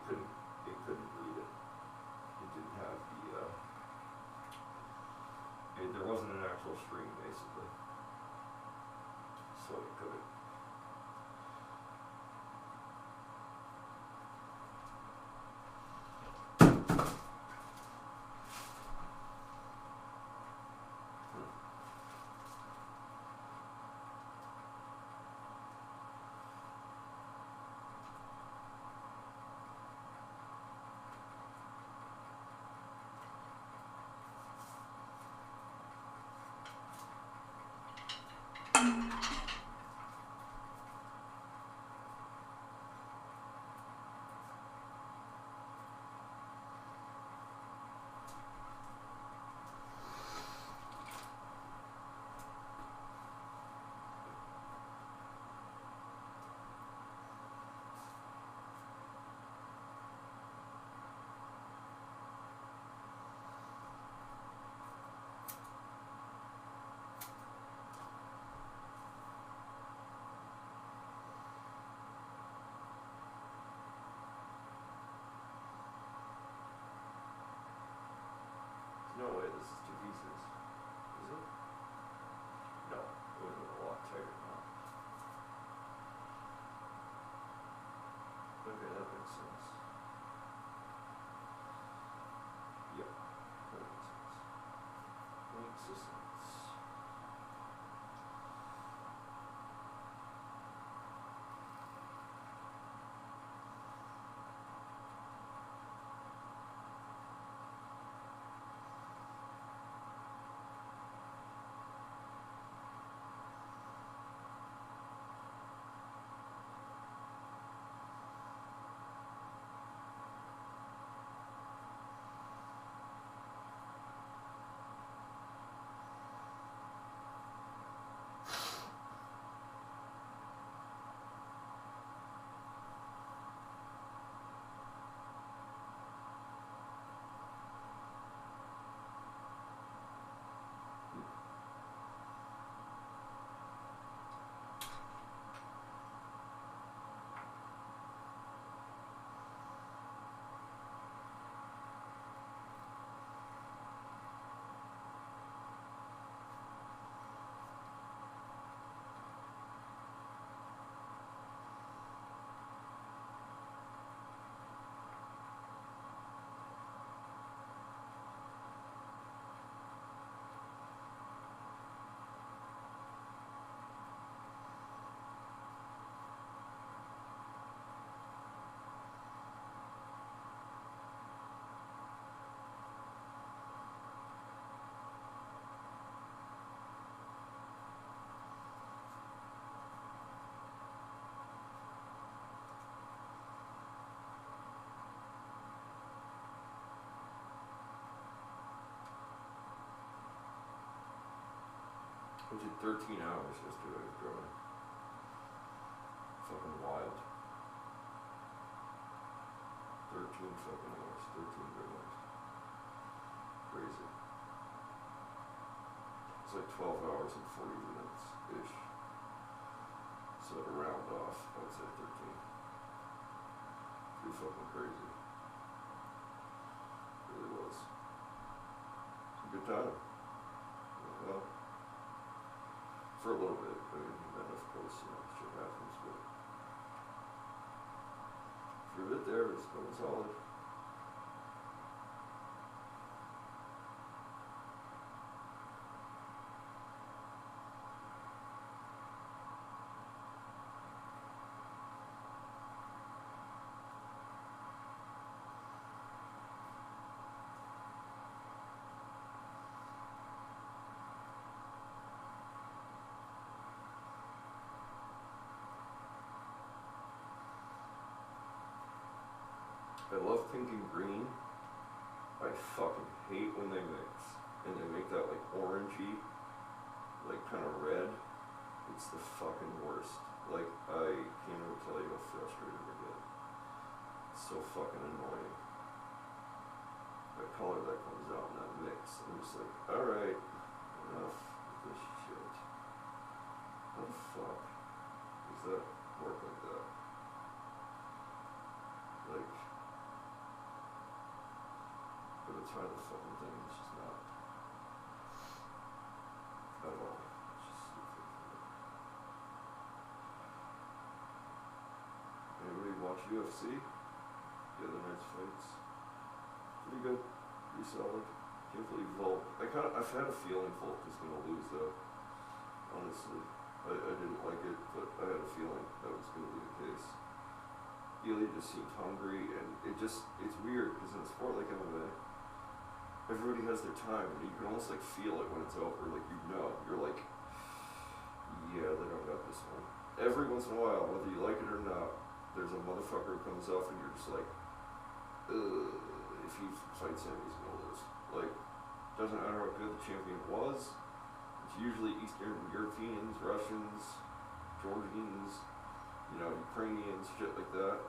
couldn't read it. It didn't have the, there wasn't an actual string basically. So it couldn't. No way this is 2 pieces. Is it? No, it would have been a lot tighter now. Okay, that makes sense. Yep, that makes sense. Makes sense. We did 13 hours yesterday drawing. Fucking wild. 13 fucking hours, 13 drawings. Crazy. It's like 12 hours and 40 minutes-ish. So to round off, I'd say 13. Pretty fucking crazy. Really was. It's a good time. Well, for a little bit, I mean, then of course, shit happens, but for a bit there, it's going solid. I love pink and green. I fucking hate when they mix. And they make that like orangey, like kind of red. It's the fucking worst. Like, I can't even tell you how frustrated I get. It's so fucking annoying. The color that comes out in that mix. I'm just like, alright, enough of this shit. How the fuck does that work like that? Like, try the fucking thing, it's just not at all. It's just stupid. Anybody watch UFC? The other night's fights? Pretty good. Pretty solid. Can't believe Volk. I've had a feeling Volk was gonna lose though. Honestly. I didn't like it, but I had a feeling that was gonna be the case. Ilya just seemed hungry, and it's weird, because in a sport like MMA, everybody has their time, and you can almost like feel it when it's over, like you're like, yeah, they don't got this one. Every once in a while, whether you like it or not, there's a motherfucker who comes off and you're just like, if he fights him, he's gonna lose. Like, doesn't matter how good the champion was, it's usually Eastern Europeans, Russians, Georgians, Ukrainians, shit like that.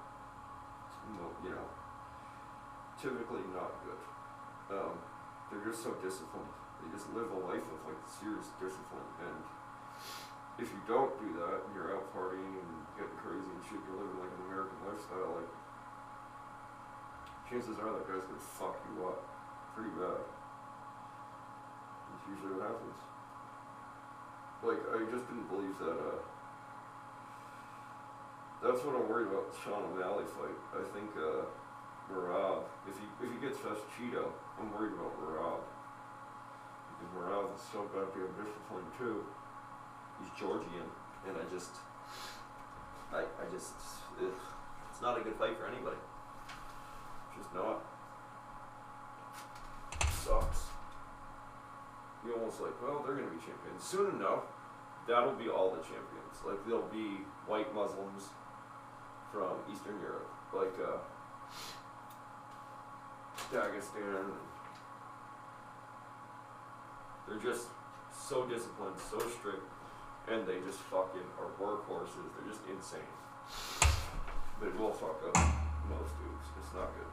Typically not good. They're just so disciplined. They just live a life of like serious discipline, and if you don't do that, and you're out partying and getting crazy and shit, you're living like an American lifestyle, like, chances are that guy's gonna fuck you up pretty bad. That's usually what happens. Like, I just didn't believe that, that's what I'm worried about the Sean O'Malley fight. I think, Merab, if he gets past Cheeto, I'm worried about Merab. Because Merab is so goddamn disciplined too. He's Georgian, and it's not a good fight for anybody. It's just not. It sucks. You're almost like, well, they're gonna be champions. Soon enough, that'll be all the champions. Like, there'll be white Muslims from Eastern Europe, like Dagestan. They're just so disciplined, so strict, and they just fucking are workhorses. They're just insane. But it will fuck up most dudes. It's not good.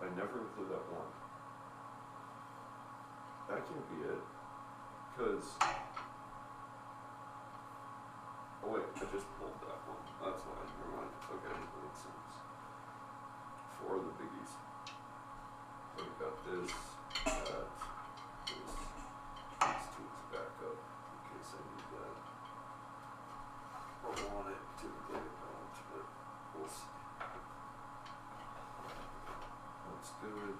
I never include that one. That can't be it. Because, oh wait, I just pulled that one. That's why, never mind. Okay, that makes sense. 4 of the biggies. So we got this, that, this, these 2 as backup, in case I need that. Or want it, typically I don't, but we'll see. That's good.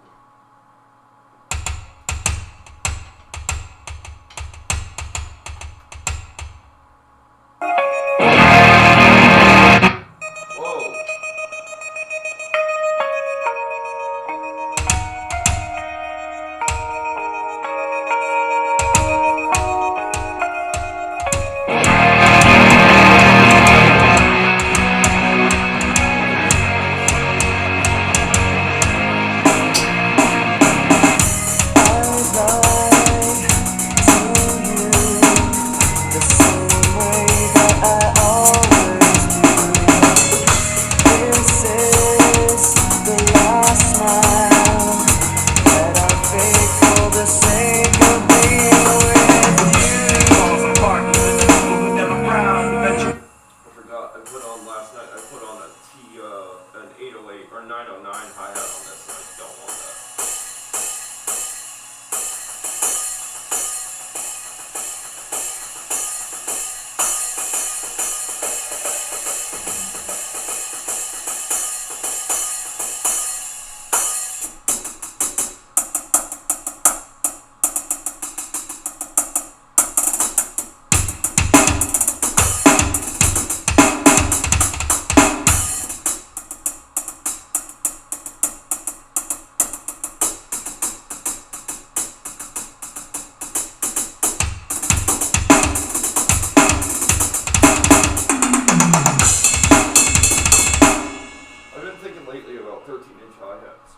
lately about 13-inch hi-hats.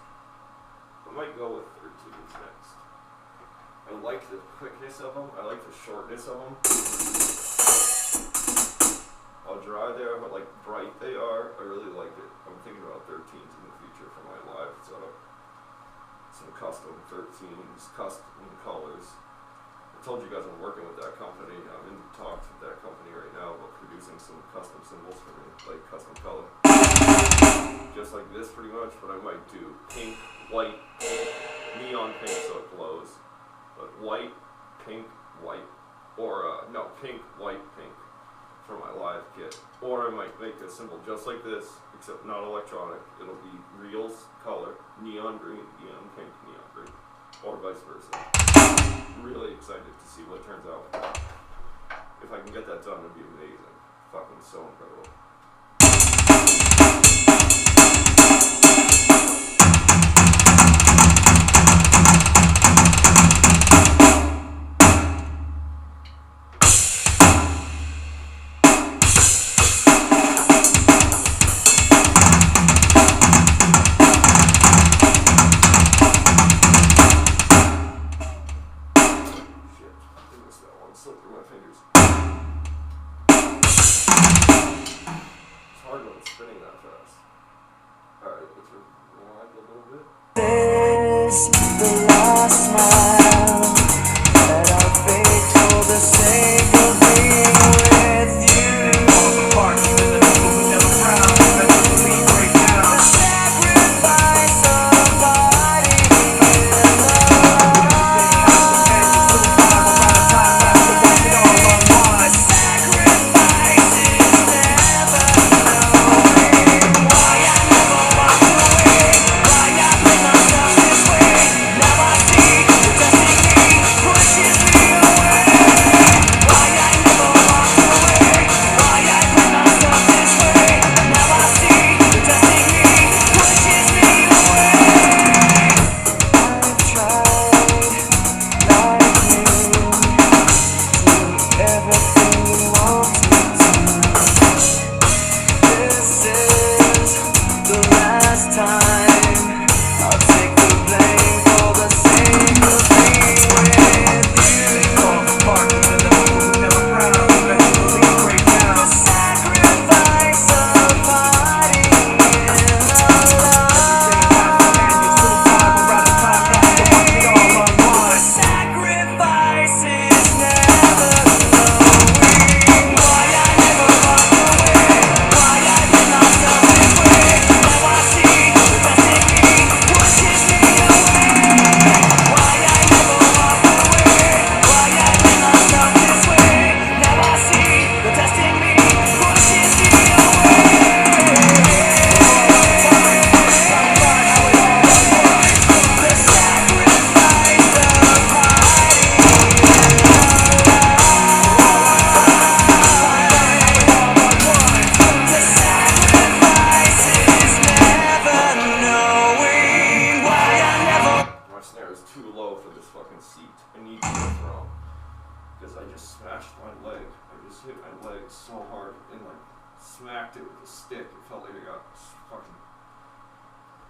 I might go with 13s next. I like the quickness of them. I like the shortness of them. How dry they are, how like bright they are. I really like it. I'm thinking about 13s in the future for my live setup. Some custom 13s, custom colors. I told you guys I'm working with that company. I'm in talks with that company right now about producing some custom symbols for me, like custom color. Just like this pretty much, but I might do pink, white, neon pink so it glows. But white, pink, white, or no, pink, white, pink for my live kit. Or I might make a symbol just like this, except not electronic. It'll be real color, neon green, neon pink, neon green, or vice versa. Really excited to see what turns out with that. If I can get that done, it'd be amazing. Fucking so incredible. Slip through my fingers. It's hard when it's spinning that fast. Alright, let's rewind a little bit. This the last smile that I fake for the sake of being with you. Apart, even the people who never frown, eventually break down. The sacrifice of fighting in love. So hard and like smacked it with a stick. It felt like I got fucking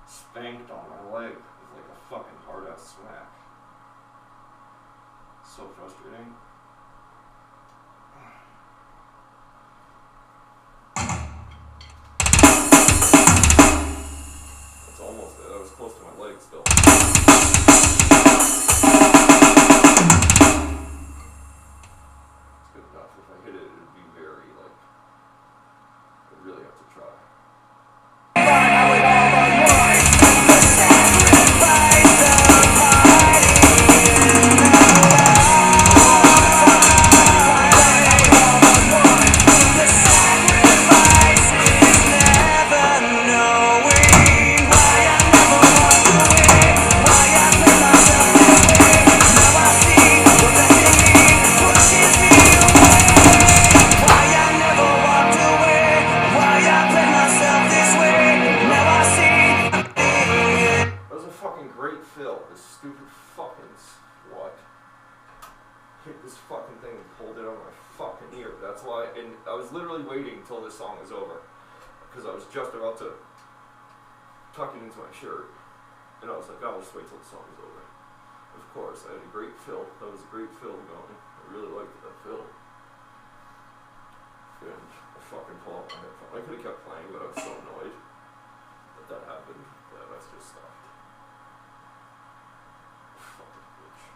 spanked on my leg with like a fucking hard ass smack. So frustrating. That's almost it. That was close to my leg still. It's good enough. If I hit it, it'd be very like. I really have to try. Hit this fucking thing and pulled it on my fucking ear. That's why, and I was literally waiting until this song was over, because I was just about to tucking into my shirt, and I was like, I'll just wait till the song's over. Of course, I had a great fill. That was a great fill going. I really liked that fill. And I fucking pulled out my headphone. I could have kept playing, but I was so annoyed that happened that I just stopped. Fucking bitch.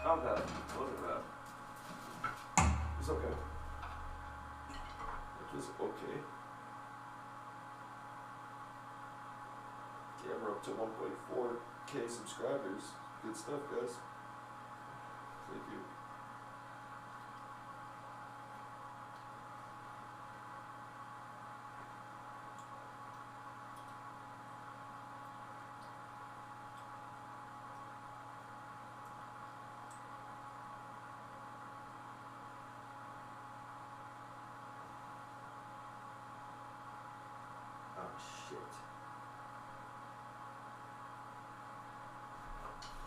Not bad. Wasn't bad. It's okay. It was okay. Yeah, we're up to 1.4K subscribers. Good stuff, guys. Thank you. Oh shit.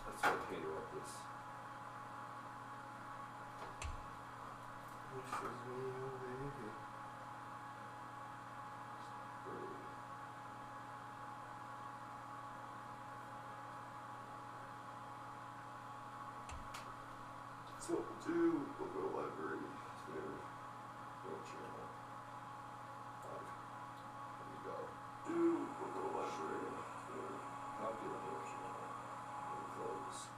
That's what I hate about this. Wishes me away. So what we'll do, we'll go to library, there, go channel 5. There we go. We'll go to library, there, copy the whole channel, and close.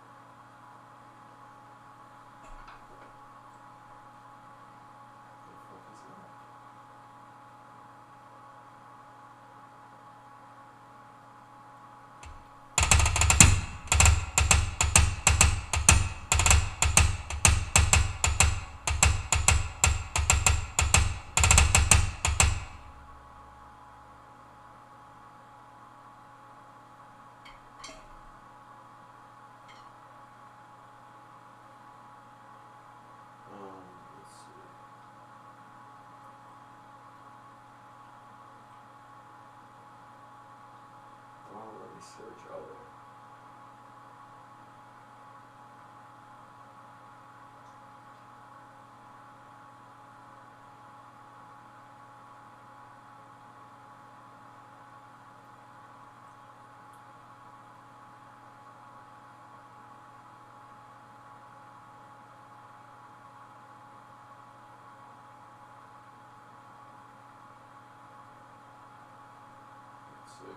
What the fuck is that? Let's see. Oh, let me search other. Sick.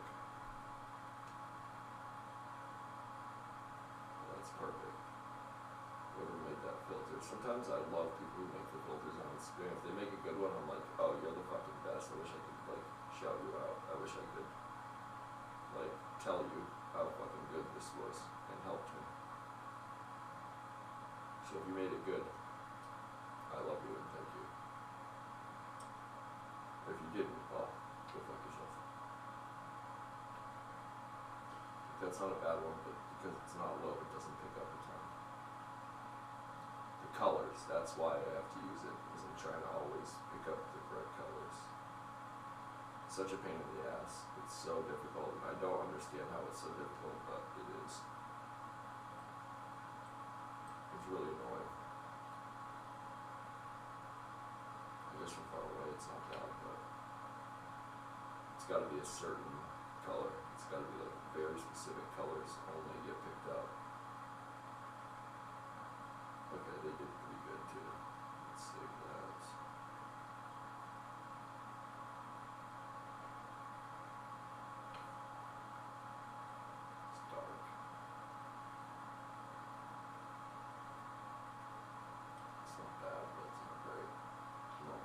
That's perfect. Whoever made that filter. Sometimes I love people who make the filters on Instagram. If they make a good one, I'm like, oh, you're the fucking best. I wish I could, like, shout you out. I wish I could, like, tell you how fucking good this was and helped me. So if you made it good, I love you and thank you. If you didn't, well, go fuck yourself. That's not a bad one, but because it's not low, it doesn't pick up a ton. The colors, that's why I have to use it, because I'm trying to always pick up the correct colors. It's such a pain in the ass. It's so difficult, and I don't understand how it's so difficult, but it is. It's really annoying. I guess from far away it's not bad, but it's gotta be a certain color. It's gotta be like very specific colors only get picked up. Okay, they did pretty good too. Let's save that. It's dark. It's not bad, but it's not great. No.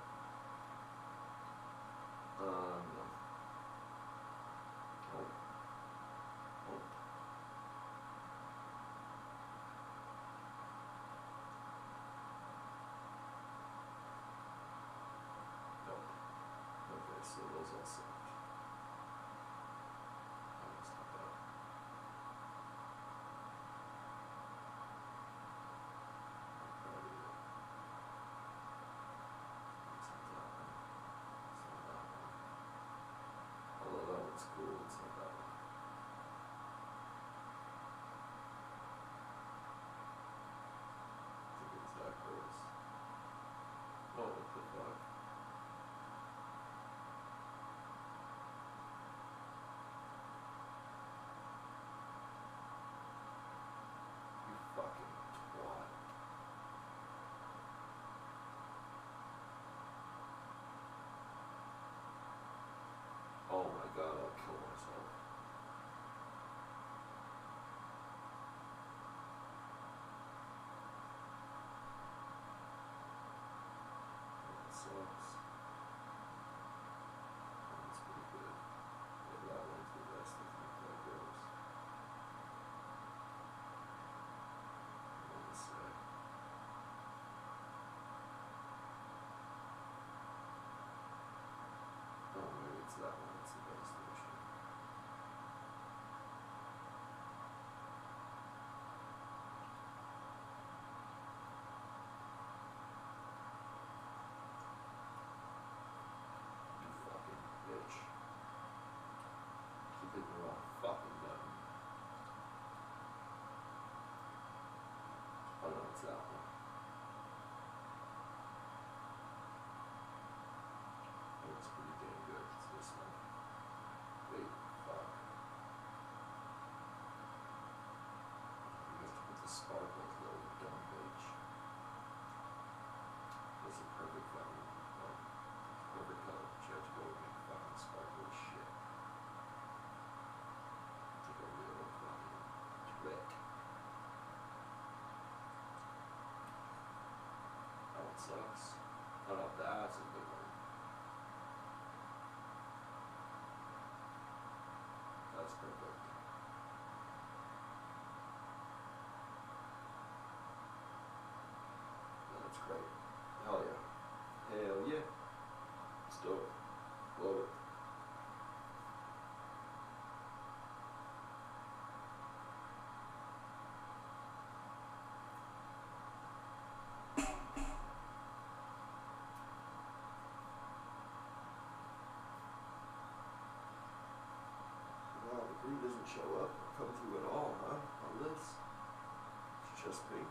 just pink.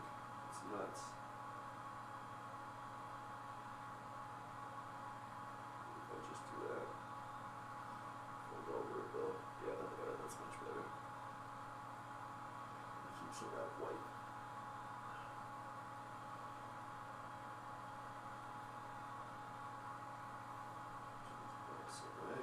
It's nuts. If I just do that, fold over it though. Yeah, that's much better. It keeps it that white. Just nice away.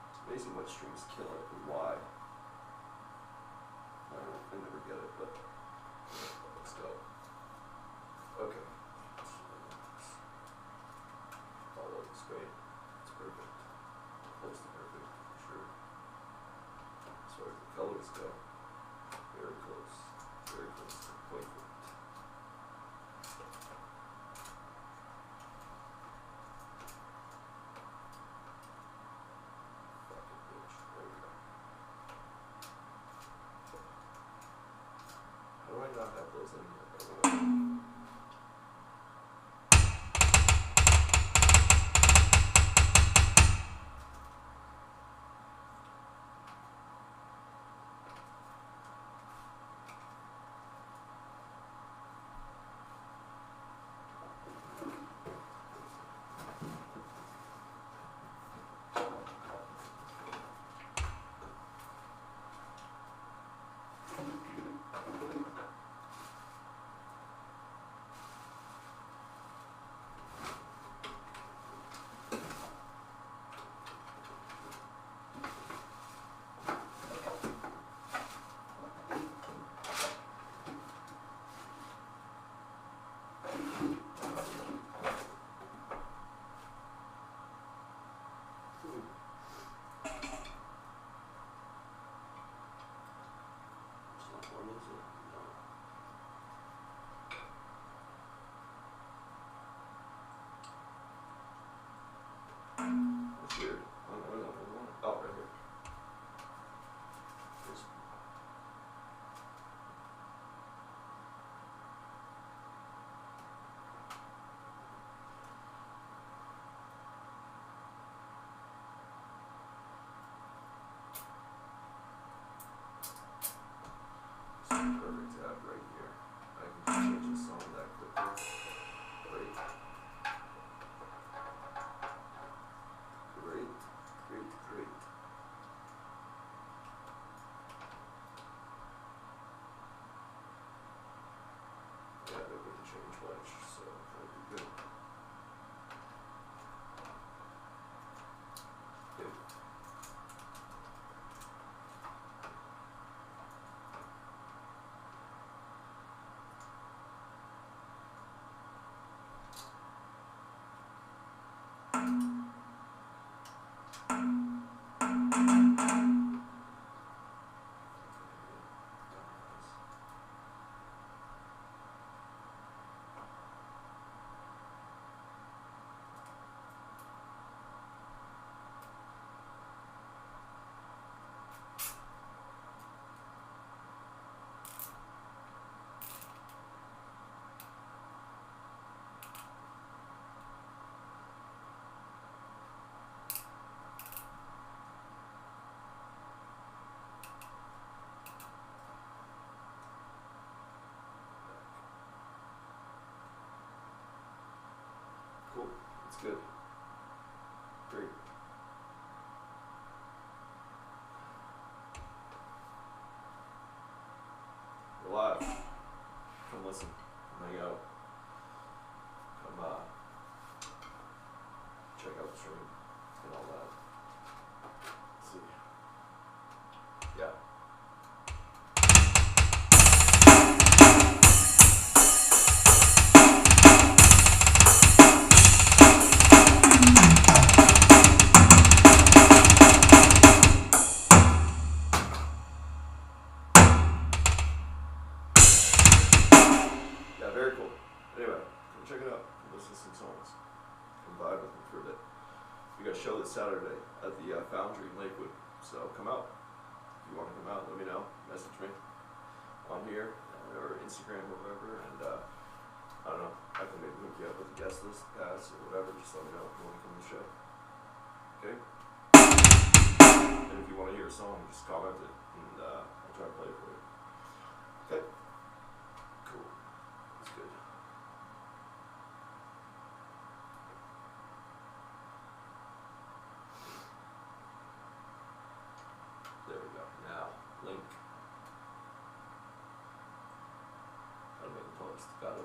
It's amazing what strings kill it and why. I don't know, I never get it, but let's go. Okay. Oh, that looks great. It's perfect. Close to perfect, for sure. As far as the colors go, very close. Very close to perfect. How do I not have those in here? That's weird. Oh, right here. There's some perfect tab right here. I can just change the song that quickly. Great. Great. Great, great. Yeah, I don't get to change much, so that'd be good. Good. It's good. Great. We're live. Come listen. Come hang out. Come check out the stream and all that. Let's see. Yeah. Yeah, very cool. Anyway, come check it out. Come listen to some songs. Come vibe with me for a bit. We got a show this Saturday at the Foundry in Lakewood, so come out. If you want to come out, let me know. Message me on here or Instagram or whatever, and I don't know. I can maybe hook you up with a guest list, pass or whatever. Just let me know if you want to come to the show. Okay? And if you want to hear a song, just comment it, and I'll try to play it for you. Okay? Cool. That's good. There we go. Now, link. Gotta make a post. Gotta,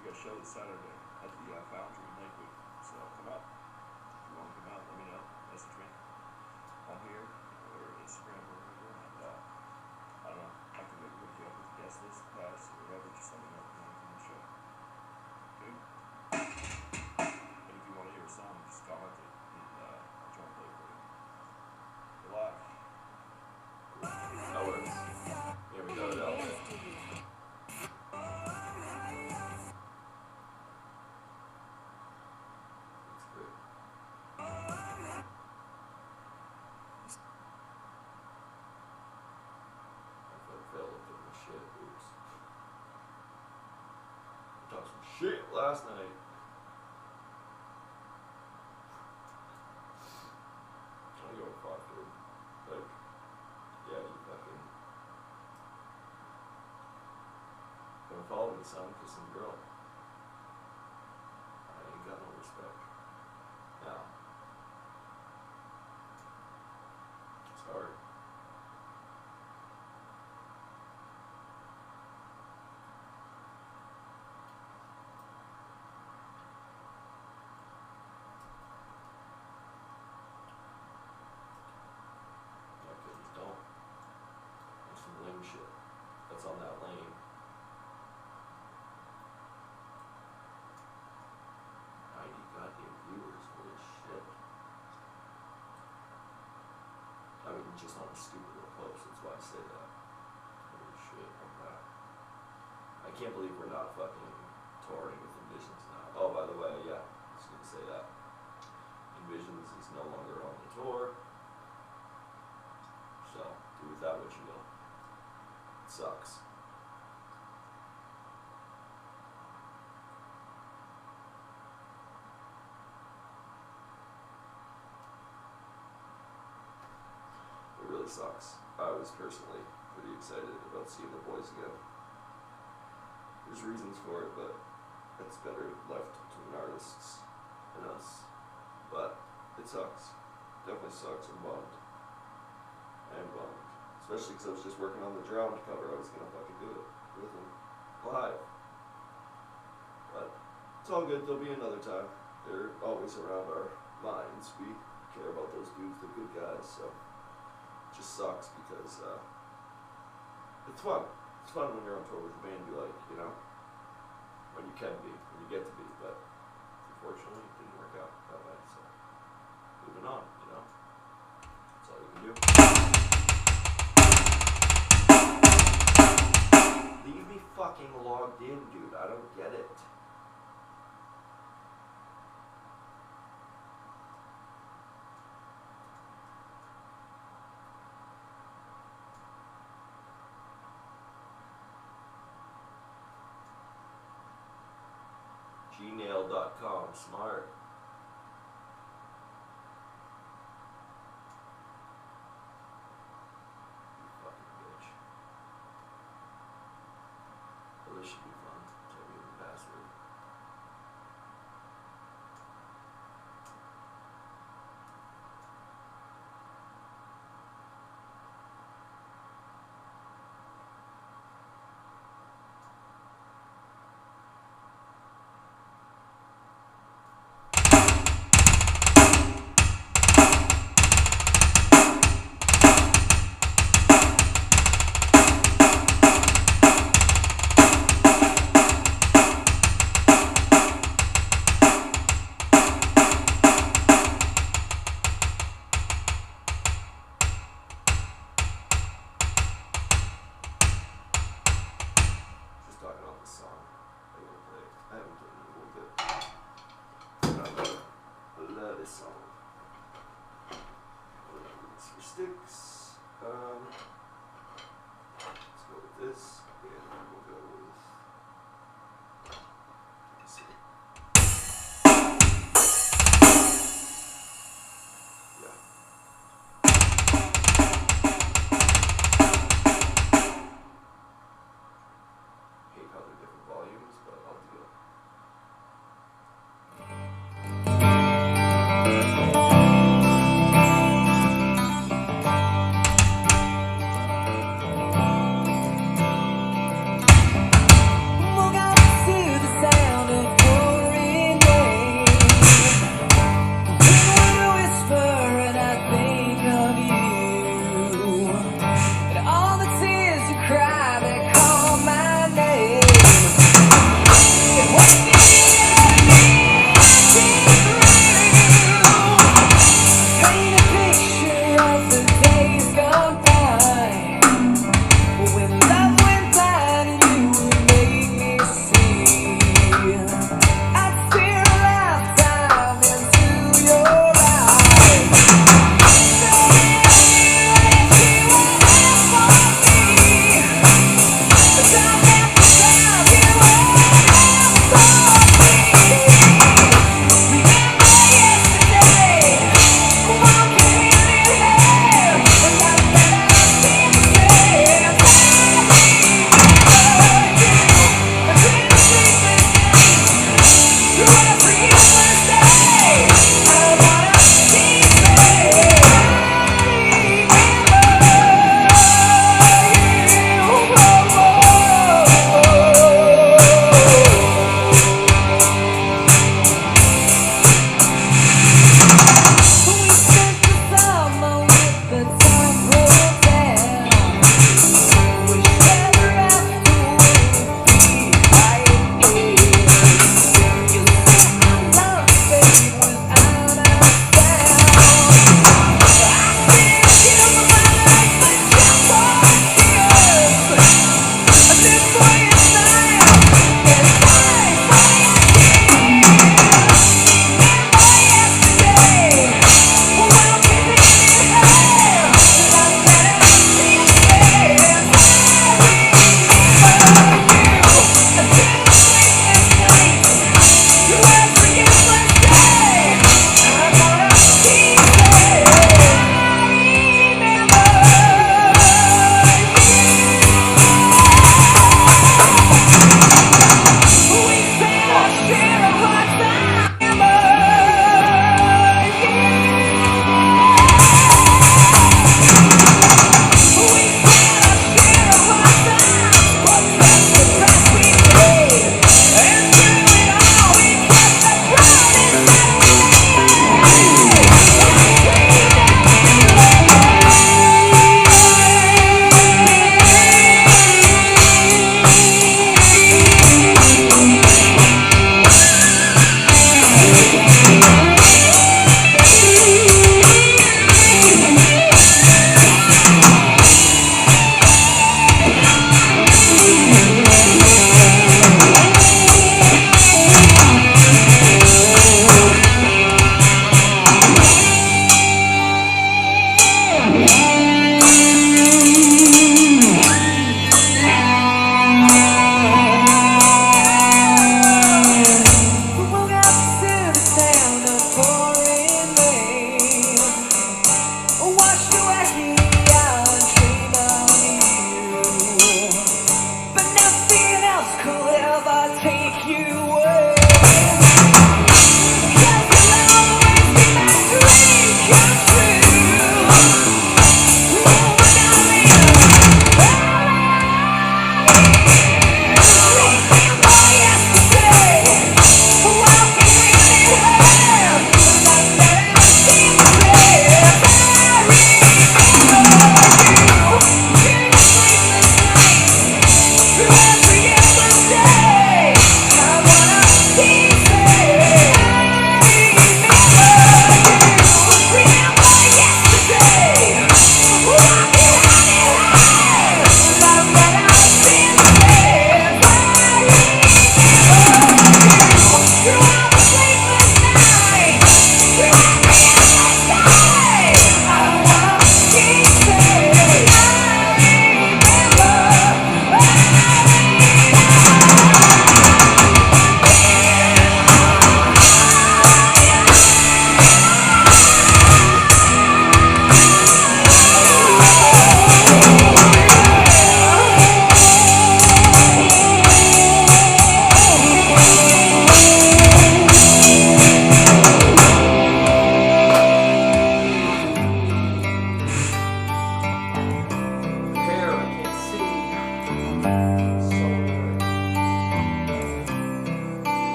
we got a show this Saturday at the Foundry in Lakewood, so come out. If you want to come out, let me know. Message me on here or Instagram or whatever, and I don't know. I can maybe hook you up with a guest list, pass or whatever. Just let me know if you want to come to the show. Okay? And if you want to hear a song, just comment it, and I'll try and play it for you. We're live. Cool. That works. Yeah, we got it out there. That's great. I failed to put my shit. Oops. I talked some shit last night. I don't give a fuck, dude. Like, yeah, you fucking. Don't follow me, son, cause some girl. I ain't got no respect. Now. It's hard. My kids don't. There's some lame shit that's on that lane. 90 goddamn viewers, holy shit. I mean, just on a stupid little post, that's why I say that. Holy shit, I'm back. I can't believe we're not fucking touring with Envisions now. Oh, by the way, yeah, I was gonna say that. Envisions is no longer on the tour. So, do with that what you will. It sucks. It really sucks. I was personally pretty excited about seeing the boys again. There's reasons for it, but it's better left between artists and us. But it sucks. Definitely sucks. I'm bummed. I am bummed. Especially because I was just working on the Drowned cover. I was gonna fucking do it with him live. But it's all good. There'll be another time. They're always around our minds. We care about those dudes. They're good guys. So it just sucks because it's fun. It's fun when you're on tour with a band you like, you know? When you can be, when you get to be, but unfortunately it didn't work out that way, so moving on, you know? That's all you can do. Leave me fucking logged in, dude. I don't get it. Gmail.com, smart. You fucking bitch. Well, this should be fun. Tell me the password.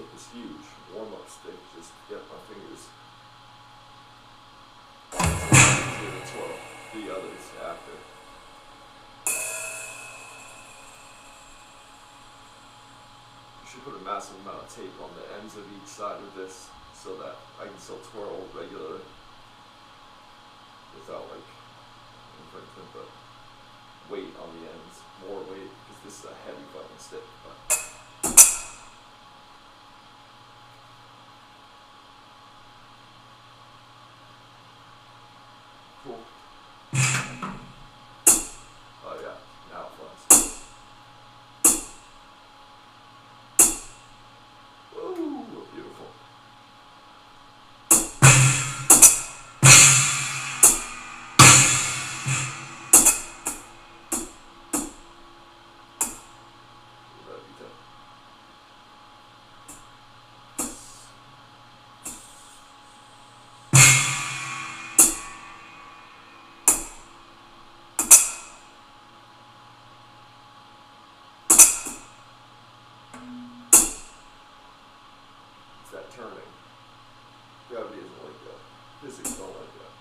take this huge warm-up stick just to get my fingers to twirl the others after. You should put a massive amount of tape on the ends of each side of this so that I can still twirl regularly without like infringement, but weight on the ends, more weight, because this is a heavy fucking stick. But cool. Oh yeah, now it flies. Ooh, beautiful. That'd be tough. It's that turning. Gravity isn't like that. Physics don't like that.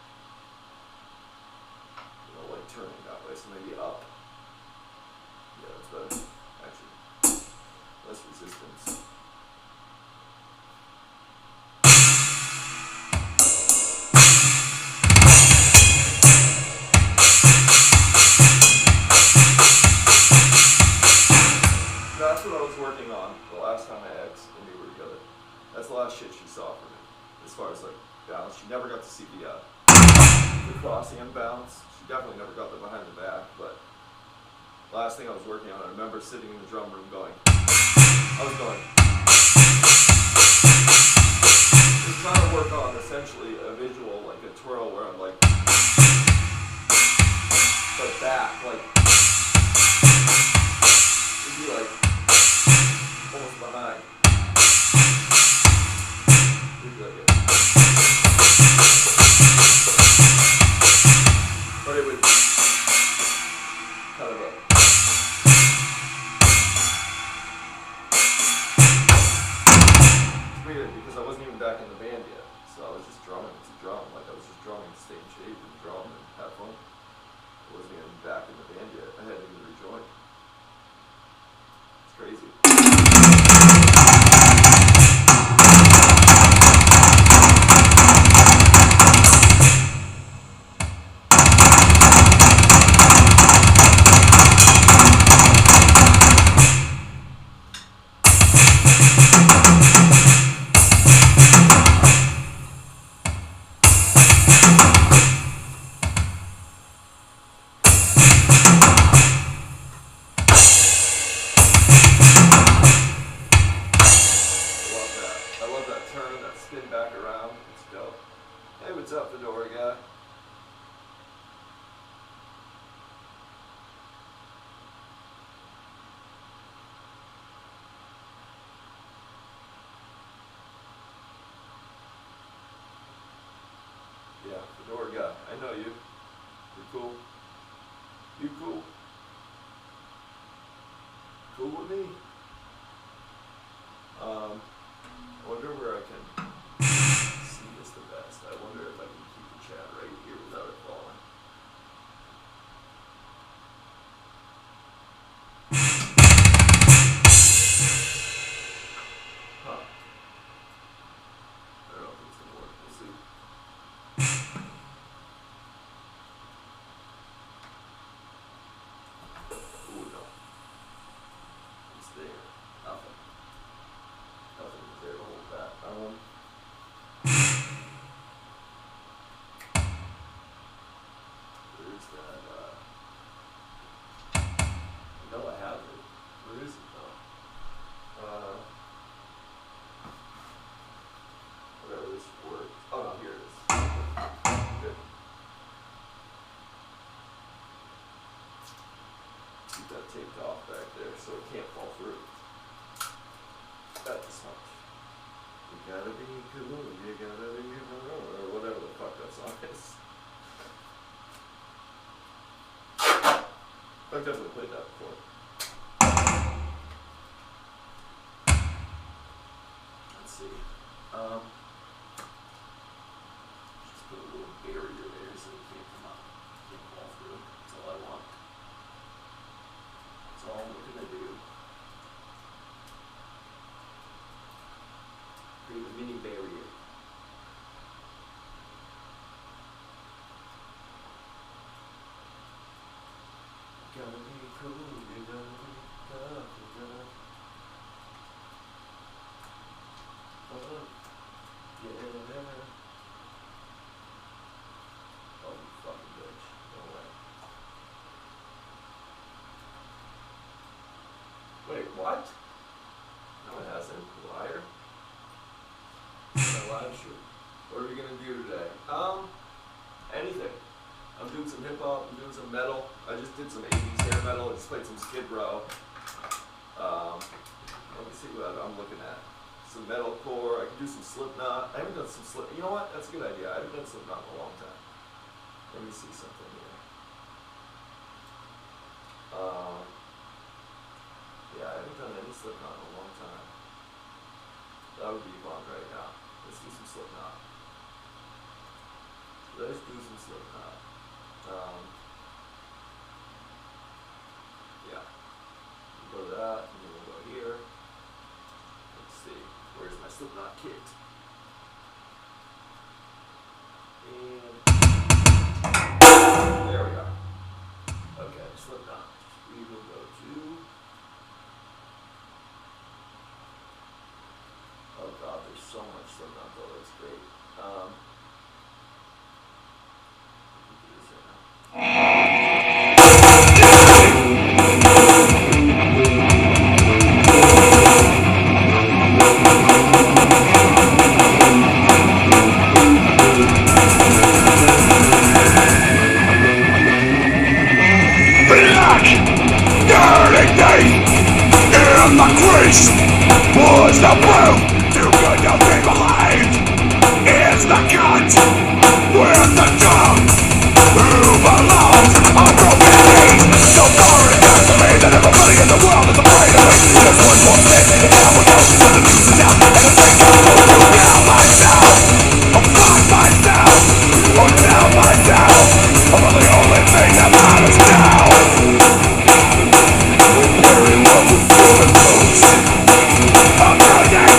You don't like turning that way, so maybe up. Yeah, that's better. Actually, less resistance. That's what I was working on the last time I ex and we were together. That's the last shit she saw from me. As far as like balance, she never got to see the crossing and bounce. She definitely never got the behind the back, but last thing I was working on, I remember sitting in the drum room going, just trying to work on essentially a visual, like a twirl where I'm like, but back, like, it'd be like, almost behind. It'd be like it. But it would kind of a, it's weird because I wasn't even back in the band yet. So I was just drumming to drum, like I was just drumming to stay in shape and drum and have fun. I wasn't even back in the band yet. I hadn't even rejoined. It's crazy. Spin back around. Let's go. Hey, what's up, Fedora guy? Yeah, Fedora guy. I know you. You're cool. You cool? Cool with me? I wonder where I can see this the best. I wonder if I can keep the chat right here without it falling. Huh. I don't know if it's gonna work. We'll see. Ooh, no. It's there. Nothing. Nothing is there to hold that. Where's that, I know I have it. Where is it though? Whatever this works. Oh no, here it is. Good. Keep that taped off back there so it can't fall through. That's much. You gotta be cool, you gotta be cool, or whatever the fuck that song is. I've definitely played that before. see. Just put a little barrier there so it can't come out, can't fall through. That's all I want. That's all I'm looking to do. Create a mini barrier. Gonna be cool, you're gonna be tough, you're gonna yeah. Oh, you fucking bitch. No way. Wait, what? No, it hasn't. Liar. My live shoot. What are we gonna do today? Anything. I'm doing some hip hop, I'm doing some metal. I just did some 80s hair metal, I just played some Skid Row. Let me see what I'm looking at. Some metalcore, I can do some Slipknot. I haven't done some you know what? That's a good idea. I haven't done Slipknot in a long time. Let me see something here. Yeah, I haven't done any Slipknot in a long time. That would be fun right now. Let's do some Slipknot. Let's do some Slipknot. Yeah. We'll go to that, and then we'll go here. Let's see. Where's my Slipknot kit? And there we go. Okay, Slipknot. We will go to. Oh god, there's so much Slipknot though. That's great. We can do this right now. In the crease was the proof. Too good to be believed is the cut with the tongue. Who belongs on broken knees? So far it has to me that everybody in the world is afraid of me. Just one more thing and down we go. So the news is out and the thing goes through. Now myself, I'm by myself. I'm now myself. I'm the only thing that matters now. Wearing what we're feeling close. I'm running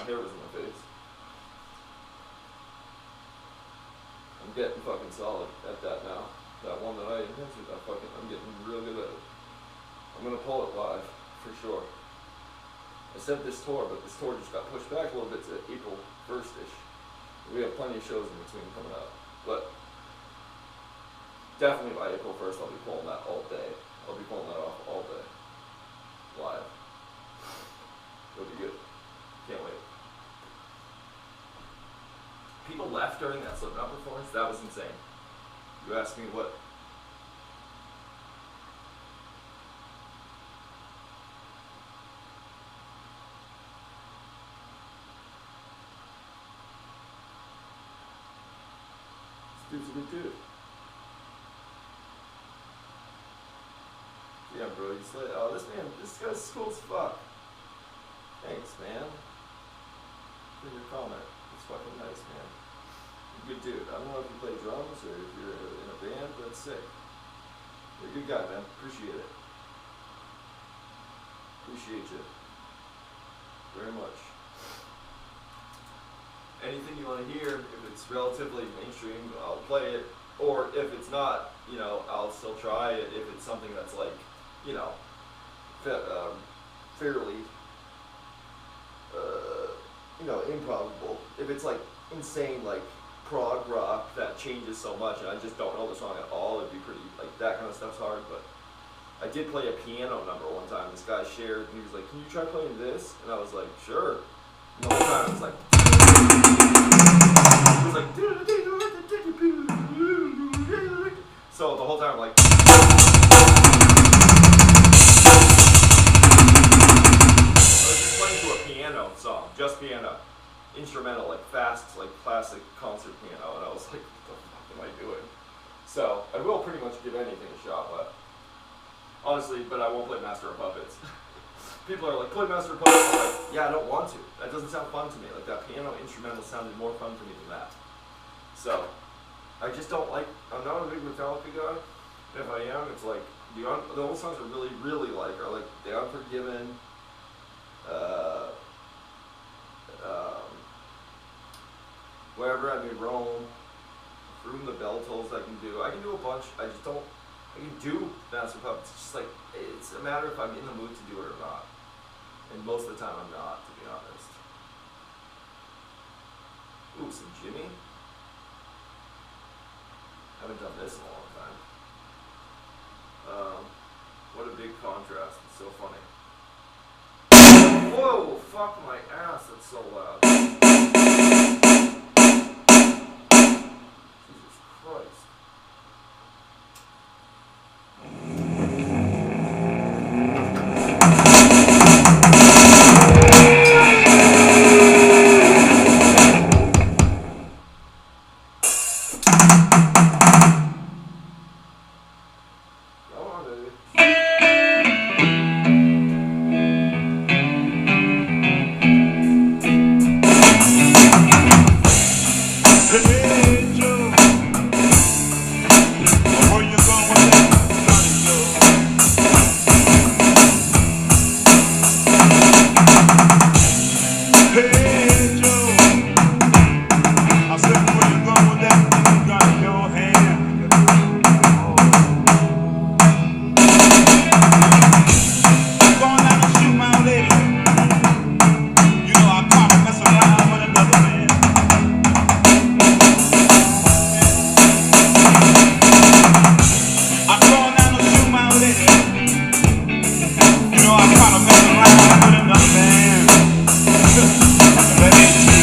my hair was in my face. I'm getting fucking solid at that now. That one that I invented, I'm getting real good at it. I'm gonna pull it live, for sure. I said this tour, but this tour just got pushed back a little bit to April 1st-ish. We have plenty of shows in between coming up. But definitely by April 1st, I'll be pulling that all day. I'll be pulling that off all day. Live. It'll be good. Can't wait. People left during that Slipknot performance. That was insane. You asked me what. This dude's a good dude. Yeah, bro, you slid. Oh, this guy's cool as fuck. Thanks, man. For your comment. It's fucking nice, man. You're a good dude. I don't know if you play drums or if you're in a band, but it's sick. You're a good guy, man. Appreciate it. Appreciate you. Very much. Anything you want to hear, if it's relatively mainstream, I'll play it. Or if it's not, you know, I'll still try it. If it's something that's like, you know, fairly, you know, improbable. If it's like insane, like prog rock that changes so much, and I just don't know the song at all, it'd be pretty, like that kind of stuff's hard. But I did play a piano number one time. This guy shared, and he was like, "Can you try playing this?" And I was like, "Sure." And the whole time it was like, so the whole time I'm like. Song, just piano, instrumental, like fast, like classic concert piano, and I was like, what the fuck am I doing? So I will pretty much give anything a shot, but honestly, I won't play Master of Puppets. People are like, play Master of Puppets. I'm like, yeah, I don't want to. That doesn't sound fun to me. Like that piano instrumental sounded more fun to me than that. So I just don't like. I'm not a big Metallica guy. If I am, it's like the old songs I really, really like are like The Unforgiven. Wherever I May Roam, Room the Bell Tolls I can do a bunch, I just don't, I can do Master of Puppets, it's just like, it's a matter if I'm in the mood to do it or not, and most of the time I'm not, to be honest. Ooh, some Jimmy? Haven't done this in a long time. What a big contrast, it's so funny. Whoa, fuck my ass, that's so loud. Jesus Christ. Come on, baby. Let me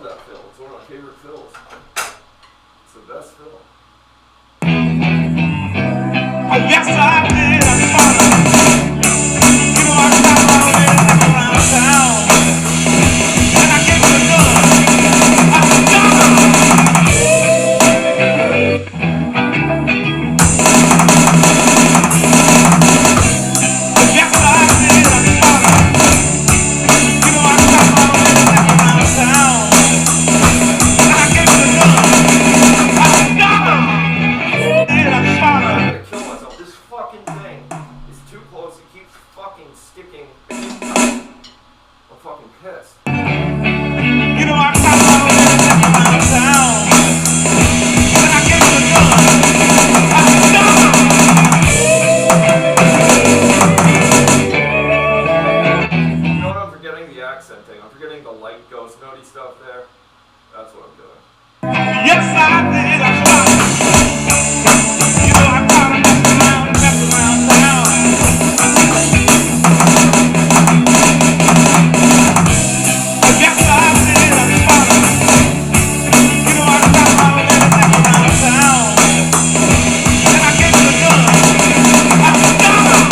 that fill. It's one of my favorite fills. It's the best fill. Oh, yes, I did. I found her. You know, I traveled all day around town. And I gave her a gun. I got her. Oh, yes, I did. I found her. You know, I traveled all day around town. And I gave her a gun. I got her. I found her. I'm gonna kill myself. This fucking thing is too close. It keeps fucking sticking. I'm fucking pissed. You know, I traveled all day around town. And I gave her a gun. I got her. You know what I'm forgetting? The accenting. I'm forgetting the light ghost notey stuff there. That's what I'm doing. Yes, I did. I found her. You know, I found her messing around town. Yes, I did. I found her. You know, I traveled all day around town. And I gave her a gun. I got her.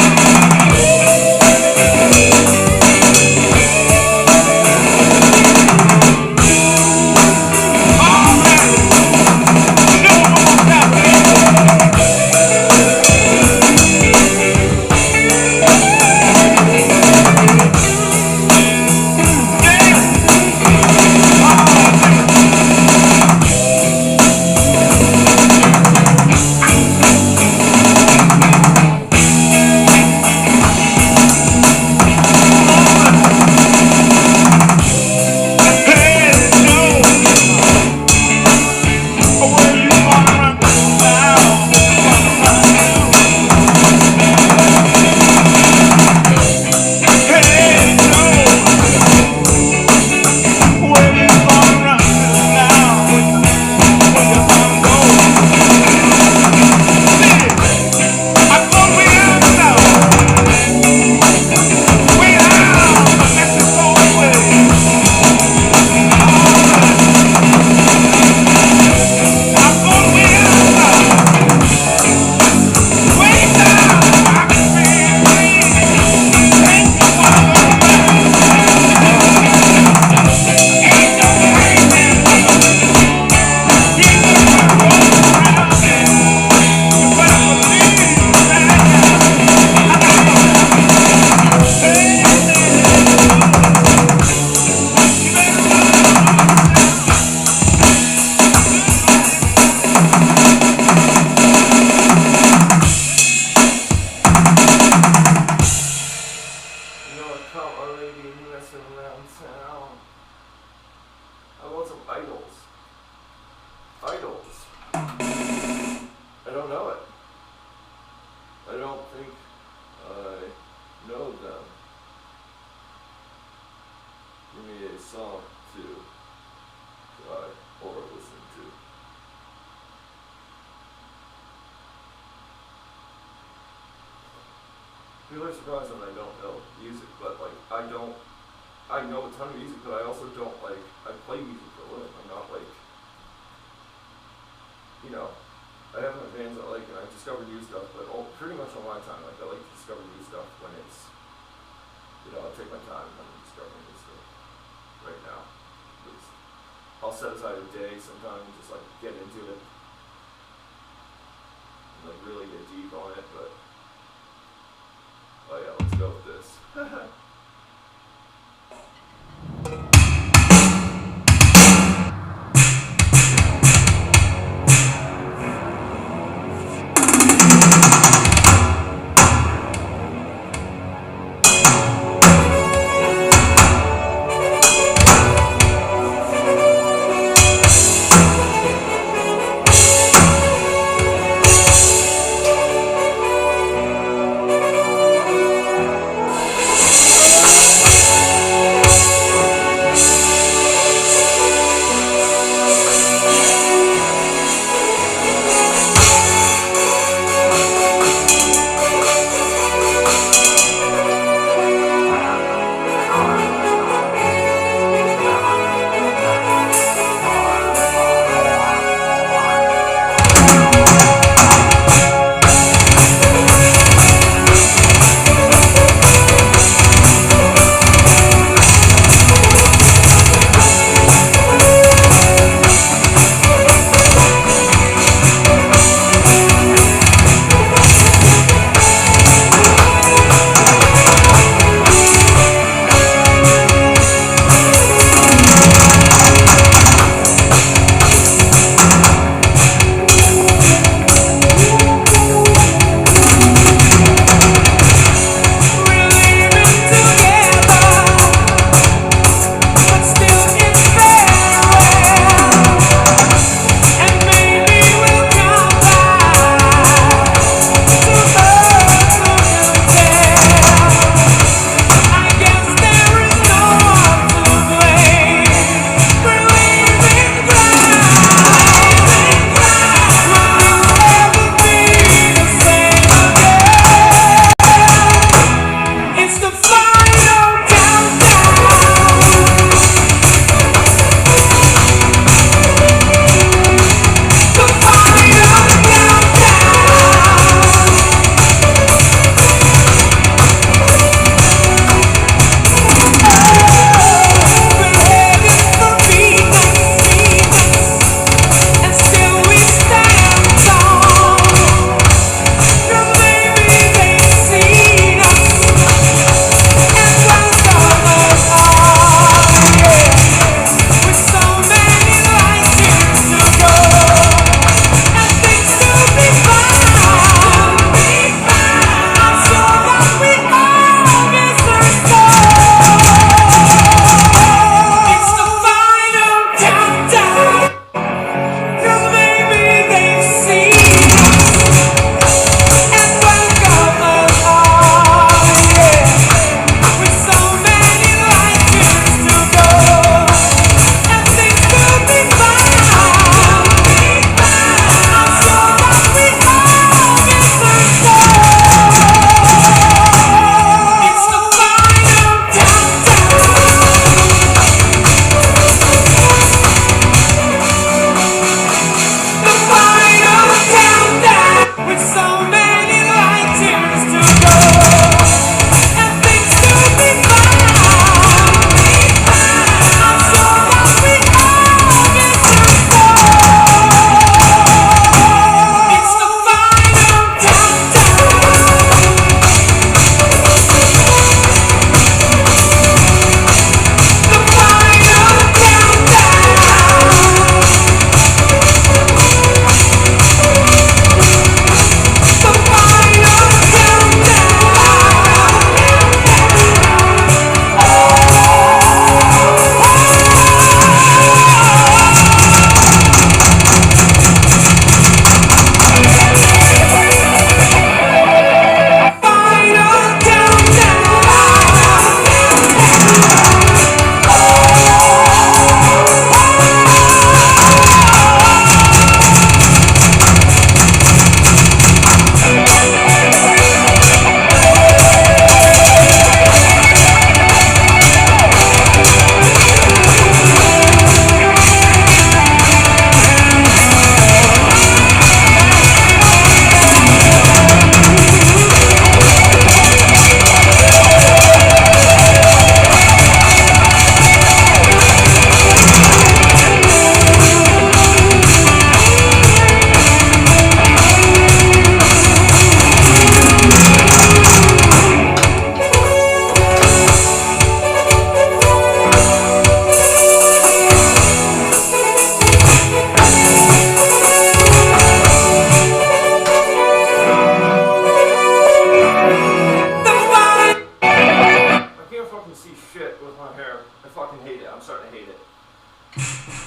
People are surprised that I don't know music, but like I know a ton of music, but I also don't I play music for a living. I'm not I have my bands that and I discover new stuff, but pretty much all my time, I like to discover new stuff when it's, I take my time when I'm discovering new stuff. Right now, at least. I'll set aside a day sometimes, just get into it, and really get deep on it, but. Oh yeah, let's go with this.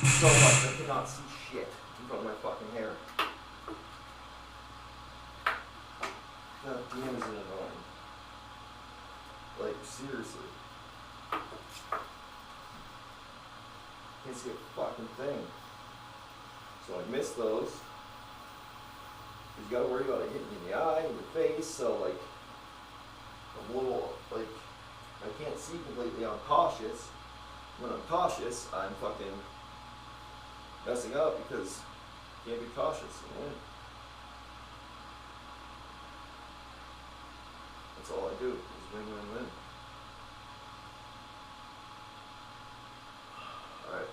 so much I cannot see shit in front of my fucking hair. God damn, is it annoying. Like, seriously. Can't see a fucking thing. So I miss those. You gotta worry about it hitting you in the eye, in your face, so like, I'm a little, like, I can't see completely, I'm cautious. When I'm cautious, I'm fucking messing up because you can't be cautious, you know? That's all I do, is win, win, win. Alright.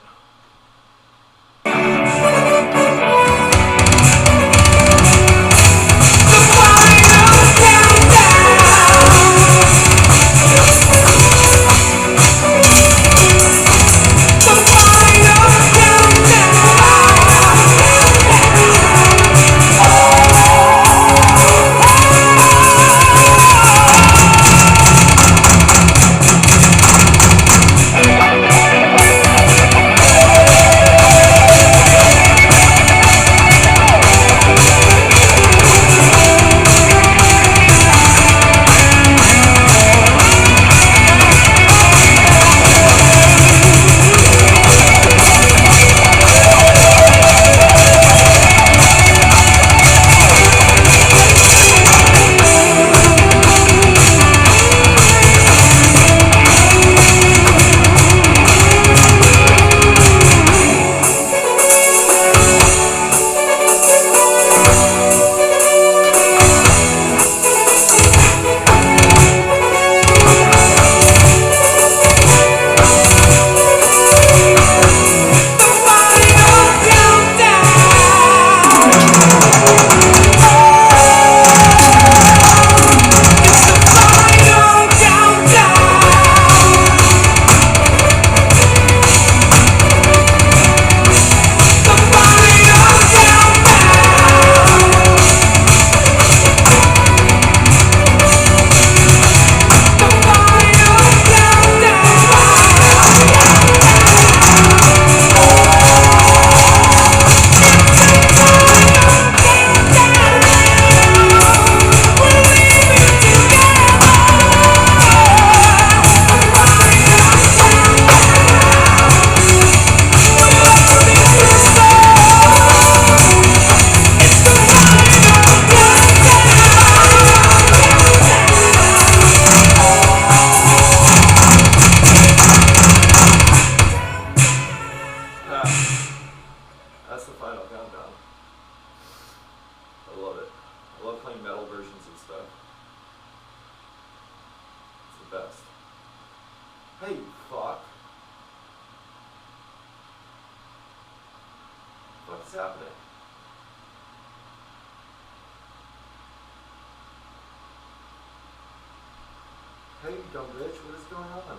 That's the final countdown. I love it. I love playing metal versions of stuff. It's the best. Hey, you fuck. What's happening? Hey, you dumb bitch, what is going on?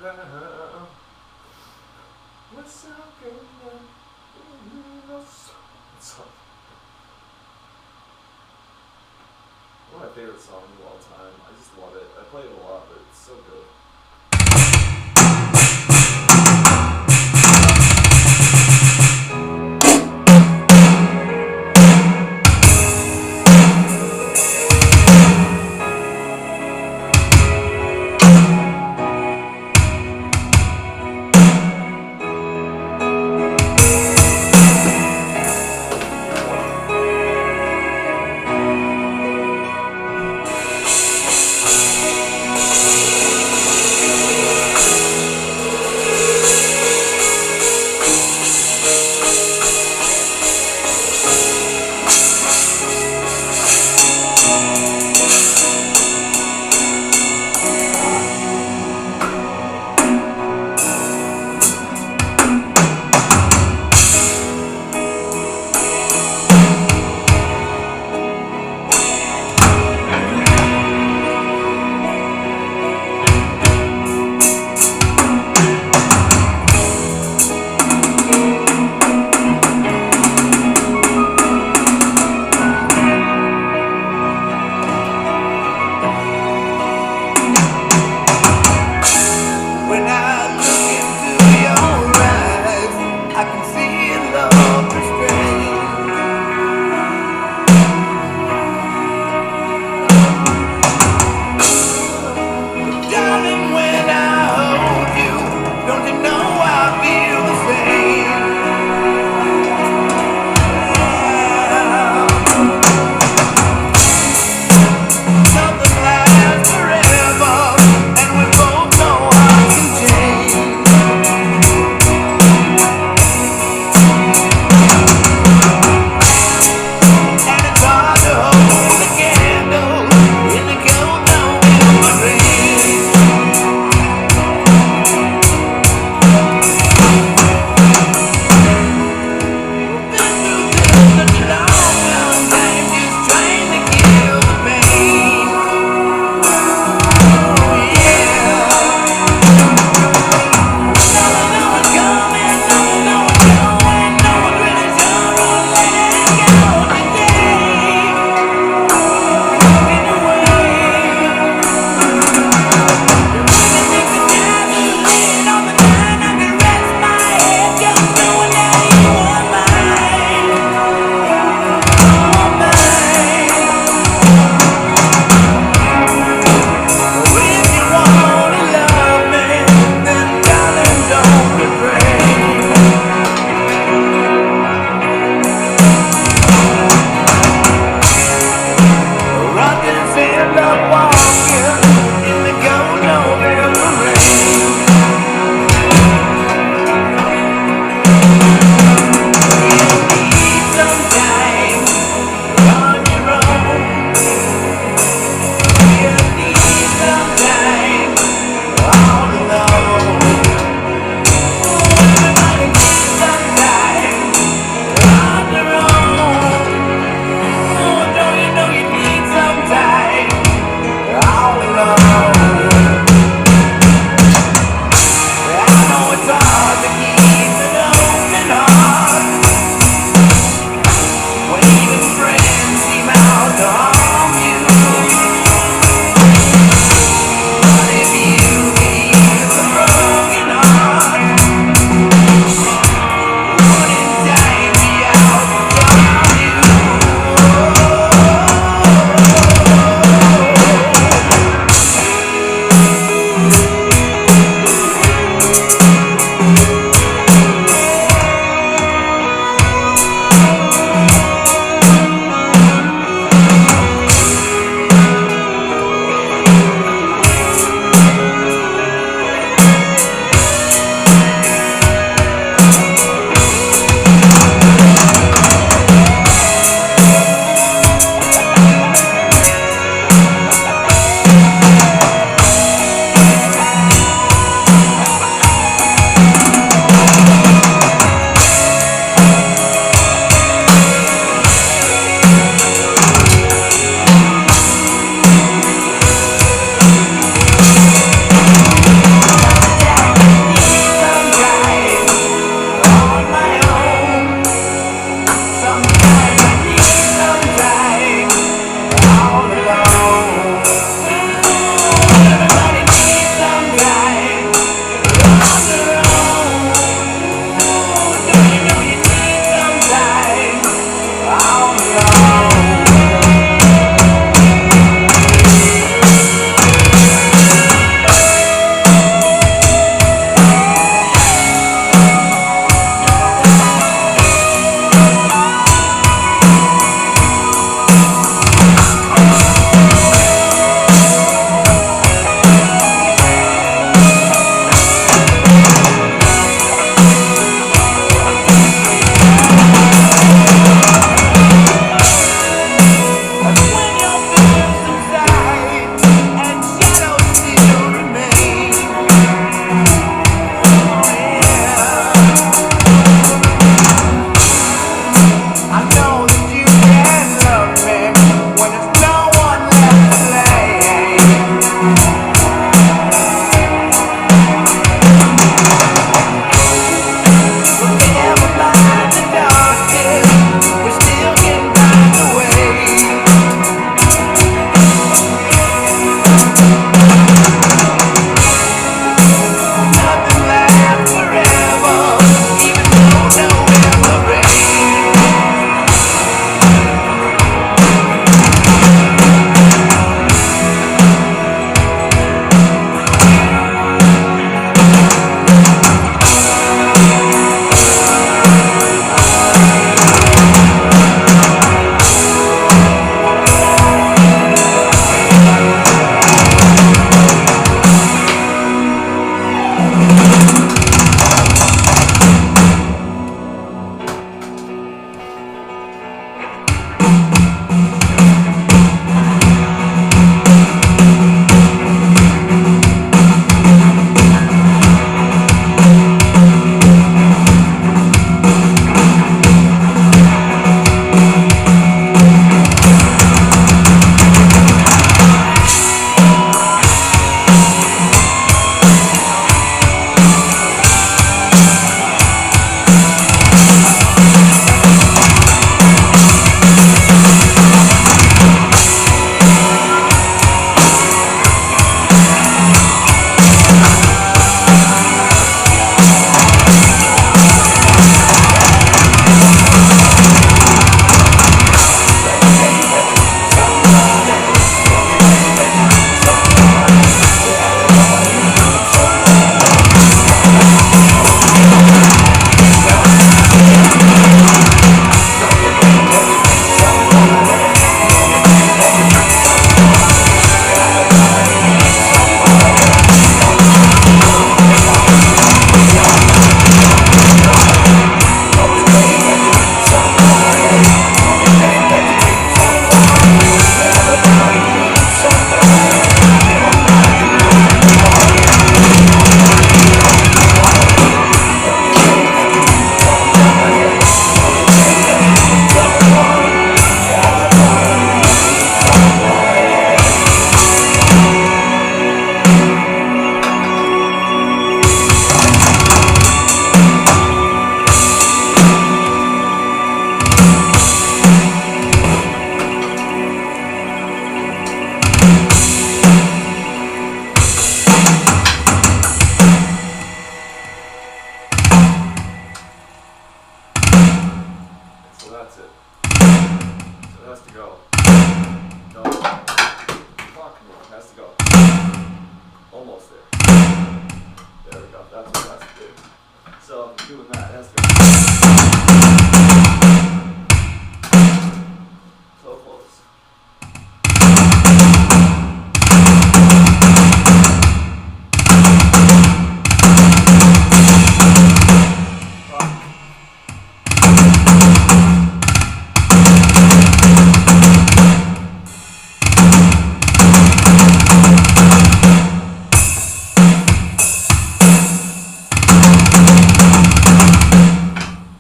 down. What's up, girl? One of my favorite songs of all time. I just love it. I play it a lot, but it's so good.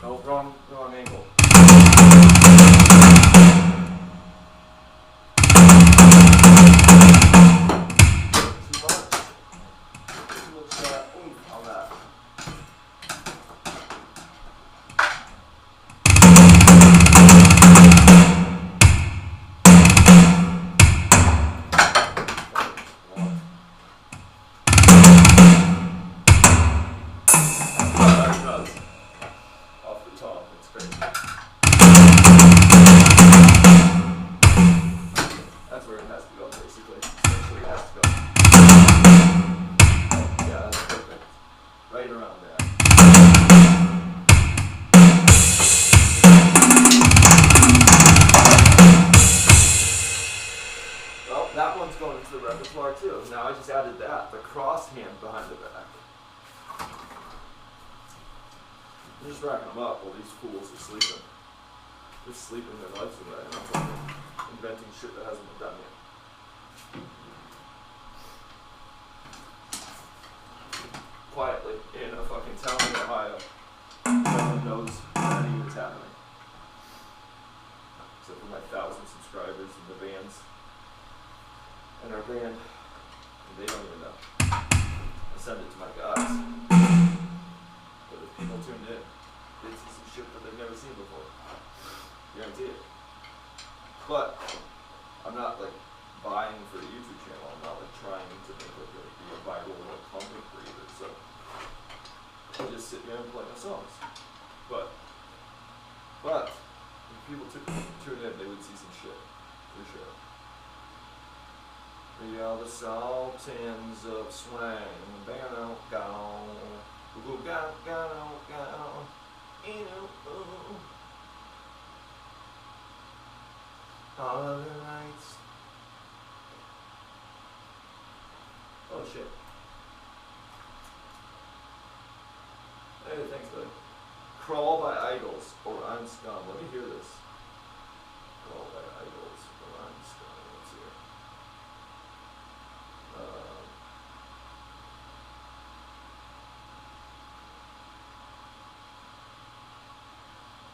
No, wrong angle. Too much oomph on that. Off the top, it's great. That's where it has to go, basically. Essentially, it has to go. Yeah, that's perfect. Right around there. Well, that one's going into the repertoire too. Now I just added that, the cross hand behind the back. I'm just racking them up while these fools are sleeping. They're sleeping their lives away, and I'm fucking inventing shit that hasn't been done yet. Quietly, in a fucking town in Ohio. No one knows any of it's happening. Except for my 1,000 subscribers and the bands. And our band, and they don't even know. I send it to my guys. But if people tuned in, they'd see some shit that they've never seen before. Guarantee it. But I'm not like buying for a YouTube channel. I'm not like trying to make like be a viral like content creator. So I just sit here and play my songs. But if people tune in, they would see some shit for sure. We are the sultans of swing. Go, go, go, go, go. All of the lights. Oh shit. Hey, thanks, buddy. Crawl by Idols or I'm Scum. Let me hear this. Crawl by Idols or I'm Scum. Let's hear it.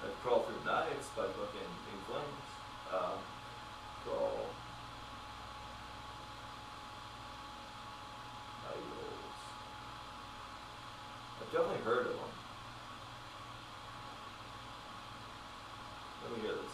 I'd Crawl Through Knives by fucking Pink Flames. Crawl Idols. I've definitely heard of them. Let me hear this.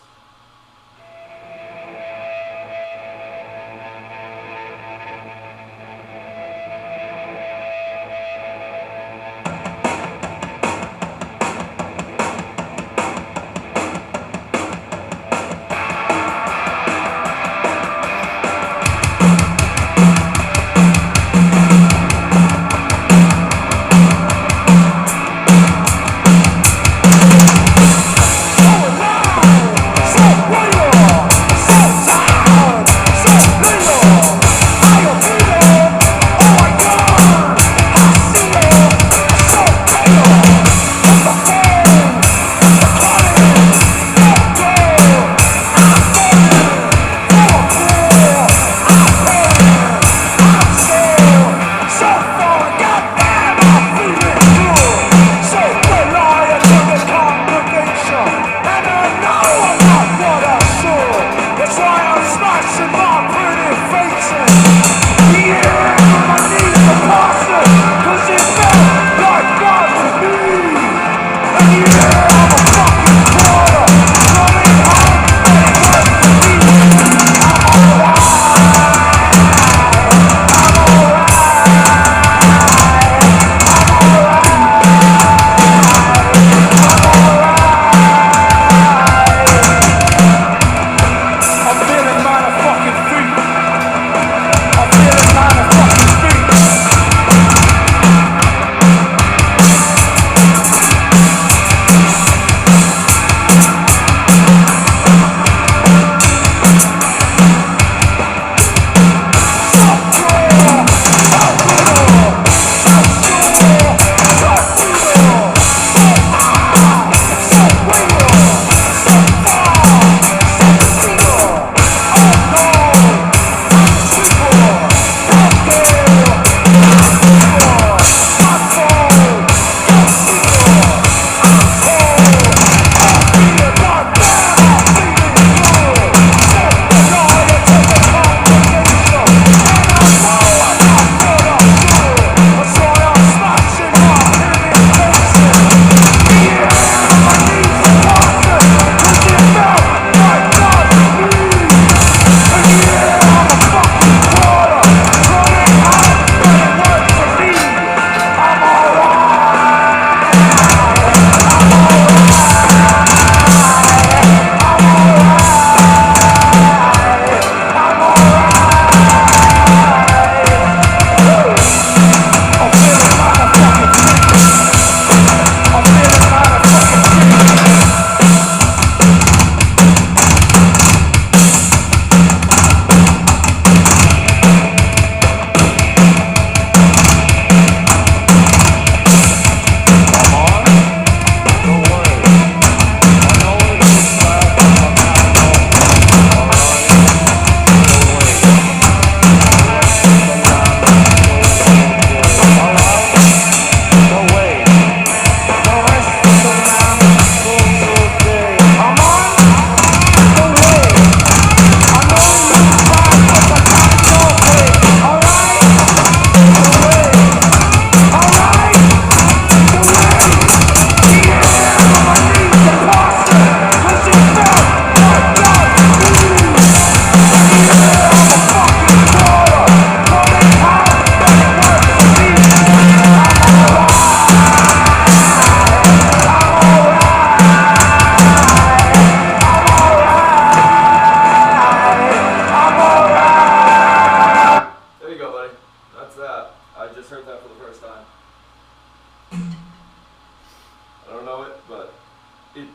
don't know it, but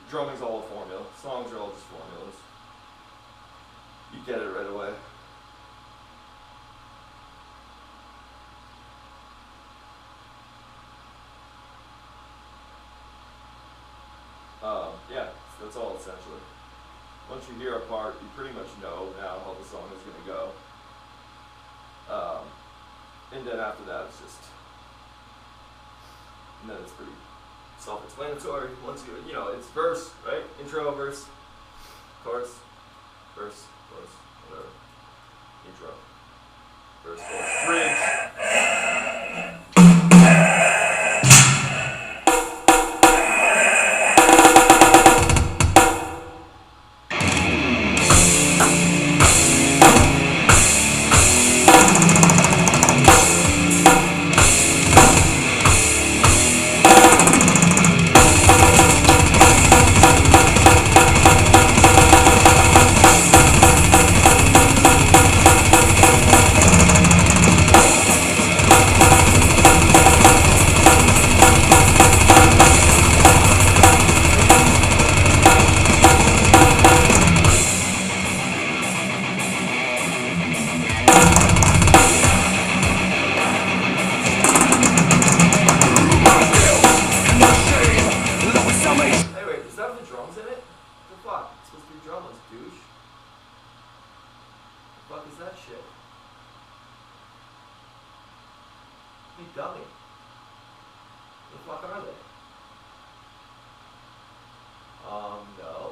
drumming's all a formula. Songs are all just formulas. You get it right away. Yeah, so that's all essentially. Once you hear a part, you pretty much know now how the song is going to go. And then after that, it's just, and then it's pretty self-explanatory. Once you know, it's verse, right? Intro, verse, chorus, verse, chorus, whatever. Intro, verse, chorus, bridge. Dummy. The fuck are they? No.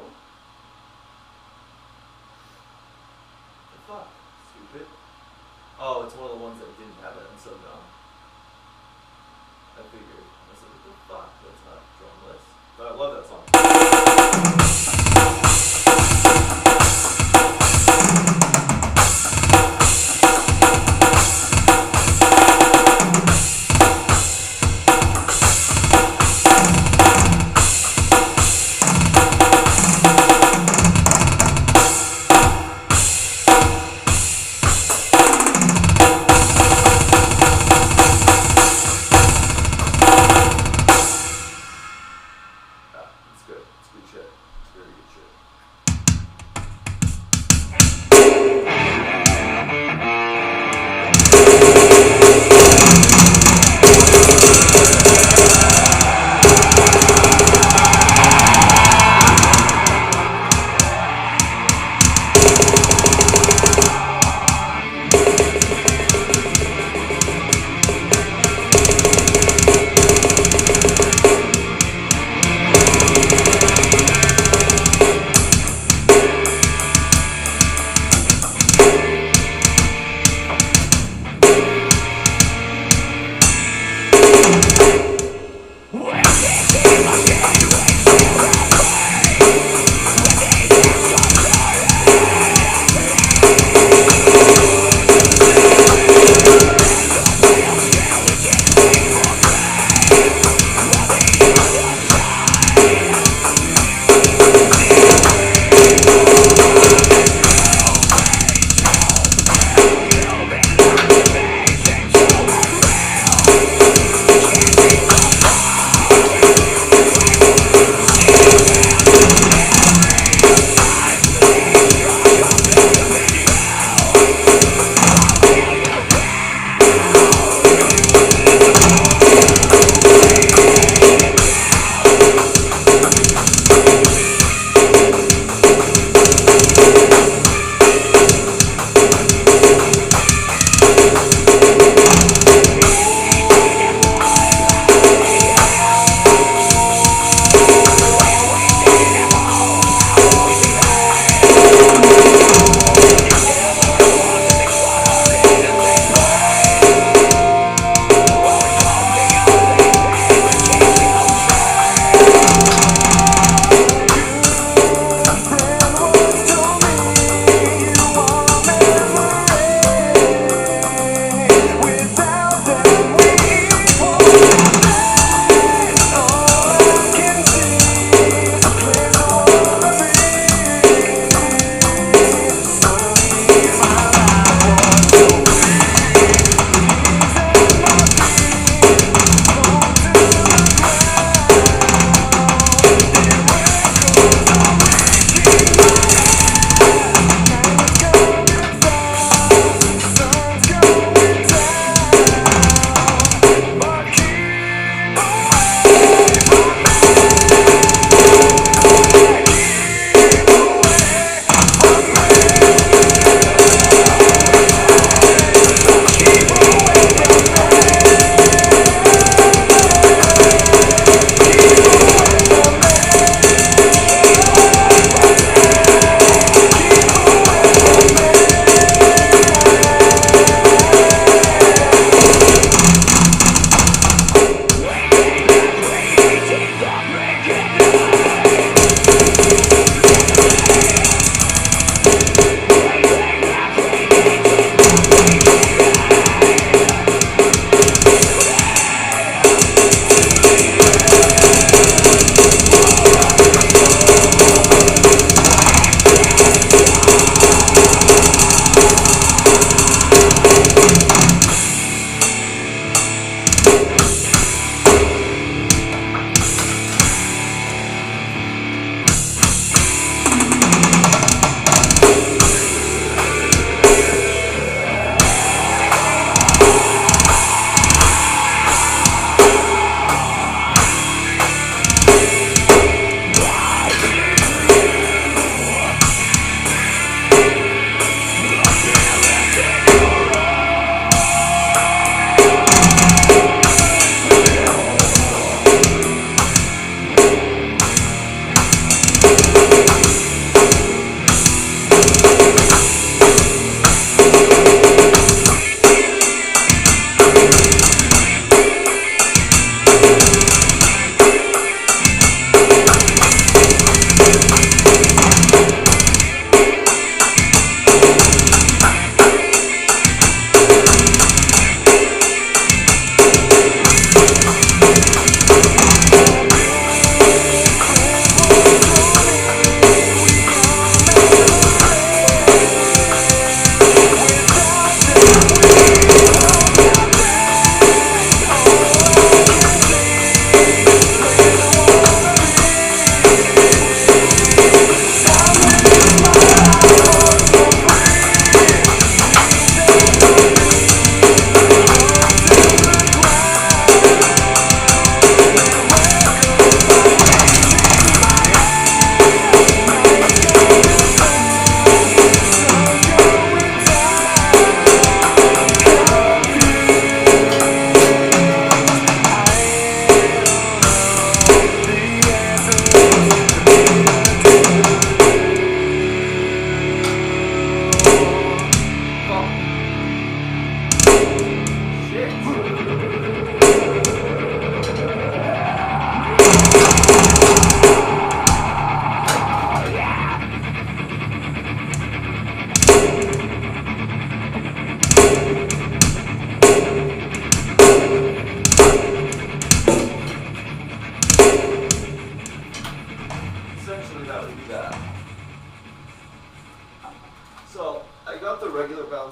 The fuck? Stupid. Oh, it's one of the ones that didn't have it. I'm so dumb. I figured. I was like, what the fuck? That's not drumless. But I love that song.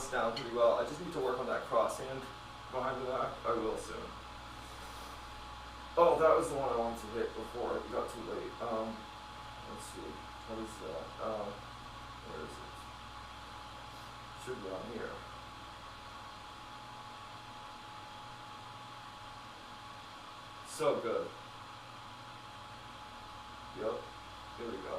balanced down pretty well. I just need to work on that crosshand behind the back. I will soon. Oh, that was the one I wanted to hit before it got too late. Let's see. What is that? Where is it? Should be on here. So good. Yep. Here we go.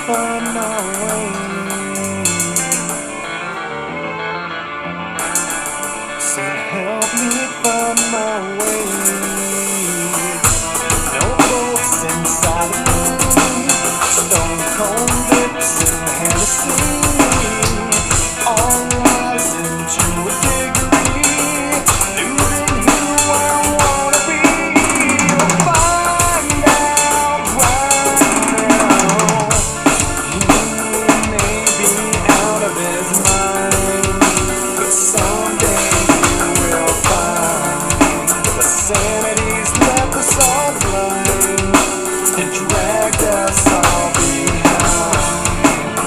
find my way. Said help me find my way. No bolts inside of me, stone cold lips and Hennessy, all rising to a degree, losing who I wanna be. Find out right now, he may be out of his mind, but someday you will find the sanity's left us all blind and dragged us all behind.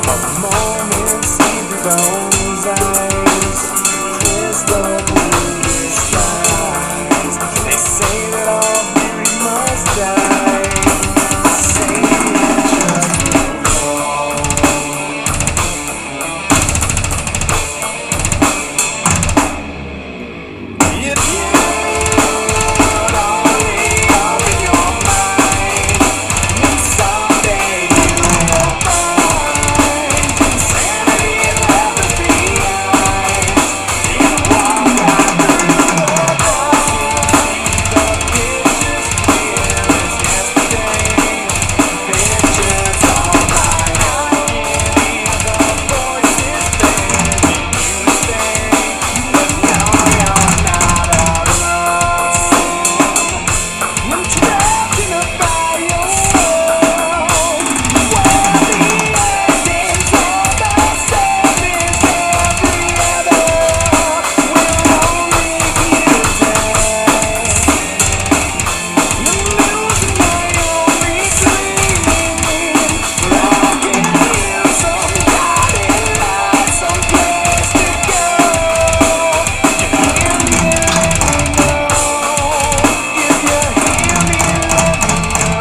A moment see through those eyes, crystal blue skies. They say that all beauty must die. Say it just will fall. If you would only open your mind, and someday you will find insanity left us behind. You walk right through the doors, the pictures clear as yesterday. Pictures all mine, I can hear the voices begging you to stay. But now you're not alone. I'm trapped in a fire world where the endings of the surface every other will only give death. I'm losing my only dream, but I can hear some guiding light, some place to go. You hear me, let me know. If you hear me, let me know.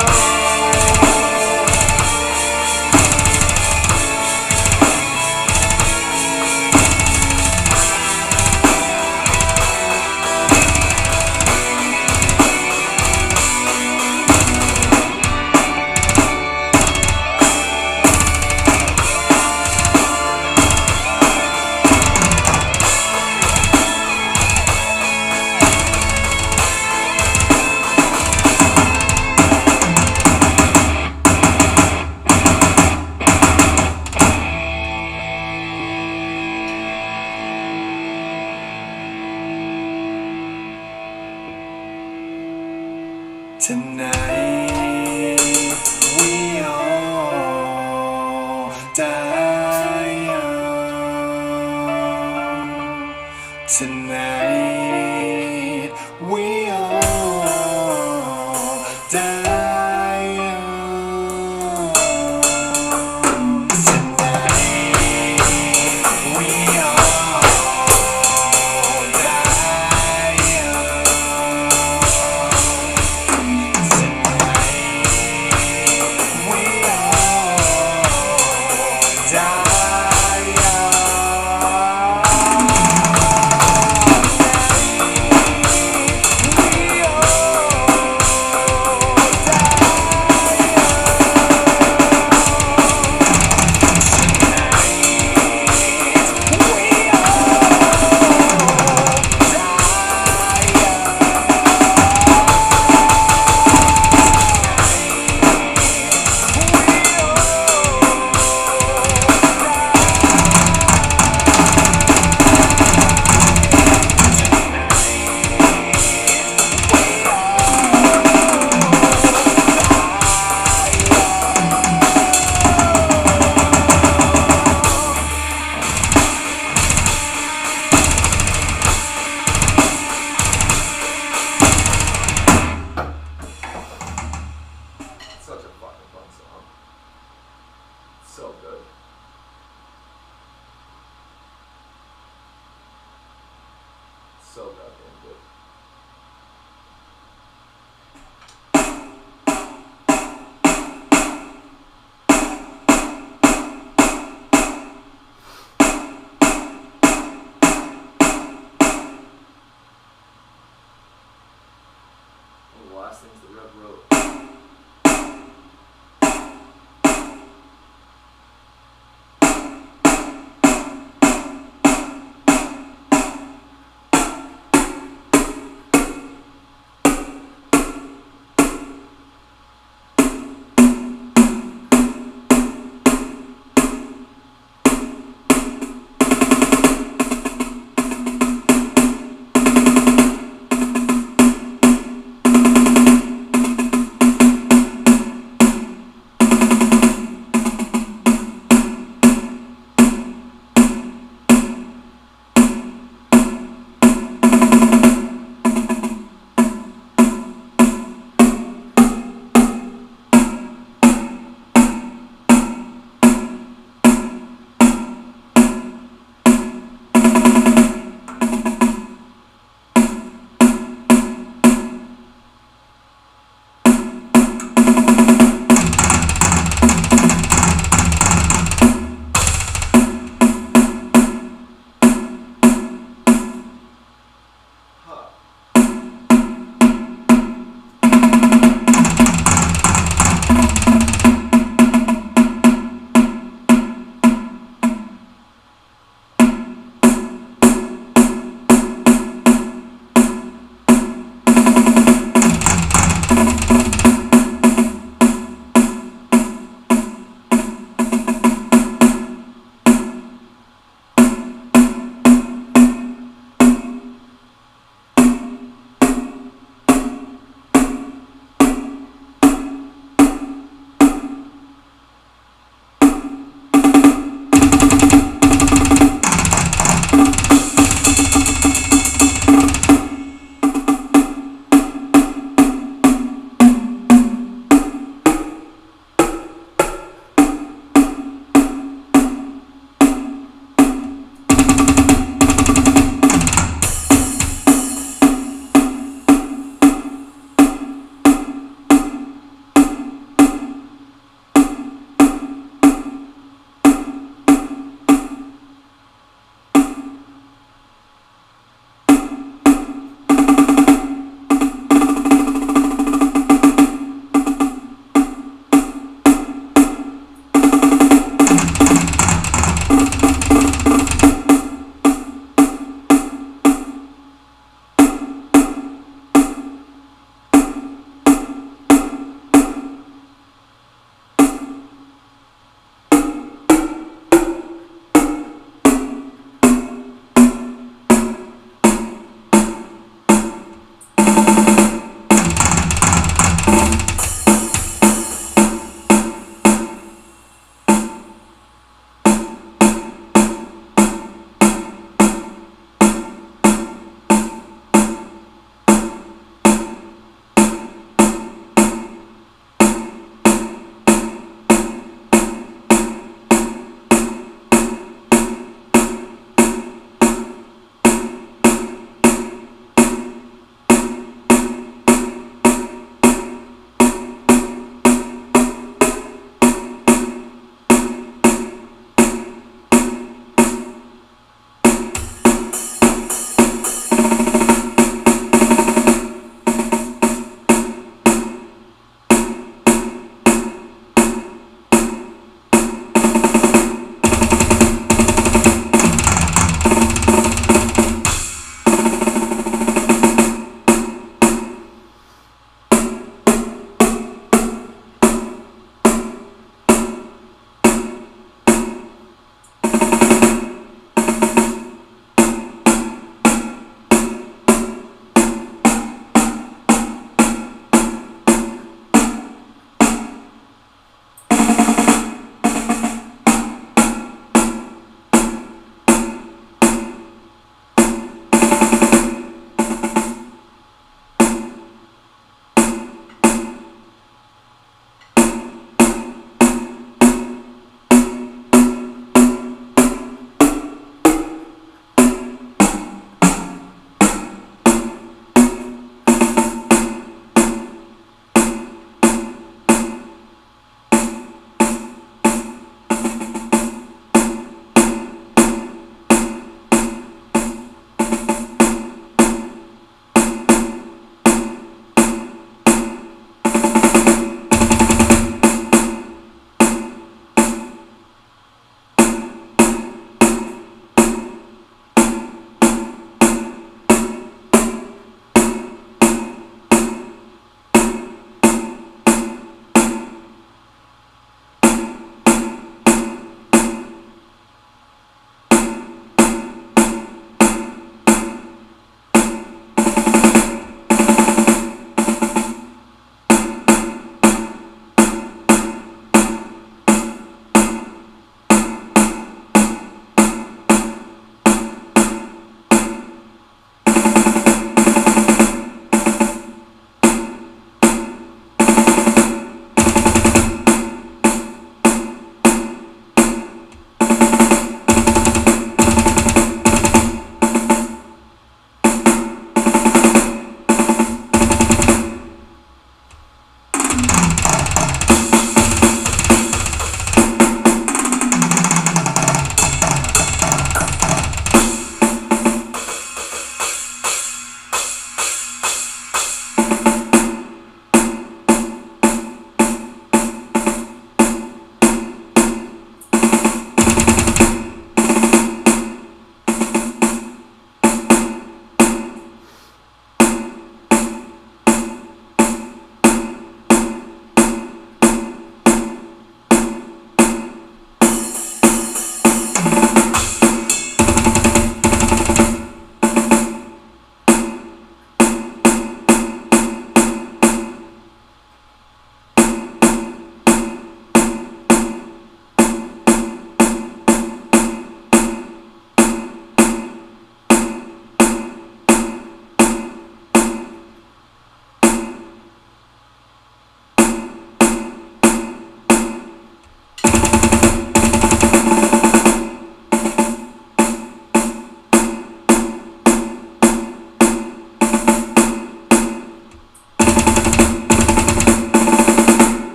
Tonight we all die young. Tonight we all die young. Tonight we all die young. Such a fucking fun song. So good. So goddamn good. One of the last things that Rev wrote.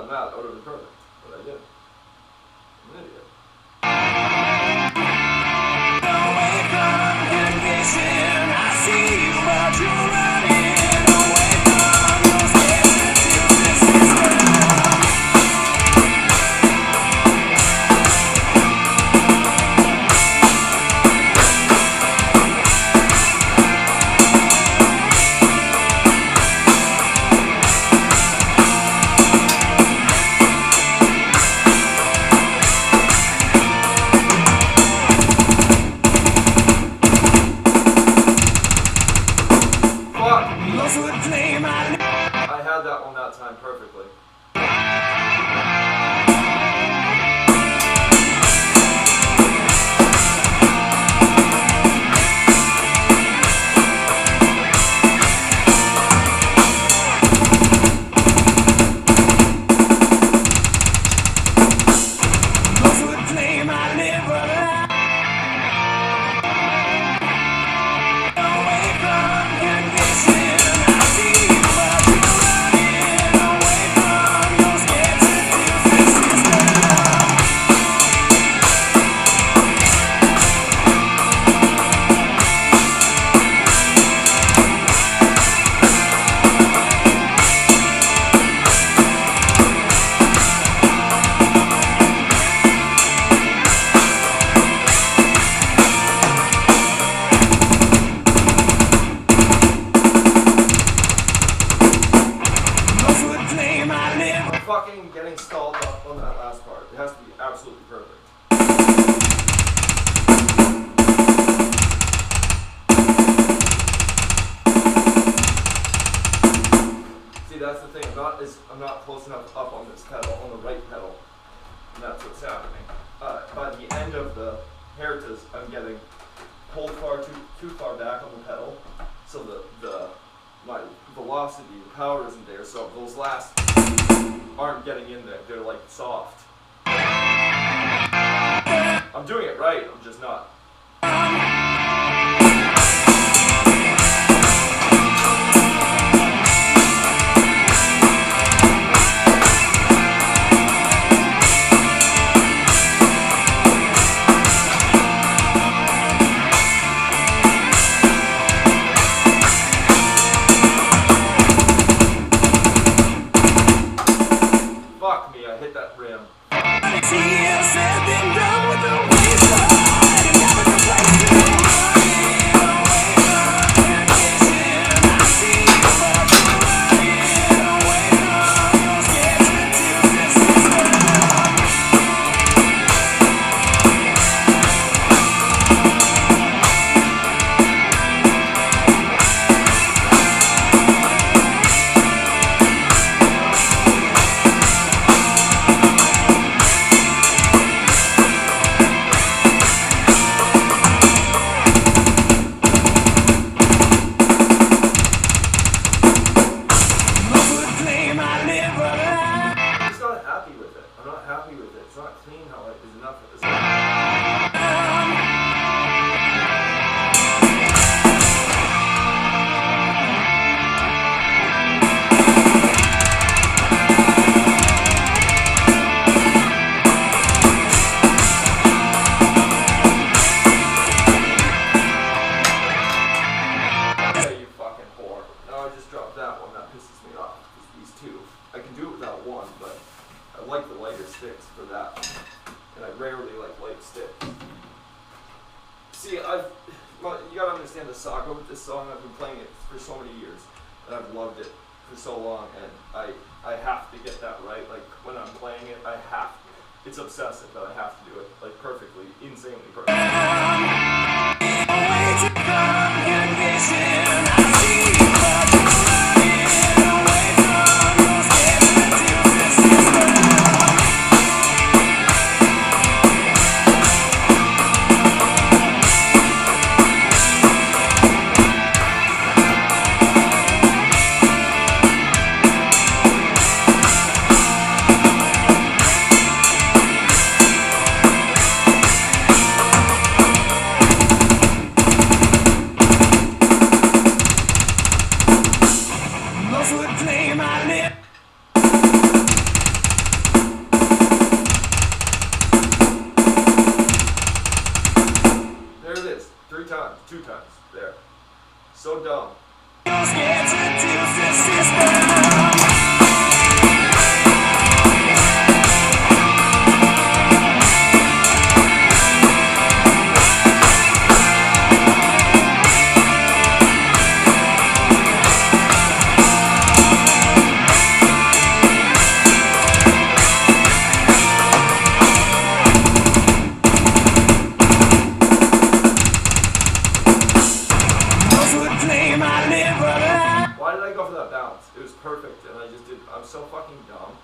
done that, that would have been perfect. But I didn't. I'm an idiot. Away from condition, I see you, but you're running away from your sensitive system. Those would claim I had that one that time perfectly. Those would claim I live a lie. Away from condition, I see you, but you're running away from your sensitive system. Those would claim I live. I'm fucking getting stalled up on that last part. It has to be absolutely perfect. See, that's the thing. I'm not close enough up on this pedal, on the right pedal, and that's what's happening. By the end of the Heritage, I'm getting pulled too far back on the pedal, so my velocity, the power isn't there. So those last aren't getting in there. They're like soft. I'm doing it right. I'm just not. Fuck me, I hit that rim. It's easier said than done with the wayside. And never the place to run away from condition. I see you, but you're running away from your sensitive system. Those would claim I live a lie. I'm just not happy with it. I'm not happy with it. It's not clean how it is enough. It's not. Okay, you fucking whore. Now I just dropped that one. That pisses me off. It's these two. I can do it without one, but I like the lighter sticks for that. And I rarely like light sticks. See, you gotta understand the saga with this song. I've been playing it for so many years, and I've loved it for so long, and I have to get that right. Like, when I'm playing it, it's obsessive that I have to do it, like, perfectly, insanely perfect. Away from condition, I see you, but you're running away from your sensitive system. so dumb. Why did I go for that bounce? It was perfect, and I just did. I'm so fucking dumb.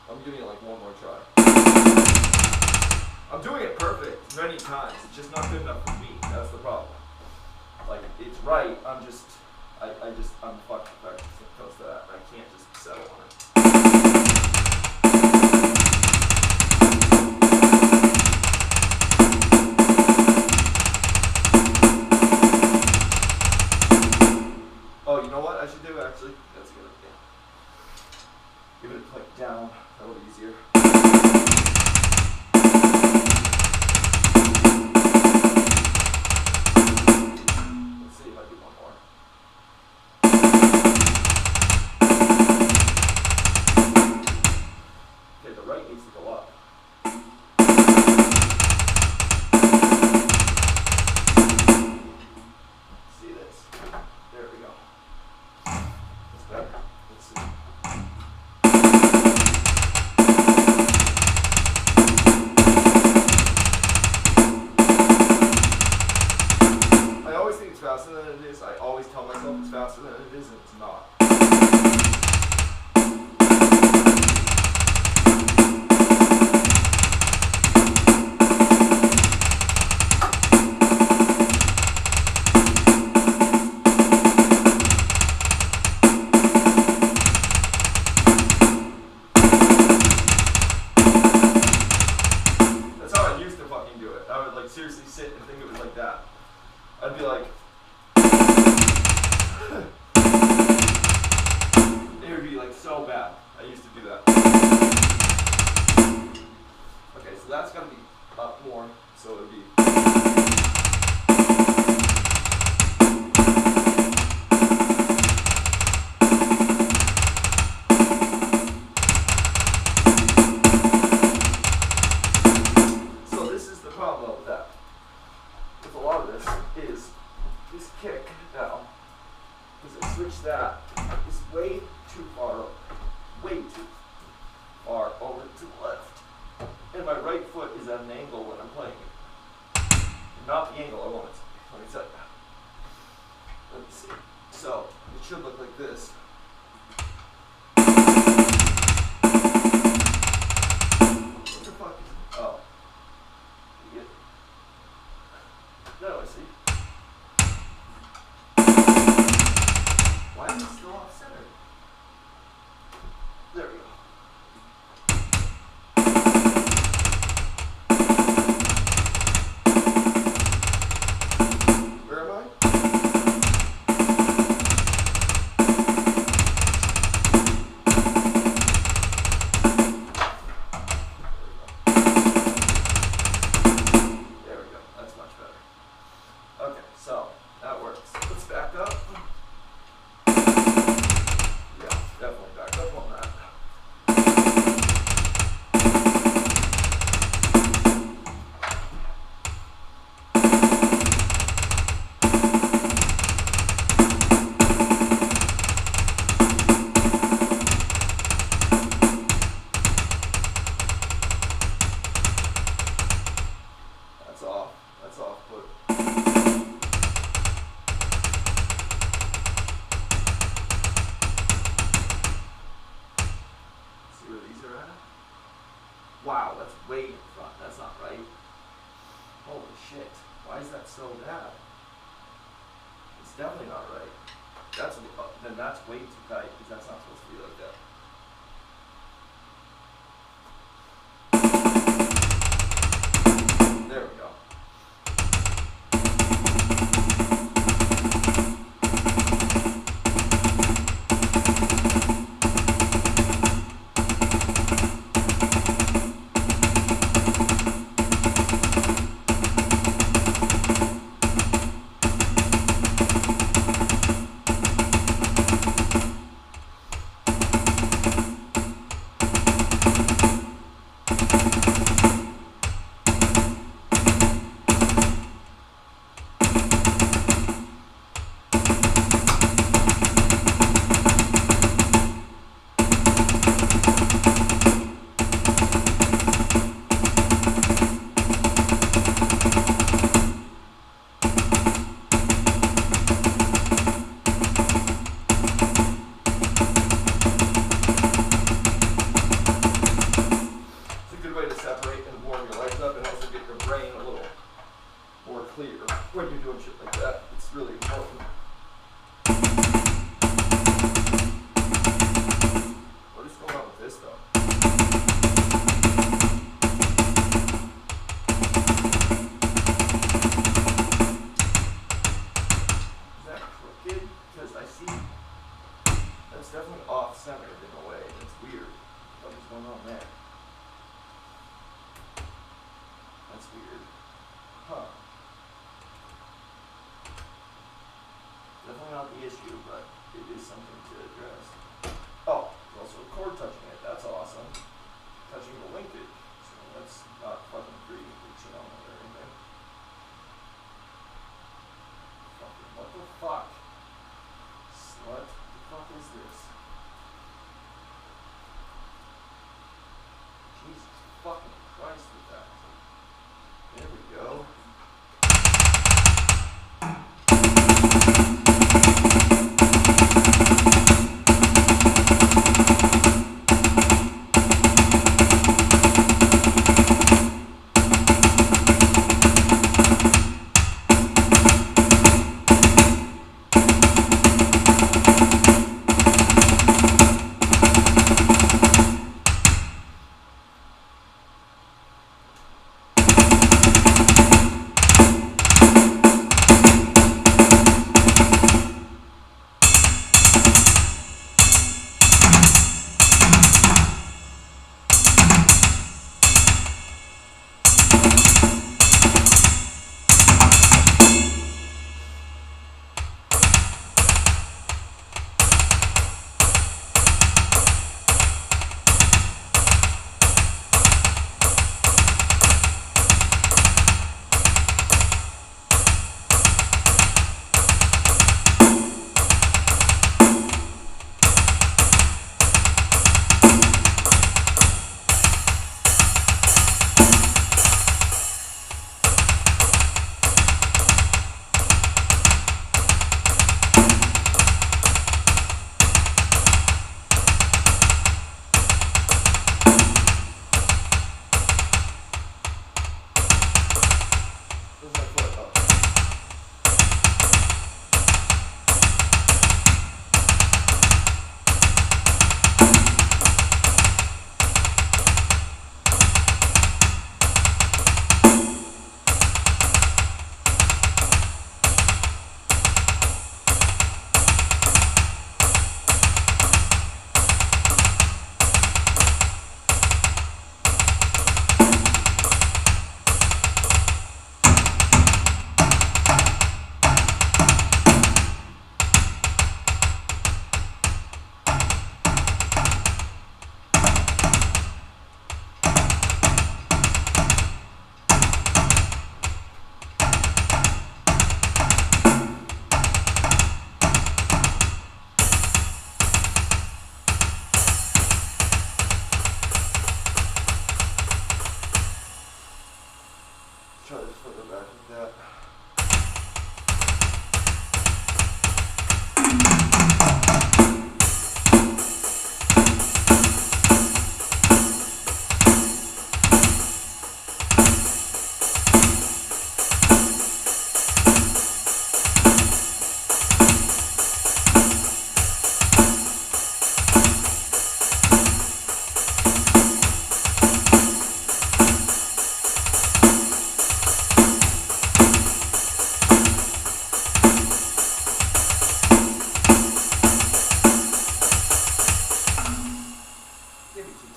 I'm giving it like one more try. I'm doing it perfect many times. It's just not good enough for me. That's the problem. Like, it's right. I'm fucking practicing when it comes to that. I can't just settle on it. Oh, you know what I should do actually? That's a good idea. Give it a click down. That'll be easier. Let's see if I do one more. Okay, the right needs to go up. Let's see this. There we go. That's better. Let's see. I used to do that. Okay, so that's gotta be up more, so it'd be. So this is the problem with that. With a lot of this is this kick now, because I switched that, is way too far over to the left. And my right foot is at an angle when I'm playing it. Not the angle I want it to be. Let me tell you. Let me see. So, it should look like this. What the fuck? Oh. You get it? No, I see. Why is it still off center? There we go. Where am I? There we go. That's much better. Okay, so that works. Let's back up. Yeah, definitely back up on that. That's off. That's off, but see where these are at? Wow, that's way in front. That's not right. Holy shit. Why is that so bad? It's definitely not right. Then that's way too tight, because that's not supposed to be like that. There we go. It's a good way to separate and warm your legs up and also get your brain a little more clear when you're doing shit like that. It's really important. What is going on with this though? Is that crooked? Because I see that's definitely off-centered in a way. It's weird. What is going on there? That's weird. Huh. Definitely not the issue, but it is something to address. Oh, there's also a cord touching it. That's awesome. Touching the linkage. So that's not fucking free reaching on it or anything. Fucking what the fuck? What the fuck is this? Jesus fucking Christ with that. There we go.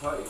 tight.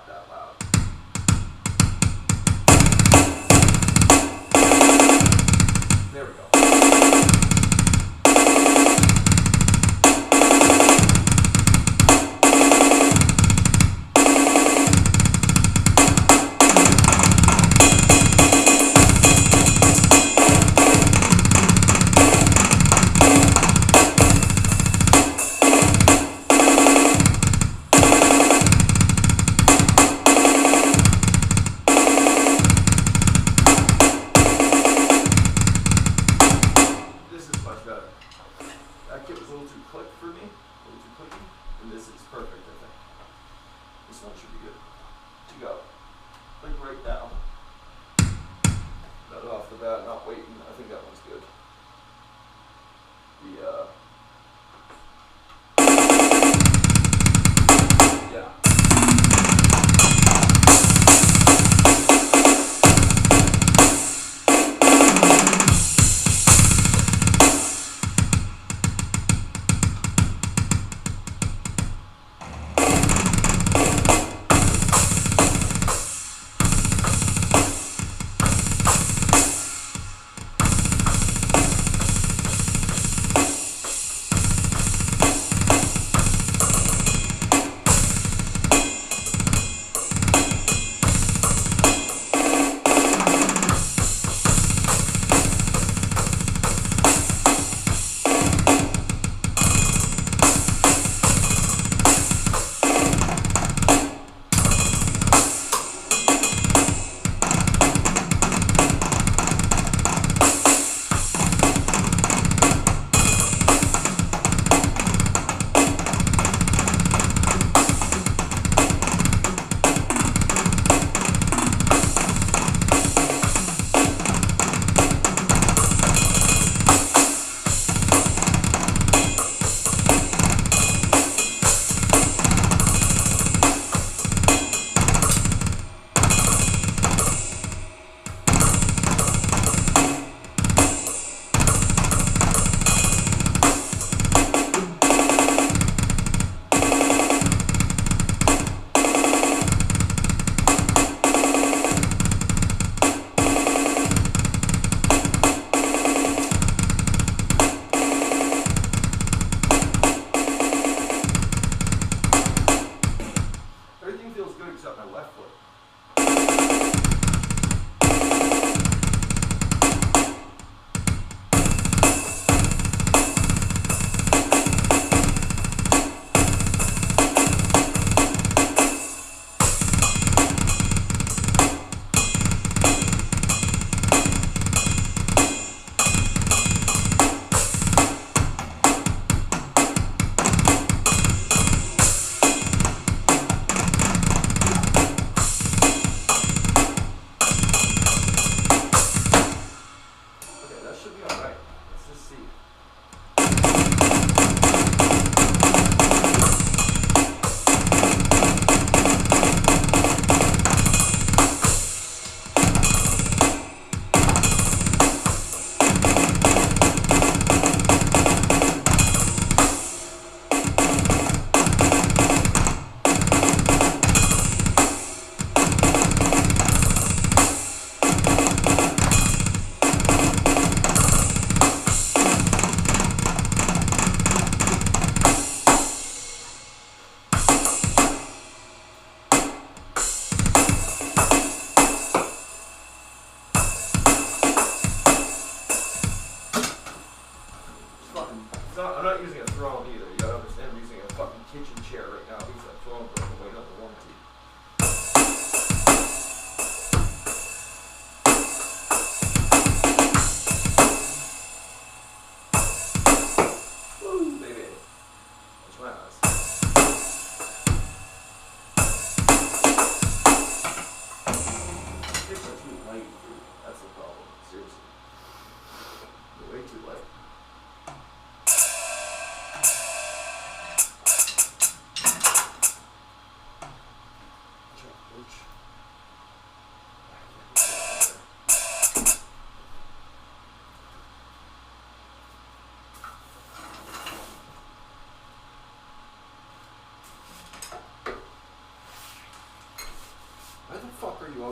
That loud. There we go. That kit was a little too click for me, a little too clicky, and this is perfect, I think. This one should be good to go. Like right now. Not off the bat, not waiting. I think that one's good. Yeah.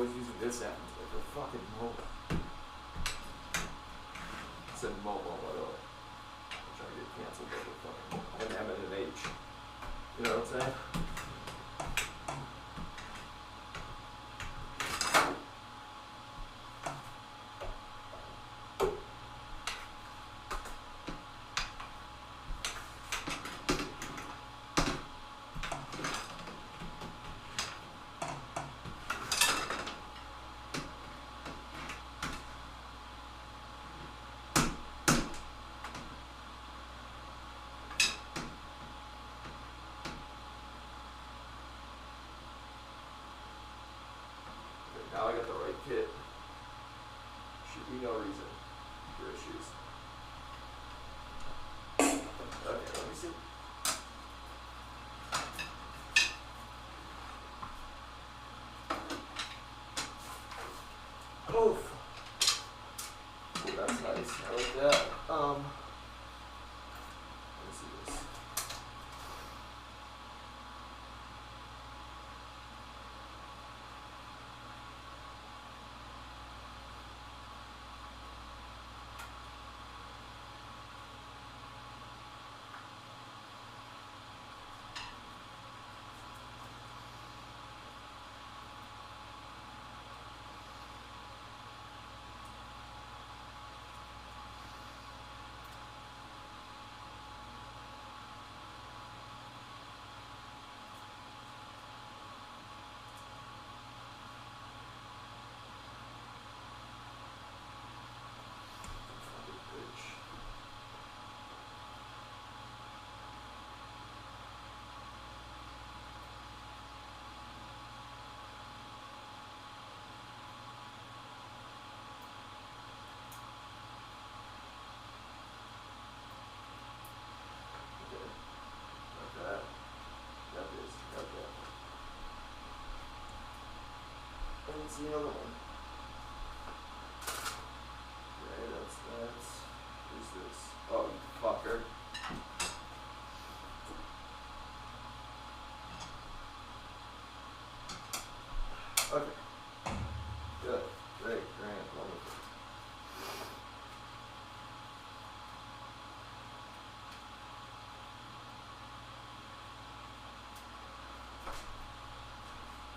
always using this app. It's like a fucking mobile. It said mobile, by the way. I'm trying to get canceled by the fucking an M and an H. You know what I'm saying? Now I got the right kit. Should be no reason for issues. Okay, let me see. Oof. Ooh, that's nice. I like that. Let me see this. Let's see another one. Okay, that's, who's this? Oh, you fucker. Okay. Good. Great. Grand. Wonderful.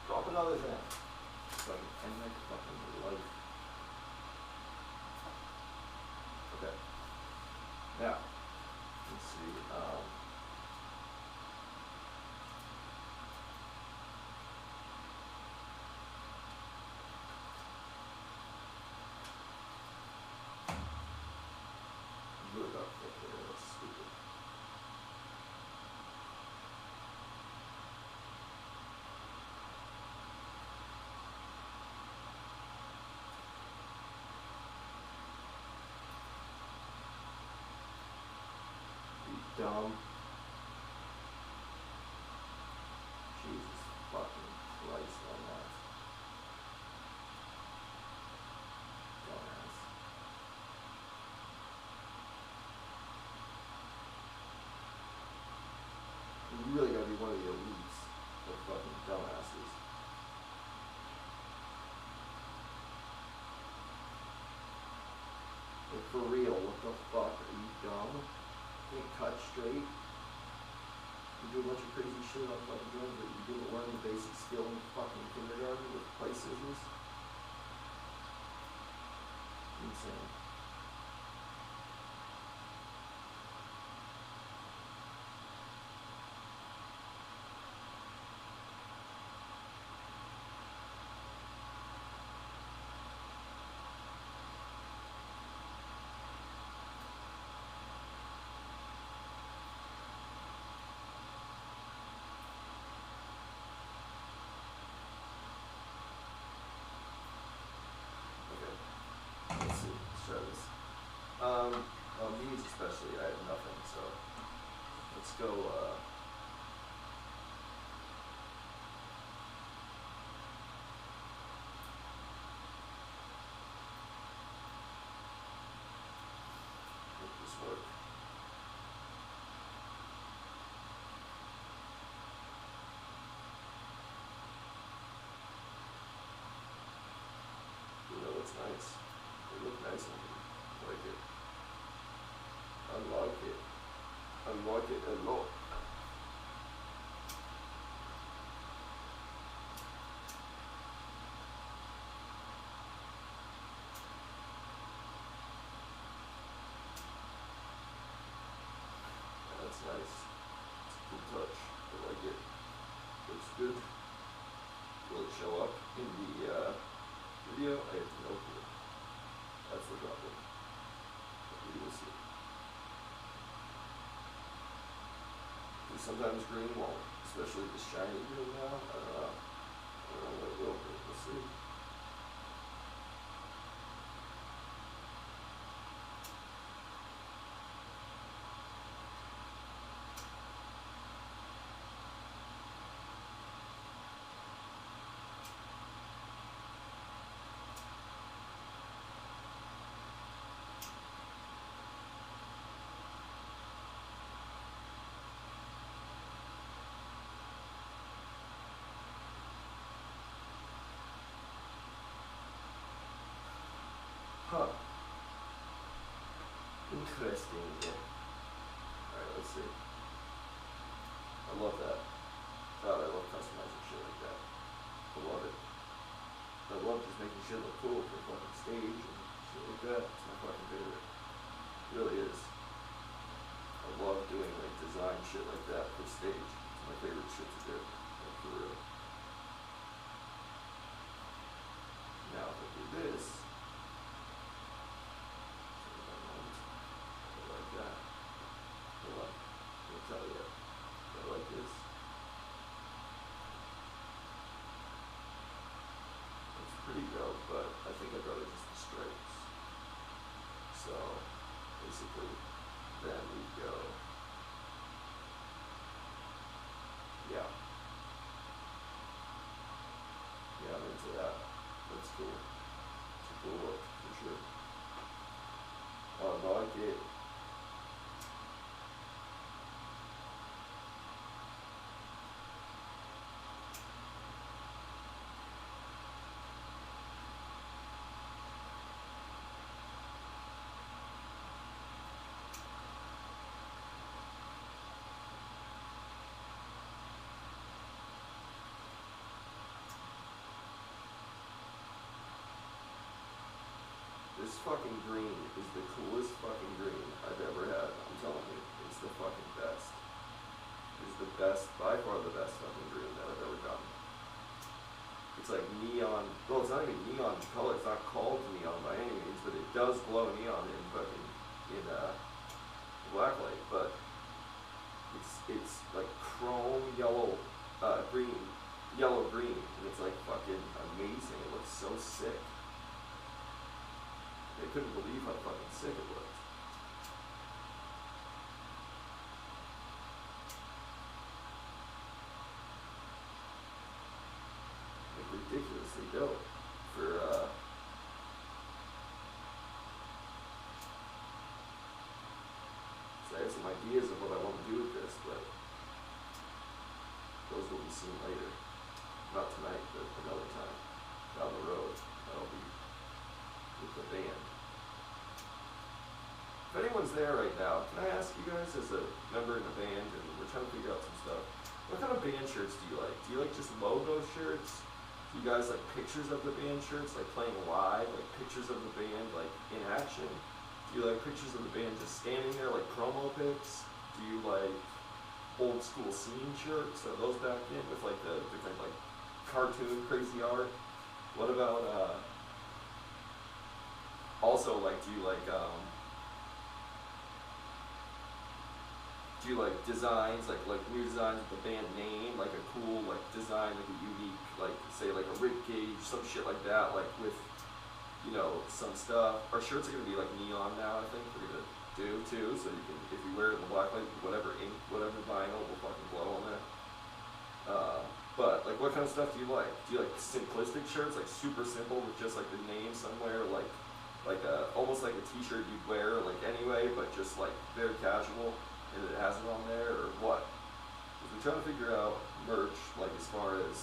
Drop another thing. So I can end my fucking life. Okay. Now, let's see. Look up there. That's stupid. You dumb. Jesus fucking Christ on that. Dumbass. You really gotta be one of the elites of fucking dumbasses. Like for real, what the fuck? Are you dumb? Can't cut straight? You do a bunch of crazy shit on fucking drugs, but you didn't learn the basic skill in fucking kindergarten with play scissors? Insane. Let's see, let's try this. These especially, I have nothing, so let's go, make this work. like it a lot. That's nice. It's a cool touch. I like it. Looks good. Will it show up in the video? I have no clue. That's the problem. But we will see. Because sometimes green won't, especially the shiny green now. I don't know. I don't know what it will, but we'll see. Huh. Interesting. Yeah. Alright, let's see. I love that. God, I love customizing shit like that. I love it. I love just making shit look cool for fucking stage and shit like that. It's my fucking favorite. It really is. I love doing like design shit like that for stage. It's my favorite shit to do. Like for real. Now if I do this, I like that. Hold on. I'll tell you. I like this. It's pretty dope, but I think I'd rather just the stripes. So basically then we go. Yeah. Yeah, I'm into that. That's cool. It's a cool look for sure. Oh, I like it. This fucking green is the coolest fucking green I've ever had. I'm telling you, it's the fucking best. It's the best, by far the best fucking green that I've ever gotten. It's like neon, well it's not even neon color, it's not called neon by any means, but it does glow neon in fucking, blacklight, but it's like chrome yellow, green, yellow green, and it's like fucking amazing. It looks so sick. They couldn't believe how fucking sick it looked. Like ridiculously dope for so I have some ideas of what I want to do with this, but those will be seen later. Not tonight, but another time down the road. That'll be with the band. If anyone's there right now, can I ask you guys, as a member in a band, and we're trying to figure out some stuff, what kind of band shirts do you like? Do you like just logo shirts? Do you guys like pictures of the band shirts, like playing live, like pictures of the band, like in action? Do you like pictures of the band just standing there, like promo pics? Do you like old school scene shirts? Are those back in with like the different like cartoon crazy art? What about also like do you like designs, like new designs with the band name, like a cool like design, like a unique, like say like a rib cage, some shit like that, like with, some stuff. Our shirts are gonna be like neon now, I think we're gonna do too, so you can, if you wear it in the black light, whatever ink, whatever vinyl will fucking glow on there. But like what kind of stuff do you like? Do you like simplistic shirts, like super simple with just like the name somewhere, like almost like a t-shirt you'd wear like anyway, but just like very casual, and it has it on there, or what? Because we're trying to figure out merch, like as far as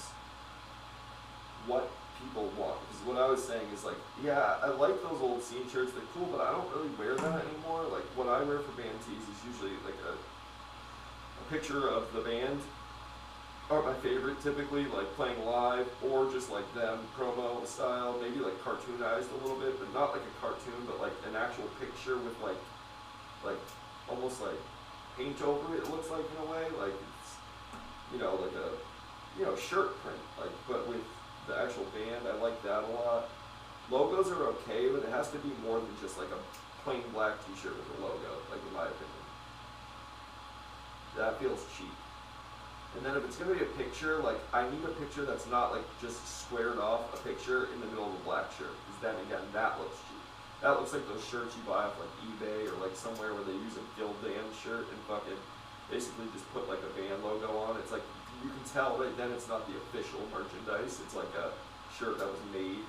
what people want. Because what I was saying is like, yeah, I like those old scene shirts, they're cool, but I don't really wear that anymore. Like what I wear for band tees is usually like a a picture of the band are my favorite typically, like playing live or just like them promo style, maybe like cartoonized a little bit, but not like a cartoon, but like an actual picture with like almost like paint over it. It looks like in a way, like it's like a shirt print, like but with the actual band. I like that a lot. Logos are okay, but it has to be more than just like a plain black T-shirt with a logo, like in my opinion. That feels cheap. And then if it's gonna be a picture, like I need a picture that's not like just squared off a picture in the middle of a black shirt, because then again, that looks cheap. That looks like those shirts you buy off like eBay or like somewhere where they use a Gildan shirt and fucking basically just put like a band logo on. It's like you can tell right then it's not the official merchandise. It's like a shirt that was made,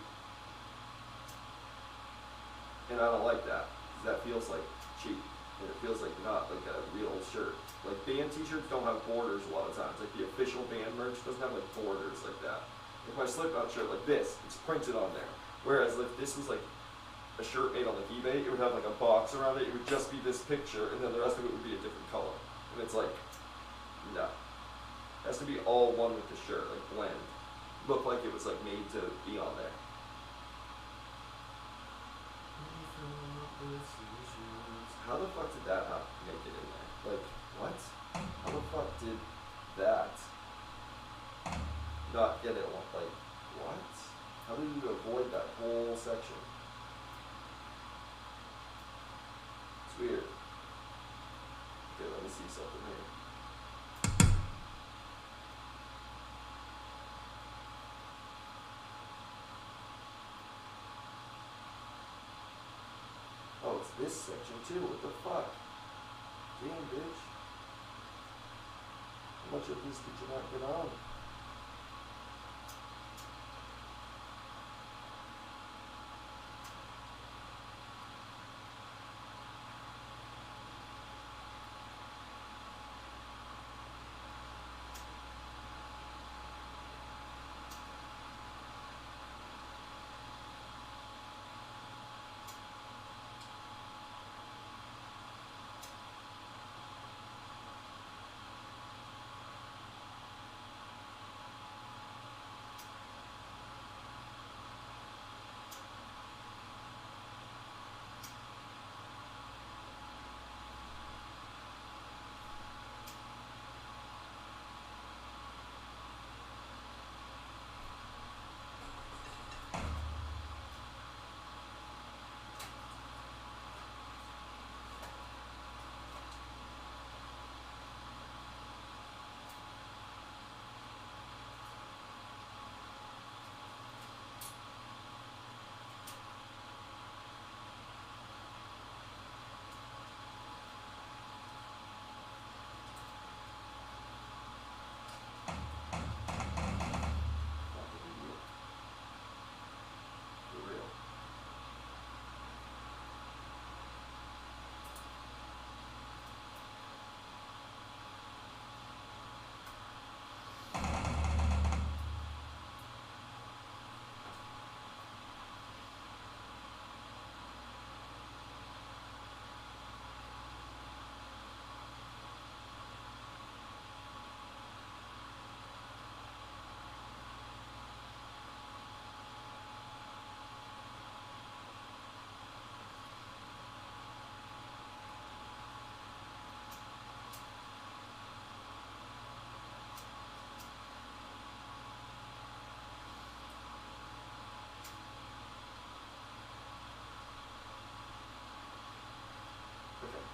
and I don't like that because that feels like cheap. And it feels like not like a real shirt. Like band t-shirts don't have borders a lot of times. Like the official band merch doesn't have like borders like that. Like my Slipknot shirt, like this, it's printed on there. Whereas if this was like a shirt made on like eBay, it would have like a box around it. It would just be this picture, and then the rest of it would be a different color. And it's like, no. It has to be all one with the shirt, like blend. Look like it was like made to be on there. How the fuck did that make it in there? Like, what? How the fuck did that not get it? Like, what? How did you avoid that whole section? It's weird. Okay, let me see something here. Oh, it's this section too. What the fuck? Damn, bitch. How much of this did you not get on? For real. Okay.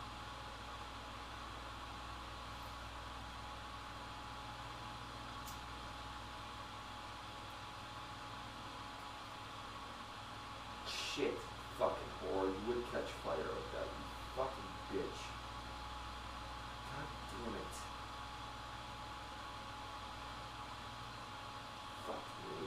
Shit, fucking whore, you would catch fire with that, you fucking bitch. God damn it. Fuck me.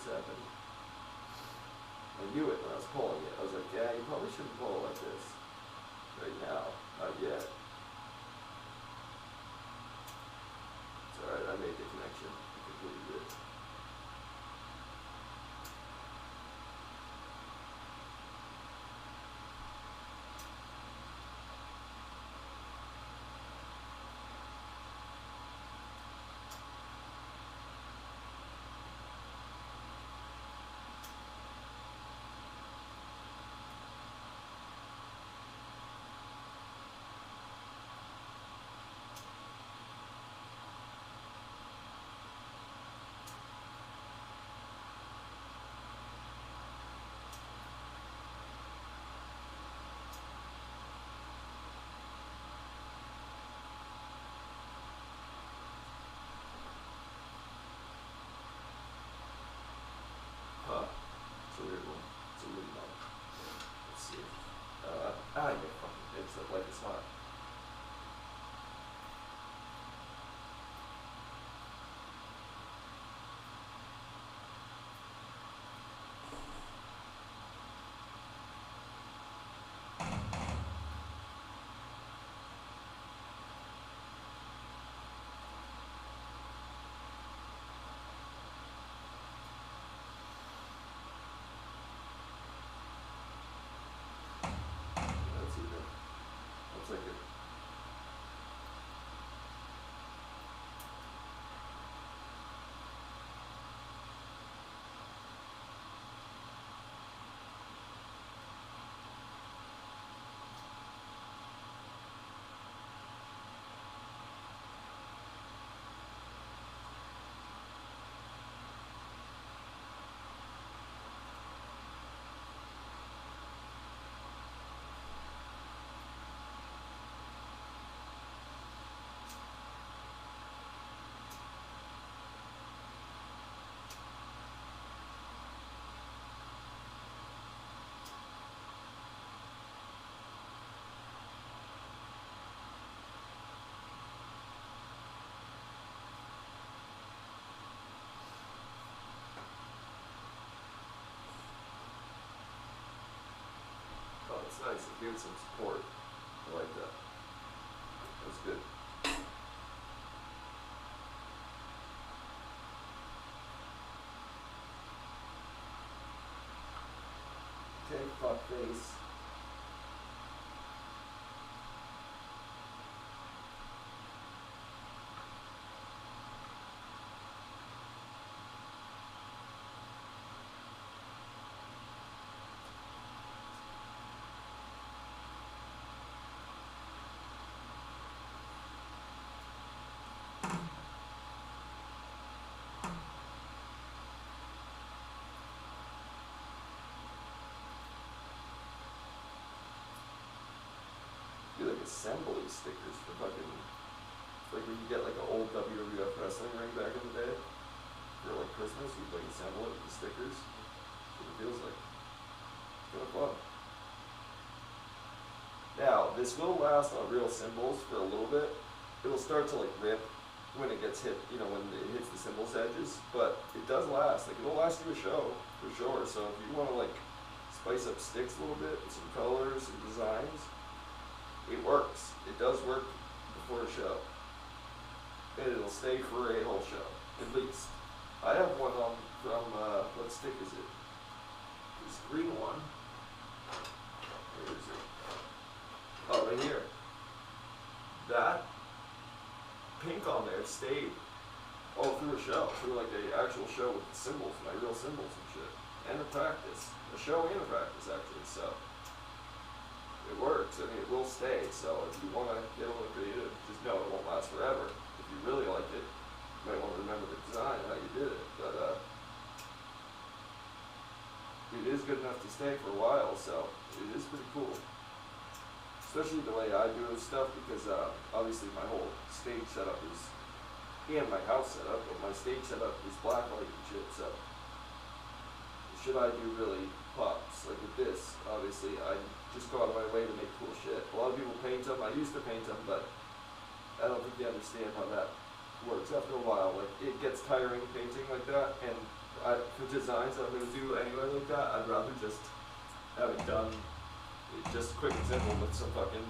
7. I knew it when I was pulling it. I was like, yeah, you probably shouldn't pull it like this. Right now. Not yet. It's alright, I made the connection. I completed it. Huh. It's a weird one. It's a weird one. Let's see. Yeah, fucking it's like it's hot. That's either. Looks like it. Oh, it's nice. It gives some support. I like that. That's good. Okay, fuck face. Do like assembly stickers for fucking, like when you get like an old WWF wrestling ring back in the day for like Christmas, you like assemble it with the stickers. That's what it feels like. It's kind of fun. Now this will last on real cymbals for a little bit. It'll start to like rip when it gets hit, you know, when it hits the cymbals edges, but it does last. Like it'll last you a show for sure. So if you want to like spice up sticks a little bit with some colors and designs, it works. It does work before a show. And it'll stay for a whole show, at least. I have one from, what stick is it? This green one. Where is it? Oh, right here. That pink on there stayed all through a show, through like the actual show with the symbols, my real symbols and shit. And a practice. A show and a practice, actually, so. It works. I mean, it will stay. So if you want to get a little creative, just know it won't last forever. If you really like it, you might want to remember the design and how you did it. But it is good enough to stay for a while. So it is pretty cool, especially the way I do stuff, because obviously my whole stage setup is, and my house setup, but my stage setup is blacklight and shit. So the shit I do really pops. Like with this, obviously I just go out of my way to make cool shit. A lot of people paint them. I used to paint them, but I don't think they understand how that works after a while. Like, it gets tiring painting like that, and for designs I'm gonna do anyway like that, I'd rather just have it done just quick and simple with some fucking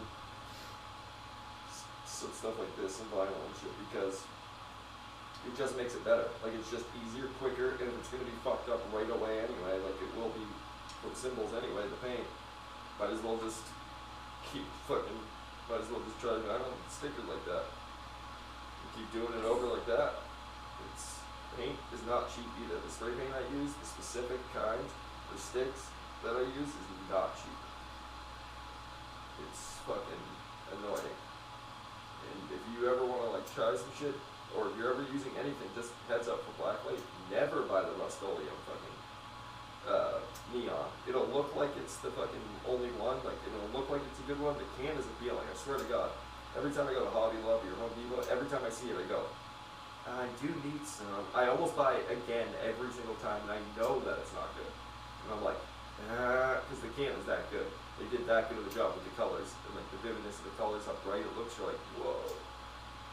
some stuff like this and vinyl and shit, because it just makes it better. Like, it's just easier, quicker, and if it's gonna be fucked up right away anyway, like it will be for the symbols anyway, the paint, might as well just might as well just try to, I don't know, stickers like that. You keep doing it over like that. Paint is not cheap either. The spray paint I use, the specific kind, the sticks that I use, is not cheap. It's fucking annoying. And if you ever want to like try some shit, or if you're ever using anything, just heads up for blacklight, never buy the Rust-Oleum fucking neon. It'll look like it's the fucking only one, like it'll look like it's a good one. The can is appealing, I swear to God. Every time I go to Hobby Lobby or Home Depot, every time I see it, I go, I do need some. I almost buy it again every single time, and I know that it's not good. And I'm like, because the can is that good. They did that good of a job with the colors, and like the vividness of the colors, how bright it looks. You're like, whoa.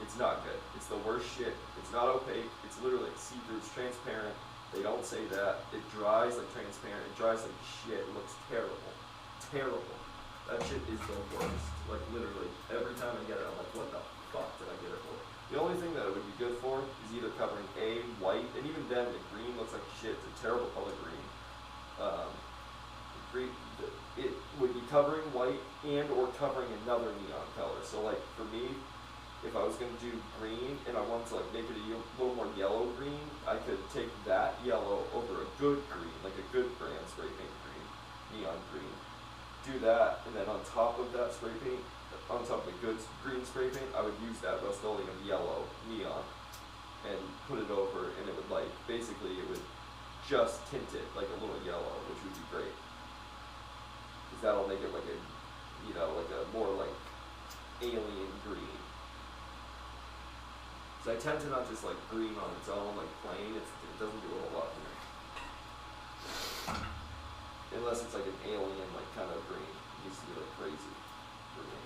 It's not good. It's the worst shit. It's not opaque. It's literally see-through. It's transparent. They don't say that. It dries like transparent. It dries like shit. It looks terrible. Terrible. That shit is the worst. Like literally, every time I get it, I'm like, what the fuck did I get it for? The only thing that it would be good for is either covering A, white, and even then the green looks like shit. It's a terrible color green. It would be covering white and or covering another neon color. So like for me, if I was going to do green and I wanted to like make it a little more yellow green, I could take that yellow over a good green, like a good brand spray paint green, neon green. Do that, and then on top of that spray paint, on top of the good green spray paint, I would use that Rust-Oleum yellow neon and put it over, and it would like, basically it would just tint it like a little yellow, which would be great. Because that'll make it like a, you know, like a more like alien green. So I tend to not just like green on its own, like plain, it doesn't do a whole lot for me. Unless it's like an alien, like kind of green. It needs to be like crazy for me.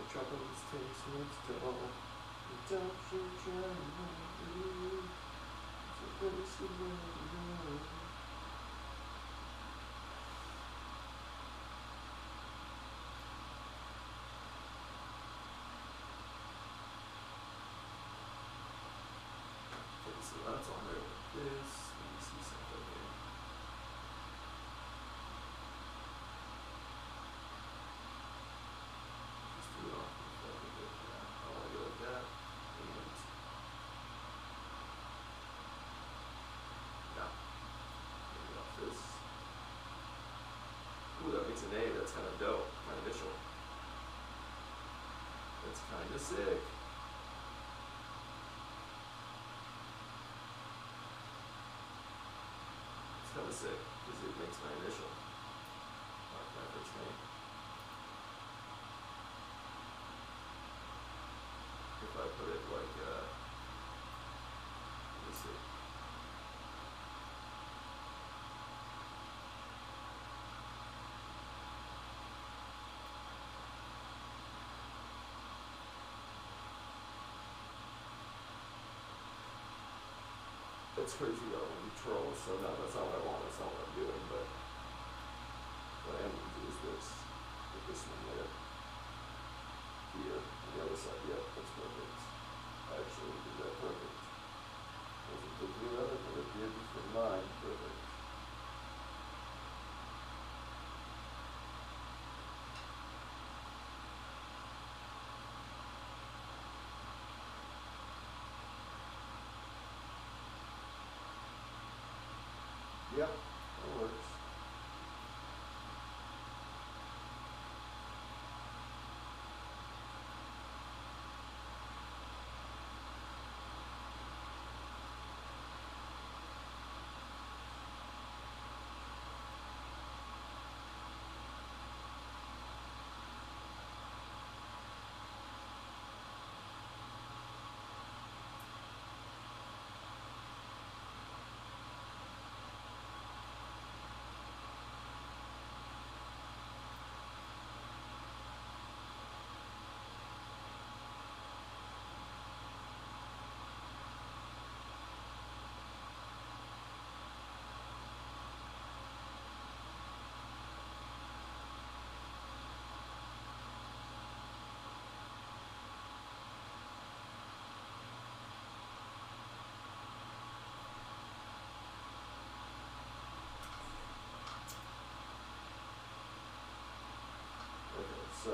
Troubles takes its toll. Redemption trying to do. It's a place to go. Okay, so that's all right with this. Let me see something here. Just do it off the fucking bit. Yeah, I want to go like that. And yeah, maybe off this. Ooh, that makes an A. That's kind of dope. My initial. That's kind of sick. It's kind of sick because it makes my initial. Mark my first name. If I put it like, let me see. It's crazy though when you troll, so no, that's not what I want, that's not what I'm doing, but what I am going to do is this, with this one there, here, on the other side, yep, that's perfect. I actually did that perfect. Wasn't thinking about it, but it did for mine, perfect. Yeah, that works. Okay, so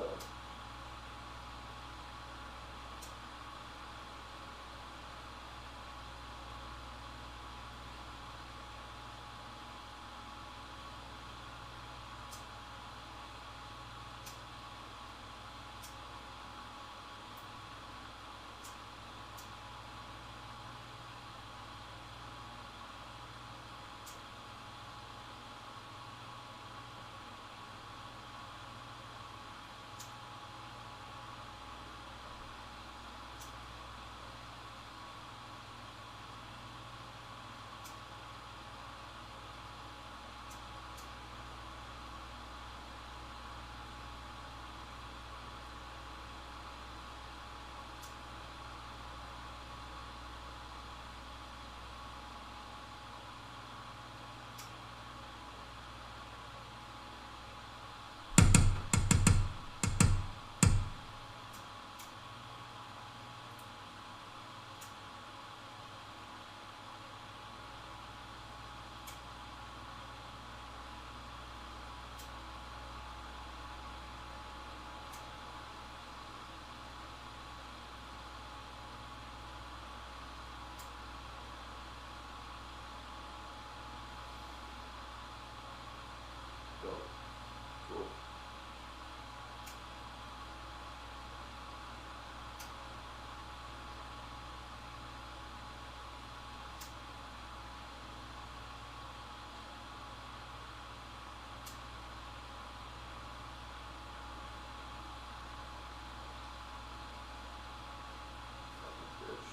go. Cool. Fucking bitch.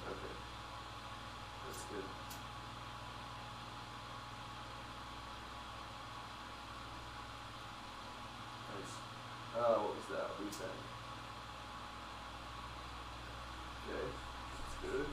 Okay, that's good. Nice. What was that? Loose end. Okay, that's good.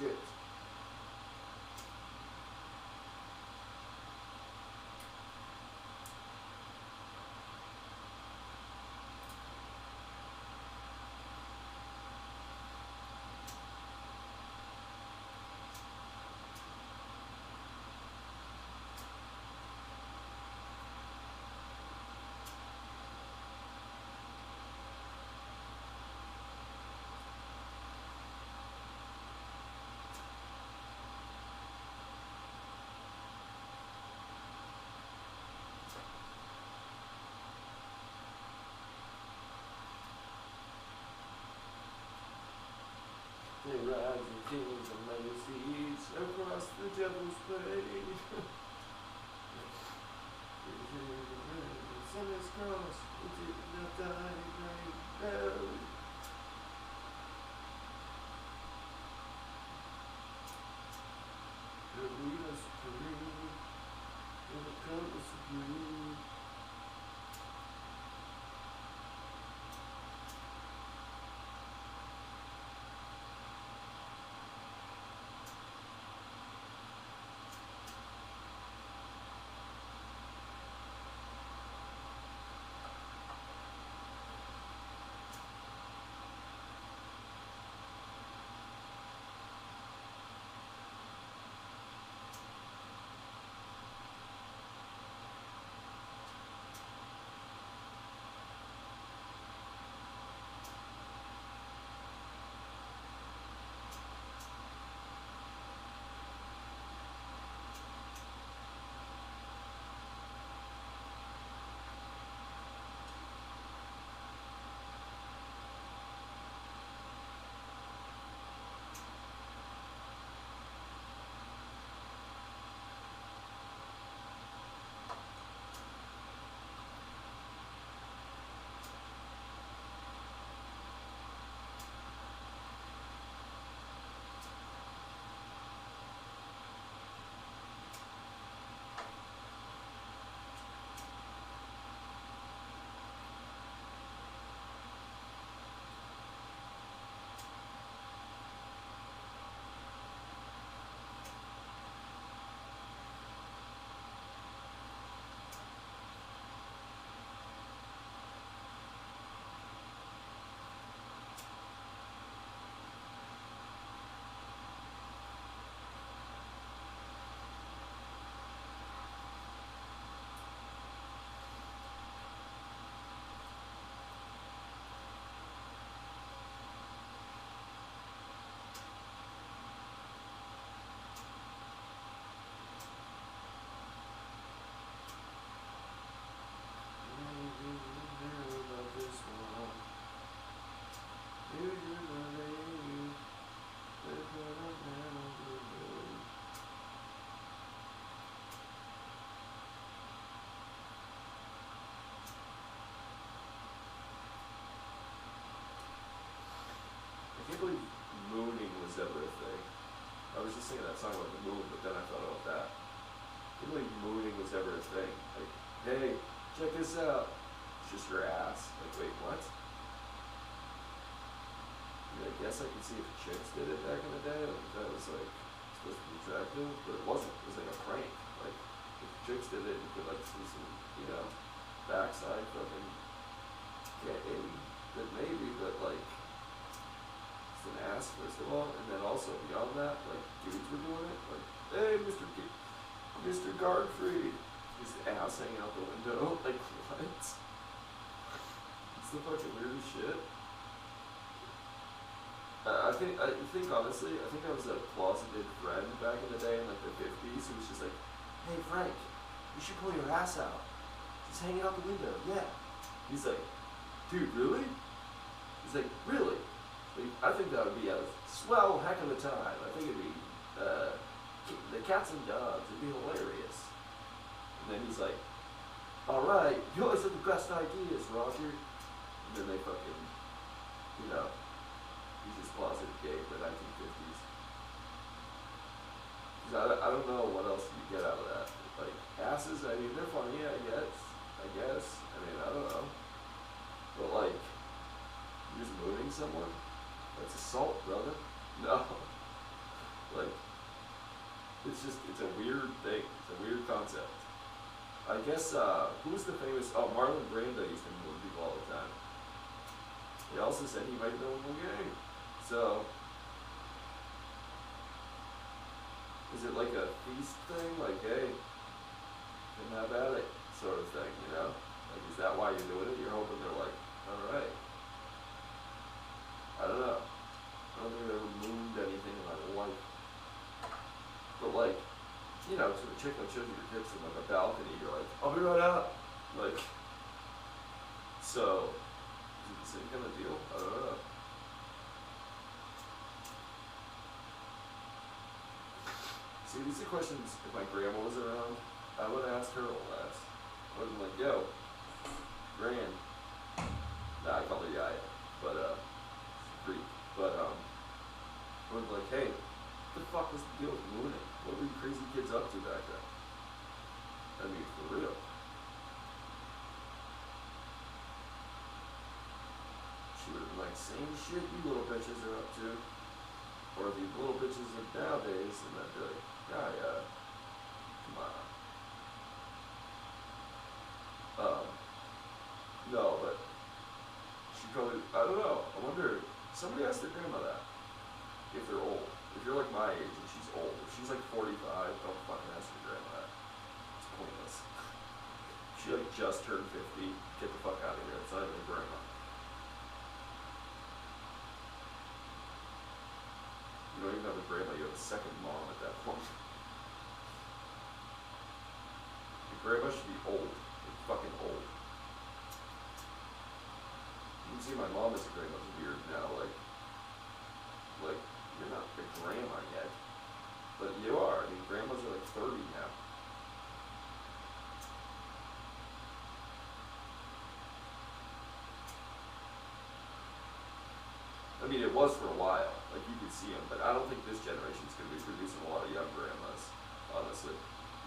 shit. They rise in kings and majesties across the devil's blade. Sun is crossed, it did not die, great belly. The leader supreme, in the colors of blue. I can't believe mooning was ever a thing. I was just singing that song about the moon, but then I thought about that. I can't believe mooning was ever a thing. Like, hey, check this out. It's just your ass. Like, wait, what? I mean, I guess I could see if chicks did it back in the day. Like, that was like supposed to be attractive, but it wasn't. It was like a prank. Like, if chicks did it, you could like see some, backside fucking gay. But maybe, but like. An ass first of all, and then also beyond that, like dudes were doing it. Like, hey, Mr. Guardfree, his ass hanging out the window. Like, what? It's the fucking weirdest shit. I think honestly, I think I was a closeted friend back in the day in like the 50s who was just like, hey Frank, you should pull your ass out. It's hanging out the window. Yeah. He's like, dude, really? He's like, really? I think that would be a swell heck of a time. I think it'd be the cats and dogs. It'd be hilarious. And then he's like, all right, you always have the best ideas, Roger. And then they fucking, he's just closeted gay for the 1950s. I don't know what else you get out of that. Like, asses, I mean, they're funny, I guess. I mean, I don't know. But like, you're just mooning someone? That's assault, brother. No. it's a weird thing. It's a weird concept. I guess, who's the famous, Marlon Brando used to move people all the time. He also said he might know him gay. So, is it like a feast thing? Like, hey, can have at it, sort of thing, you know? Like, is that why you're doing it? You're hoping they're like, alright. I don't know. I don't think I've ever mooned anything in my life. But like, you know, to the chick that shows you your tits in like a balcony, you're like, I'll be right out. Like, so, is it the same kind of deal? I don't know. See, these are questions, if my grandma was around, I would ask her all that. I would have been like, yo, Gran. Nah, I call her Yaya, but, freak. But, I would be like, hey, what the fuck was the deal with mooning? What were you crazy kids up to back then? I mean, for real. She would have been like, same shit you little bitches are up to. Or the little bitches of nowadays, and I'd be like, yeah, come on. No, but she probably, I don't know, I wonder, somebody asked their grandma that, if they're old. If you're like my age and she's old, if she's like 45, don't fucking ask your grandma that. It's pointless. She like just turned 50, get the fuck out of here, it's not even a grandma. You don't even have a grandma, you have a second mom at that point. Your grandma should be old, like fucking old. You can see my mom as a grandma's weird now, like, you're not a grandma yet, but you are. I mean, grandmas are like 30 now. I mean, it was for a while, like you could see them, but I don't think this generation's going to be producing a lot of young grandmas, honestly,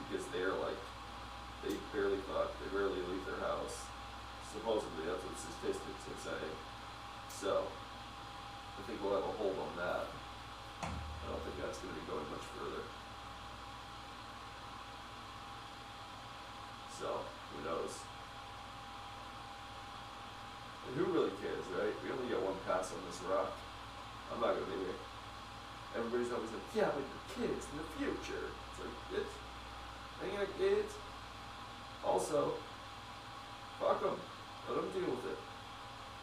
because they're like, they barely leave their house. Supposedly, that's what statistics are saying. So, I think we'll have a hold on that. I don't think that's going to be going much further. So, who knows? And who really cares, right? We only get one pass on this rock. I'm not going to be here. Everybody's always like, yeah, but your kids in the future. It's like, bitch, I ain't got kids. Also, fuck them. Let them deal with it.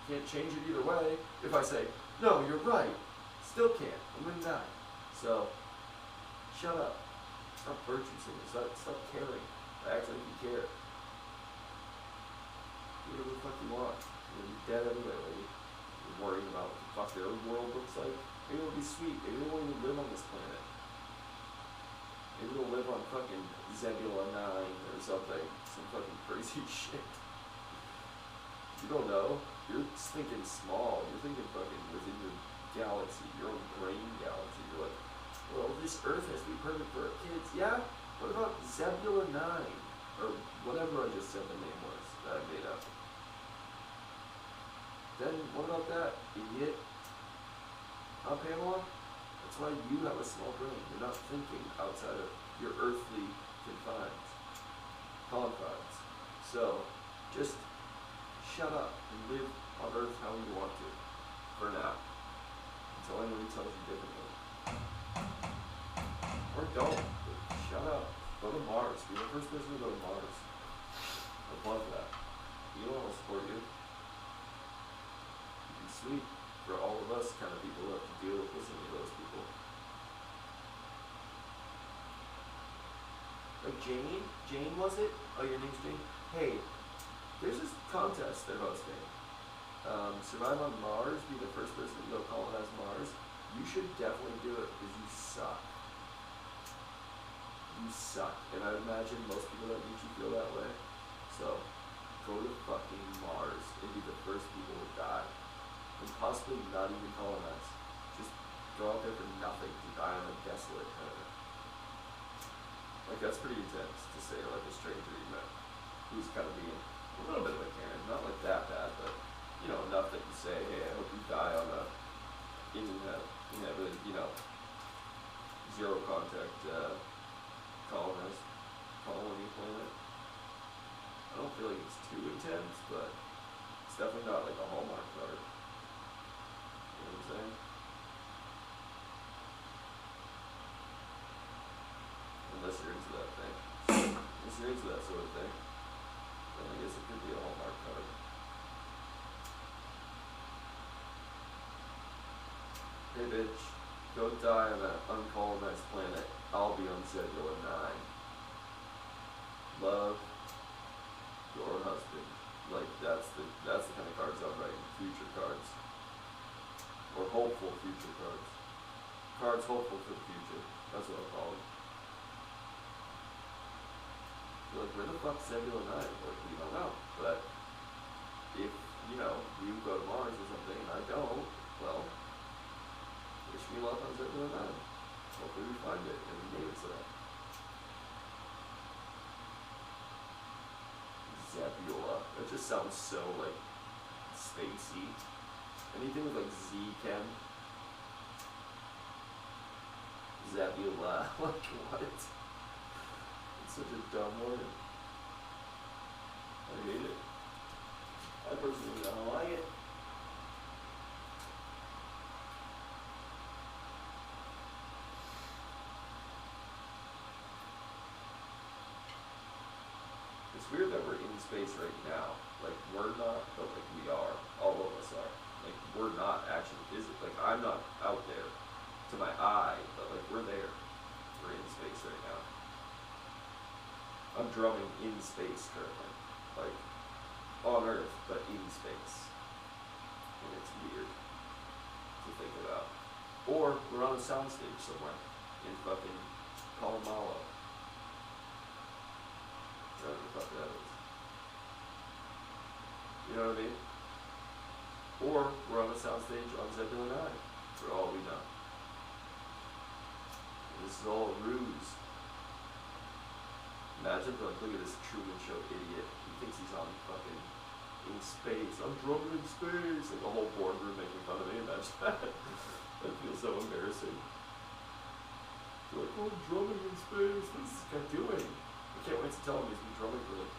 Can't change it either way. If I say, no, you're right, still can't. I'm going to die. So, shut up. Stop virtue singing. Stop caring. Act like you care. Do whatever the fuck you want. You're gonna be dead anyway, lady. You're worrying about what the fuck their world looks like. Maybe it'll be sweet. Maybe they won't even live on this planet. Maybe they'll live on fucking Zebula 9 or something. Some fucking crazy shit. You don't know. You're thinking small. You're thinking fucking within your galaxy, your own brain galaxy. You're like, well, this Earth has to be perfect for our kids. Yeah? What about Zebula 9? Or whatever I just said the name was that I made up. Then what about that, idiot? Huh, Pamela? That's why you have a small brain. You're not thinking outside of your earthly confines. So, just shut up and live on Earth how you want to. For now. Until anyone tells you differently. Or don't. But shut up. Go to Mars. Be the first person to go to Mars. I'd love that. You know I'll support you. It'd be sweet for all of us kind of people who have to deal with listening to those people. Like Jane? Jane was it? Oh, your name's Jane? Hey, there's this contest they're hosting. Survive on Mars, be the first person to go colonize Mars. You should definitely do it because you suck. You suck. And I imagine most people that meet you feel that way. So, go to fucking Mars and be the first people to die. And possibly not even colonize. Just go out there for nothing to die on a desolate planet. Like, that's pretty intense to say, like, a stranger you met who's kind of being a little bit of a Karen. Not like that bad, but, you know, enough that you say, hey, I hope you die on a, really, you know, zero contact it's too intense, but it's definitely not like a Hallmark card. You know what I'm saying? Unless you're into that thing. Unless you're into that sort of thing, then I guess it could be a Hallmark card. Hey bitch, go die on that uncolonized planet. I'll be on Zebula 9. Love your husband. Like that's the kind of cards I'm writing. Future cards. Or hopeful future cards. Cards hopeful for the future. That's what I'll call them. You're like, where the fuck's Zebula 9? Like, we don't know. But if, you know, you go to Mars or something and I don't, well, wish me luck on Zebula 9. Hopefully we find it and we name it to that. Zebula. That just sounds so, like, spacey. Anything with, like, Z-Chem. Zebula. Like, what? It's such a dumb word. I hate it. I personally don't like it. It's weird that we're in space right now. Like, we're not, but like we are. All of us are. Like, we're not actually physically. Like, I'm not out there to my eye, but like we're there. We're in space right now. I'm drumming in space currently. Like, on Earth, but in space. And it's weird to think about. Or we're on a soundstage somewhere in fucking Kalamala. Whatever the fuck that is. You know what I mean? Or we're on a soundstage on Zebula 9, for all we know. And this is all a ruse. Imagine, like, look at this Truman Show idiot. He thinks he's on fucking in space. I'm drumming in space. Like, the whole boardroom making fun of me. Imagine that. That feels so embarrassing. They're like, oh, I'm drumming in space. What's this guy doing? I can't wait to tell him he's been drumming for like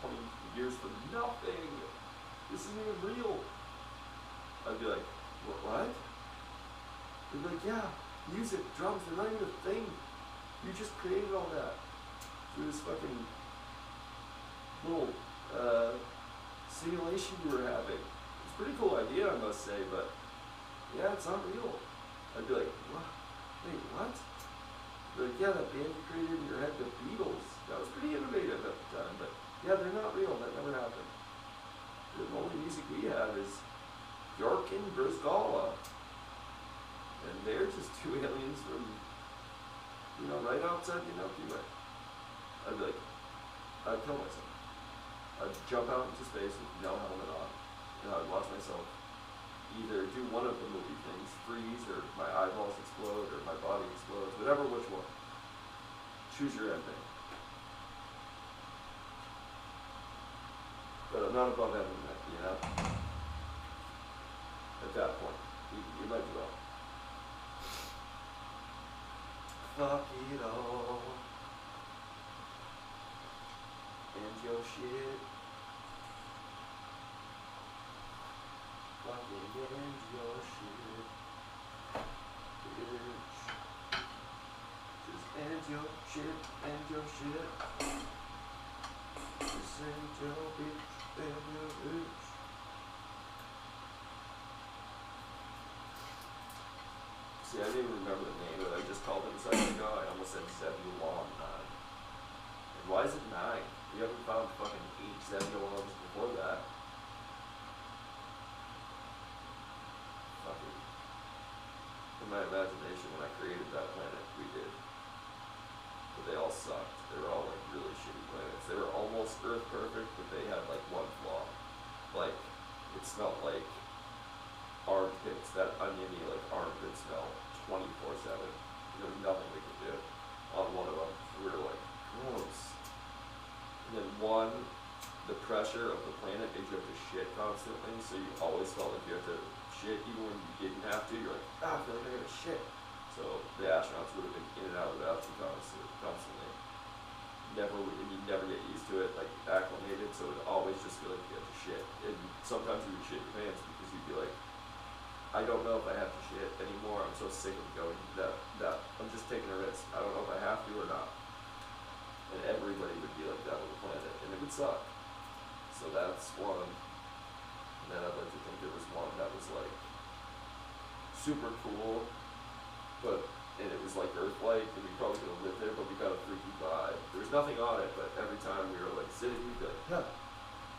20 years for nothing. This isn't even real. I'd be like, what? They'd be like, yeah, music, drums, they're not even a thing. You just created all that through this fucking little simulation you were having. It's a pretty cool idea, I must say, but yeah, it's not real. I'd be like, what? Wait, what? They're like, yeah, that band you created in your head, the Beatles, that was pretty innovative at the time, but yeah, they're not real, that never happened. The only music we have is York and Brizgala. And they're just two aliens from, you know, right outside the Milky Way. I'd be like, I'd kill myself. I'd jump out into space with no helmet on, and I'd watch myself either do one of the movie things, freeze, or my eyeballs explode, or my body explodes, whatever, which one. Choose your ending. But I'm not above having that, you know? At that point, you might be well. Fuck it all. And your shit. Fucking end your shit. Bitch. Just end your shit, end your shit. Just end your bitch, end your bitch. See, I didn't even remember the name, but I just called it a second ago. I almost said Zebulon 9. And why is it 9? We haven't found fucking 8 Zebulons before that. Fucking. In my imagination, when I created that planet, we did. But they all sucked. They were all like really shitty planets. They were almost Earth perfect, but they had like one flaw. Like, it smelled like armpits, that oniony like armpit smell 24/7. There was nothing we could do on one of them. We were like, gross. And then one, the pressure of the planet made you have to shit constantly, so you always felt like you had to shit even when you didn't have to. You're like, I feel like I gotta shit. So the astronauts would have been in and out of the bathroom constantly. And you never get used to it, like acclimated, so it would always just feel like you had to shit. And sometimes you would shit your pants because you'd be like, I don't know if I have to shit anymore. I'm so sick of going that I'm just taking a risk. I don't know if I have to or not. And everybody would be like that on the planet, and it would suck. So that's one. And then I'd like to think there was one that was like super cool, and it was like Earth-like, and we probably could have lived there, but we got a freaky vibe. There was nothing on it, but every time we were like sitting, we'd be like, huh.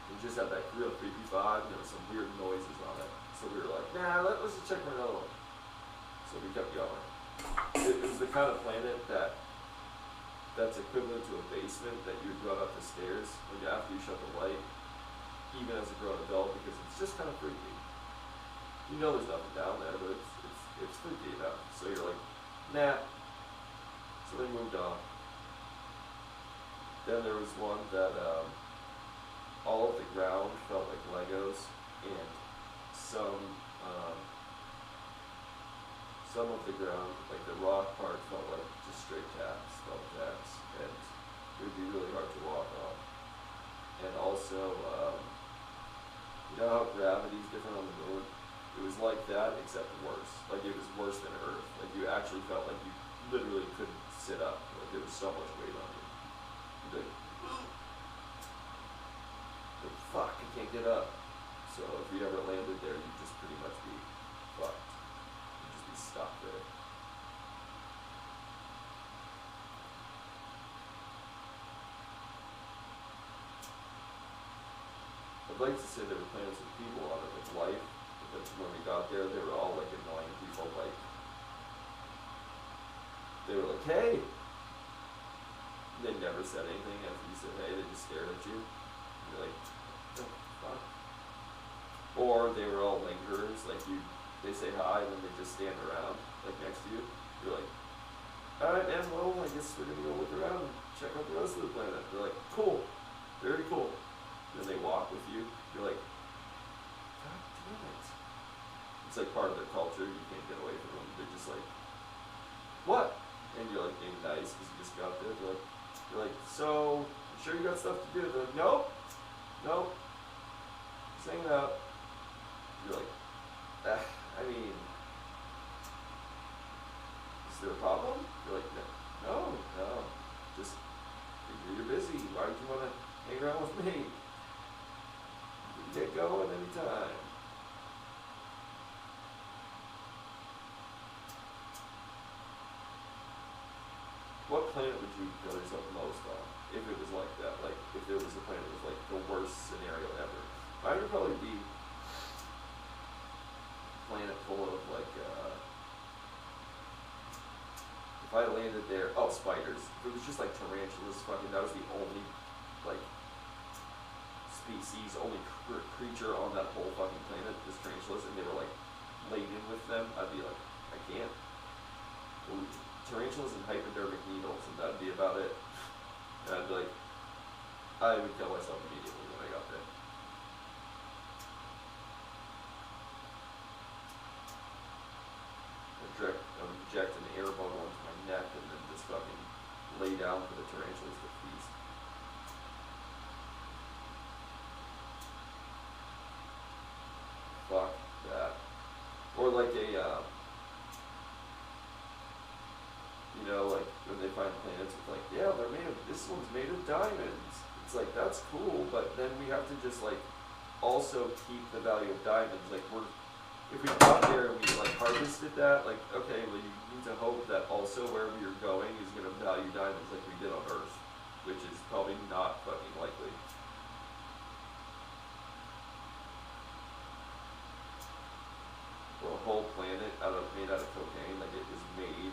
We just had that real creepy vibe, and there was some weird noises on it. So we were like, nah, let's just check for another one. So we kept going. It was the kind of planet that's equivalent to a basement that you'd run up the stairs like after you shut the light, even as a grown adult, because it's just kind of freaky. You know there's nothing down there, but it's freaky enough. So you're like, nah. So they moved on. Then there was one that all of the ground felt like Legos, and some of the ground, like the rock part, felt like just straight tacks, and it would be really hard to walk on. And also, you know how gravity's different on the moon? It was like that, except worse. Like it was worse than Earth. Like you actually felt like you literally couldn't sit up. Like there was so much weight on you. You'd be like, fuck, I can't get up. So if you ever landed there, you'd just pretty much be fucked. You'd just be stuck there. I'd like to say there were planets with people on it, with life, but when we got there, they were all like annoying people, like, they were like, hey! They never said anything after you said hey, they just stared at you. You're like, oh, fuck. Or they were all lingerers, like they say hi and then they just stand around, like next to you. You're like, alright man, well, I guess we're gonna go look around and check out the rest of the planet. They're like, cool, very cool. Then they walk with you. You're like, God damn it. It's like part of their culture, you can't get away from them. They're just like, what? And you're like being nice because you just got there. You're like, so, you sure you got stuff to do? They're like, nope, nope, just hanging out. You're like, I mean, is there a problem? You're like, no, just you're busy. Why would you want to hang around with me? You can get going anytime. What planet would you kill yourself most on if it was like that? Like, if there was a planet that was like the worst scenario ever? Mine would probably be planet full of like, if I landed there, spiders. If it was just like tarantulas, fucking, that was the only, like, species, only creature on that whole fucking planet, just tarantulas, and they were like laden with them, I'd be like, I can't. Ooh, tarantulas and hypodermic needles, and that'd be about it. And I'd be like, I would kill myself immediately when I got there. Inject an air bubble into my neck and then just fucking lay down for the tarantulas to feast. Fuck that. Or like a, you know, like when they find planets with like, yeah, this one's made of diamonds. It's like, that's cool, but then we have to just like also keep the value of diamonds. Like if we got there and we like harvested that, like, okay, well you need to hope that also wherever you're going is gonna value diamonds like we did on Earth, which is probably not fucking likely. Or a whole planet made out of cocaine, like it was made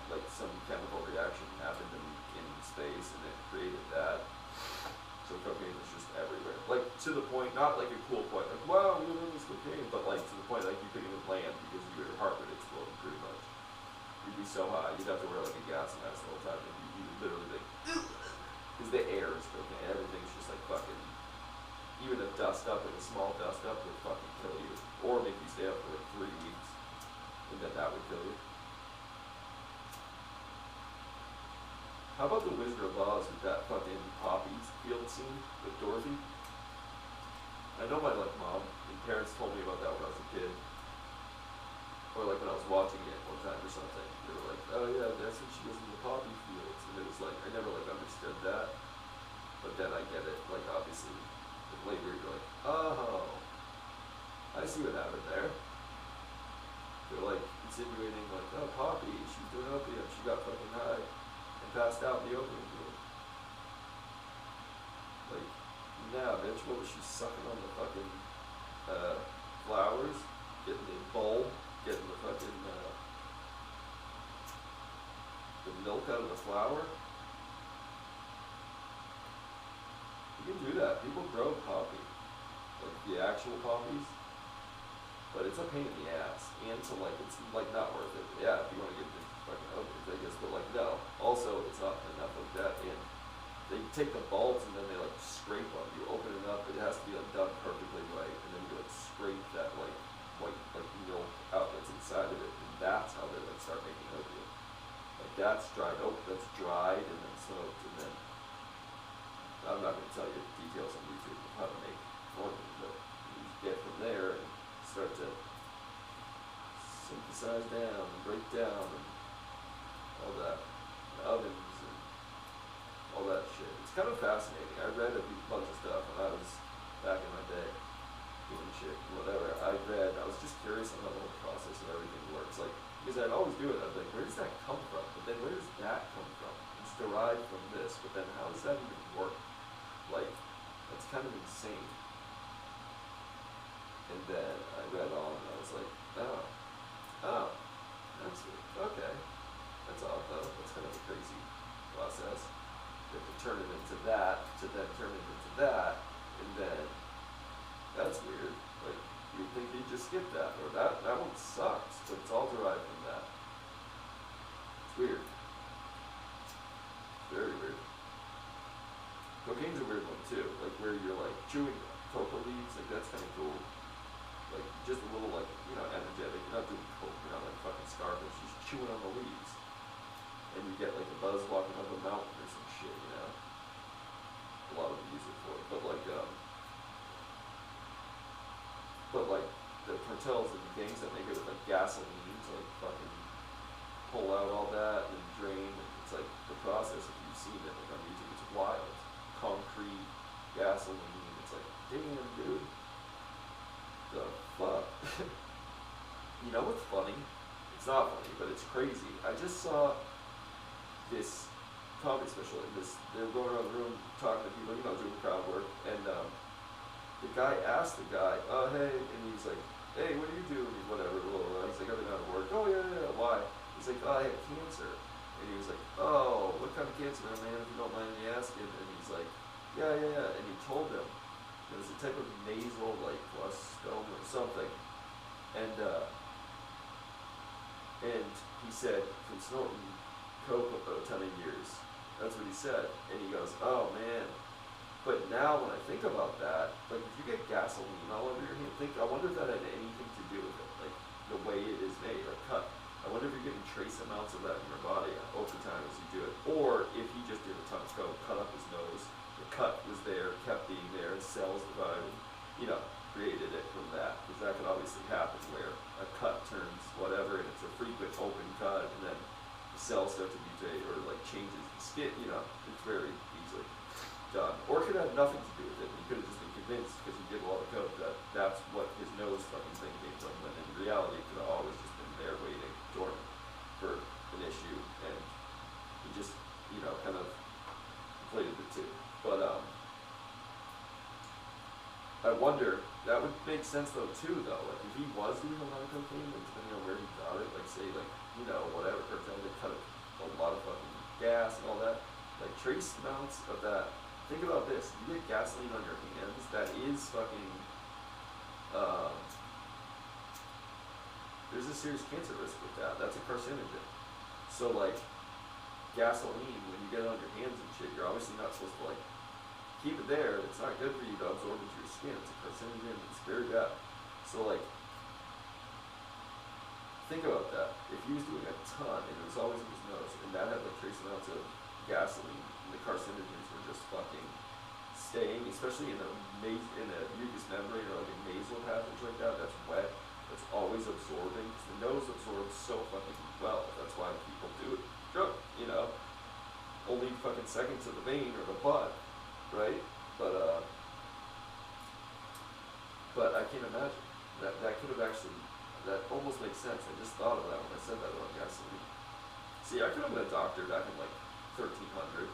like some chemical reaction happened in space and it created that. So cocaine was just everywhere. Like to the point, not like a cool point, like wow, we live in this cocaine, but like to the point like you couldn't even land because your heart would explode pretty much. You'd be so high, you'd have to wear like a gas mask the whole time and you would literally like, because the air is cocaine, everything's just like fucking, even a dust up, like a small dust up would fucking kill you. Or make you stay up for like 3 weeks. And then that would kill you. How about the Wizard of Oz with that fucking poppy field scene with Dorothy? I know my like mom and parents told me about that when I was a kid, or like when I was watching it one time or something. They were like, "Oh yeah, that's when she was in the poppy fields," and it was like I never like understood that, but then I get it. Like obviously, later you're like, "Oh, I see what happened there." They're like insinuating like, "Oh, Poppy, she's doing opium. She got fucking high and passed out in the opium field." Like, nah, bitch, what was she sucking on the fucking flowers, getting the bulb, getting the fucking the milk out of the flower? You can do that. People grow poppy, like the actual poppies, but it's a pain in the ass, and so like it's like not worth it. Yeah, if you want to get into fucking opiums, I guess, but like no. Also, it's not enough of that, and they take the bulbs and then they like scrape them. You open it up, it has to be like done perfectly right, and then you like scrape that like white like milk out that's inside of it, and that's how they like start making opium. Like that's dried oak, that's dried and then smoked, and then I'm not going to tell you details on YouTube of how to make opium, but you get from there and start to synthesize down and break down and all that, and ovens and all that shit. It's kind of fascinating. I read a bunch of stuff when I was back in my day doing shit, whatever. I was just curious on how the whole process of everything works. Like, because I'd always do it, I'd be like, where does that come from? But then where does that come from? It's derived from this, but then how does that even work? Like, that's kind of insane. And then I read on and I was like, oh, that's it. Okay. That's odd though. That's kind of a crazy process. You have to turn it into that, to then turn it into that, and then that's weird. Like you'd think you'd just skip that, or that one sucks, but it's all derived from that. It's weird. Very weird. Cocaine's a weird one too, like where you're like chewing coca leaves, like that's kind of cool. Like just a little like, energetic. You're not doing coke, you're not like fucking starfish, you're just chewing on the leaves. And you get like a buzz walking up a mountain or some shit, A lot of them use it for it. But like the cartels and the gangs that make it with like gasoline to like fucking pull out all that and drain, and it's like the process, if you've seen it like on YouTube, it's wild. Concrete, gasoline, it's like, damn dude. The fuck? You know what's funny? It's not funny, but it's crazy. I just saw this comedy special, and they were going around the room talking to people, doing crowd work, and the guy asked the guy, hey, and he's like, hey, what do you do? And whatever, blah, blah, blah. He's like, I've been out of work. Oh, yeah, why? He's like, I have cancer. And he was like, oh, what kind of cancer, man, if you don't mind me asking? And he's like, yeah. And he told him it was a type of nasal, like, glioblastoma or something. And he said, from snorting coke for a ton of years. That's what he said. And he goes, oh, man. But now when I think about that, like, if you get gasoline all over your hand, I wonder if that had anything to do with it, like, the way it is made or cut. I wonder if you're getting trace amounts of that in your body over time as you do it. Or if he just did a ton of coke, cut up his nose, the cut was there, kept being there, cells divided, created it from that. Because that could obviously happen where a cut turns whatever, and it's a frequent open cut, and then the cells start to mutate or, like, changes the skin, it's very easily done. Or it could have nothing to do with it. He could have just been convinced because he did a lot of coke that that's what his nose fucking thing came from, when in reality it could have always just been there waiting dormant for an issue, and he just, kind of conflated the two. But I wonder, that would make sense though too though, like if he was doing a lot of cocaine, like depending on where he got it, like say like, whatever, cartel, they cut a lot of fucking gas and all that, like trace amounts of that. Think about this, you get gasoline on your hands, that is fucking, there's a serious cancer risk with that. That's a carcinogen. So like, gasoline, when you get it on your hands and shit, you're obviously not supposed to like, keep it there. It's not good for you to absorb into your skin. It's a carcinogen, it's very bad. So like, think about that. If he was doing a ton and it was always in his nose, and that had like trace amounts of gasoline, and the carcinogens were just fucking staying, especially in a mucous membrane or like a nasal passage like that, that's wet, that's always absorbing, because the nose absorbs so fucking well. That's why people do it. You know, only fucking seconds of the vein or the butt, right? But I can't imagine that could have actually, that almost makes sense. I just thought of that when I said that about gasoline. See, I could have been a doctor back in like 1300.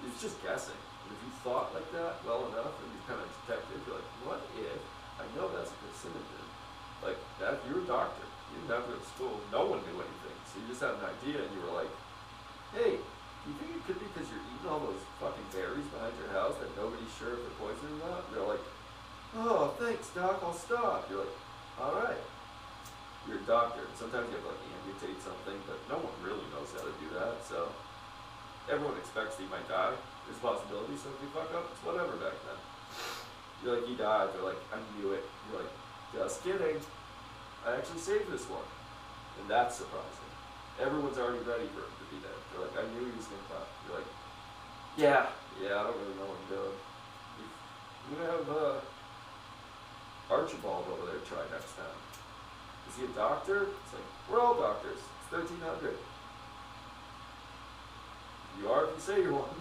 It's just guessing. And if you thought like that well enough and you kind of detected, you're like, what if I know that's a carcinogen? Like that, you're a doctor. You didn't have to go to school. No one knew anything. So you just had an idea and you were like, hey, do you think it could be because you're eating all those fucking berries behind your house that nobody's sure if they're poison or not? And they're like, oh, thanks, doc, I'll stop. You're like, all right. You're a doctor. And sometimes you have to like amputate something, but no one really knows how to do that. So everyone expects that you might die. There's a possibility. So if you fuck up, it's whatever back then. You're like, he died. They're like, I knew it. You're like, just kidding. I actually saved this one. And that's surprising. Everyone's already ready for him to be dead. They're like, I knew he was going to die. You're like, yeah, I don't really know what I'm doing. I'm going to have Archibald over there try next time. Is he a doctor? It's like, we're all doctors. It's 1300. You are if you say you're one.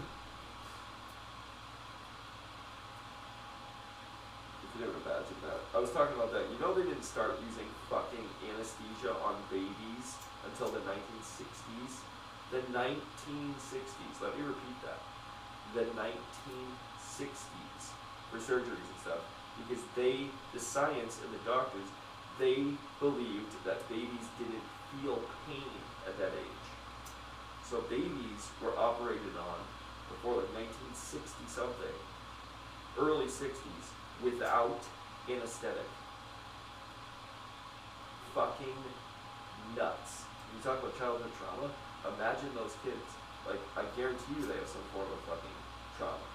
If you never imagine that. I was talking about that. You know they didn't start using fucking anesthesia on babies until the 1960s? The 1960s. Let me repeat that. The 1960s for surgeries and stuff. Because the science and the doctors, they believed that babies didn't feel pain at that age. So babies were operated on before like 1960 something, early 60s, without anesthetic. Fucking nuts. You talk about childhood trauma, imagine those kids. Like, I guarantee you they have some form of fucking trauma.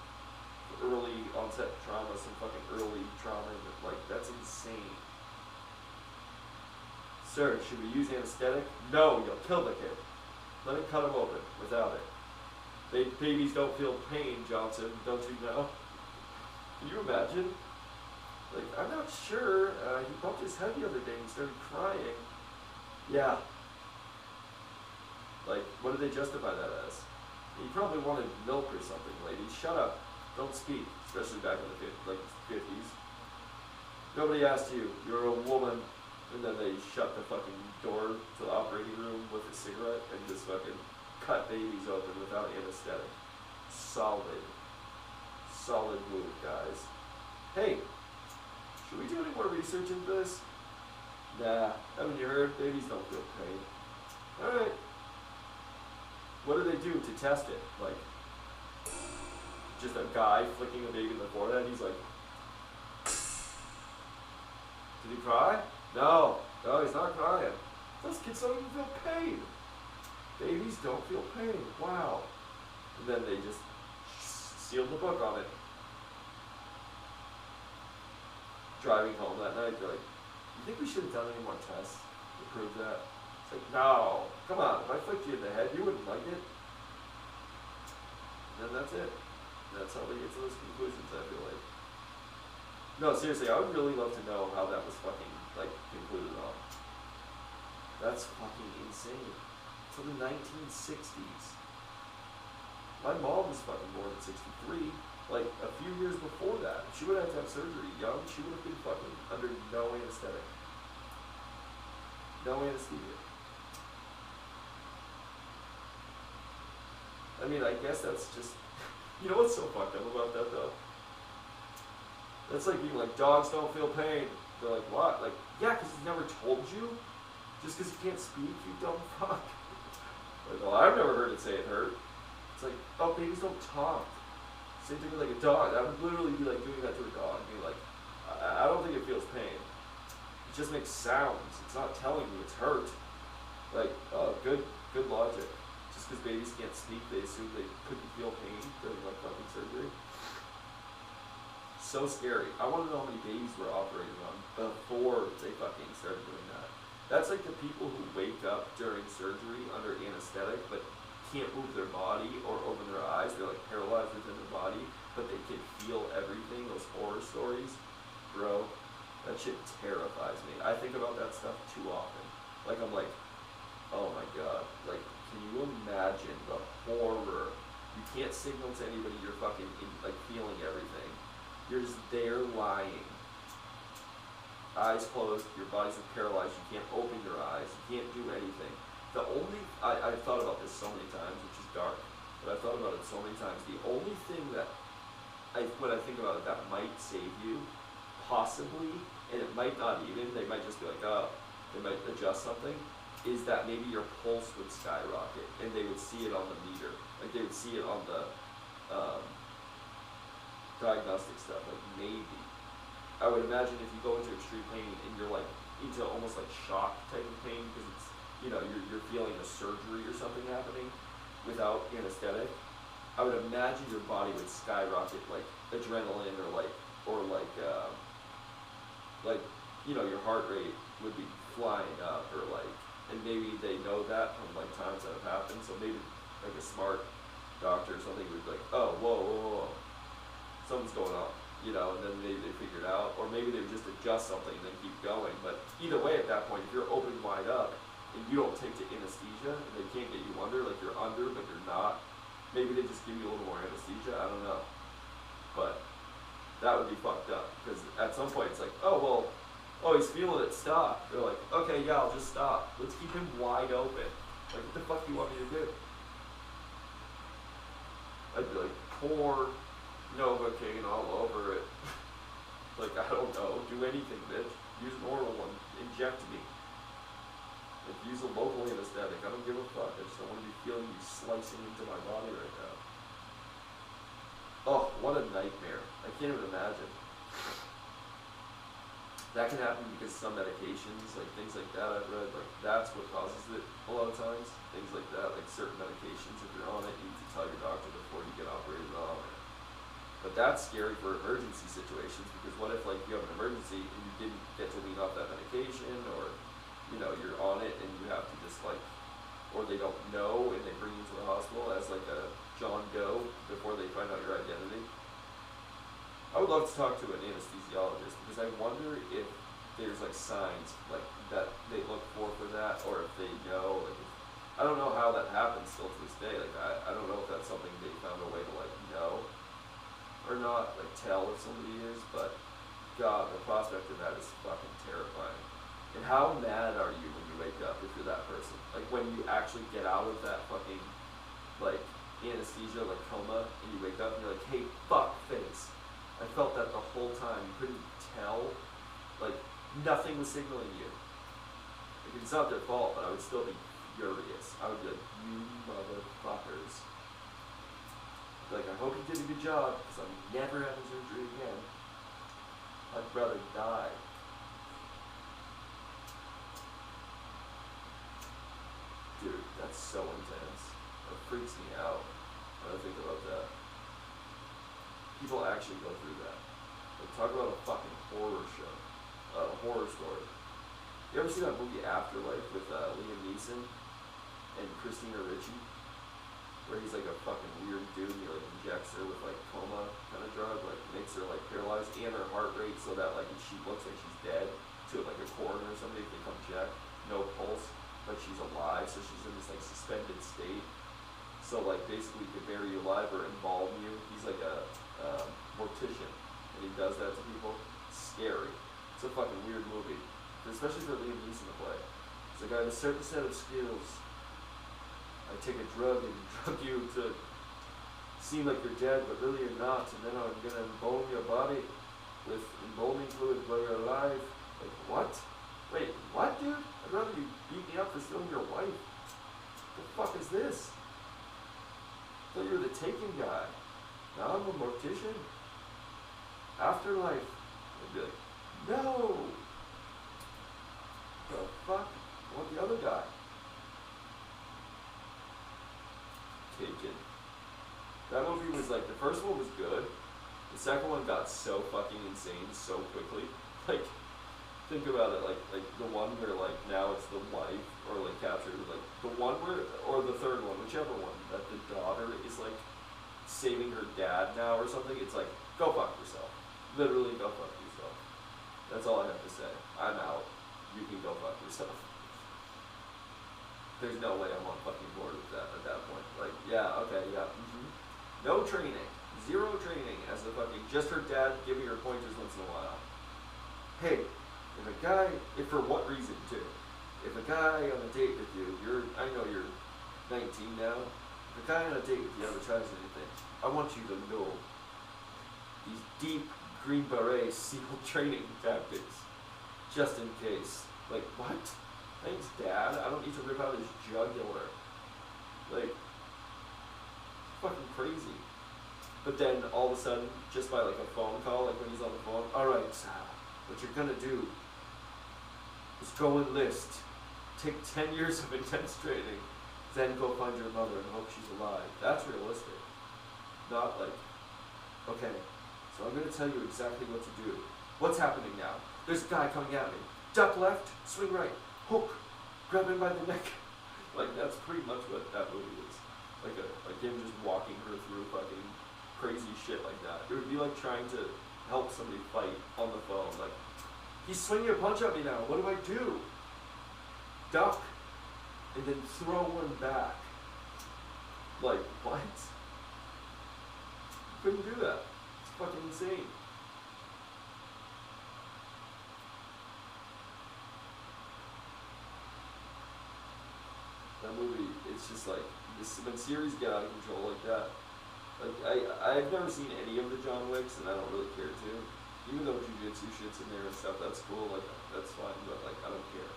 Early onset trauma, some fucking early trauma, like, that's insane. Sir, should we use anesthetic? No, you'll kill the kid. Let me cut him open without it. Babies don't feel pain, Johnson, don't you know? Can you imagine? Like, I'm not sure. He bumped his head the other day and he started crying. Yeah. Like, what do they justify that as? He probably wanted milk or something, lady. Shut up. Don't speak. Especially back in the 50s. Nobody asked you. You're a woman. And then they shut the fucking door to the operating room with a cigarette and just fucking cut babies open without anesthetic. Solid. Solid move, guys. Hey, should we do any more research into this? Nah, haven't you heard? Babies don't feel pain. Alright. What do they do to test it? Like, just a guy flicking a baby in the forehead? He's like, did he cry? No, he's not crying. Those kids don't even feel pain. Babies don't feel pain. Wow. And then they just sealed the book on it. Driving home that night, they're like, you think we should have done any more tests to prove that? It's like, no, come on, if I flicked you in the head, you wouldn't like it. And then that's it. That's how they get to those conclusions, I feel like. No, seriously, I would really love to know how that was fucking, like, concluded on. That's fucking insane. To the 1960s. My mom was fucking born in 63. Like, a few years before that, if she would have to have surgery young, she would have been fucking under no anesthetic. No anesthesia. I mean, I guess that's just, you know what's so fucked up about that, though? That's like being like, dogs don't feel pain. They're like, what? Like, yeah, because he's never told you? Just because you can't speak, you dumb fuck. Like, well, I've never heard it say it hurt. It's like, oh, babies don't talk. Same thing with like a dog. I would literally be like doing that to a dog. Being like, I don't think it feels pain. It just makes sounds. It's not telling me it's hurt. Like, good logic. Just because babies can't speak, they assume they couldn't feel pain during like fucking surgery. So scary. I want to know how many babies were operated on before they fucking started doing that. That's like the people who wake up during surgery under anesthetic, but can't move their body or open their eyes. They're like paralyzed within their body, but they can feel everything. Those horror stories, bro, that shit terrifies me. I think about that stuff too often. Like, I'm like, oh my god, like, can you imagine the horror? You can't signal to anybody you're fucking like feeling everything. You're just there lying, eyes closed, your body's like paralyzed, you can't open your eyes, you can't do anything. The only, I've thought about this so many times, which is dark, but I've thought about it so many times. The only thing that, when I think about it, that might save you, possibly, and it might not even, they might just be like, oh, they might adjust something, is that maybe your pulse would skyrocket, and they would see it on the meter. Like, they would see it on the diagnostic stuff, like, maybe. I would imagine if you go into extreme pain and you're like into almost like shock type of pain because it's, you know, you're feeling a surgery or something happening without anesthetic, I would imagine your body would skyrocket, like adrenaline or you know, your heart rate would be flying up, or like, and maybe they know that from like times that have happened, so maybe like a smart doctor or something would be like, oh, whoa, something's going on. You know, and then maybe they figure it out, or maybe they would just adjust something and then keep going. But either way, at that point, if you're open wide up and you don't take the anesthesia, and they can't get you under, like you're under but you're not, maybe they just give you a little more anesthesia. I don't know, but that would be fucked up because at some point it's like, oh, he's feeling it. Stop. They're like, okay, yeah, I'll just stop. Let's keep him wide open. Like, what the fuck do you want me to do? I'd be like, pour Novocaine all over it. Like, I don't know, do anything, bitch. Use an oral one. Inject me. Like, use a local anesthetic. I don't give a fuck. I just don't want to be feeling you slicing into my body right now. Oh, what a nightmare. I can't even imagine. That can happen because some medications, like things like that I've read, like that's what causes it a lot of times. Things like that, like certain medications, if you're on it, you need to tell your doctor before you get operated on. But that's scary for emergency situations, because what if like you have an emergency and you didn't get to wean off that medication, or you know, you're on it and you have to just like, or they don't know and they bring you to the hospital as like a John Doe before they find out your identity. I would love to talk to an anesthesiologist, because I wonder if there's like signs like that they look for that, or if they know, like if, I don't know how that happens still to this day. Like I don't know if that's something they found a way to like know or not, like tell if somebody is, but God, the prospect of that is fucking terrifying. And how mad are you when you wake up if you're that person? Like when you actually get out of that fucking like anesthesia, like coma, and you wake up and you're like, hey, fuck face. I felt that the whole time. You couldn't tell. Like, nothing was signaling you. Like, it's not their fault, but I would still be furious. I would be like, you motherfuckers. Like, I hope you did a good job, because I'm never having surgery again. I'd rather die. Dude, that's so intense. That freaks me out when I think about that. People actually go through that. Like, talk about a fucking horror show. Horror story. You ever see that movie Afterlife with Liam Neeson and Christina Ricci? Where he's like a fucking weird dude and he like injects her with like coma kind of drug, like makes her like paralyzed, and her heart rate so that like if she looks like she's dead to like a coroner or somebody, if they come check, no pulse, but she's alive, so she's in this like suspended state. So like basically he could bury you alive or embalm you. He's like a mortician, and he does that to people. It's scary. It's a fucking weird movie, especially for Liam Neeson to play. It's like, I have a certain set of skills. I take a drug and drug you to seem like you're dead, but really you're not, and then I'm gonna embalm your body with embalming fluid while you're alive. Like, what? Wait, what, dude? I'd rather you beat me up for stealing your wife. What the fuck is this? I thought you were the Taken guy. Now I'm a mortician. Afterlife. I'd be like, no! The fuck? I want the other guy. Taken. That movie was like, the first one was good. The second one got so fucking insane so quickly. Like, think about it like the one where like now it's the wife or like captured, like the one where, or the third one, whichever one, that the daughter is like saving her dad now or something. It's like, go fuck yourself. Literally go fuck yourself. That's all I have to say. I'm out. You can go fuck yourself. There's no way I'm on fucking board with that at that point. Like, yeah, okay, yeah. No training. Zero training as the fucking, just her dad giving her pointers once in a while. Hey, if a guy, if for what reason too, if a guy on a date with you, I know you're 19 now, if a guy on a date with you ever tries anything, I want you to know these deep Green Beret SEAL training tactics, just in case. Like, what? Thanks, Dad. I don't need to rip out his jugular. Like, fucking crazy. But then all of a sudden, just by like a phone call, like when he's on the phone, alright, what you're gonna do is go enlist, take 10 years of intense training, then go find your mother and hope she's alive. That's realistic. Not like, okay, so I'm gonna tell you exactly what to do. What's happening now? There's a guy coming at me. Duck left, swing right, hook, grab him by the neck. Like, that's pretty much what that movie is. Like him just walking her through fucking crazy shit like that. It would be like trying to help somebody fight on the phone. Like, he's swinging a punch at me now. What do I do? Duck, and then throw one back. Like, what? Couldn't do that. It's fucking insane. That movie, it's just like, when series get out of control like that, like, I've never seen any of the John Wicks, and I don't really care to. Even though jujitsu shit's in there and stuff, that's cool, like, that's fine, but, like, I don't care.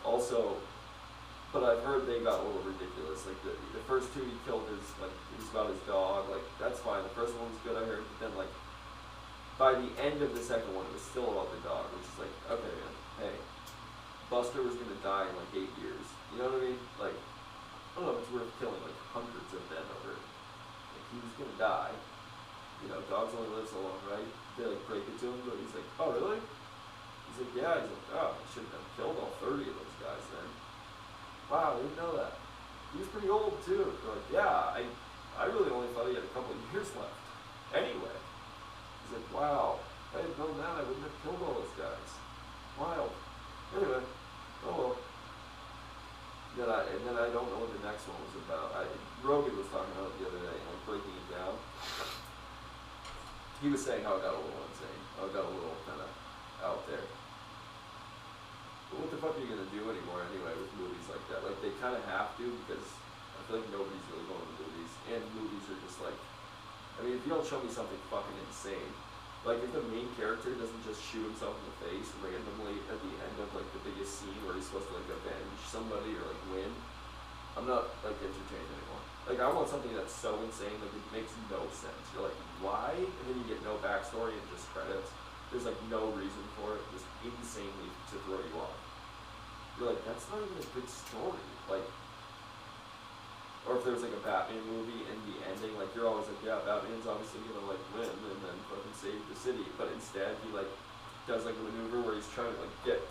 Also, but I've heard they got a little ridiculous. Like, the first two he killed his, like, it was about his dog, like, that's fine. The first one was good, I heard, but then, like, by the end of the second one, it was still about the dog, which is like, okay, man, hey, Buster was gonna die in, like, 8 years. You know what I mean? Like, I don't know if it's worth killing, like, hundreds of men over it. Like, he was gonna die. You know, dogs only live so long, right? They, like, break it to him, but he's like, oh, really? He's like, yeah. He's like, oh, I shouldn't have killed all 30 of those guys then. Wow, I didn't know that. He was pretty old, too. They're like, yeah, I really only thought he had a couple of years left. Anyway. He's like, wow, if I had known that, I wouldn't have killed all those guys. Wild. Anyway, oh well. And then I don't know what the next one was about. Rogan was talking about it the other day, like breaking it down. He was saying how it got a little insane, how it got a little kind of out there. But what the fuck are you gonna do anymore anyway with movies like that? Like, they kind of have to, because I feel like nobody's really going to movies, and movies are just like, I mean, if you don't show me something fucking insane, like if the main character doesn't just shoot himself in the face randomly at the end of like the biggest scene where he's supposed to like avenge somebody or like win, I'm not like entertained anymore. Like, I want something that's so insane, like it makes no sense. You're like, why? And then you get no backstory and just credits. There's like no reason for it, just insanely to throw you off. You're like, that's not even a good story. Like, or if there's like a Batman movie and the ending, like you're always like, yeah, Batman's obviously gonna like win and then fucking save the city, but instead he like does like a maneuver where he's trying to like get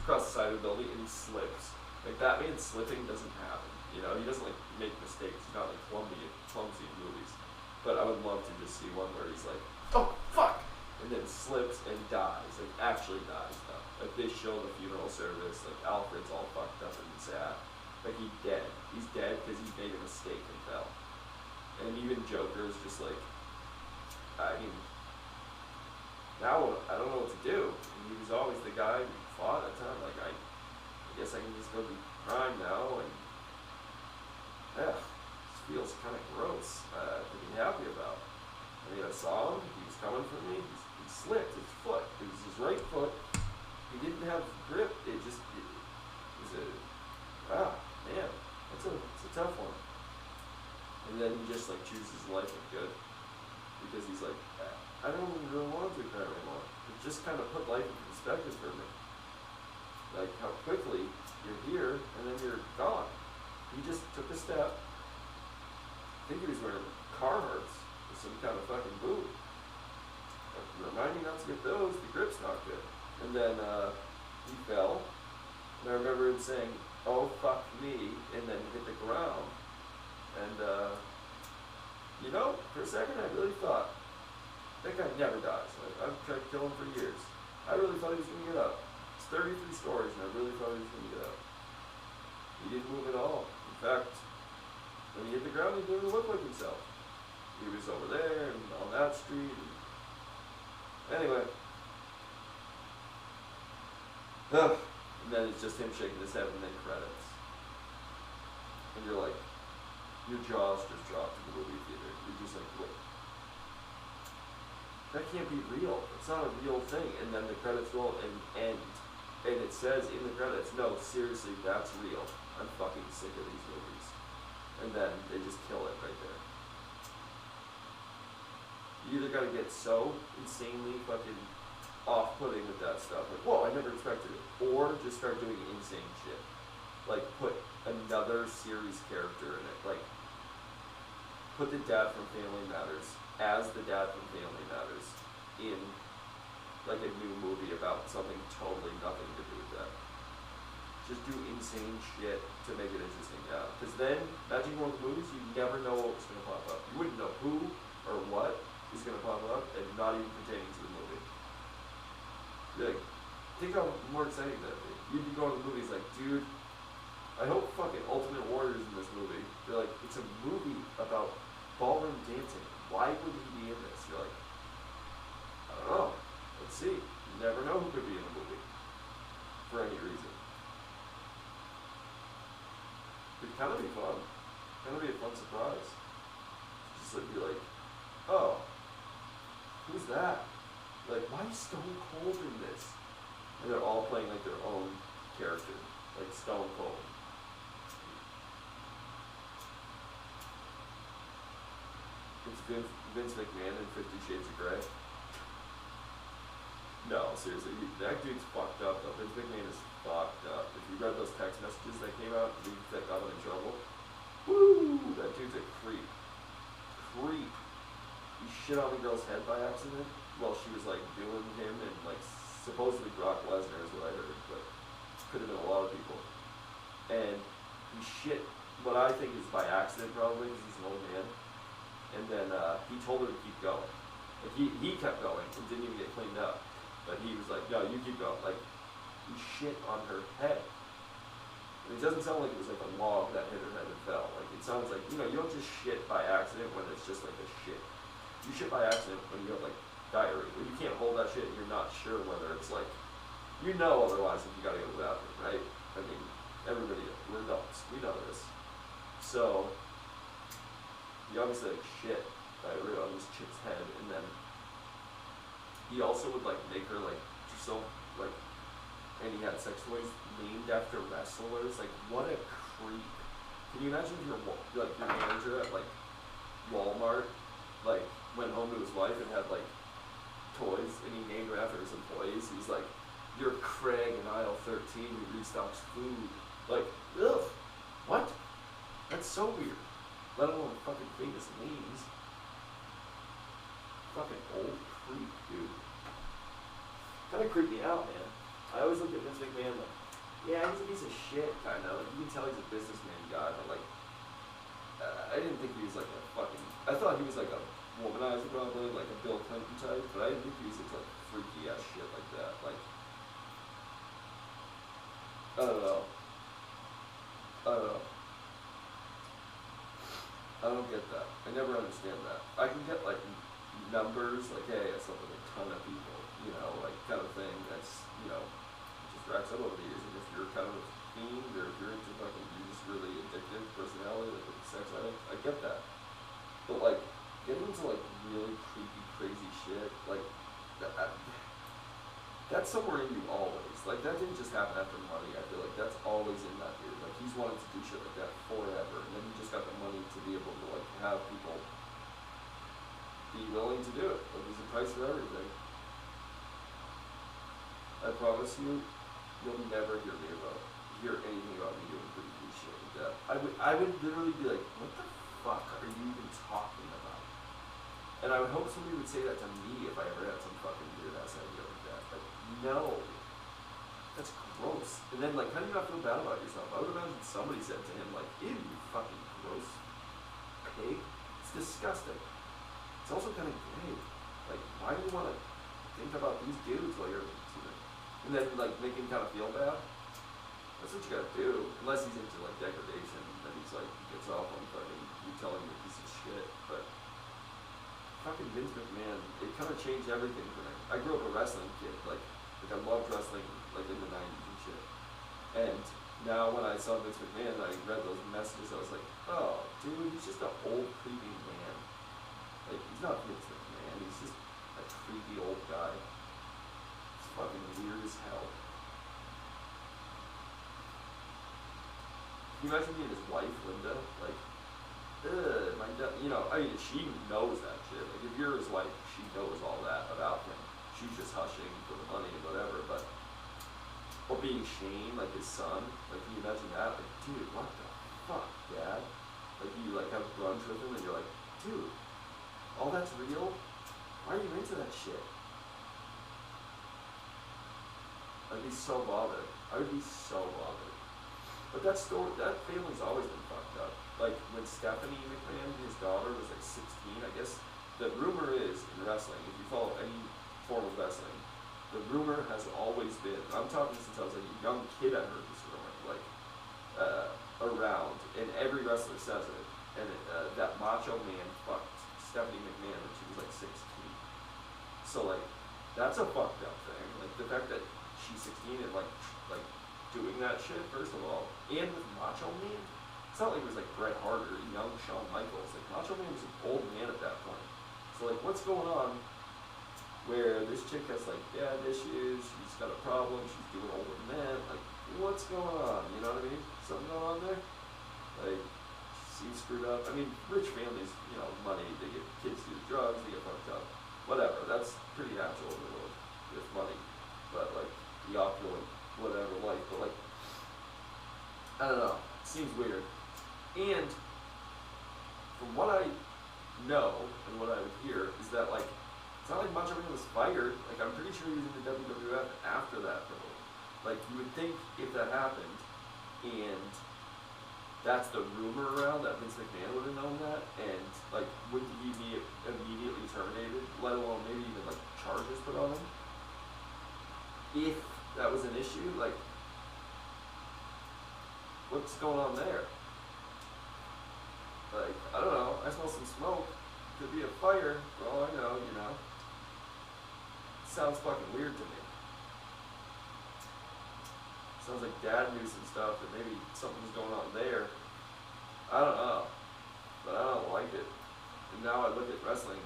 across the side of the building and he slips. Like, Batman slipping doesn't happen, you know, he doesn't like make mistakes, he's not like clumsy in movies. But I would love to just see one where he's like, oh fuck, and then slips and dies, like actually dies though. Like, they show the funeral service, like Alfred's all fucked up and sad. Like, he's dead. He's dead because he made a mistake and fell. And even Joker is just like, I mean, now I don't know what to do. And he was always the guy who fought at the time. Like, I guess I can just go do crime now. And, yeah, this feels kind of gross to be happy about. I mean, I saw him. He was coming for me. He slipped his foot. It was his right foot. He didn't have grip. It was a, wow. Man, it's a tough one. And then he just like chooses life and good. Because he's like, I don't even really want to do crime anymore. It just kind of put life in perspective for me. Like, how quickly you're here and then you're gone. He just took a step. I think he was wearing Carhartts with some kind of fucking boot. Remind me not to get those, the grip's not good. And then he fell. And I remember him saying, "Oh fuck me," and then hit the ground. And you know, for a second I really thought that guy never dies. I've tried to kill him for years. I really thought he was gonna get up. It's 33 stories, and I really thought he was gonna get up. He didn't move at all. In fact, when he hit the ground, he didn't even look like himself. He was over there and on that street. Anyway. And then it's just him shaking his head and then credits. And you're like, your jaws just dropped in the movie theater. You're just like, wait. That can't be real. It's not a real thing. And then the credits roll and end. And it says in the credits, no, seriously, that's real. I'm fucking sick of these movies. And then they just kill it right there. You either gotta get so insanely fucking off-putting with that stuff, like, whoa, I never expected it, or just start doing insane shit. Like, put another series character in it. Like, put the dad from Family Matters as the dad from Family Matters in, like, a new movie about something totally nothing to do with that. Just do insane shit to make it interesting, yeah. Because then, imagine going to the movies, you never know what was going to pop up. You wouldn't know who or what is going to pop up, and not even pertaining to the movie. Like, think how more exciting that'd be. You'd be going to the movies like, dude, I hope fucking Ultimate Warrior's in this movie. They're like, it's a movie about ballroom dancing. Why would he be in this? You're like, I don't know. Let's see. You never know who could be in the movie. For any reason. It'd kind of be fun. Kind of be a fun surprise. Just like, be like, oh, who's that? Like, why is Stone Cold in this? And they're all playing like their own character, like Stone Cold. It's Vince McMahon in 50 Shades of Grey. No, seriously, that dude's fucked up though. Vince McMahon is fucked up. If you read those text messages that came out, that got him in trouble, woo, that dude's a creep. Creep. He shit on the girl's head by accident. Well, she was like doing him, and like supposedly Brock Lesnar is what I heard, but could have been a lot of people. And he shit what I think is by accident probably, because he's an old man. And then he told her to keep going. Like he kept going and didn't even get cleaned up. But he was like, no, you keep going. Like, he shit on her head. And it doesn't sound like it was like a log that hit her head and fell. Like, it sounds like, you know, you don't just shit by accident when it's just like a shit. You shit by accident when you have like diarrhea. When you can't hold that shit and you're not sure whether it's like, you know otherwise if you gotta go to the bathroom, right? I mean, everybody, we're adults, we know this. So, he obviously like shit diarrhea on this chick's head, and then he also would like make her like so like, and he had sex toys named after wrestlers. Like, what a creep! Can you imagine if your like your manager at like Walmart like went home to his wife and had like toys and he named her after his employees? He's like, you're Craig in aisle 13 who restocks food. Like, ugh, what? That's so weird. Let alone fucking famous names. Fucking old creep, dude. Kind of creeped me out, man. I always look at Vince McMahon like, yeah, he's a piece of shit, kind of. Like, you can tell he's a businessman guy, but like, I didn't think he was like a fucking. I thought he was like a womanizer, probably, like a Bill Clinton type, but I didn't think he was into like freaky ass shit like that. Like, I don't know. I don't get that. I never understand that. I can get like numbers, like, hey, I slept with a ton of people, you know, like kind of thing. That's, you know, just racks up over the years. And if you're kind of a fiend, or if you're into fucking, you're just really addictive personality, like a sex addict, I get that. But like, getting into like really creepy, crazy shit, like that's somewhere in you always. Like, that didn't just happen after money. I feel like that's always in that dude. Like, he's wanted to do shit like that forever, and then he just got the money to be able to like have people be willing to do it. Like, there's a price for everything. I promise you, you'll never hear anything about me doing creepy shit like that. I would literally be like, what the fuck are you even talking about? And And I would hope somebody would say that to me if I ever had some fucking weird ass idea like that. But no. That's gross. And then, like, how do you not feel bad about yourself? I would imagine somebody said to him, like, ew, you fucking gross pig. It's disgusting. It's also kind of gay. Like, why do you want to think about these dudes while you're into it? And then, like, make him kind of feel bad? That's what you gotta do. Unless he's into, like, degradation. Then he's, like, he gets off on fucking, you tell him you're a piece of shit. But fucking Vince McMahon, it kind of changed everything for me. I grew up a wrestling kid. Like I loved wrestling, like, in the 90s and shit. And now when I saw Vince McMahon, I read those messages, I was like, oh, dude, he's just an old, creepy man. Like, he's not Vince McMahon, he's just a creepy old guy. It's fucking weird as hell. Can you imagine me and his wife, Linda? Like, my dad, you know, I mean, she knows that shit. Like, if you're his wife, she knows all that about him. She's just hushing for the money and whatever, but, or being Shane, like his son, like, can you imagine that? Like, dude, what the fuck, dad? Like, you, like, have brunch with him and you're like, dude, all that's real? Why are you into that shit? I'd be so bothered. I would be so bothered. But that family's always been fucked up. Like, when Stephanie McMahon, his daughter, was like 16, I guess, the rumor is, in wrestling, if you follow any form of wrestling, the rumor has always been, I'm talking since I was like a young kid, I heard this rumor, like, around, and every wrestler says it, and that Macho Man fucked Stephanie McMahon when she was like 16. So, like, that's a fucked up thing. Like, the fact that she's 16 and, like doing that shit, first of all, and with Macho Man, it's not like it was like Bret Hart or young Shawn Michaels. Like, Macho Man was an old man at that point. So, like, what's going on where this chick has, like, dad issues, she's got a problem, she's doing older men, like, what's going on? You know what I mean? Something going on there? Like, she screwed up. I mean, rich families, you know, money, they get kids do drugs, they get fucked up. Whatever, that's pretty natural in the world with money. But, like, the opulent, whatever life, but, like, I don't know, it seems weird. And from what I know and what I would hear is that, like, it's not like Macho Man was fired. Like, I'm pretty sure he was in the WWF after that for a little. Like, you would think if that happened, and that's the rumor around, that Vince McMahon would have known that, and, like, wouldn't he be immediately terminated, let alone maybe even, like, charges put on him? If that was an issue, like, what's going on there? Like, I don't know, I smell some smoke, could be a fire, for all I know, you know. Sounds fucking weird to me. Sounds like dad knew some stuff and maybe something's going on there. I don't know, but I don't like it. And now I look at wrestling,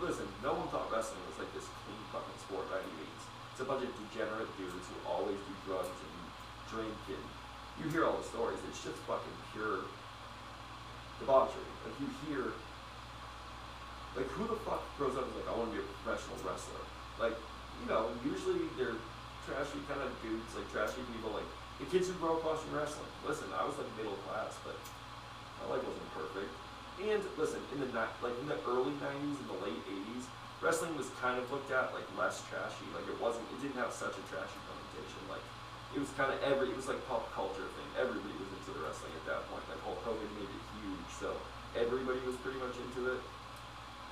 listen, no one thought wrestling was like this clean fucking sport by any means. It's a bunch of degenerate dudes who always do drugs and drink, and you hear all the stories, it's just fucking pure debauchery. Like, you hear, like, who the fuck grows up and is like, I want to be a professional wrestler? Like, you know, usually they're trashy kind of dudes, like trashy people, like the kids who grow up watching wrestling. Listen, I was like middle class, but my life wasn't perfect. And listen, in the early 90s and the late 80s, wrestling was kind of looked at like less trashy. Like, it didn't have such a trashy connotation. Like, it was kind of it was like pop culture thing. Everybody was into the wrestling at that point. Like, Hulk Hogan made it huge, so everybody was pretty much into it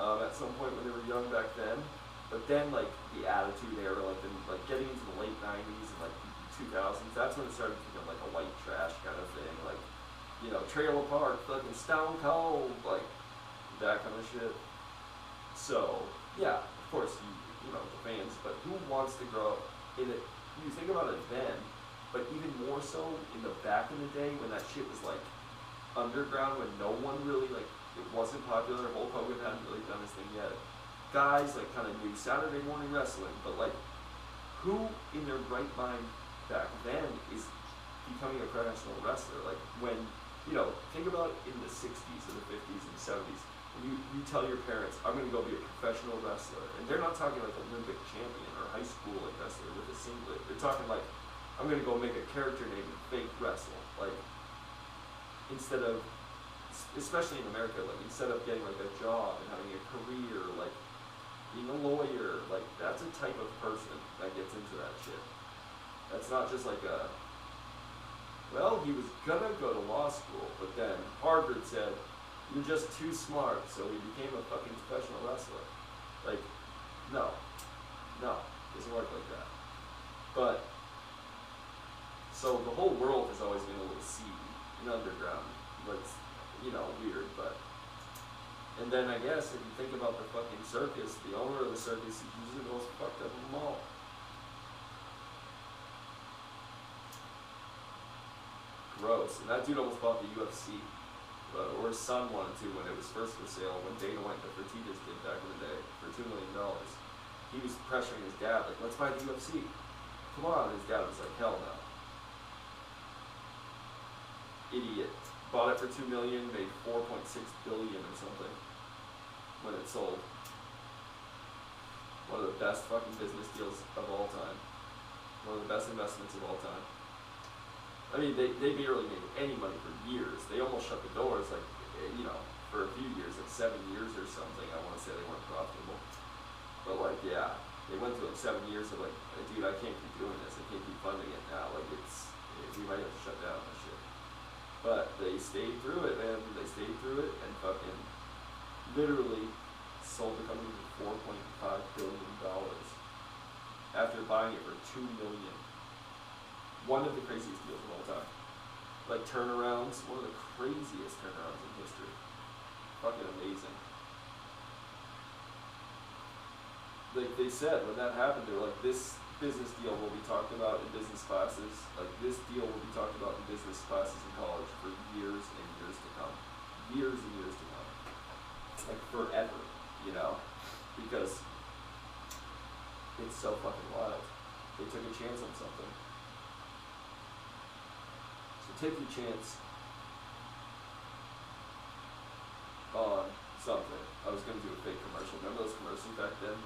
at some point when they were young back then. But then, like, the Attitude Era, like getting into the late 90s and, like, 2000s, that's when it started to become, like, a white trash kind of thing. Like, you know, Trailer Park, fucking Stone Cold, like, that kind of shit. So, yeah, of course, you know, the fans, but who wants to grow up in it? You think about it then, but even more so in the back in the day when that shit was, like, underground, when no one really, like, it wasn't popular, Hulk Hogan hadn't really done his thing yet. Guys, like, kind of knew Saturday morning wrestling, but, like, who in their right mind back then is becoming a professional wrestler? Like, when, you know, think about in the 60s and the 50s and the 70s, when you tell your parents, I'm going to go be a professional wrestler, and they're not talking like Olympic champion or high school like wrestler with a singlet. They're talking like, I'm going to go make a character name and fake wrestle. Like, instead of especially in America, like instead of getting like a job and having a career, like being a lawyer, like that's a type of person that gets into that shit. That's not just like a, well, he was gonna go to law school, but then Harvard said, you're just too smart, so he became a fucking professional wrestler. Like, no, it doesn't work like that. But, so the whole world has always been a little seedy and underground, but it's, weird, but. And then I guess if you think about the fucking circus, the owner of the circus is usually the most fucked up of them all. Gross. And that dude almost bought the UFC. Or his son wanted to when it was first for sale, when Dana White and the Fertitas did back in the day for $2 million. He was pressuring his dad, like, let's buy the UFC. Come on. And his dad was like, hell no. Idiot. Bought it for $2 million, made $4.6 billion or something when it sold. One of the best fucking business deals of all time. One of the best investments of all time. I mean, they barely made any money for years. They almost shut the doors, like, for a few years, like 7 years or something. I want to say they weren't profitable. But, like, yeah, they went through like 7 years of, like, dude, I can't keep doing this. I can't keep funding it now. Like, we might have to shut down this shit. But they stayed through it, man. They stayed through it and fucking literally sold the company for $4.5 billion after buying it for $2 million. One of the craziest deals of all time. Like turnarounds, one of the craziest turnarounds in history. Fucking amazing. Like they said, when that happened, they were like, this business deal will be talked about in business classes. Like this deal will be talked about in business classes in college for years and years to come. Years and years to come. Like forever, because it's so fucking wild. They took a chance on something. So take your chance on something. I was going to do a fake commercial. Remember those commercials back then?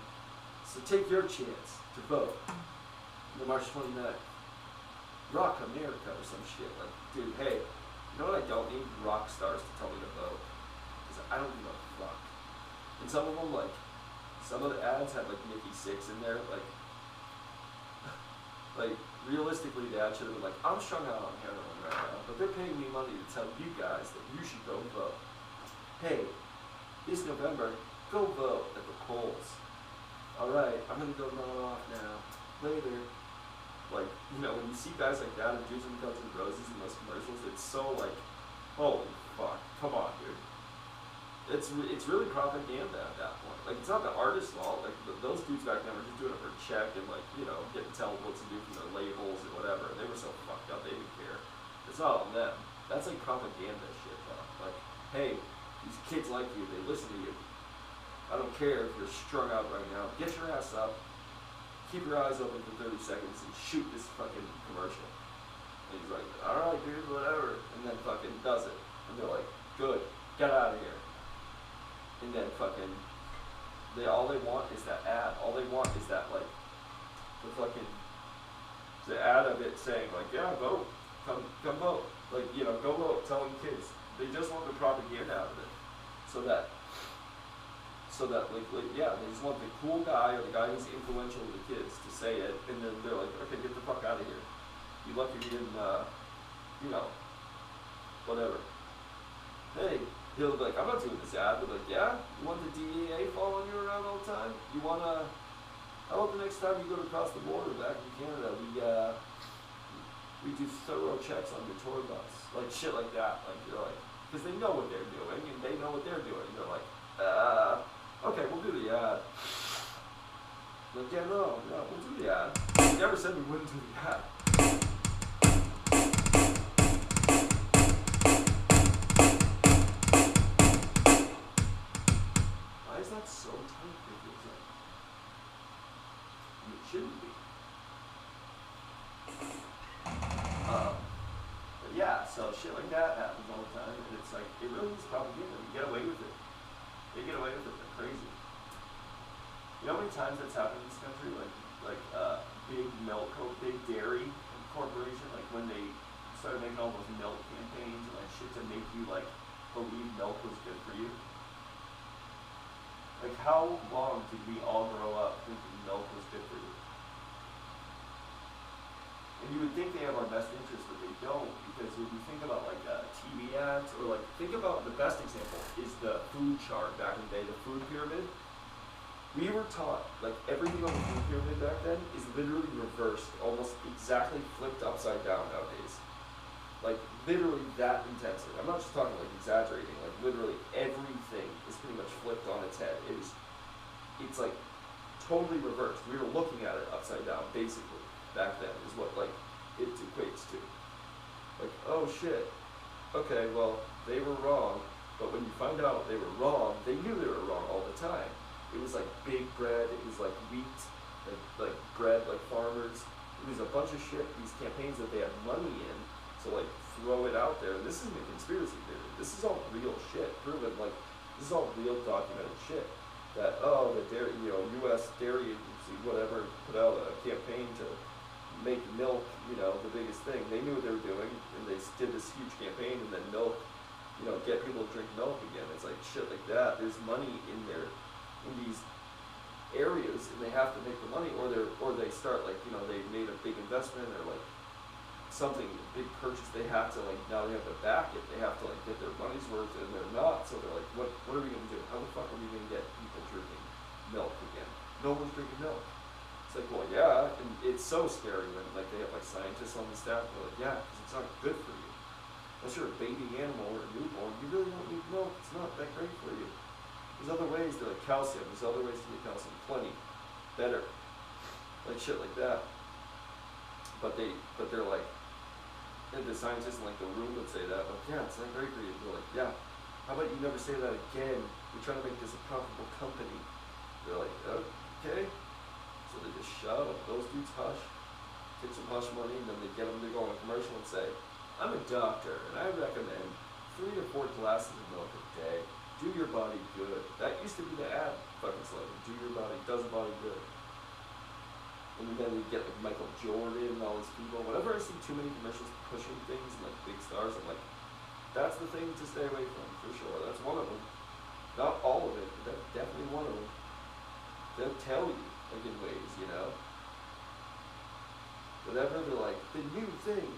So take your chance to vote. The March 29th. Rock America or some shit. Like, dude, hey, you know what I don't need? Rock stars to tell me to vote. Because I don't give a fuck. And some of them, like, some of the ads had, like, Nikki Sixx in there. Like, realistically, the ad should have been like, I'm strung out on heroin right now, but they're paying me money to tell you guys that you should go vote. Hey, this November, go vote at the polls. Alright, I'm gonna go run off now. Later. Like, when you see guys like that and dudes with Guns N' Roses in those commercials, it's so like, holy fuck, come on, dude. It's really propaganda at that point. Like, it's not the artist's fault. Like, those dudes back then were just doing it for a check and, like, getting told what to do from their labels and whatever. And they were so fucked up, they didn't care. It's not on them. That's like propaganda shit, though. Like, hey, these kids like you, they listen to you. I don't care if you're strung out right now. Get your ass up, keep your eyes open for 30 seconds, and shoot this fucking commercial. And he's like, alright, dude, whatever. And then fucking does it. And they're like, good, get out of here. And then fucking, all they want is that ad. All they want is that, like, the ad of it saying, like, yeah, vote. Come vote. Like, go vote. Telling kids. They just want the propaganda out of it. So that, yeah, they just want the cool guy or the guy who's influential to the kids to say it, and then they're like, okay, get the fuck out of here. You lucky you didn't, whatever. Hey, he'll be like, I'm not doing this ad. They're like, yeah? You want the DEA following you around all the time? You wanna, how about the next time you go across the border back in Canada, we do thorough checks on your tour bus. Like, shit like that. Like, you're like, because they know what they're doing, and they know what they're doing. And they're like, okay, we'll do the ad. Like, yeah, no, we'll do the ad. We never said we wouldn't do the ad. Why is that so tight? It shouldn't be. But yeah, so shit like that happens all the time, and it's like, it really is propaganda. You get away with it. They get away with it. They're crazy. You know how many times that's happened in this country? Like big milk, big dairy corporation, like when they started making all those milk campaigns and like shit to make you like believe milk was good for you? Like, how long did we all grow up thinking milk was good for you? And you would think they have our best interest, but they don't, because when you think about like TV ads, or like, think about the best example is the food chart back in the day, the food pyramid. We were taught, like, everything on the food pyramid back then is literally reversed, almost exactly flipped upside down nowadays. Like, literally that intensely. I'm not just talking like exaggerating, like literally everything is pretty much flipped on its head. It's like totally reversed. We were looking at it upside down, basically, back then, is what like it equates to. Like, oh shit, okay, well, they were wrong, but when you find out they were wrong, they knew they were wrong all the time. It was like big bread, it was like wheat, like bread, like farmers. It was a bunch of shit, these campaigns that they had money in, to like throw it out there. This isn't a conspiracy theory. This is all real shit, proven, like, this is all real documented shit. That, oh, the dairy, U.S. dairy agency, whatever, put out a campaign to make milk, the biggest thing. They knew what they were doing, and they did this huge campaign, and then milk, get people to drink milk again. It's like shit like that. There's money in there, in these areas, and they have to make the money, or they start like, they made a big investment, or like something, big purchase. They have to, like, now they have to back it. They have to like get their money's worth, and they're not. So they're like, what are we gonna do? How the fuck are we gonna get people drinking milk again? No one's drinking milk. It's like, well, yeah, and it's so scary when like they have like scientists on the staff. They're like, yeah, because it's not good for you. Unless you're a baby animal or a newborn, you really don't need milk. It's not that great for you. There's other ways to like calcium. There's other ways to get calcium, plenty, better, like shit like that. But they're like, and the scientists in like the room would say that, like, yeah, it's not great for you. They're like, yeah, how about you never say that again? We're trying to make this a profitable company. They're like, okay. So they just shut up. Those dudes hush, take some hush money, and then they get them to go on a commercial and say, I'm a doctor, and I recommend 3 to 4 glasses of milk a day. Do your body good. That used to be the ad fucking slogan. Do your body, does the body good. And then they get like Michael Jordan and all these people. Whenever I see too many commercials pushing things and like big stars, I'm like, that's the thing to stay away from, for sure. That's one of them. Not all of it, but that's definitely one of them. They'll tell you, like, in ways, Whatever, they're like, the new thing,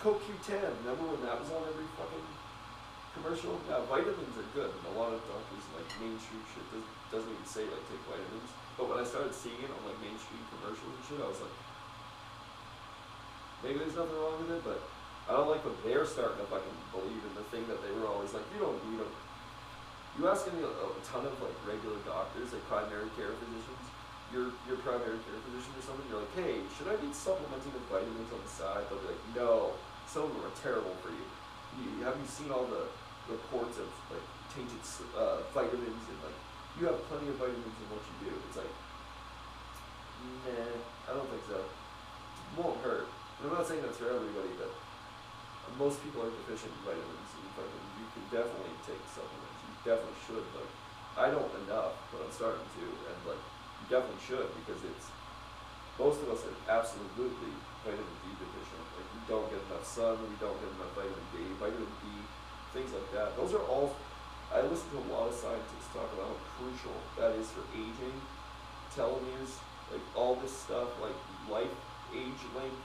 CoQ10. Remember when that was on every fucking commercial? Yeah, vitamins are good, and a lot of doctors, like, mainstream shit doesn't even say, like, take vitamins. But when I started seeing it on, like, mainstream commercials and shit, I was like, maybe there's nothing wrong with it, but I don't like when they're starting to fucking believe in the thing that they were always like, you don't need them. You ask any a ton of, like, regular doctors, like primary care physicians, your primary care physician or something, you're like, hey, should I be supplementing with vitamins on the side? They'll be like, no, some of them are terrible for you. Have you seen all the reports of, like, tainted vitamins, and, like, you have plenty of vitamins in what you do? It's like, nah, I don't think so. It won't hurt. And I'm not saying that's for everybody, but most people are deficient in vitamins, and fucking, you can definitely take supplements. You definitely should. Like, I don't enough, but I'm starting to, and like, you definitely should, because most of us are absolutely vitamin D deficient. Like, we don't get enough sun, we don't get enough vitamin D, things like that. Those are all, I listen to a lot of scientists talk about how crucial that is for aging, telomeres, like all this stuff, like life, age length,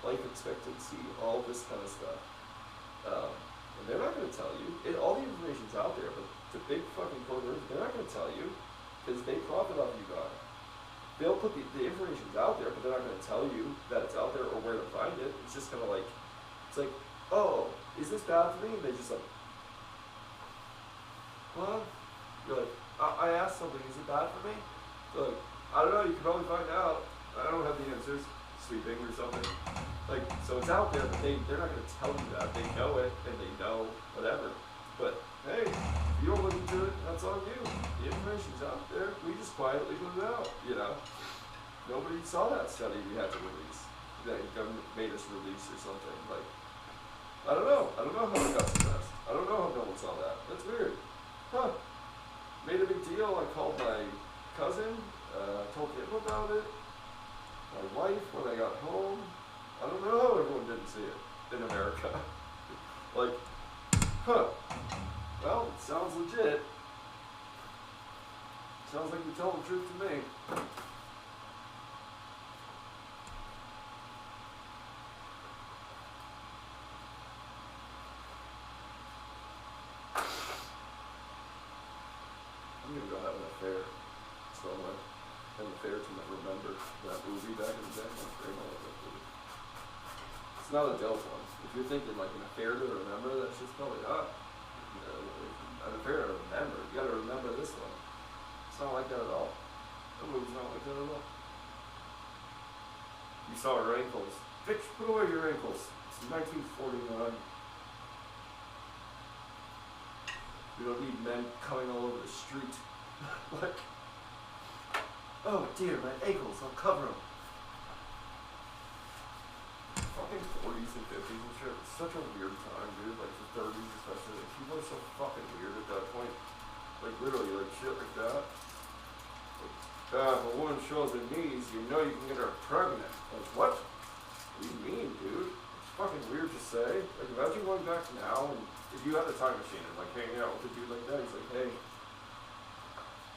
life expectancy, all this kind of stuff. And they're not going to tell you. All the information's out there, but the big fucking corporations, they're not going to tell you, because they profit off you guys. They'll put the information's out there, but they're not going to tell you that it's out there or where to find it. It's just kind of like, it's like, oh, is this bad for me? And they just like, well, you're like, I asked something, is it bad for me? They're like, I don't know, you can probably find out. I don't have the answers. Sleeping or something. Like, so it's out there, but they're not going to tell you that. They know it, and they know whatever. But hey, if you don't listen to it, that's on you. The information's out there. We just quietly put it out, Nobody saw that study we had to release. That government made us release or something. Like, I don't know. I don't know how it got suppressed. I don't know how no one saw that. That's weird. Huh. Made a big deal. I called my cousin, told him about it. My wife, when I got home. I don't know how everyone didn't see it in America. Like, Huh. Well, it sounds legit. Sounds like you're telling the truth to me. I'm gonna go have an affair somewhere. An affair to remember that movie back in the day. My grandma loved that movie. It's not a dope one. If you're thinking like an affair to remember, that's just probably not. You know, an affair to remember. You gotta remember this one. It's not like that at all. That movie's not like that at all. You saw her ankles. Bitch, put away your ankles. It's 1949. We don't need men coming all over the street. Like, oh dear, my ankles, I'll cover them. Fucking 40s and 50s and shit. It's such a weird time, dude. Like the 30s especially. Like, people are so fucking weird at that point. Like literally, like shit like that. Like, if a woman shows her knees, you know you can get her pregnant. Like what? What do you mean, dude? It's fucking weird to say. Like imagine going back now and if you had a time machine and like hanging out with a dude like that, he's like, hey,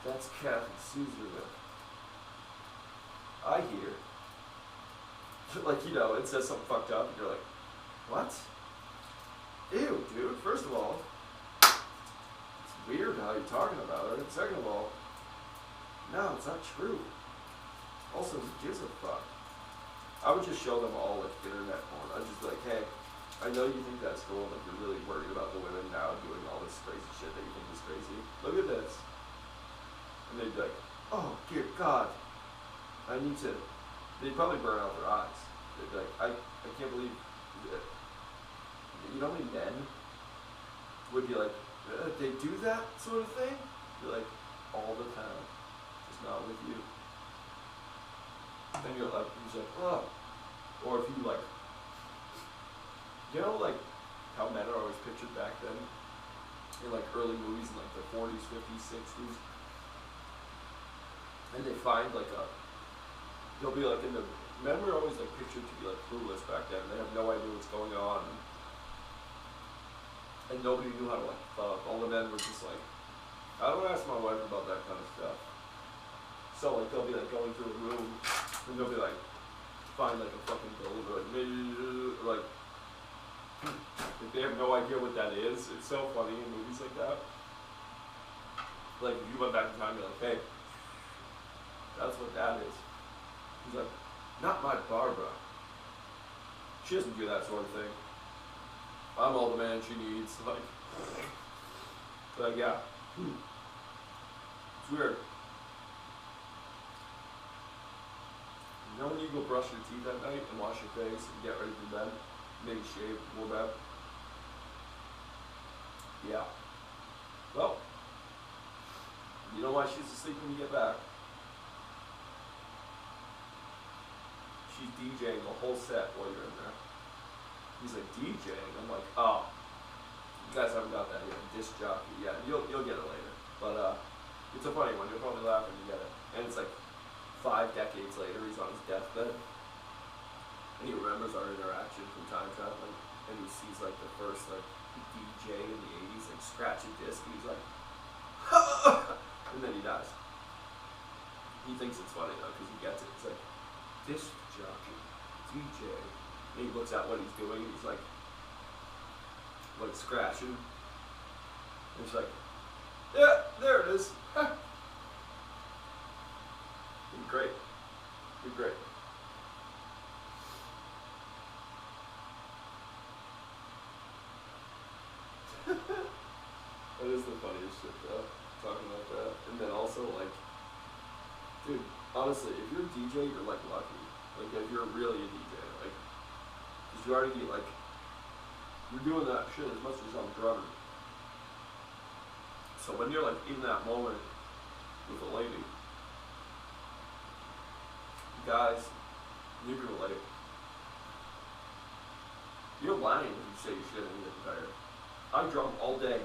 that's Kathy Caesar. I hear. Like, you know, it says something fucked up and you're like, what? Ew, dude, first of all, it's weird how you're talking about her, and second of all, no, it's not true. Also, who gives a fuck? I would just show them all like internet porn. I'd just be like, hey, I know you think that's cool, like you're really worried about the women now doing all this crazy shit that you think is crazy. Look at this. And they'd be like, oh, dear God, I need to, they'd probably burn out their eyes. They'd be like, I can't believe that. You know how many men would be like, they do that sort of thing? Be like, all the time, just not with you. Then you're like, he's like, oh. Or if you like, you know like how men are always pictured back then in like early movies in like the 40s, 50s, 60s, and they find like a, they'll be like in the, men were always like pictured to be like clueless back then. They have no idea what's going on, and nobody knew how to like fuck. All the men were just like, I don't ask my wife about that kind of stuff. So like they'll be like going through a room and they'll be like, find like a fucking bill or like if they have no idea what that is. It's so funny in movies like that. Like if you went back in time, you're like, hey, that's what that is. He's like, not my Barbara. She doesn't do that sort of thing. I'm all the man she needs. Like yeah. It's weird. You know when you go brush your teeth at night and wash your face and get ready for bed, maybe shave before bed? Yeah. Well, you know why she's asleep when you get back? She's DJing the whole set while you're in there. He's like, DJing? I'm like, oh, you guys haven't got that yet. Disc jockey. Yeah, you'll get it later. But it's a funny one. You'll probably laugh when you get it. And it's like 5 decades later, he's on his deathbed, and he remembers our interaction from time traveling, and he sees like the first like DJ in the 80s like scratch a disc, and he's like, and then he dies. He thinks it's funny though, because he gets it. It's like, disc jockey, DJ, and he looks at what he's doing, and he's like scratching, and he's like, yeah, there it is. You're great. You're great. That is the funniest shit though, talking about that. And then also like, dude, honestly, if you're a DJ, you're like lucky. Like if you're really a DJ, like, cause you already like, you're doing that shit as much as I'm drumming. So when you're like in that moment with a lady, guys, you can relate. You're lying when you say you shit and you get tired. I drum all day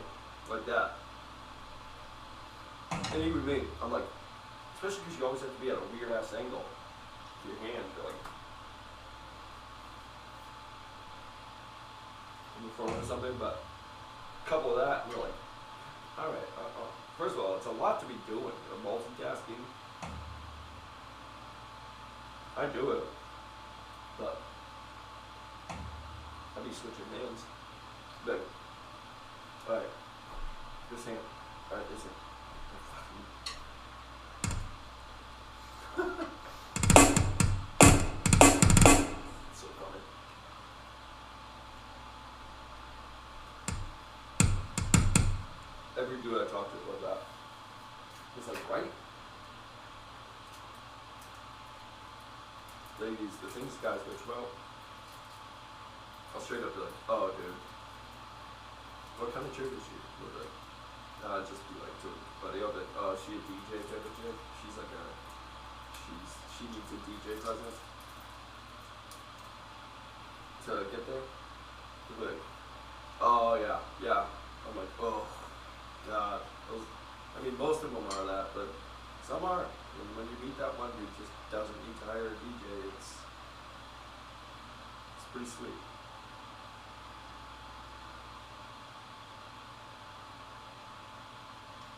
like that. And even me, I'm like, especially because you always have to be at a weird ass angle with your hands. You're like, I'm performing something, but couple of that, and we're like, all right. First of all, it's a lot to be doing. Multitasking. I do it, but I'd be switching hands. Like, all right, this hand. All right, this hand. So funny. Every dude I talk to about that. It's like, right? Ladies, the things guys bitch about, I'll straight up be like, oh dude, what kind of chick is she? I'd just be like to a buddy of it, oh, is she a DJ type of chick? She's like she needs a DJ presence to get there. She'll be like, oh yeah. I'm like, oh god. I mean, most of them are that, but some are. And when you meet that one who just doesn't need to hire a DJ, it's pretty sweet.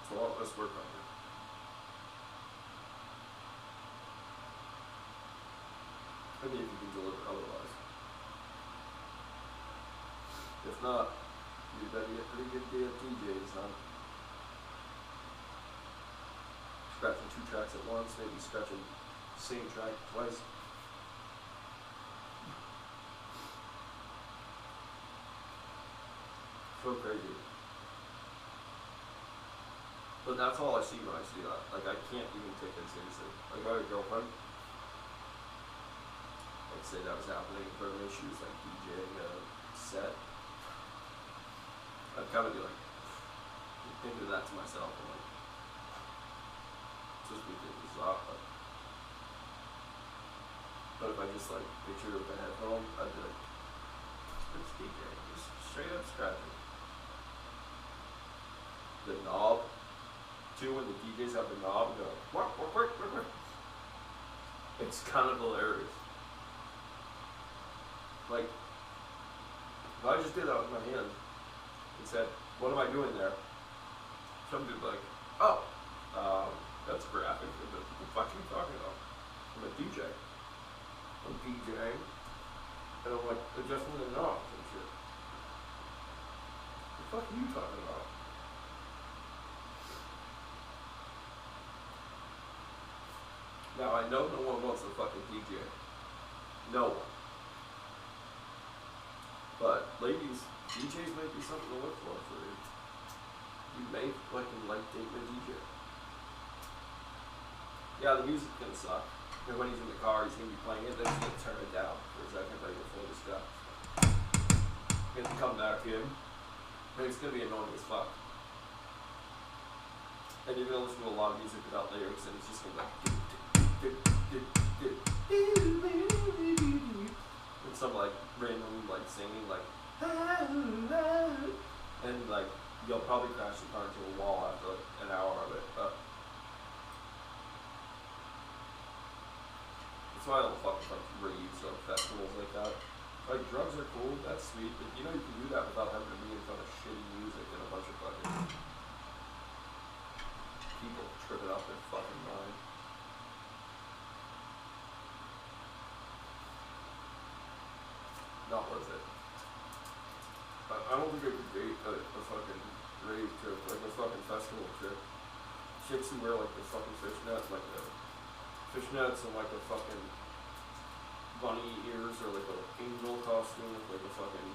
It's a lot less work on you. I mean, if you can deliver otherwise. If not, you better get pretty good DJs, huh? Scratching 2 tracks at once, maybe scratching the same track twice. So crazy. But that's all I see when I see that. Like, I can't even take it seriously. Like, I had a girlfriend, like, say that was happening in front of me, she was like DJing a set. I'd kind of be like, thinking that to myself, I'm like, just because it's off. But if I just like picture with a headphone, I'd be like, it's DJ, just straight up scratching. The knob, too, when the DJs have the knob, and go, work. It's kind of hilarious. Like, if I just did that with my hand and said, what am I doing there? Some dude like, oh, that's graphic. What the fuck are you talking about? I'm a DJ. I'm DJing. And I'm like, adjusting the knobs and shit. What the fuck are you talking about? Now, I know no one wants a fucking DJ. No one. But, ladies, DJs might be something to look for you. You may fucking like dating a DJ. Yeah, the music's gonna suck. And when he's in the car, he's gonna be playing it, then he's gonna turn it down for a second right before this guy. He's gonna come back in, and it's gonna be annoying as fuck. And you're gonna listen to a lot of music without lyrics, and it's just gonna be like, and some like random like singing like, and like you'll probably crash the car into a wall after like an hour of it. That's why I don't fuck with like raves or festivals like that. Like drugs are cool, that's sweet, but you know you can do that without having to be in front of shitty music and a bunch of fucking people tripping off their fucking mind. Not worth it. I don't think I could date a fucking rave trip, like a fucking festival trip. Chicks who wear like the fucking fishnets, like the fishnets and like a fucking bunny ears or like a angel costume with like a fucking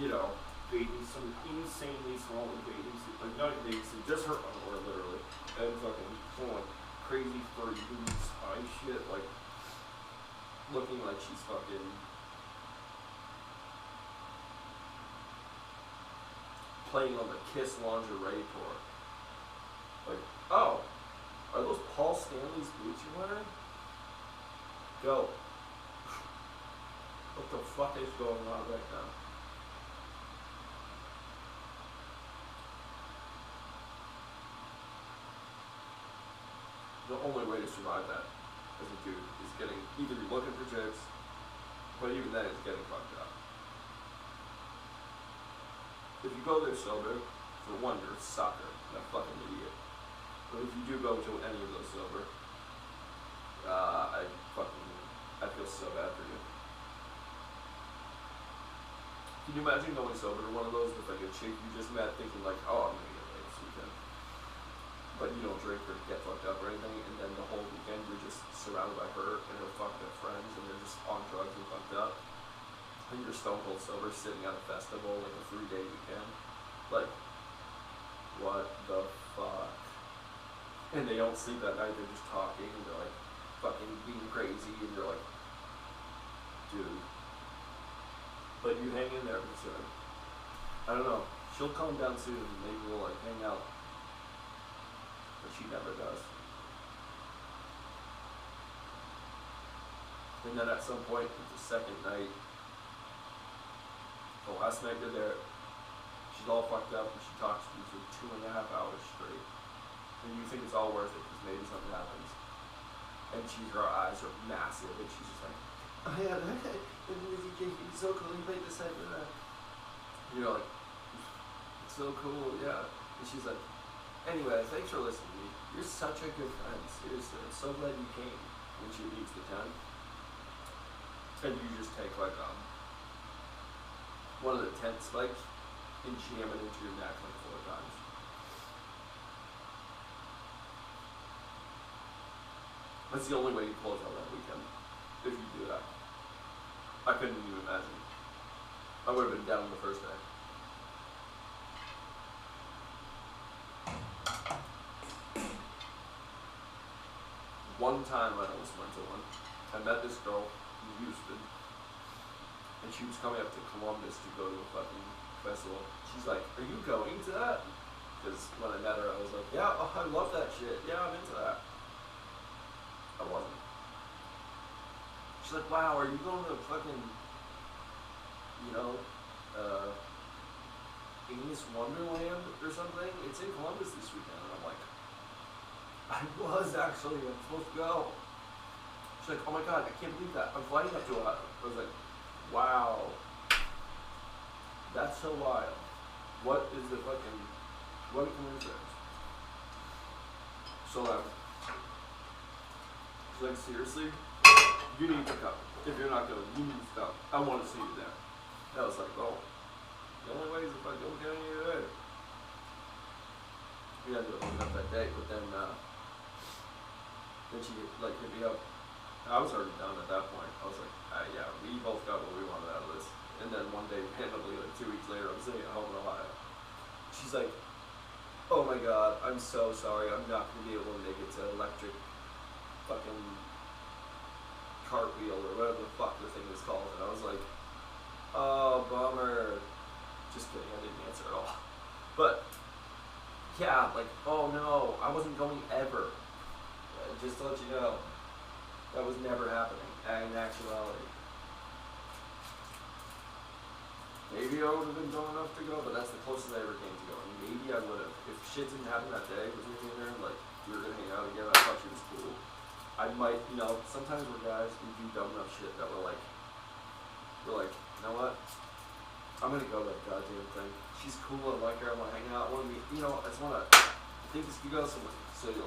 you know, bathing, some insanely small bathing suit, like not a bathing suit, just her underwear literally, and fucking some like crazy furry boots, high shit, like looking like she's fucking playing on the Kiss lingerie tour. Like, oh, are those Paul Stanley's boots you're wearing? Go. What the fuck is going on right now? The only way to survive that as a dude is getting, either you're looking for chicks, But even then, it's getting fucked up. If you go there sober, for one, you're a sucker, and a fucking idiot. But if you do go to any of those sober, I feel so bad for you. Can you imagine going sober to one of those with like a chick you just met, thinking like, oh, I'm gonna get laid this weekend, but you don't drink or get fucked up or anything, and then the whole weekend you're just surrounded by her and her fucked up friends, and they're just on drugs and fucked up, and you're stone cold sober sitting at a festival like a 3-day weekend, like, what the fuck? And they don't sleep that night, they're just talking, and they're like fucking being crazy, and you're like, dude. But you hang in there for sure. I don't know. She'll calm down soon and maybe we'll like hang out. But she never does. And then at some point, the second night, the last night you're there, she's all fucked up and she talks to you for 2.5 hours straight. And you think it's all worth it because maybe something happens. And her eyes are massive and she's just like, oh yeah, he's so cool, he played this side of that. You're like, it's so cool, yeah. And she's like, anyway, thanks for listening to me. You're such a good friend, seriously. I'm so glad you came. When she leaves the tent. And you just take like one of the tent spikes and jam it into your neck like 4 times. That's the only way you close out that weekend. If you do that. I couldn't even imagine. I would have been down the first day. One time I almost went to one. I met this girl in Houston, and she was coming up to Columbus to go to a fucking festival. She's like, are you going to that? Because when I met her, I was like, yeah, oh, I love that shit. Yeah, I'm into that. I wasn't. She's like, wow, are you going to fucking, Alice Wonderland or something? It's in Columbus this weekend. And I'm like, I was actually, I'm supposed to go. She's like, oh my god, I can't believe that. I'm flying up to Ohio. I was like, wow. That's so wild. What is the fucking, what a coincidence. So she's like, seriously? You need to come. If you're not going, you need to come. I want to see you there. And I was like, oh, the only way is if I don't get any there. We ended up hooking up that day, but then she like hit me up. I was already done at that point. I was like, yeah, we both got what we wanted out of this. And then one day, randomly, like 2 weeks later, I'm sitting at home in Ohio. She's like, oh my god, I'm so sorry. I'm not going to be able to make it to electric fucking cartwheel or whatever the fuck the thing is called. And I was like, oh, bummer. Just kidding, I didn't answer at all. But, yeah, like, oh no, I wasn't going ever. Just to let you know, that was never happening in actuality. Maybe I would have been drunk enough to go, but that's the closest I ever came to going. Maybe I would have. If shit didn't happen that day, was me in there, like, we were gonna hang out together, I thought she was cool. I might, sometimes we're guys, we do dumb enough shit that we're like, you know what? I'm gonna go to that goddamn thing. She's cool, I like her, I wanna hang out, I wanna meet, I just wanna, I think this could go somewhere. So you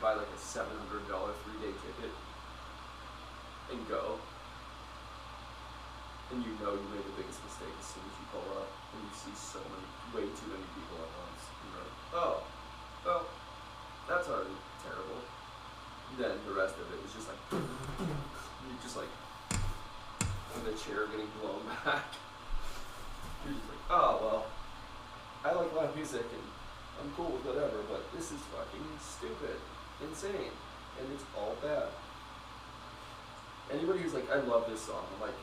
buy like a $700 3-day ticket and go. And you made the biggest mistake as soon as you pull up and you see way too many people at once. And you're like, oh, well, that's already terrible. And then the rest of it is just like, you're just like, and the chair getting blown back. You're just like, oh, well, I like live music and I'm cool with whatever, but this is fucking stupid, insane, and it's all bad. Anybody who's like, I love this song, I'm like,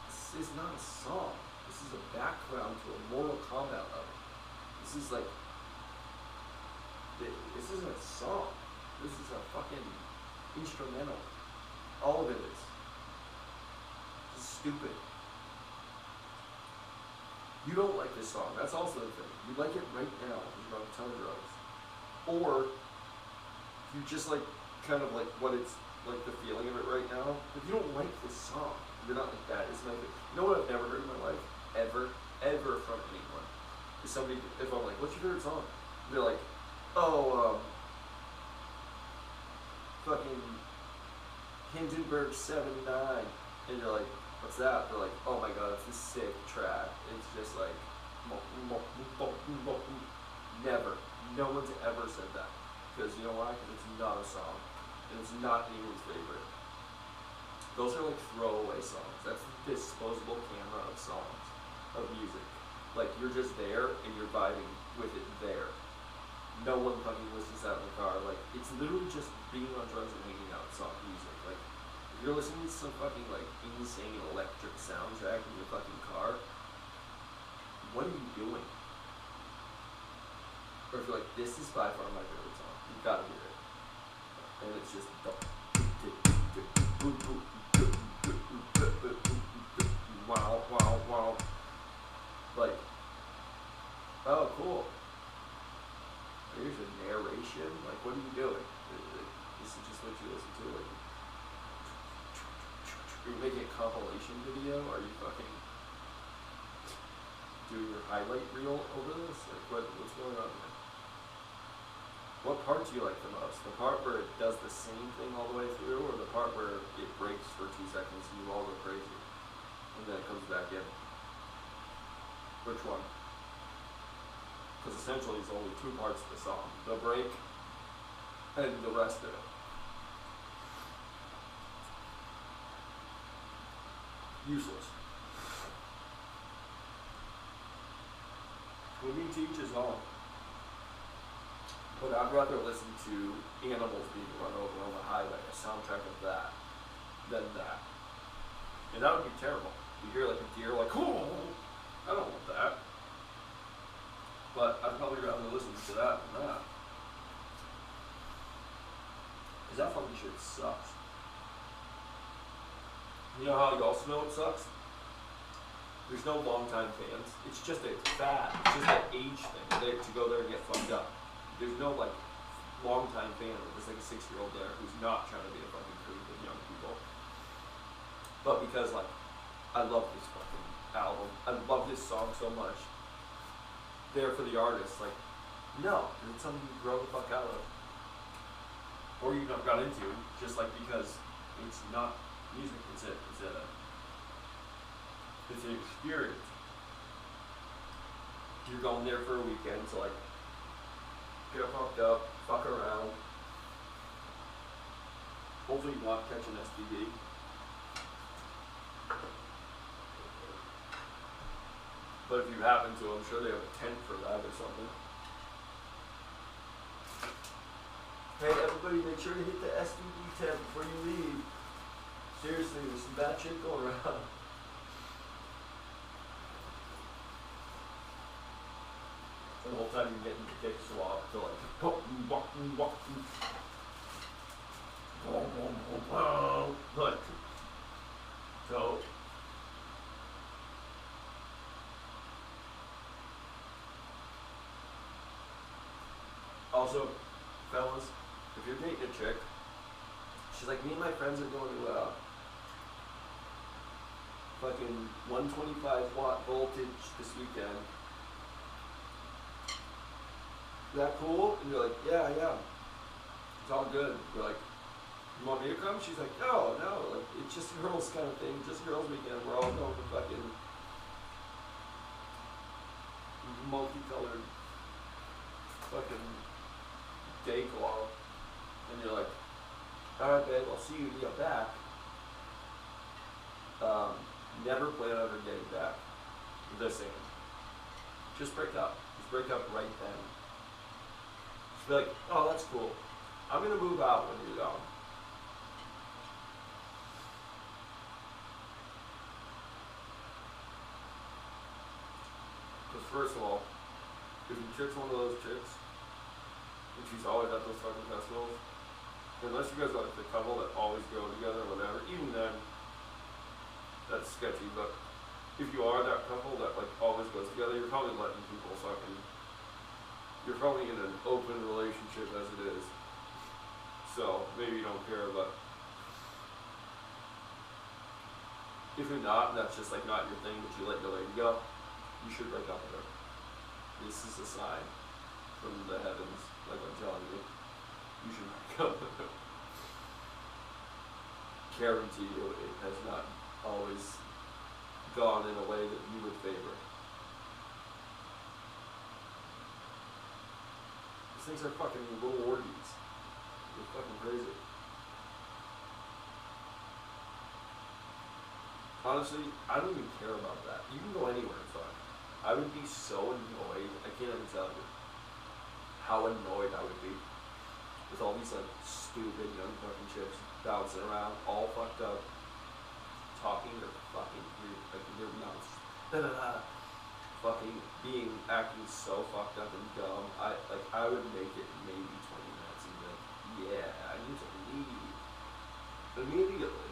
this is not a song. This is a background to a Mortal Kombat level. This is like, this isn't a song. This is a fucking instrumental. All of it is. It's stupid. You don't like this song. That's also the thing. You like it right now because you're on a ton of drugs. Or you just like kind of like what it's like the feeling of it right now. If you don't like this song, You're not like that. It's like, you know what I've never heard in my life? Ever from anyone. Is somebody, if I'm like, what's your favorite song? They're like, oh, fucking Hindenburg 79. And you're like, what's that? They're like, oh my god, it's a sick track. It's just like, never. No one's ever said that. Because you know why? Because it's not a song. And it's not anyone's favorite. Those are like throwaway songs. That's the disposable camera of songs, of music. Like, you're just there and you're vibing with it there. No one fucking listens to that in the car. Like, it's literally just being on drugs and hanging out song music. Like, if you're listening to some fucking, like, insane electric soundtrack in your fucking car, what are you doing? Or if you're like, this is by far my favorite song, you've got to hear it. And it's just wow, wow, wow. Like, oh, cool. Here's a narration. Like, what are you doing? This is just what you listen to. Like, are you making a compilation video? Are you fucking doing your highlight reel over this? Like, what's going on here? What part do you like the most? The part where it does the same thing all the way through, or the part where it breaks for 2 seconds and you all go crazy, and then it comes back in? Which one? Because essentially it's only 2 parts of the song. The break and the rest of it. Useless. What do you teach is all. But I'd rather listen to animals being run over on the highway, a soundtrack of that, than that. And that would be terrible. You hear like a deer like, oh, I don't want that. But I'd probably rather listen to that than that. Because that fucking shit sucks. You know how you also know it sucks? There's no longtime fans. It's just a fad. It's just an age thing to go there and get fucked up. There's no like longtime fan. There's like a 6-year-old there who's not trying to be a fucking creep with young people. But because like I love this fucking album. I love this song so much. There for the artist, like, no, it's something you grow the fuck out of. Or you've not got into, just like because it's not music, it's an experience. You're going there for a weekend to like get fucked up, fuck around. Hopefully not catch an STD. But if you happen to, I'm sure they have a tent for that or something. Hey everybody, make sure to hit the STD tent before you leave. Seriously, there's some bad shit going around. The whole time you're getting your dick swabbed to like, like, so. Also, fellas, if you're dating a chick, she's like, me and my friends are going to fucking 125 watt voltage this weekend. Is that cool? And you're like, yeah, it's all good. You're like, you want me to come? She's like, no, like, it's just girls kind of thing, just girls weekend. We're all going to fucking multicolored fucking day club. And you're like, alright babe, I'll see you when you get back. Never plan on her getting back the same. Just break up. Just break up right then. Just be like, oh, that's cool. I'm gonna move out when you're gone. Because first of all, if your chick's one of those chicks, and she's always at those fucking festivals, unless you guys are like the couple that always go together or whatever, even then, that's sketchy. But if you are that couple that like always goes together, you're probably letting people fucking, you're probably in an open relationship as it is. So maybe you don't care, but If you're not, and that's just like not your thing, but you let your lady go, you should break up with her. This is a sign from the heavens, like I'm telling you. You should break up with her. Guarantee you, it has not always gone in a way that you would favor. These things are fucking little orgies. They're fucking crazy. Honestly, I don't even care about that. You can go anywhere and fuck. I would be so annoyed. I can't even tell you how annoyed I would be with all these like stupid young fucking chicks bouncing around, all fucked up, talking their fucking weird, like their mouths, fucking acting so fucked up and dumb. I would make it maybe 20 minutes and be like, yeah, I need to leave immediately.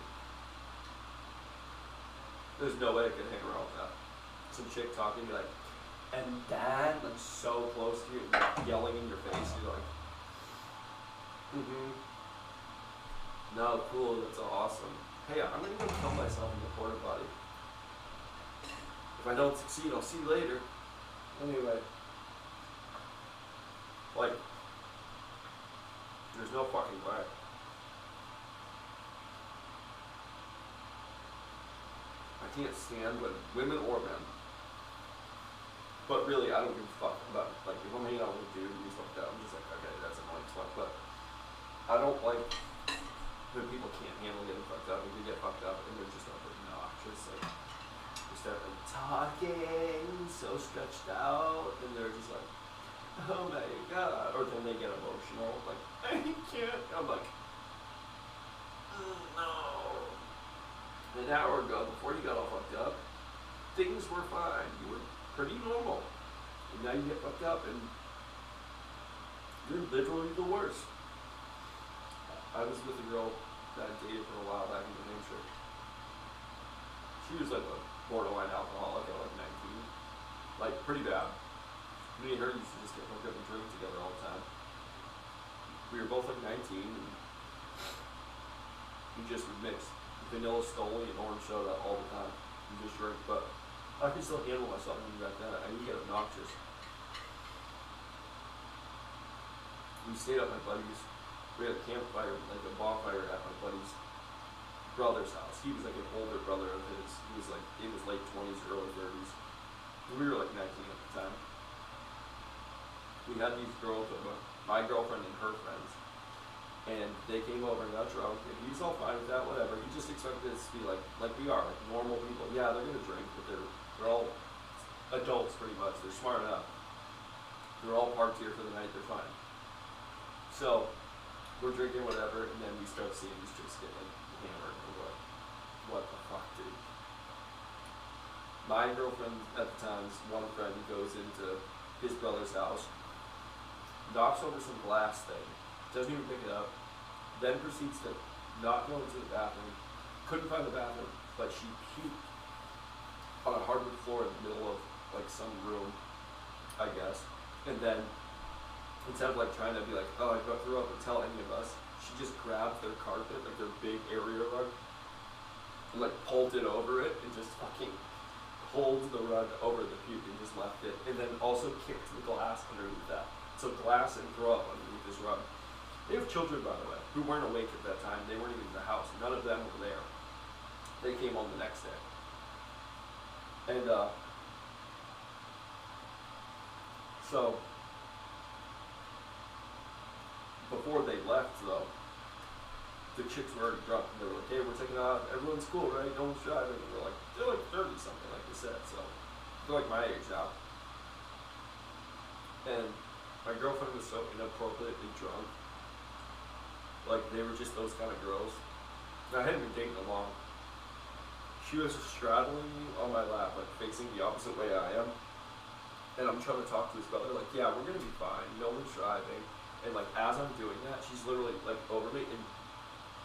There's no way I could hang around with that. Some chick talking, be like, and then, like, so close to you, like, yelling in your face, you're like, no, cool, that's awesome. Hey, I'm gonna go kill myself in the porta potty. If I don't succeed, I'll see you later. Anyway. Like, there's no fucking way. I can't stand when women or men. But really, I don't give a fuck about it. Like, if I'm hanging out with a dude and he's fucked up, I'm just like, okay, that's annoying as fuck. But I don't like when people can't handle getting fucked up and they get fucked up and they're just obnoxious. Like, they start like talking so stretched out and they're just like, oh my god. Or then they get emotional, like, I can't. I'm like, no. An hour ago, before you got all fucked up, things were fine. You were pretty normal. And now you get fucked up and you're literally the worst. I was with a girl that I dated for a while back in New Hampshire. She was like a borderline alcoholic at like 19. Like, pretty bad. Me and her used to just get hooked up and drink together all the time. We were both like 19 and we just would mix vanilla Stoli and orange soda all the time. You just drink, but I can still handle myself when you're like that. I can get obnoxious. We stayed at my buddy's. We had a campfire, like a bonfire at my buddy's brother's house. He was like an older brother of his. He was like in his late 20s, early 30s. We were like 19 at the time. We had these girls, my girlfriend and her friends. And they came over and got drunk, and he was all fine with that, whatever. He just expected us to be like we are, like normal people. Yeah, they're gonna drink, but they're all adults pretty much. They're smart enough. They're all parked here for the night. They're fine. So we're drinking whatever, and then we start seeing these chicks get like hammered. And we're like, what the fuck, dude? My girlfriend at the time's one friend goes into his brother's house, knocks over some glass thing. Doesn't even pick it up, then proceeds to not go into the bathroom, couldn't find the bathroom, but she puked on a hardwood floor in the middle of like some room, I guess. And then instead of like trying to be like, oh, I threw up and tell any of us, she just grabbed their carpet, like their big area rug, and like pulled it over it and just fucking pulled the rug over the puke and just left it. And then also kicked the glass underneath that. So glass and throw up underneath this rug. They have children, by the way, who weren't awake at that time. They weren't even in the house. None of them were there. They came home the next day. And, so, before they left, though, the chicks were already drunk. And they were like, hey, we're taking off. Everyone's cool, right? No one's driving. And we're like, they're like 30-something, like they said. So, they're like my age now. And my girlfriend was so inappropriately drunk. Like, they were just those kind of girls. And I hadn't been dating them long. She was straddling me on my lap, like facing the opposite way I am. And I'm trying to talk to this brother, like, yeah, we're gonna be fine. No one's driving. And like, as I'm doing that, she's literally like over me and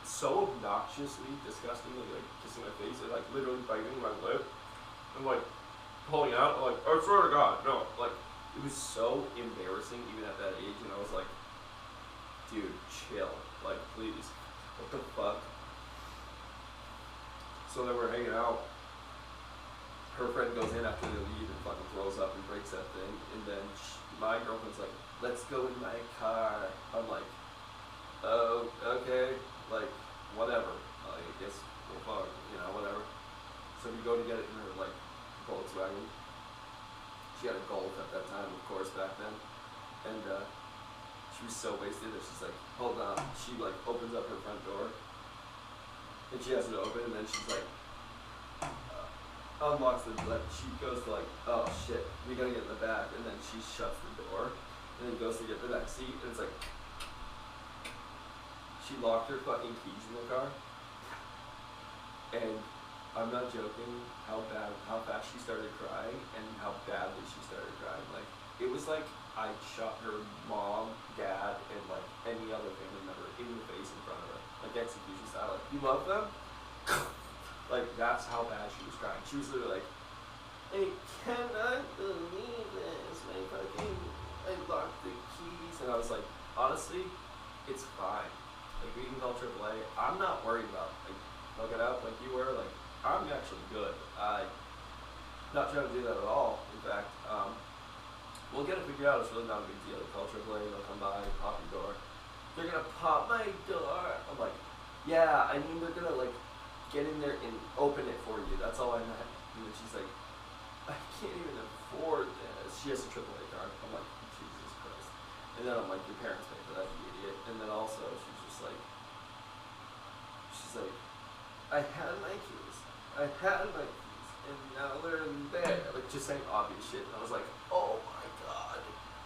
so obnoxiously, disgustingly, like kissing my face and like literally biting my lip. I'm like pulling out, I'm like, I swear to God, no. Like, it was so embarrassing even at that age, and I was like, dude, chill. Like, please. What the fuck? So then we're hanging out. Her friend goes in after they leave and fucking throws up and breaks that thing. And then my girlfriend's like, let's go in my car. I'm like, oh, okay. Like, whatever. Like, I guess we'll fuck, whatever. So we go to get it in her, like, Volkswagen. She had a Golf at that time, of course, back then. And she was so wasted that she's like, hold on. She, like, opens up her front door. And she has it open, and then she's like, unlocks the door. She goes to, like, oh shit, we gotta get in the back. And then she shuts the door, and then goes to get the back seat, and it's like, she locked her fucking keys in the car. And I'm not joking how fast she started crying, and how badly she started crying. Like, it was like I shot her mom, dad, and like any other family member in the face in front of her. Like execution style. Like, you love them? Like, that's how bad she was crying. She was literally like, I cannot believe this. I locked the keys. And I was like, honestly, it's fine. Like, we can call AAA. I'm not worried about, like, look it up like you were. Like, I'm actually good. Not trying to do that at all. In fact, we'll get it figured out. It's really not a big deal. Call AAA. They'll come by, pop your door. They're gonna pop my door. I'm like, yeah. I mean, they're gonna like get in there and open it for you. That's all I meant. And then she's like, I can't even afford this. She has a AAA card. I'm like, Jesus Christ. And then I'm like, your parents pay for that, you idiot. And then also, she's like, I had my keys. And now they're there. Like, just saying obvious shit. And I was like, oh my god.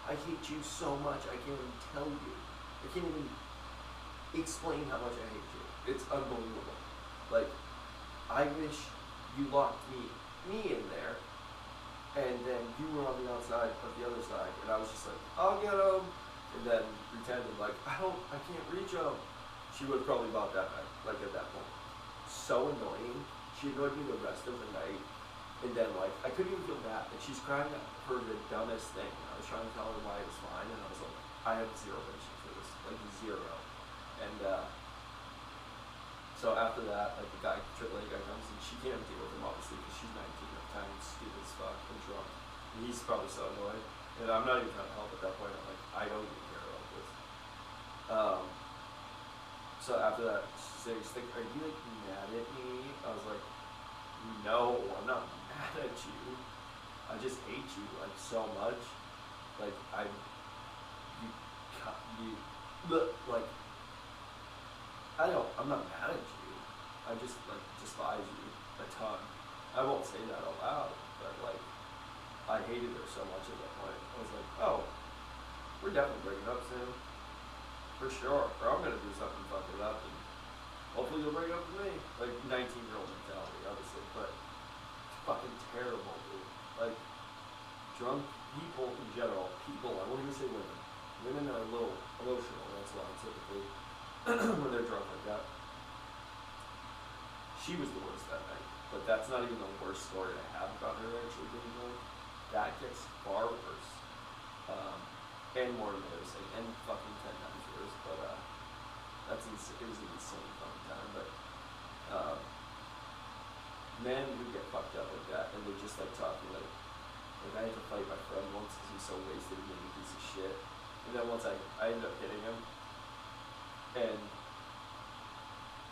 I hate you so much. I can't even tell you. I can't even explain how much I hate you. It's unbelievable. Like, I wish you locked me in there, and then you were on the outside of the other side, and I was just like, I'll get him, and then pretended like, I can't reach him. She would have probably bought that night, like at that point. So annoying. She annoyed me the rest of the night, and then like, I couldn't even feel bad. Like, she's crying for the dumbest thing. I was trying to tell her why it was fine, and I was like, I have zero patience for this, like zero. And so after that, like, the AAA guy comes, and she can't deal with him obviously because she's 19 at the time, and stupid as fuck and drunk. And he's probably so annoyed, and I'm not even trying to help at that point. I'm like, I don't even care about this. So after that, she's like, are you like mad at me? I was like, no, I'm not mad at you. I just hate you like so much. Like, like, I'm not mad at you. I just like despise you a ton. I won't say that out loud, but like, I hated her so much at that point. I was like, oh, we're definitely breaking up soon. For sure. Or I'm gonna do something fuck it up, and hopefully you'll break up with me. Like, 19-year-old mentality, obviously, but it's fucking terrible, dude. Like, drunk people in general, I won't even say women. Women are a little emotional, that's why typically, when they're drunk like that. She was the worst that night, but that's not even the worst story I have about her actually being drunk. That gets far worse. And more embarrassing, and fucking 10 times worse, but it was an insane fucking time, but men who get fucked up like that, and they just like talking like I had to fight my friend once because he was so wasted and being a piece of shit, and then once I ended up hitting him, and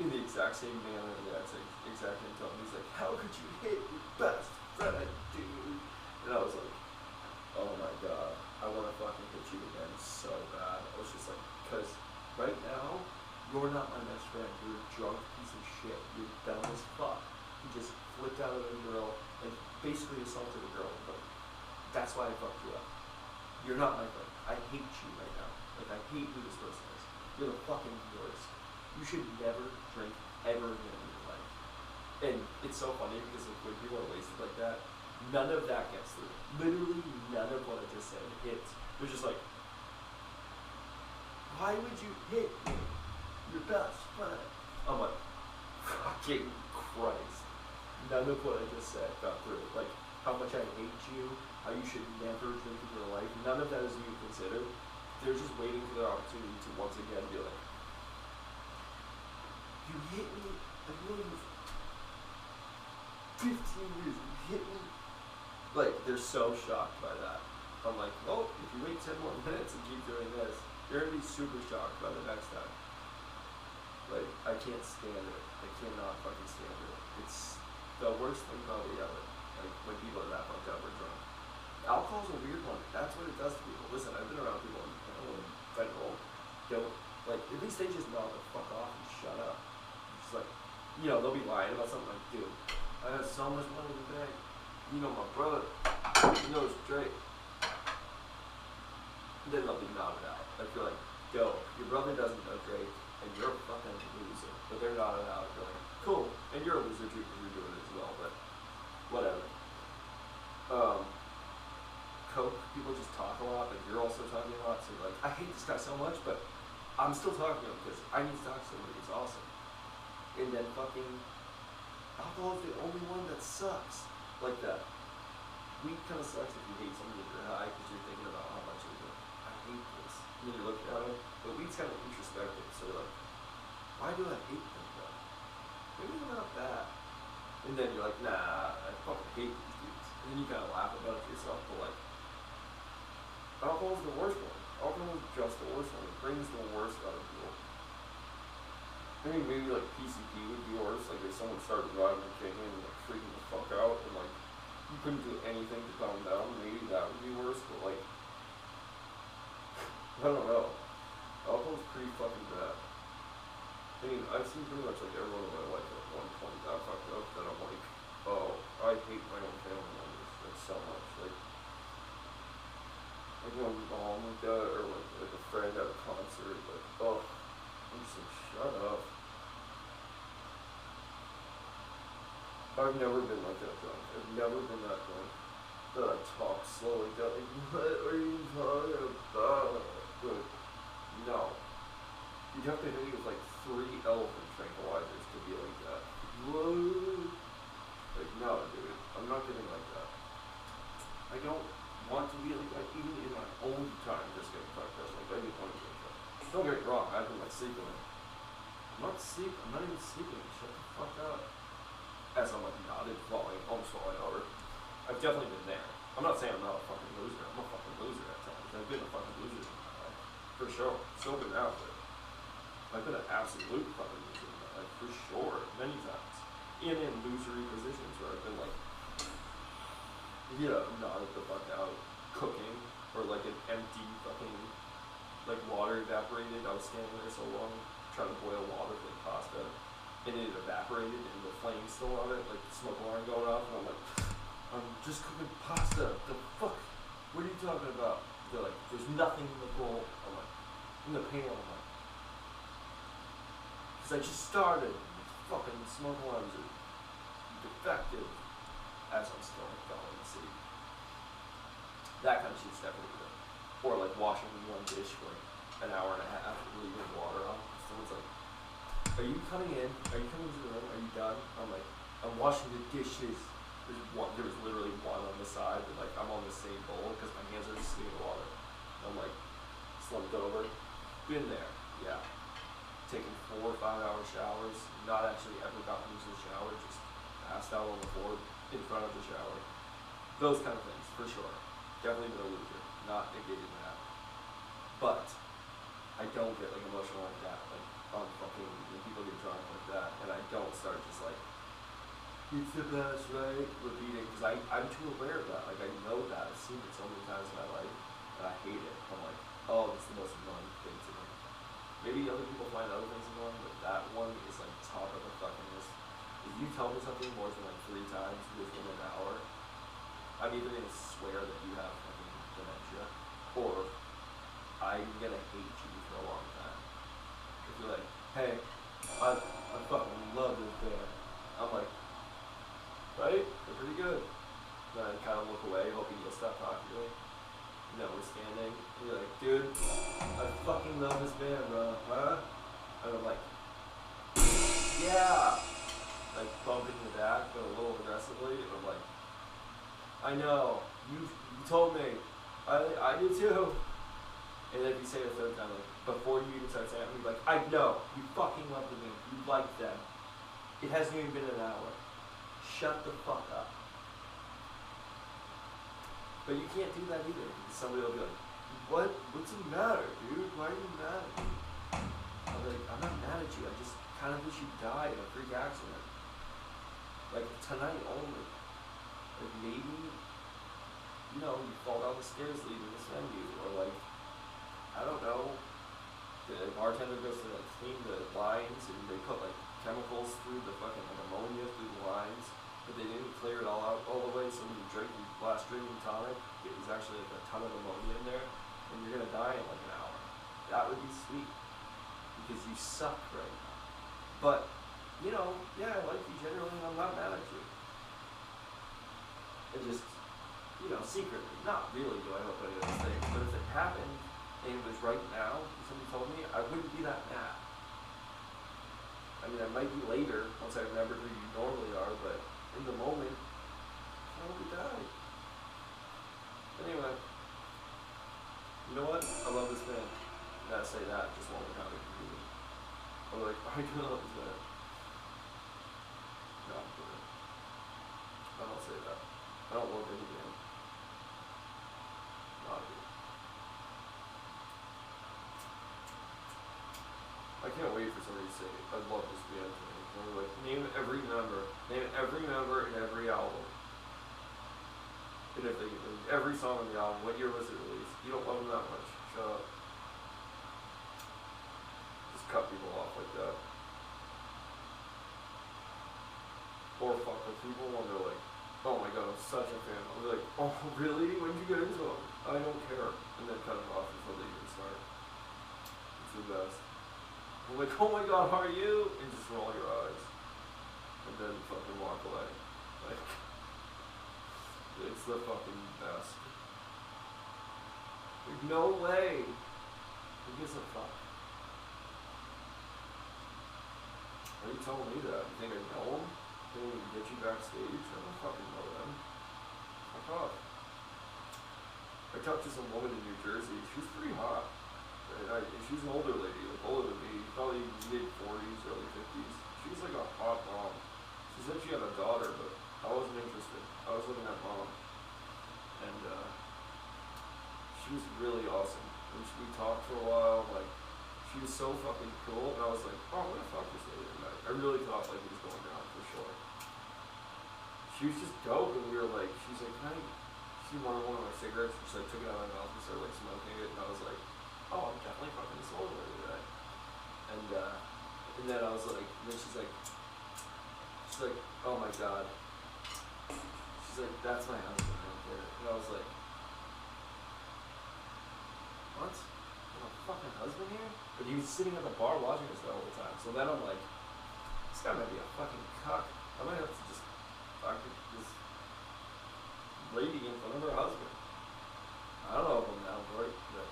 in the exact same manner, that exact same tone, he's like, how could you hit your best friend, dude? And I was like, oh my god, I want to fucking hit you again so bad. I was just like, because right now, you're not my best friend. You're a drunk piece of shit. You're dumb as fuck. You just flipped out of a girl and basically assaulted a girl. But that's why I fucked you up. You're not my friend. I hate you right now. Like, I hate who this person is. You're the fucking worst. You should never drink ever again in your life. And it's so funny because like, when people are wasted like that, none of that gets through. Literally none of what I just said hits. They're just like, why would you hit me? Your best friend. I'm like, fucking Christ. None of what I just said got through. Like, how much I hate you, how you should never drink in your life. None of that is even considered. They're just waiting for their opportunity to once again be like, you hit me. I really was. 15 years, you hit me. Like, they're so shocked by that. I'm like, well, if you wait 10 more minutes and keep doing this, you're gonna be super shocked by the next time. Like, I can't stand it. I cannot fucking stand it. It's the worst thing probably ever. Like, when people are that fucked up or drunk. Alcohol's a weird one. That's what it does to people. Listen, I've been around people in federal, don't, like, at least they just know to fuck off and shut up. It's like, you know, they'll be lying about something like, dude, I have so much money in the bank. You know my brother, he knows Drake. Then they'll be nodded out. Like, you're like, yo, your brother doesn't know Drake, and you're a fucking loser. But they're nodded out. You're like, cool. And you're a loser too, because you're doing it as well, but whatever. Coke, people just talk a lot, but you're also talking a lot, so you're like, I hate this guy so much, but I'm still talking to him because I need to talk to somebody. It's awesome. And then fucking alcohol is the only one that sucks like that. Weed kind of sucks if you hate something if you're high because you're thinking about how much you're doing. I hate this. And then you're looking at it, but weed's kind of introspective, so you're like, why do I hate them though? Maybe they're not bad. And then you're like, nah, I fucking hate these dudes. And then you kind of laugh about it to yourself, but like, alcohol's the worst one. Alcohol is just the worst one. It brings the worst out of people. I mean, maybe like PCP would be worse. Like if someone started driving and kicking and like freaking the fuck out and like you couldn't do anything to calm down, maybe that would be worse. But like, I don't know. Alcohol's pretty fucking bad. I mean, I've seen pretty much like everyone in my life at one point that fucked up that I'm like, oh, I hate my own family members like so much. Like when mom like that, or like a friend at a concert, like, oh, I'm just like, shut up. I've never been like that drunk. I've never been that drunk that I talk slow like that. Like, what are you talking about? But no. You'd have to hit me with like 3 elephant tranquilizers to be like that. Whoa. Like, no, dude. I'm not getting like that. I don't want to be like that even in my own time just getting fucked up. Like, I get want to get fucked up. Don't get me wrong, I've been like sleeping. I'm not even sleeping. Shut the fuck up. As I'm like nodded, almost falling over. I've definitely been there. I'm not saying I'm not a fucking loser. I'm a fucking loser at times. I've been a fucking loser in my life. For sure. Still been out there. I've been an absolute fucking loser in my life. For sure. Many times. And in losery positions where I've been like, nodded the fuck out, cooking, or like an empty fucking, like water evaporated. I was standing there so long, trying to boil water for like pasta, and it evaporated, and the flame's still on it, like the smoke alarm going off, and I'm like, I'm just cooking pasta. The fuck? What are you talking about? They're like, there's nothing in the bowl. I'm like, in the pan. I'm like, because I just started. Fucking smoke alarms are defective. As I'm still falling asleep. That kind of shit's definitely good. Or like washing one dish for like an hour and a half and leaving water on. Someone's like, are you coming in? Are you coming into the room? Are you done? I'm like, I'm washing the dishes. There was literally one on the side, but like I'm on the same bowl because my hands are just sitting in the water. And I'm like, slumped over. Been there, yeah. Taking 4 or 5 hour showers. Not actually ever gotten into the shower, just passed out on the floor in front of the shower. Those kind of things, for sure. Definitely been a loser. Not negating that. But I don't get like emotional like that, like on fucking when people get drunk like that, and I don't start just like, it's the best, right? Repeating, because I'm too aware of that. Like I know that. I've seen it so many times in my life, and I hate it. I'm like, oh, it's the most annoying thing to me. Maybe other people find other things annoying, but that one is like top of the fucking list. If you tell me something more than like 3 times within an hour, I'm either gonna swear that you have fucking dementia, or I'm gonna hate you for a long time. If you're like, hey, I fucking love this band. I'm like, right? They're pretty good. Then I kind of look away, hoping you'll stop talking to me. No, we're standing. And you're like, dude, I fucking love this band, bro. Huh? And I'm like, yeah. Like bumping the back, but a little aggressively, and I'm like, I know, you told me, I do too. And then if you say it a 3rd time, like, before you even start saying it, I'm like, I know, you fucking love the band, you like them. It hasn't even been an hour. shut the fuck up. But you can't do that either, because somebody will be like, what's the matter, dude? Why are you mad at me? I'm like, I'm not mad at you, I just kind of wish you died in a freak accident. Like, tonight only. Like, maybe, you know, you fall down the stairs leaving this venue, or like, I don't know, the bartender goes to like clean the lines and they put like chemicals through the fucking like ammonia through the lines, but they didn't clear it all out all the way, so when you drink your last drinking tonic, it was actually like a ton of ammonia in there, and you're gonna die in like an hour. That would be sweet, because you suck right now. But, you know, yeah, I like you generally, and I'm not mad at you. It just, you know, secretly, not really do I hope any of those things, but if it happened, and it was right now, and somebody told me, I wouldn't be that mad. I mean, I might be later, once I remember who you normally are, but in the moment, I hope you died. Anyway, you know what? I love this band. I gotta say that just one more time. I'm like, I do love this band. No, I'm kidding. I don't say that. I don't love any band. Not a band. I can't wait for somebody to say, I love this band to me. And they're like, name every member in every album. And if they, every song on the album, what year was it released? You don't love them that much. Shut up. Just cut people off like that. Or fuck with people when they're like, oh my god, I'm such a fan. I'll be like, oh really? When did you get into them? I don't care. And then cut them off before they even start. It's the best. I'm like, oh my god, how are you? And just roll your eyes. And then fucking walk away. Like, it's the fucking best. There's no way. Who gives a fuck? Why are you telling me that? You think I know them? They won't even get you backstage? I don't fucking know them. Fuck off. I talked to some woman in New Jersey. She was pretty hot. She's an older lady, like older than me, probably mid-40s, early 50s. She was like a hot mom. She said she had a daughter, but I wasn't interested. I was looking at mom. And she was really awesome. And we talked for a while, like, she was so fucking cool, and I was like, oh, I'm gonna fuck this lady tonight. I really thought like it was going down for sure. She was just dope, and we were like, she's like, can I, she wanted one of my cigarettes, and so I took it out of my mouth and started like smoking it, and I was like, oh, I'm definitely fucking this old lady today. And then I was like, and then she's like, oh my god. She's like, that's my husband right there. And I was like, what? You have a fucking husband here? But he was sitting at the bar watching us the whole time. So then I'm like, this guy might be a fucking cuck. I might have to just fuck this lady in front of her husband. I don't know if I'm down for it, but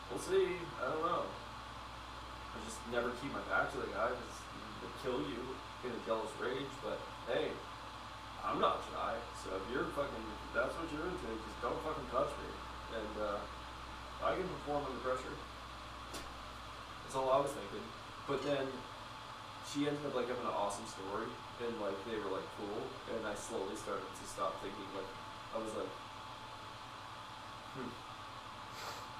we'll see. I don't know. I just never keep my back to the guy because he'll kill you in a jealous rage. But hey, I'm not shy. So if you're fucking, if that's what you're into, just don't fucking touch me. And I can perform under pressure. That's all I was thinking. But then she ended up like having an awesome story, and like they were like cool, and I slowly started to stop thinking. Like I was like,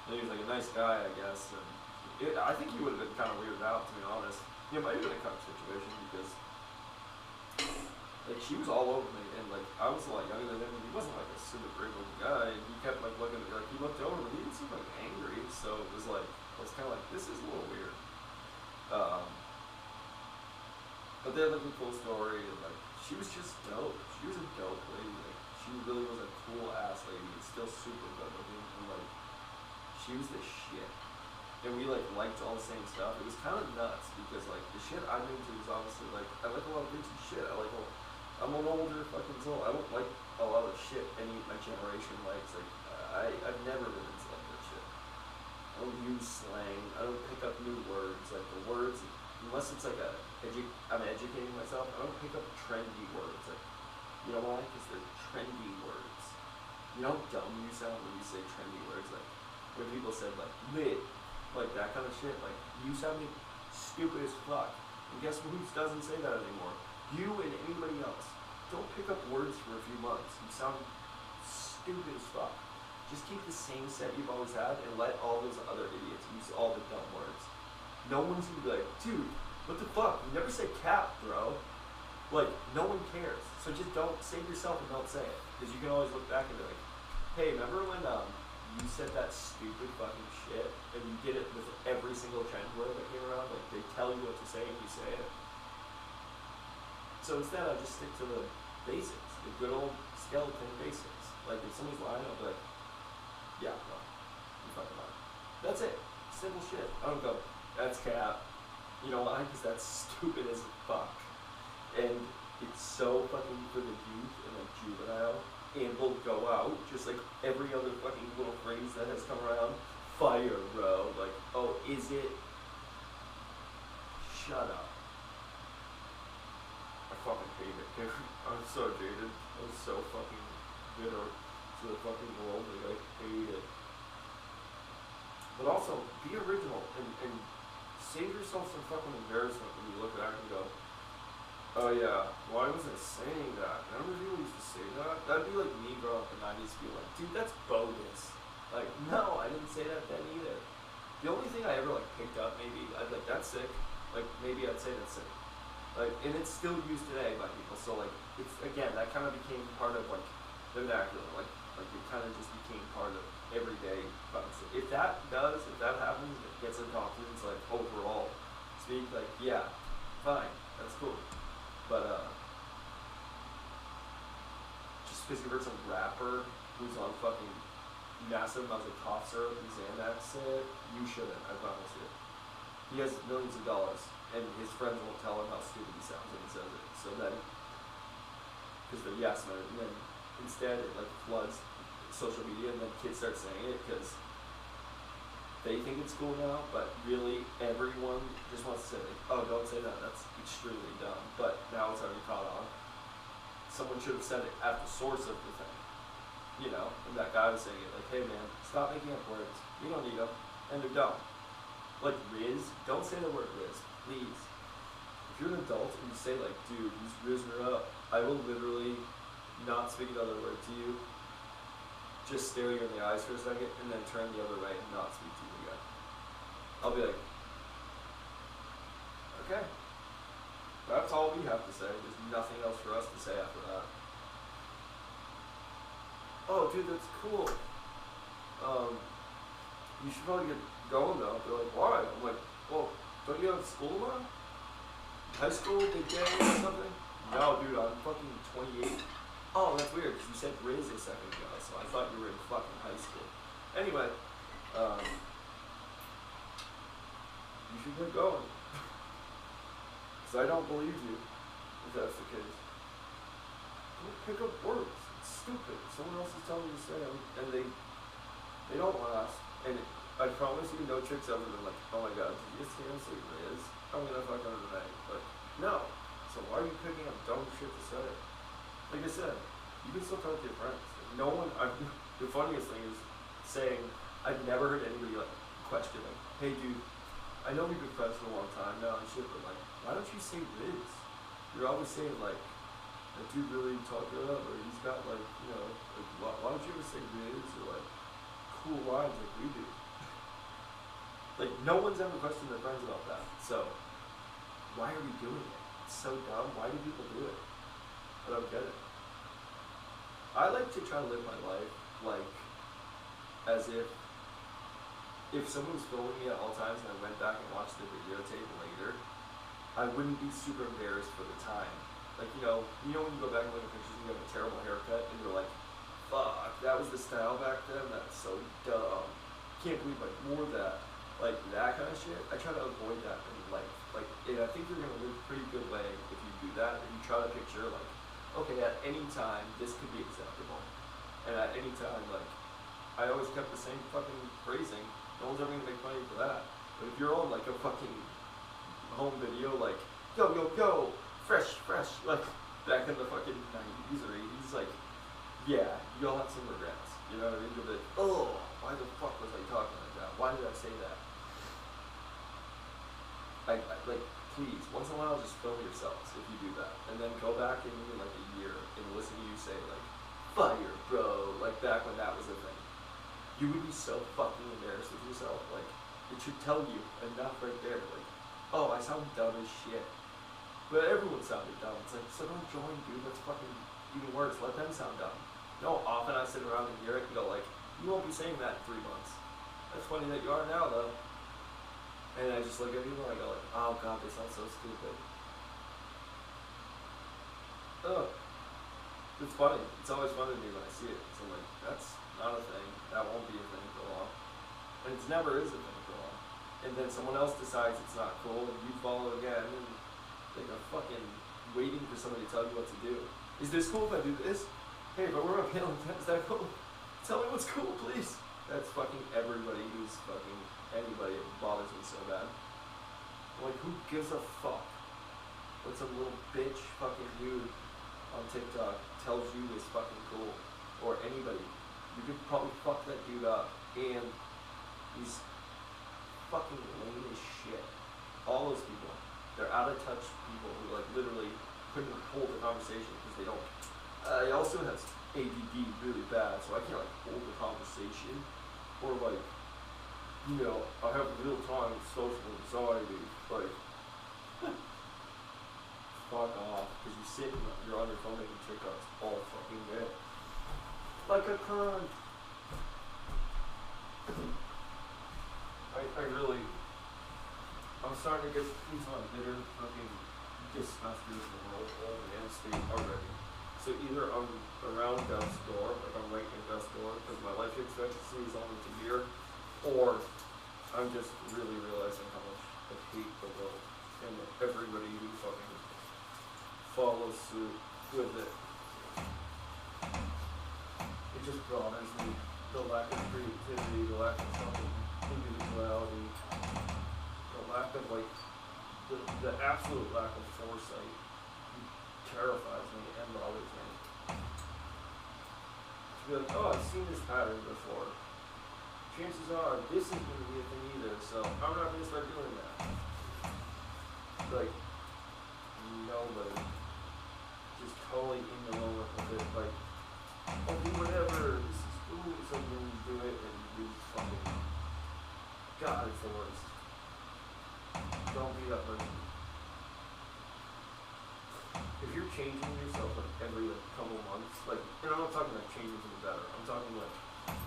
And he was like a nice guy, I guess. And I think he would have been kind of weirded out, to be honest. It might have been a cuck situation because, like, she was all over me, and like I was a lot younger than him. And he wasn't like a super great looking guy, and he kept like looking at me, like he looked over, but he didn't seem like angry. So it was like I was kind of like, this is a little weird. But they had like a cool story, and like she was just dope. She was a dope lady. Like she really was a cool ass lady, and still super good looking, and like she was the shit. And we like liked all the same stuff. It was kind of nuts because like the shit I'm into is obviously like I like a lot of recent shit. I'm an older fucking soul. I don't like a lot of shit any of my generation likes. Like I've never been into like that shit. I don't use slang. I don't pick up new words. Like the words, unless it's like I'm educating myself. I don't pick up trendy words. Like, you know why? Because they're trendy words. You know how dumb you sound when you say trendy words. Like when people said like lit, like that kind of shit. Like you sound stupid as fuck. And guess who doesn't say that anymore? You and anybody else. don't pick up words for a few months. You sound stupid as fuck. Just keep the same set you've always had and let all those other idiots use all the dumb words. No one's gonna be like, dude, what the fuck? You never say cap, bro. Like, no one cares. So just don't save yourself and don't say it. Because you can always look back and be like, hey, remember when you said that stupid fucking shit and you did it with every single trend word that came around? Like, they tell you what to say and you say it. So instead, I just stick to the basics, the good old skeleton basics. Like, if somebody's lying, I'll be like, yeah, well, you fucking lying. That's it. Simple shit. I don't go, that's cap. You know why? Because that's stupid as fuck. And it's so fucking for the youth and like juvenile, and will go out just like every other fucking little phrase that has come around. Fire, bro. Like, oh, is it? Shut up. I fucking hate it, dude. I'm so jaded. I'm so fucking bitter to the fucking world. Like, I hate it. But also, be original and save yourself some fucking embarrassment when you look back and go, oh yeah, why was I saying that? Remember people used to say that? That'd be like me growing up in the 90s being like, dude, that's bogus. Like, no, I didn't say that then either. The only thing I ever like picked up, maybe, I'd like, that's sick. Like, maybe I'd say that's sick. Like, and it's still used today by people, so like, it's, again, that kind of became part of like, the vernacular, like it kind of just became part of everyday conversation. If that happens, it gets adopted, it's like, overall, speak, like, yeah, fine, that's cool. But, just because you heard some rapper who's on fucking massive amounts of cough syrup and Xanax say it, you shouldn't, I promise you. He has millions of dollars, and his friends won't tell him how stupid he sounds when he says it. So then, because they're yes men, and then instead it like floods social media, and then kids start saying it because they think it's cool now, but really everyone just wants to say like, oh, don't say that, that's extremely dumb. But now it's already caught on. Someone should have said it at the source of the thing, you know, and that guy was saying it like, hey man, stop making up words, you don't need them, and they're dumb. Like Riz, don't say the word Riz, please. If you're an adult and you say like, dude, he's rizzing her up, I will literally not speak another word to you, just stare you in the eyes for a second, and then turn the other way and not speak to you again. I'll be like, okay, that's all we have to say. There's nothing else for us to say after that. Oh, dude, that's cool. You should probably get going though. They're like, why? I'm like, well, don't you have school tomorrow? High school, big day or something? No, dude, I'm fucking 28. Oh, that's weird, because you said Riz a second ago, so I thought you were in fucking high school. Anyway, you should get going. Because I don't believe you, if that's the case. Don't pick up words. It's stupid. Someone else is telling you to say them, and they don't last. And I promise you, no tricks other than like, oh my god, did you just hear him say Riz? I'm gonna fuck on tonight. But no. So why are you picking up dumb shit to say? Like I said, you can still talk to your friends. No one, the funniest thing is saying, I've never heard anybody like questioning, hey dude, I know we've been friends for a long time now and shit, but like, why don't you say Riz? You're always saying like, that dude really talked it up, or he's got like, you know, like, why don't you ever say Riz, or like, cool lines like we do? Like, no one's ever questioned their friends about that, so, why are we doing it? It's so dumb, why do people do it? I don't get it. I like to try to live my life, like, as if someone was filming me at all times and I went back and watched the videotape later, I wouldn't be super embarrassed for the time. Like, you know when you go back and look at pictures and you have a terrible haircut and you're like, fuck, that was the style back then, that's so dumb. Can't believe I wore that. Like, that kind of shit, I try to avoid that in life. Like, and I think you're going to live a pretty good way if you do that, if you try to picture, like, okay, at any time, this could be acceptable. And at any time, like, I always kept the same fucking phrasing. No one's ever gonna make money for that. But if you're on, like, a fucking home video, like, yo, yo, yo, fresh, like, back in the fucking 90s or 80s, like, yeah, you'll have some regrets. You know what I mean? You'll be like, oh, why the fuck was I talking like that? Why did I say that? I like, please, once in a while, just film yourselves if you do that, and then go back in like a year and listen to you say like, "Fire, bro," like back when that was a thing. You would be so fucking embarrassed with yourself. Like, it should tell you enough right there. Like, oh, I sound dumb as shit. But everyone sounded dumb. It's like, so don't join, dude. That's fucking even worse. Let them sound dumb. You know how often I sit around and hear it and go like, you won't be saying that in 3 months. That's funny that you are now, though. And I just look at people and I go like, oh god, they sound so stupid. Ugh. It's funny. It's always funny to me when I see it. So I'm like, that's not a thing. That won't be a thing for long. And it never is a thing for long. And then someone else decides it's not cool and you follow again and like a fucking waiting for somebody to tell you what to do. Is this cool if I do this? Hey, but we're on Halo 10, is that cool? Tell me what's cool, please. That's fucking everybody who's fucking anybody. It bothers me so bad. Like, who gives a fuck what some little bitch fucking dude on TikTok tells you is fucking cool? Or anybody. You could probably fuck that dude up. And he's fucking lame as shit. All those people. They're out of touch people who like literally couldn't hold a conversation because they don't. He also has ADD really bad, so I can't like hold a conversation or like, you know, I have real time social anxiety. Like, fuck off, because you sit and you're on your phone making TikToks all fucking day. Like a cunt. I really, I'm starting to get into my bitter fucking disgusted with the world old man state already. So either I'm around death's door, like I'm right in death's door because my life expectancy is on to here, or I'm just really realizing how much I hate the world and everybody who fucking follows suit with it. It just bothers me. The lack of creativity, the lack of fucking individuality, the lack of like, the absolute lack of foresight terrifies me and bothers me. To be like, oh, I've seen this pattern before. Chances are this isn't going to be a thing either, so I'm not going to start doing that. Like, nobody. Just totally in the moment with it, like, I'll do whatever, this is cool, so then you do it and you fucking, God, it's the worst. Don't be that person. If you're changing yourself like every like, couple months, like, and I'm not talking like changing for the better, I'm talking like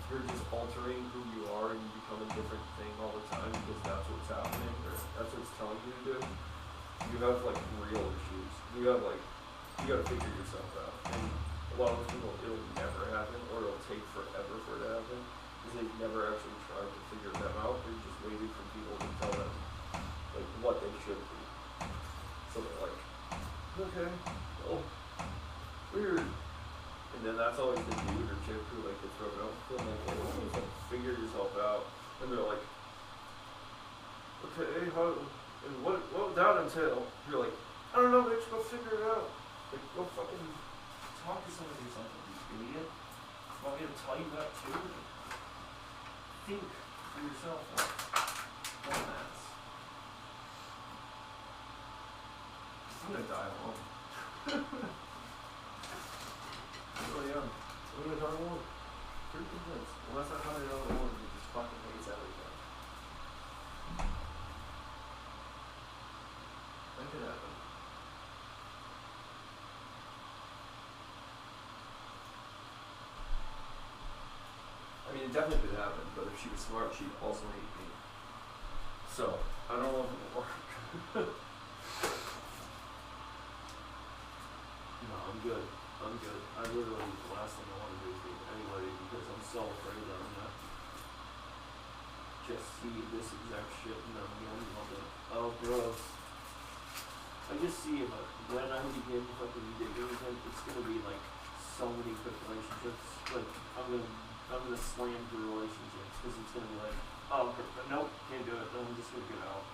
you're just altering who you are and you become a different thing all the time because that's what's happening or that's what it's telling you to do. You have like real issues. You have like, you gotta figure yourself out. And a lot of people, it'll never happen or it'll take forever for it to happen because they've never actually tried to figure them out. They're just waiting for people to tell them like what they should be. So they're like, okay, well, weird. And then that's always the dude or chick who like gets broken up with them, like, oh, just, like, figure yourself out. And they're like, okay, how, and what would that entail? You're like, I don't know, bitch, go figure it out. Like, go fucking talk to somebody or something, you idiot. Want me to tell you that too? Think for yourself, like, dumbass. I'm gonna die alone. Oh yeah, I'm gonna die alone. Pretty convinced. Unless I find another one who just fucking hates everything. That could happen. I mean, it definitely could happen, but if she was smart, she'd also hate me. So, I don't know if it'll work. No, I'm good. I'm good. I literally, the last thing I want to do is meet anybody because I'm so afraid that I'm gonna just see this exact shit and then I'm gonna love it. Oh, gross. I just see if when I begin fucking digging again, it's gonna be like so many quick relationships. Like, I'm gonna slam through relationships because it's gonna be like, oh, nope, can't do it. Then I'm just gonna get out.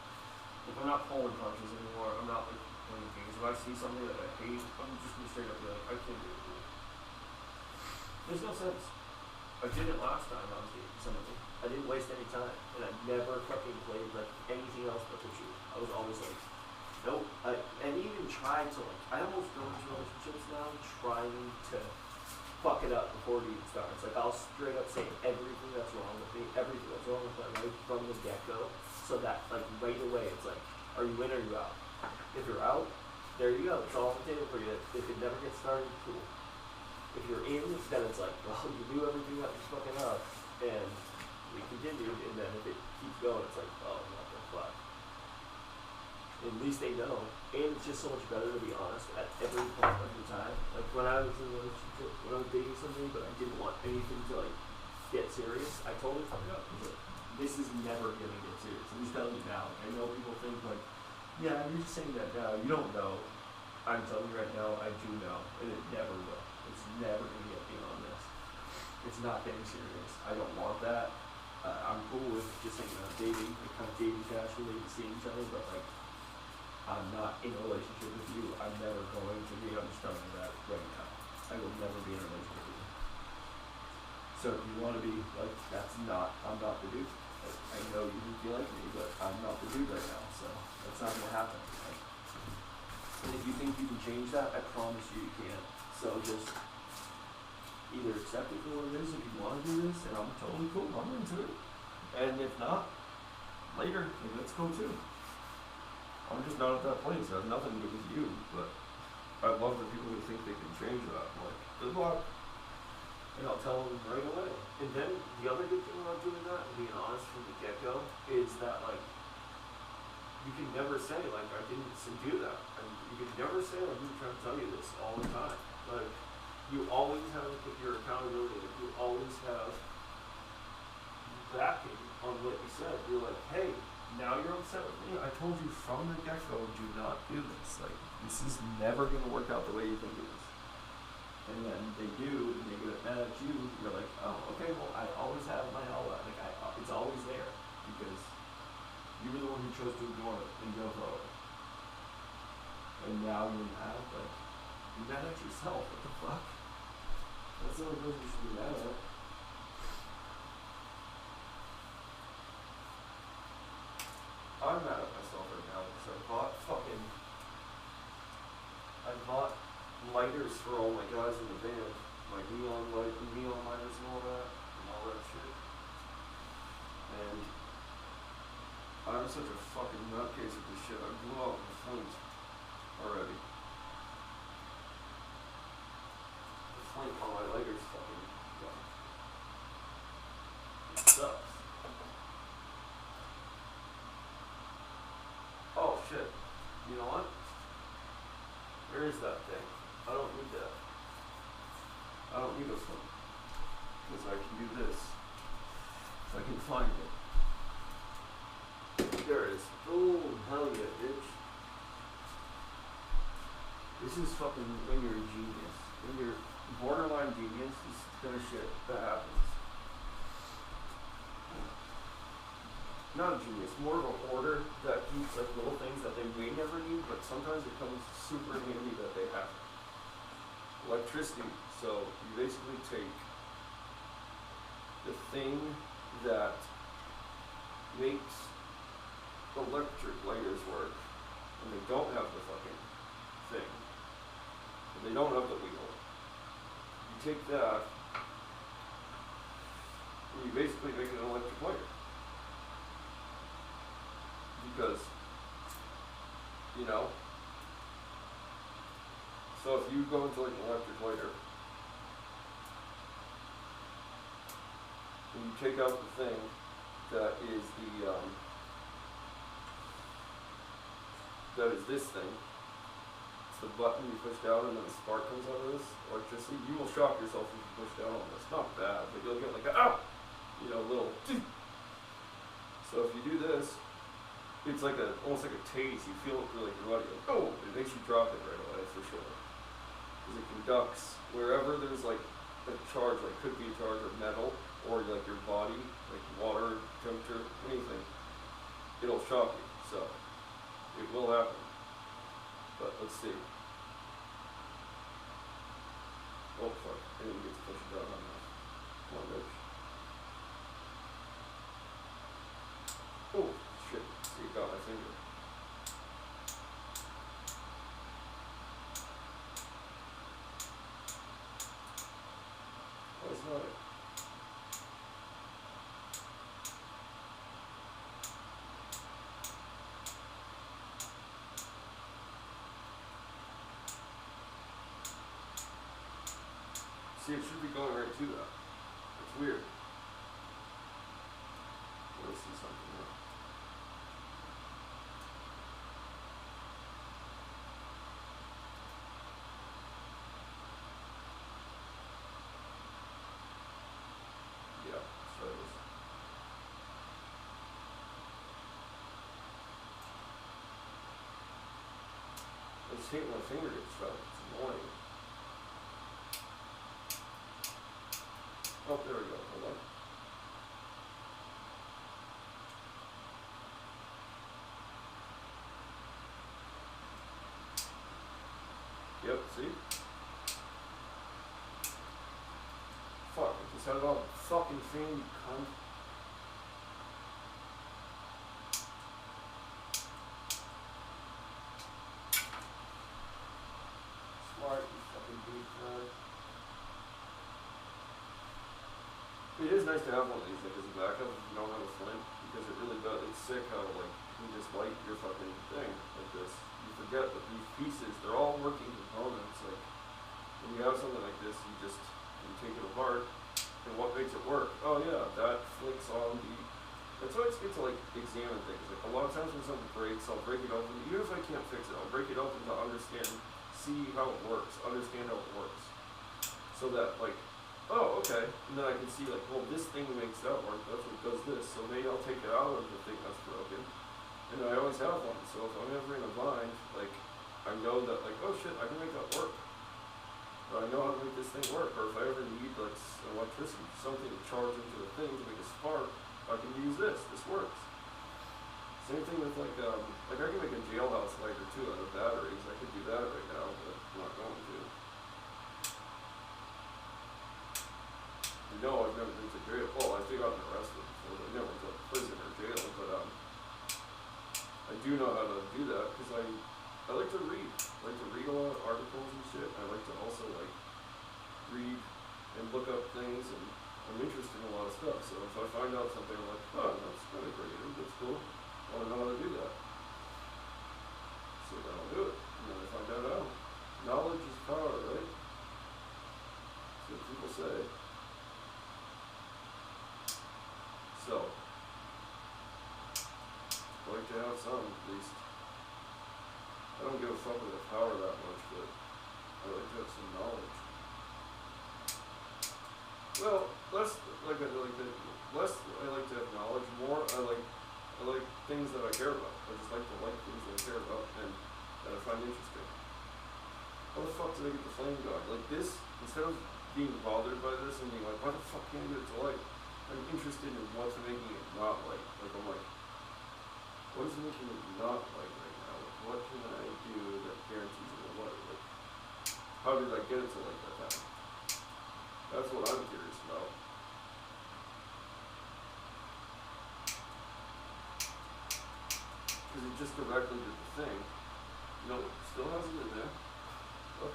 If I'm not pulling punches anymore, I'm not like playing games. If I see something that I hate, I'm just gonna straight up be like, I can't do it. There's no sense. I did it last time I was dating somebody. I didn't waste any time, and I never fucking played like anything else but the shoot. I was always like, Nope. And even try to like, I almost go into relationships now trying to fuck it up before it even starts. Like I'll straight up say everything that's wrong with me, everything that's wrong with my life from the get go, so that like right away it's like, are you in or are you out? If you're out, there you go. It's all on the table for you. If it never gets started, cool. If you're in, then it's like, well, you do everything that was fucking up, and we continued, and then if it keeps going, it's like, oh, what the fuck. At least they know. And it's just so much better to be honest at every point of the time. Like when I was in a relationship, when I was dating somebody, but I didn't want anything to like get serious, I told her straight up, I was like, this is never gonna get serious. I'm just telling you now. Like, I know people think like, yeah, you're just saying that now. You don't know. I'm telling you right now, I do know, and it never will. It's never gonna get beyond this. It's not getting serious. I don't want that. I'm cool with just hanging out dating, like kind of dating casually and seeing each other, but like, I'm not in a relationship with you. I'm never going to be. I'm just telling you that right now. I will never be in a relationship with you. So if you want to be like, I'm not the dude. Like, I know you think you like me, but I'm not the dude right now. So that's not going to happen. Like, and if you think you can change that, I promise you can. So just either accept it for what it is if you want to do this, and I'm totally cool. I'm into it. And if not, later, maybe that's cool too. I'm just not at that place. It has nothing to do with you, but I love the people who think they can change that. I'm like, good luck. And I'll tell them right away. And then the other good thing about doing that, and being honest from the get-go, is that like, you can never say like, I didn't do that. And you can never say like, I'm trying to tell you this all the time. Like, you always have your accountability. Like, you always have backing on what you said. You're like, hey, now you're upset with me. I told you from the get-go, do not do this. Like, this is never going to work out the way you think it is. And then they do, and they get mad at you. You're like, oh, okay, well, I always have my ally. Like, it's always there because you were the one who chose to ignore it and go forward. And now you're mad. Like, you're mad at yourself. What the fuck? That's the only person you should be mad at. I'm mad at myself right now because I bought lighters for all my guys in the band, like neon lighters and all that shit. And I'm such a fucking nutcase with this shit. I blew out the flint already. The flint on my lighter's fucking done. It sucks. Oh shit. You know what? Where is that thing? I don't need that. I don't need a phone. Because I can do this. If I can find it. There it is. Oh, hell yeah, bitch. This is fucking when you're a genius. When you're borderline genius, this is the kind of shit that happens. Not a genius, more of a hoarder that keeps like little things that they may never need, but sometimes it comes super handy that they have. Electricity. So you basically take the thing that makes electric lighters work, and they don't have the fucking thing. And they don't have the wheel. You take that, and you basically make an electric lighter. Because, you know, so if you go into like an electric lighter, and you take out the thing that is that is this thing, it's the button you push down and then the spark comes out of this electricity, you will shock yourself if you push down on this. Not bad, but you'll get like a, little, so if you do this, it's like almost like a tase. You feel it through like your body. Like, oh, it makes you drop it right away for sure. Because it conducts wherever there's like a charge, like could be a charge of metal or like your body, like water, temperature, anything. It'll shock you. So it will happen. But let's see. Oh fuck! I didn't get to push it down on that. Come on, bitch. Oh shit! You got my finger. See, it should be going right to that. It's weird. Let's see something here. Yeah, so it is. I just hate when my finger gets stuck. It's annoying. Oh, there we go. Hold on. Yep, see? Fuck, I just had it on the fucking fan, you cunt. Smart, you fucking beef nut. It is nice to have one of these, like, as a backup if you don't have a flint, because it really does, it's sick how, like, you just light your fucking thing like this. You forget that these pieces, they're all working components, like, when you have something like this, you just, you take it apart, and what makes it work? Oh yeah, that flicks on the, that's why it's good to, like, examine things, like, a lot of times when something breaks, I'll break it open, even if I can't fix it, I'll break it open to understand, see how it works, understand how it works, so that, like, oh, okay, and then I can see, like, well, this thing makes that work, that's what does this, so maybe I'll take it out of the thing that's broken, and I always have one, so if I'm ever in a bind, like, I know that, like, oh shit, I can make that work, or I know how to make this thing work, or if I ever need, like, electricity, something to charge into the thing to make a spark, I can use this works. Same thing with, like I can make a jailhouse lighter too out of batteries, I could do that right now, but I'm not going to. No, I've never been to jail. Well, I think I've been arrested before, but never to prison or jail. But I do know how to do that because I like to read. I like to read a lot of articles and shit. I like to also like read and look up things, and I'm interested in a lot of stuff. So if I find out something, I'm like, oh, that's kind of creative. That's cool. I want to know how to do that. So then I'll do it. And then I find out how. Knowledge is power, right? That's what people say. So, I like to have some, at least. I don't give a fuck with the power that much, but I like to have some knowledge. Well, less like I like to, less I like to have knowledge, more I like things that I care about. I just like to like things that I care about and that I find interesting. How the fuck did I get the flame going? Like this, instead of being bothered by this and being like, why the fuck can't I get it to light? I'm interested in what's making it not light. Like I'm like, what is making it not light right now? Like, what can I do that guarantees it will light? Like, how did I get it to light that time? That's what I'm curious about. Because it just directly did the thing. No, it still has it in there.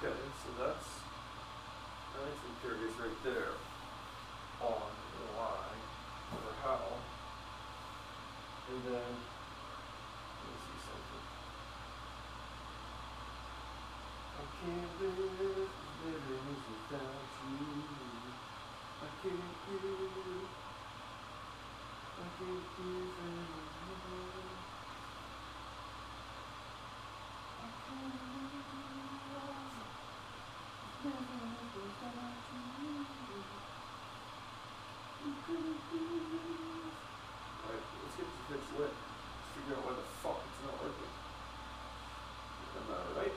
Okay, so that's some curious right there. On why or how, and then let me see something. I can't live living without you. I can't live. I can't live anymore. I can't live living without you. Alright, let's get this bitch lit. Let's figure out why the fuck it's not working. Am I right?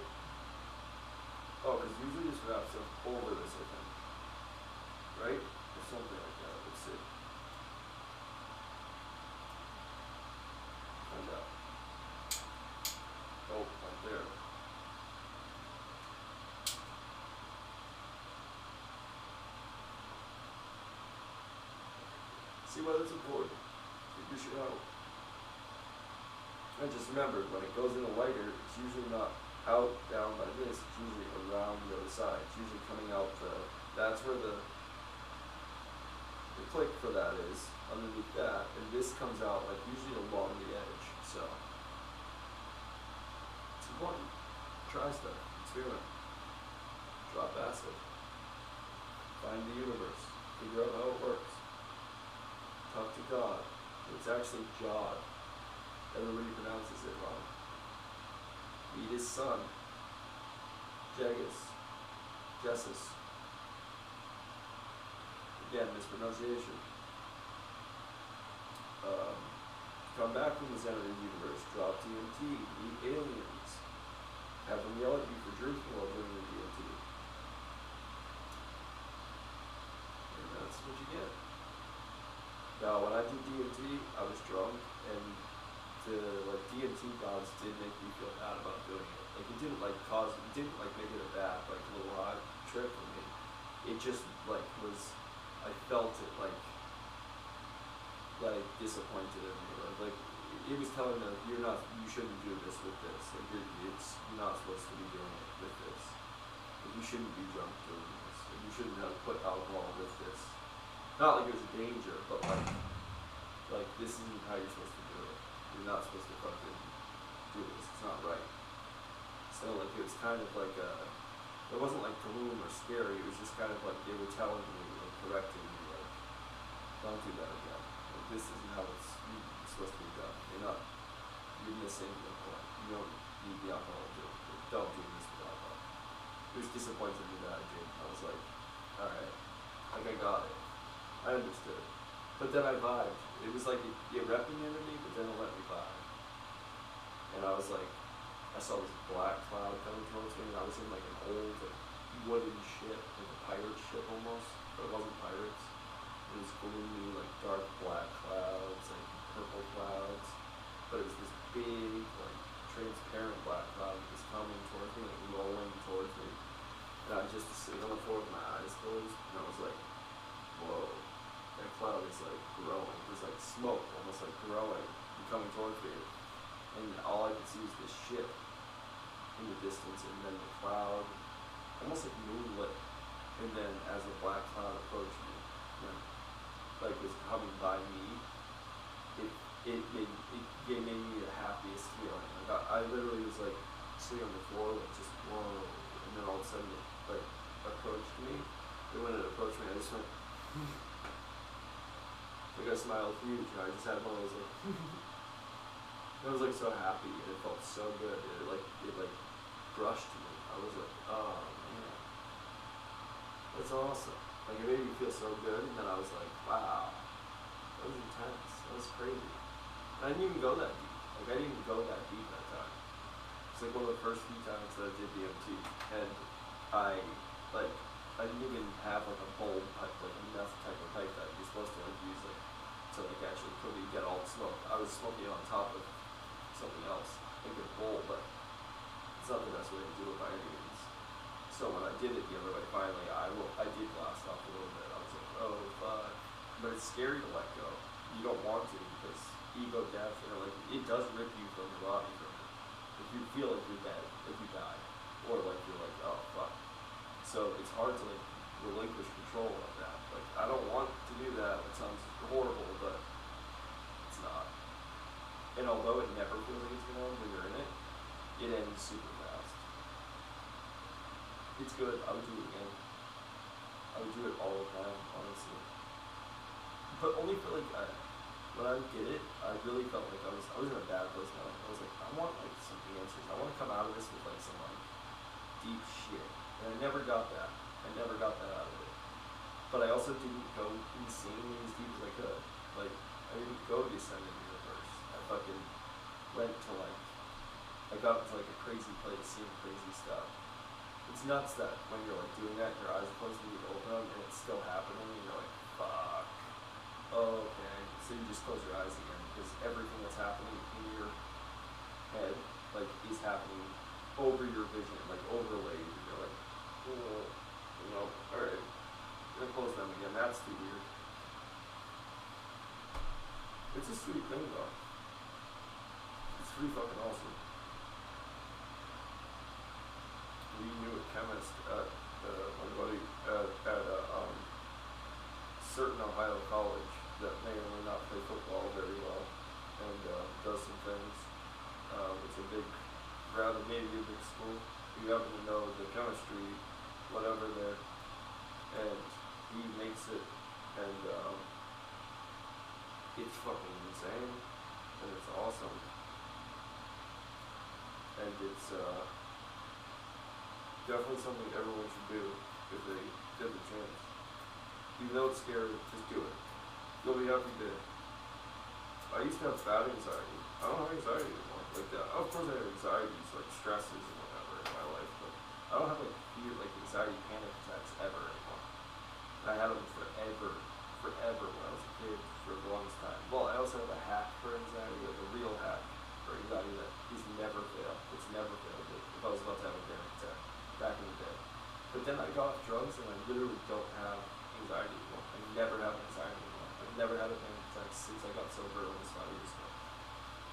Oh, because usually this wraps up over this, I think. Right? Or something like that. Let's see. Find out. Oh, right there. See why that's important. Figure shit out. And just remember, when it goes in a lighter, it's usually not out, down like this, it's usually around the other side. It's usually coming out that's where the click for that is, underneath that, and this comes out like usually along the edge, so. It's important. Try stuff, experiment. Drop acid. Find the universe. Figure out how it works. Talk to God. It's actually Jod. Everybody pronounces it wrong. Meet his son. Jesus. Again, mispronunciation. Come back from the center of the universe, drop DMT, meet aliens. Have them yell at you for drinking while doing the DMT. And that's what you get. Now, when I did DMT, I was drunk, and DMT gods did make me feel bad about doing it. Like, it didn't make it a bad, little hot trip for me. It just, was, I felt it, disappointed in me. It was telling me, you shouldn't do this with this. You're not supposed to be doing it with this. You shouldn't be drunk doing this. You shouldn't have put alcohol with this. Not like it was a danger, but this isn't how you're supposed to do it. You're not supposed to fucking do this. It's not right. So it was kind of it wasn't gloom or scary. It was just kind of they were telling me, correcting me, don't do that again. This isn't how it's supposed to be done. You're missing the point. You don't need the alcohol to do it. Don't do this with alcohol. It was disappointing me that I did. I was like, alright, I got it. I understood. But then I vibed. It was it reprimanded me, but then it let me vibe. And I was I saw this black cloud coming towards me, and I was in an old wooden ship, a pirate ship almost, but it wasn't pirates. It was gloomy, dark black clouds, purple clouds, but it was this big, transparent black cloud that was coming towards me, rolling towards me. And I just was sitting on the floor with my eyes closed, and I was like, whoa, that cloud is growing. It was smoke, almost growing, and coming towards me. And all I could see was this ship in the distance, and then the cloud, almost moonlit. And then as the black cloud approached me, was coming by me, it made me the happiest feeling. I literally was sitting on the floor, just whoa, and then all of a sudden it approached me. And when it approached me, I just went, I smiled huge, and I just had one of those I was so happy, and it felt so good. It brushed me. I was oh man, that's awesome. It made me feel so good, and then I was wow, that was intense. That was crazy. And I didn't even go that deep. I didn't even go that deep that time. It's one of the first few times that I did DMT, and I didn't even have a bowl pipe, a meth type of pipe that you're supposed to use to actually fully get all the smoke. I was smoking on top of something else, a bowl, but it's not the best way to do it by any means. So when I did it the other way, finally, I did blast off a little bit. I was oh fuck. But it's scary to let go. You don't want to, because ego death, it does rip you from your body from it. If you feel like you're dead, if you die, or you're oh fuck. So it's hard to relinquish control of that. I don't want to do that. It sounds horrible, but it's not. And although it never feels like it's gonna end when you're in it, it ends super fast. It's good. I would do it again. I would do it all the time, honestly. But only for when I did it, I really felt I was in a bad place now. I was I want some answers. I want to come out of this with some deep shit. And I never got that. I never got that out of it. But I also didn't go insanely as deep as I could. I didn't go descend into the universe. I fucking went to I got into a crazy place, seeing crazy stuff. It's nuts that when you're doing that, your eyes are closed and you open them and it's still happening and you're fuck. Oh, okay. So you just close your eyes again because everything that's happening in your head is happening over your vision, overlaid, and you're oh, alright. I'm gonna close them again. That's too weird. It's a sweet thing though. It's pretty fucking awesome. We knew a chemist at my buddy at certain Ohio college that may or may not play football very well and does some things. It's a big, rather maybe a big school. You happen to know the chemistry, whatever there, and he makes it, and it's fucking insane, and it's awesome, and it's definitely something everyone should do if they get the chance. Even though it's scary, just do it. You'll be happy to. I used to have bad anxiety. I don't have anxiety anymore. Like that. Of course I have anxieties, like stresses and whatever in my life, but I don't have like fear, like anxiety, panic attacks ever anymore. I had them forever when I was a kid for the longest time. Well, I also have a hack for anxiety, like a real hack for anxiety that is never failed. It's never failed if I was about to have a panic attack back in the day. But then I got off drugs and I literally don't have anxiety anymore. I never have anxiety anymore. I've never had a panic attack since I got sober almost 5 years ago.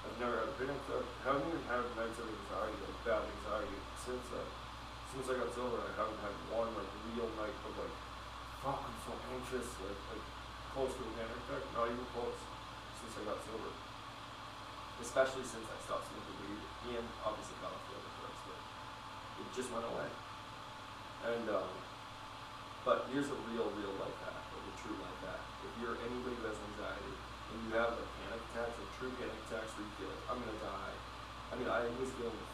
I've never had a panic attack. I haven't even had nights of anxiety, like bad anxiety, since I got sober. I haven't had one like real night of like, fuck, I'm so anxious, like close to a panic attack. Not even close since I got sober. Especially since I stopped smoking weed and obviously got off the other drugs, but it just went away. And but here's a real life hack, like a true life hack. If you're anybody who has anxiety and you have like panic attacks, like true panic attacks where you feel like I'm gonna die. I mean, I was dealing with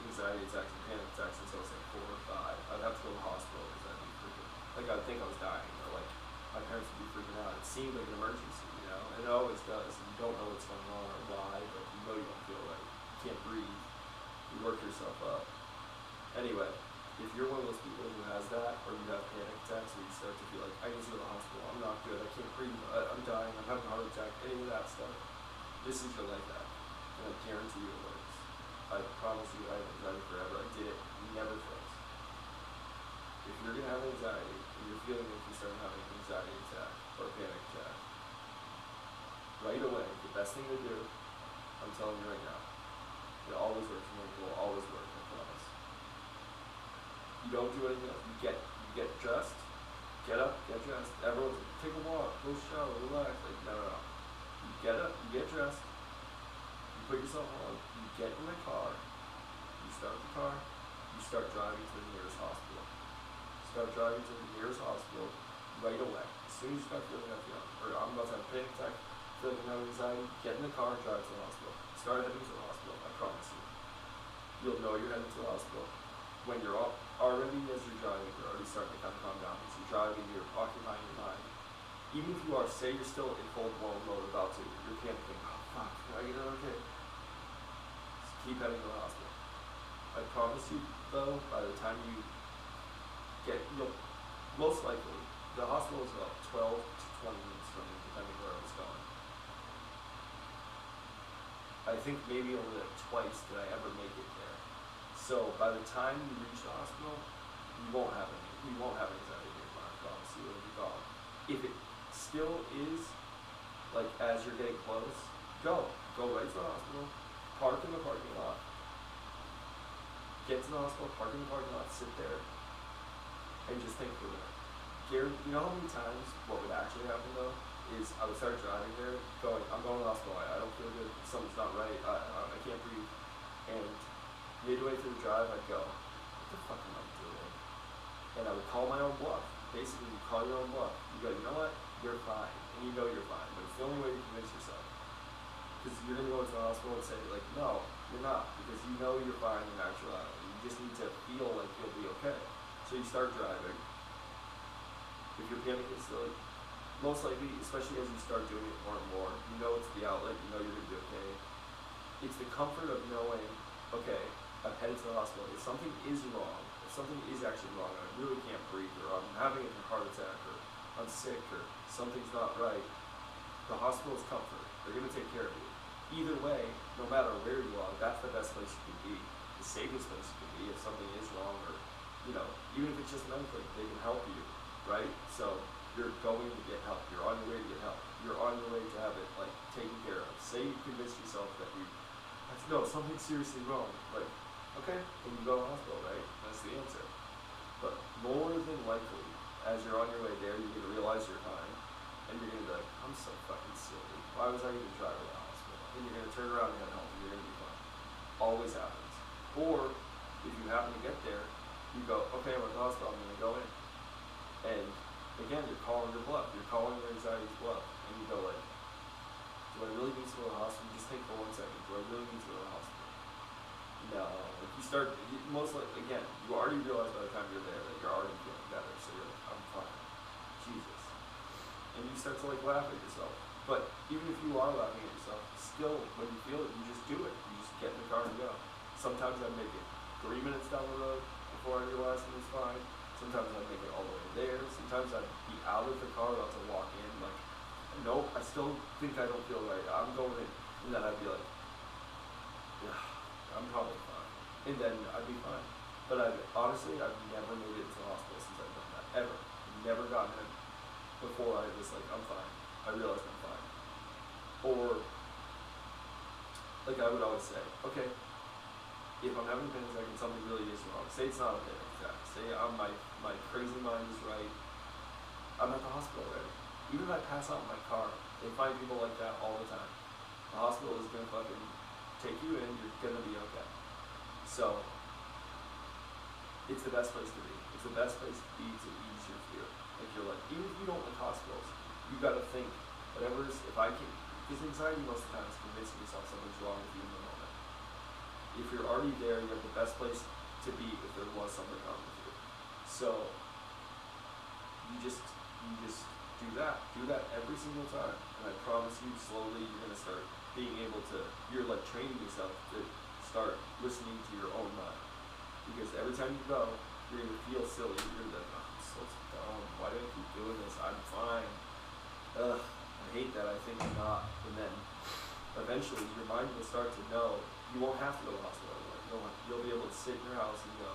anxiety attacks and panic attacks since I was like 4 or 5. I'd have to go to the hospital because I'd be freaking, like I'd think I was dying, or like my parents would be freaking out. It seemed like an emergency, you know, and it always does. And you don't know what's going on or why, but you know you don't feel right. You can't breathe. You work yourself up. Anyway, if you're one of those people who has that, or you have panic attacks, or you start to feel like, I need to go to the hospital, I'm not good, I can't breathe, I'm dying, I'm having a heart attack, any of that stuff, this is your life hack, and I guarantee you it works. I promise you, I have anxiety forever, I did it, never fails. If you're going to have anxiety, and you're feeling like you're starting having an anxiety attack, or a panic attack, right away, the best thing to do, I'm telling you right now, it always works, and it will always work, I promise. You don't do anything else. You get dressed, get up, get dressed. Everyone's like, take a walk, go shower, relax. Like, no. You get up, you get dressed, you put yourself on, you get in the car, you start the car, you start driving to the nearest hospital. Start driving to the nearest hospital right away. As soon as you start feeling that feeling, or I'm about to have a panic attack, feeling anxiety, get in the car and drive to the hospital. Start heading to the hospital, I promise you. You'll know you're heading to the hospital when you're already, as you're driving, you're already starting to kind of calm down. As you're driving, you're occupying your mind. Even if you are, say you're still in full-blown mode about to, you're panicking, oh fuck, can I get it okay? Just keep heading to the hospital. I promise you, though, by the time you get, most likely, the hospital is about 12 to 20 minutes from you, depending where I was going. I think maybe only like twice did I ever make it there. So by the time you reach the hospital, you won't have anxiety anymore, I promise you, it'll be gone. If it still is, like as you're getting close, go right to the hospital, park in the parking lot, get to the hospital, park in the parking lot, sit there, and just think for a minute. Gary, you know how many times what would actually happen though, is I would start driving there, going, I'm going to the hospital, I don't feel good, something's not right, I can't breathe, and midway through the drive, I'd go, what the fuck am I doing? And I would call my own bluff. Basically, you call your own bluff. You go, you know what? You're fine. And you know you're fine. But it's the only way to convince yourself. Because you're going to go into the hospital and say, like, no, you're not. Because you know you're fine in actuality. You just need to feel like you'll be okay. So you start driving. If you're panicking still, most likely, especially as you start doing it more and more, you know it's the outlet. You know you're going to be okay. It's the comfort of knowing, okay, I'm headed to the hospital. If something is wrong, if something is actually wrong, and I really can't breathe, or I'm having a heart attack, or I'm sick, or something's not right, the hospital's comfort. They're going to take care of you. Either way, no matter where you are, that's the best place you can be. The safest place you can be if something is wrong, or, you know, even if it's just medically, they can help you, right? So you're going to get help. You're on your way to get help. You're on your way to have it, like, taken care of. Say you convince yourself that no, something's seriously wrong. Like, okay, then you go to the hospital, right? That's the answer. But more than likely, as you're on your way there, you're going to realize you're fine. And you're going to be like, I'm so fucking silly. Why was I even driving to the hospital? And you're going to turn around and head home, and you're going to be fine. Always happens. Or, if you happen to get there, you go, okay, I'm at the hospital, I'm going to go in. And again, you're calling your bluff. You're calling your anxiety's bluff. And you go like, do I really need to go to the hospital? Just think for 1 second. Do I really need to go to the hospital? No. Like you start, most likely, again, you already realize by the time you're there that you're already feeling better. So you're like, I'm fine. Jesus. And you start to like laugh at yourself. But even if you are laughing at yourself, still, when you feel it, you just do it. You just get in the car and go. Sometimes I make it 3 minutes down the road before I realize it was fine. Sometimes I'd make it all the way there. Sometimes I'd be out of the car, about to walk in, like, nope, I still think I don't feel right. I'm going in. And then I'd be like, yeah, I'm probably fine. And then I'd be fine. But honestly, I've never made it to the hospital since I've done that. Ever. Never gotten in before I was like, I'm fine. I realized I'm fine. Or, like I would always say, okay, if I'm having a panic attack and something really is wrong, say it's not a panic attack, say my crazy mind is right, I'm at the hospital already. Even if I pass out in my car, they find people like that all the time. The hospital is gonna fucking take you in, you're gonna be okay. So, it's the best place to be. It's the best place to be to ease your fear. Like you're like, even if you don't like hospitals, you gotta think, whatever's, if I can, because anxiety most of the time is convincing yourself something's wrong with you in the moment. If you're already there, you have the best place to be if there was something wrong with you. So, you just do that every single time, and I promise you, slowly you're gonna start being able to, you're like training yourself to start listening to your own mind, because every time you go, you're gonna feel silly, you're gonna be like, oh, I'm so dumb, why do I keep doing this, I'm fine, ugh, I hate that, I think I'm not, and then eventually your mind will start to know, you won't have to go to the hospital anymore, you'll be able to sit in your house and go,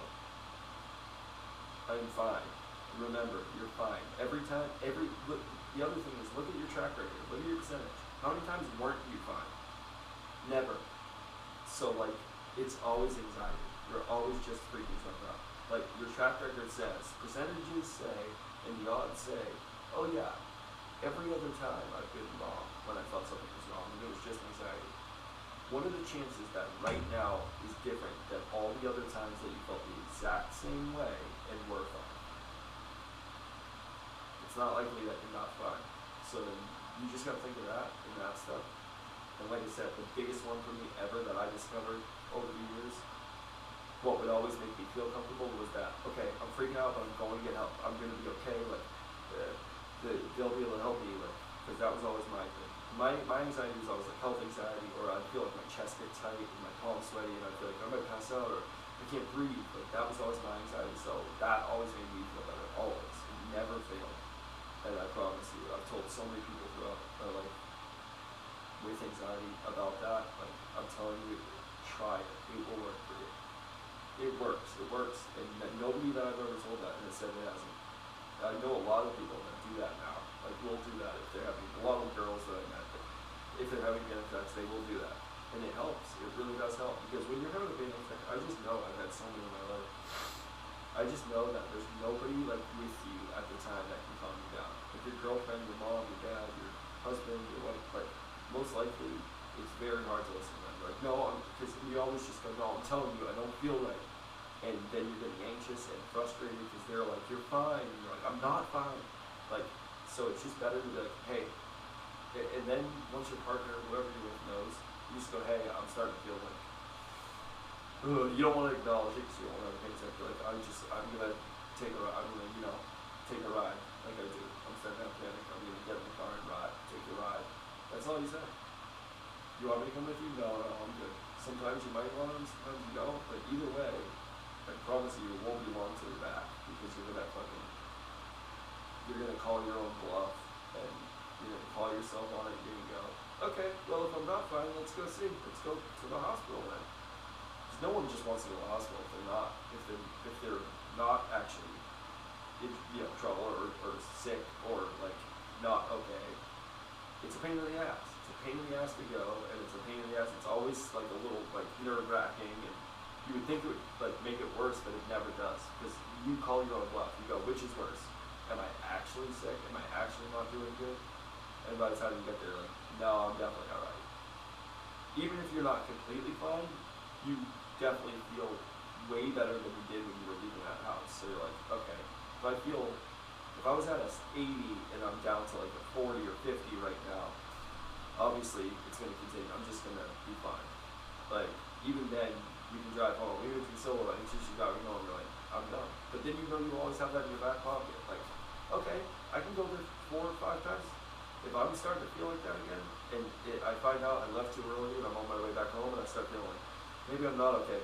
I'm fine. Remember, you're fine. Every time, look, the other thing is, look at your track record, look at your percentage. How many times weren't you fine? Never. So, like, it's always anxiety. You're always just freaking something out. Like, your track record says, percentages say, and the odds say, oh yeah, every other time I've been wrong when I thought something was wrong, and it was just anxiety. What are the chances that right now is different than all the other times that you felt the exact same way and were fine? It's not likely that you're not fine. So then you just gotta think of that and that stuff. And like I said, the biggest one for me ever that I discovered over the years, what would always make me feel comfortable was that, okay, I'm freaking out, but I'm going to get help. I'm gonna be okay, like, they'll be able to help me, like, because that was always my thing. My anxiety was always like health anxiety, or I'd feel like my chest get tight and my palms sweaty, and I'd feel like I might pass out, or I can't breathe. Like, that was always my anxiety, so that always made me feel better, always. It never failed. And I promise you, I've told so many people throughout my life with anxiety about that, like, I'm telling you, try it. It will work for you. It works, and nobody that I've ever told that has said it hasn't. I know a lot of people that do that now. Like, will do that if they're having, a lot of girls that I met, if they're having panic attacks, they will do that. And it helps. It really does help. Because when you're having a panic attack, I just know, I've had so many in my life, I just know that there's nobody, like, with you at the time that can calm you down. Like, your girlfriend, your mom, your dad, your husband, your wife, like, most likely, it's very hard to listen to them. Like, no, because you always just go, no, I'm telling you, I don't feel right. And then you're getting anxious and frustrated because they're like, you're fine. And you're like, I'm not fine. Like, so it's just better to be like, hey. And then once your partner, whoever you're with, knows, you just go, hey, I'm starting to feel like, ugh. You don't want to acknowledge it because you don't want to have a panic attack. You're like, I'm gonna take a ride. I'm gonna, take a ride like I do. I'm starting to have panic. I'm gonna get in the car and ride, take a ride. That's all you say. You want me to come with you? No, I'm good. Sometimes you might want to, sometimes you don't. But either way, I promise you, it won't be long till you're back, because you're gonna call your own bluff, and you're gonna call yourself on it, and you're gonna go, okay, well, if I'm not fine, let's go to the hospital then. Because no one just wants to go to the hospital if they're not actually in, trouble or sick or like not okay. It's a pain in the ass. It's a pain in the ass to go, and it's a pain in the ass. It's always like a little like nerve-wracking, and you would think it would like make it worse, but it never does. Because you call your own bluff. You go, which is worse? Am I actually sick? Am I actually not doing good? And by the time you get there, like, no, I'm definitely alright. Even if you're not completely fine, you definitely feel way better than you did when you were leaving that house. So you're like, okay, if if I was at a 80 and I'm down to like a 40 or 50 right now, obviously it's gonna continue. I'm just gonna be fine. Like even then, you can drive home. Even if you're so anxious, you're driving home. You're like, I'm done. But then you know you always have that in your back pocket. Like, okay, I can go there 4 or 5 times. If I'm starting to feel like that again, and I find out I left too early and I'm on my way back home, and I start feeling like maybe I'm not okay.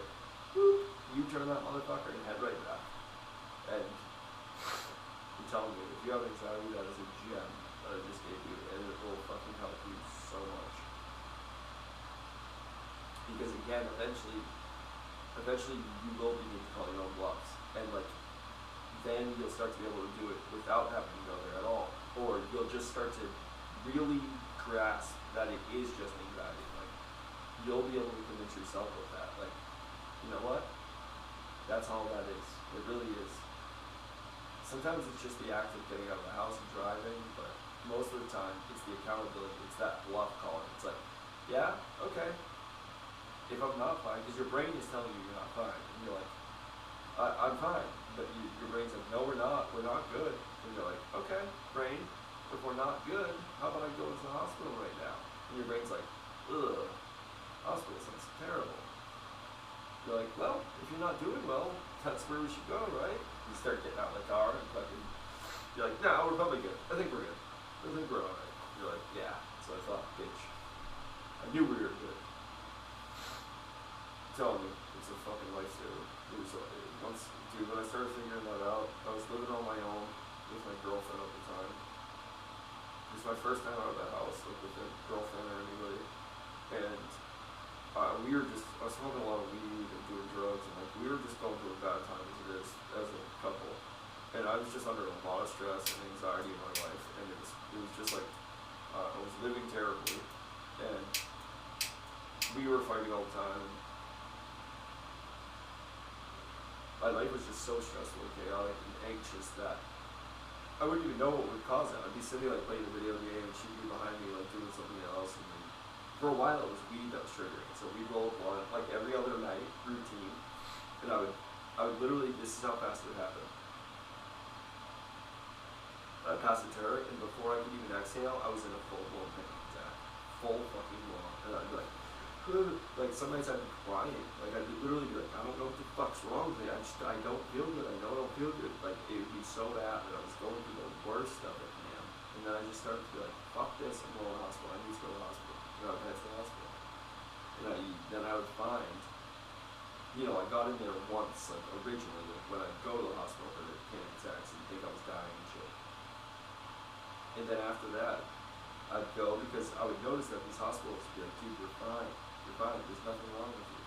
Whoop, you turn that motherfucker and head right back. And I'm telling you, if you have anxiety, that is a gem that I just gave you, and it will fucking help you so much. Because again, eventually you will begin to call your own bluffs, and like then you'll start to be able to do it without having to go there at all, or you'll just start to really grasp that it is just anxiety. Like you'll be able to convince yourself of that. Like, you know what? That's all that is. It really is. Sometimes it's just the act of getting out of the house and driving, but most of the time it's the accountability. It's that bluff calling. It's like, yeah, okay. If I'm not fine, because your brain is telling you you're not fine, and you're like, I'm fine, but your brain's like, no, we're not good. And you're like, okay, brain, if we're not good, how about I go to the hospital right now? And your brain's like, ugh, hospital sounds terrible. You're like, well, if you're not doing well, that's where we should go, right? You start getting out of the car and fucking, you're like, no, we're probably good. I think we're good. I think we're alright. You're like, yeah, that's what I thought, bitch. I knew we were good. Tell me, it's a fucking lifesaver. It was once, dude, when I started figuring that out, I was living on my own with my girlfriend at the time. It was my first time out of the house, like with a girlfriend or anybody. And I was smoking a lot of weed and doing drugs, and like we were just going through a bad time as it is, as a couple. And I was just under a lot of stress and anxiety in my life, and it was just like, I was living terribly, and we were fighting all the time. And my life was just so stressful and chaotic and anxious that I wouldn't even know what would cause it. I'd be sitting like playing a video game and she'd be behind me like doing something else, and then for a while it was weed that was triggering. So we'd roll a blunt like every other night, routine, and I would literally, this is how fast it would happen. I'd pass it to her, and before I could even exhale, I was in a full-blown panic attack. Full fucking blown. And I'd be like some nights I'd be crying. Like I'd literally be like, I don't know what the fuck's wrong with me. I don't feel good. I know I don't feel good. Like it would be so bad that I was going through the worst of it, man. And then I just started to be like, fuck this, I'm going to the hospital. I need to go to the hospital. You know, I'd head to the hospital. And then I would find, you know, I got in there once, like originally, like when I'd go to the hospital for the panic attacks and think I was dying and shit. And then after that, I'd go because I would notice that these hospitals would be like, dude, you're fine, there's nothing wrong with you.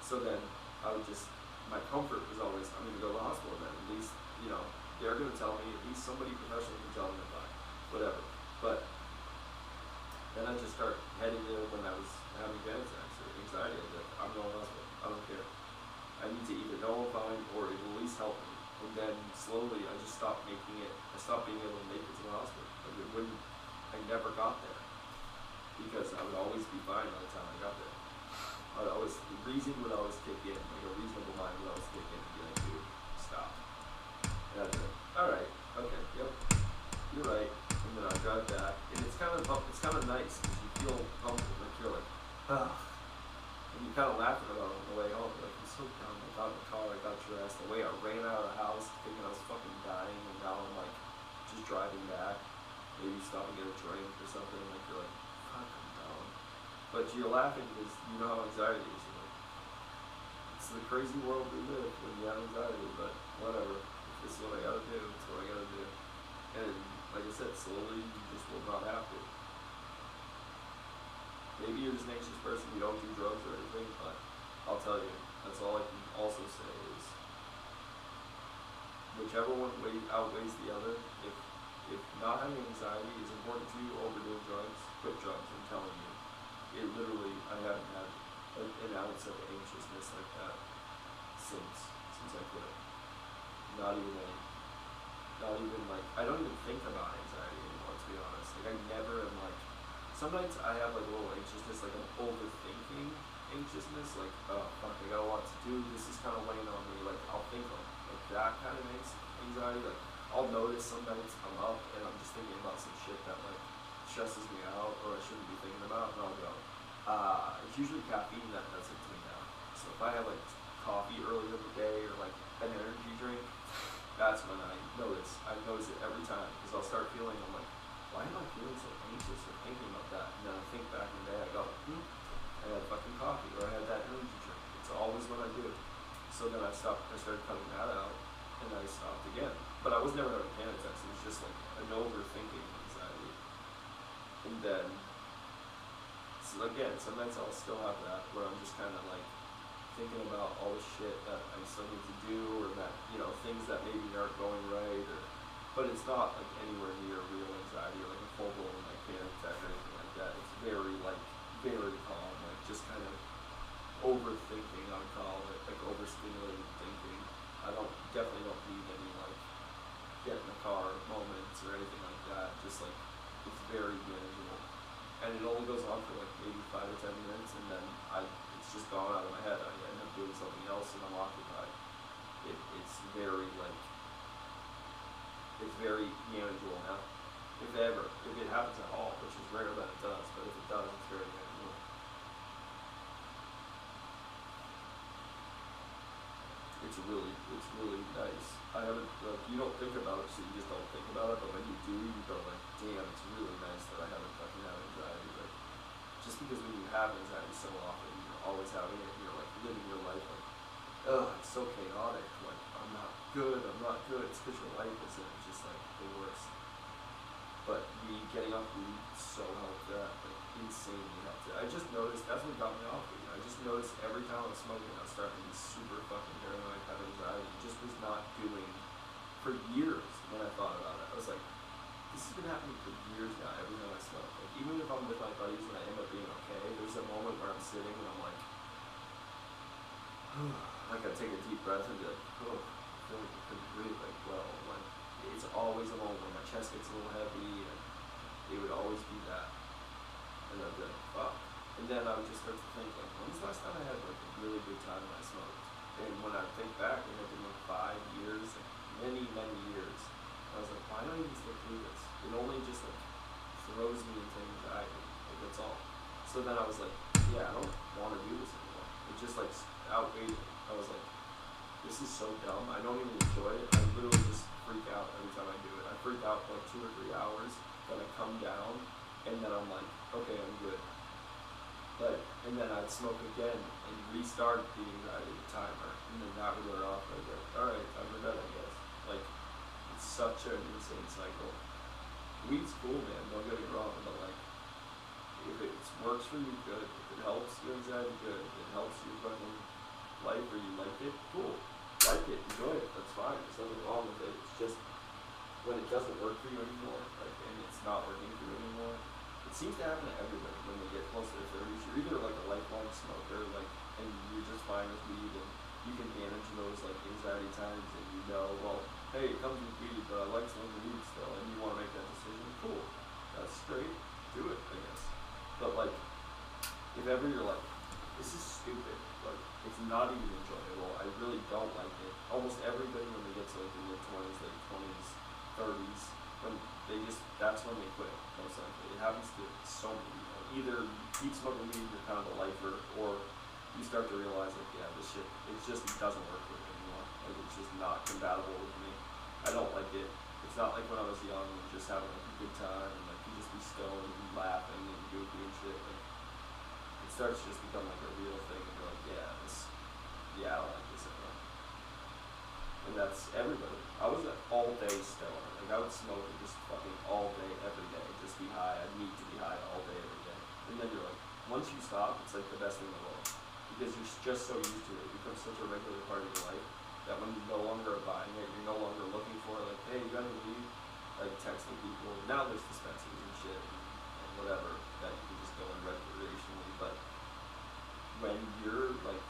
So then I would just, my comfort was always, I'm going to go to the hospital then. At least, you know, they're going to tell me, at least somebody professional can tell me I'm fine, whatever. But then I just start heading there when I was having panic attacks or anxiety. I'd be like, I'm going to the hospital, I don't care. I need to either know I'm fine or it will at least help me. And then slowly I just stopped being able to make it to the hospital. Like I never got there because I would always be fine by the time I got there. The reason would always kick in, like a reasonable mind would always kick in and be like, dude, stop. And I'd be like, alright, okay, yep, you're right. And then I drive back, and it's kind of nice because you feel comfortable, like you're like, ah. And you kind of laughing about it on the way home, like, I'm so dumb, I got in the car, I got dressed, the way I ran out of the house thinking I was fucking dying, and now I'm like, just driving back. Maybe stop and get a drink or something, like you're like, fuck, I'm down. But you're laughing because you know how anxiety is. Like, it's the crazy world we live when you have anxiety, but whatever. If this is what I gotta do, it's what I gotta do. And like I said, slowly you just will not have to. Maybe you're just an anxious person, you don't do drugs or anything, but I'll tell you, that's all I can also say is whichever one outweighs the other. If not having anxiety is important to you over doing drugs, quit drugs, I'm telling you. It literally, I haven't had an ounce of anxiousness like that since I quit. Not even like, I don't even think about anxiety anymore, to be honest. Like I never am like, some nights I have like a little anxiousness, like I'm overthinking anxiousness, like, oh fuck, I got a lot to do, this is kind of weighing on me, like I'll think of like that kind of anxiety, like I'll notice some nights I'm up and I'm just thinking about some shit that like stresses me out or I shouldn't be thinking about, and I'll go. It's usually caffeine that does it to me now. So if I have like coffee earlier in the day or like an energy drink, that's when I notice. I notice it every time because I'll start feeling. I'm like, why am I feeling so anxious or thinking about that? And then I think back in the day, I go, I had fucking coffee or I had that energy drink. It's always when I do. So then I stopped. I started cutting that out, and I stopped again. But I was never having panic attacks. It was just like an overthinking anxiety. And then, so again, sometimes I'll still have that where I'm just kind of like thinking about all the shit that I still need to do, or that, you know, things that maybe aren't going right, or, but it's not like anywhere near real anxiety or like a full blown like panic attack or anything like that. It's very like very calm, like just kind of overthinking, I would call it, like overstimulated thinking. I definitely don't need any like get in the car moments or anything like that. Just like it's very manageable, and it only goes on for like maybe 5 to 10 minutes, and then it's just gone out of my head. I end up doing something else, and I'm occupied. It's very like it's very manageable now. If it happens at all, which is rare that it does, but if it does, it's very manageable. It's really nice. I haven't, like, you don't think about it, so you just don't think about it, but when you do, you go like, damn, it's really nice that I haven't fucking had anxiety. Like, just because when you have anxiety so often, you're always having it, and you're like living your life like, ugh, it's so chaotic, like, I'm not good, it's because your life isn't, it's just like the worst. But me getting off weed so helped that, like, insanely helped it. I just noticed, that's what got me off weed. I just noticed every time I was smoking, I was starting to be super fucking paranoid, have anxiety. It just was not doing, for years when I thought about it. I was like, this has been happening for years now, every time I smoke. Like, even if I'm with my buddies and I end up being okay, there's a moment where I'm sitting and I'm like, like I take a deep breath and be like, oh, I feel like I couldn't breathe like well. Like, it's always a moment where my chest gets a little heavy, and it would always be that. And I'd be like, fuck. And then I would just start to think, like, when's the last time I had like a really good time when I smoked? And when I think back, it had been like 5 years, like many years. I was like, why don't I even stick through this? It only just like throws me into anxiety. Like, that's all. So then I was like, yeah, I don't want to do this anymore. It just like outweighed it. I was like, this is so dumb. I don't even enjoy it. I literally just freak out every time I do it. I freak out for like 2 or 3 hours, then I come down, and then I'm like, okay, I'm good. And then I'd smoke again and restart the anxiety timer, and then that would wear off. I'd go, alright, time for bed, I guess. Like, it's such an insane cycle. Weed's cool, man, don't get me wrong, but like, if it works for you, good. If it helps your anxiety, good. If it helps your fucking life or you like it, cool. Like it, enjoy it, that's fine. There's nothing wrong with it. It's just when it doesn't work for you anymore, like, and it's not working for you anymore. It seems to happen to everybody when they get close to their 30s. You're either like a lifelong smoker, like, and you're just fine with weed, and you can manage those like anxiety times, and you know, well, hey, it comes with weed, but I like smoking weed still, and you want to make that decision. Cool, that's great. Do it, I guess. But like, if ever you're like, this is stupid, like, it's not even enjoyable, I really don't like it. Almost everybody when they get to like the mid-20s, late 20s, 30s, when that's when they quit, most likely. It happens to so many people. Either you keep smoking weed, you're kind of a lifer, or you start to realize like, yeah, this shit, it just doesn't work for me anymore. Like, it's just not compatible with me. I don't like it. It's not like when I was young and just having like a good time, and like you just be stoned and laughing and goofy and shit. Like, it starts to just become like a real thing, and you're like, I don't like this anymore. And that's everybody. I was an all-day stoner. Like, I would smoke and just fucking all day, every day, just be high. I'd need to be high all day, every day. And then you're like, once you stop, it's like the best thing in the world. Because you're just so used to it. It becomes such a regular part of your life that when you no longer are buying it, you're no longer looking for it, like, hey, you got any weed? Like, texting people. Now there's dispensaries and shit and whatever that you can just go in recreationally. But when you're like,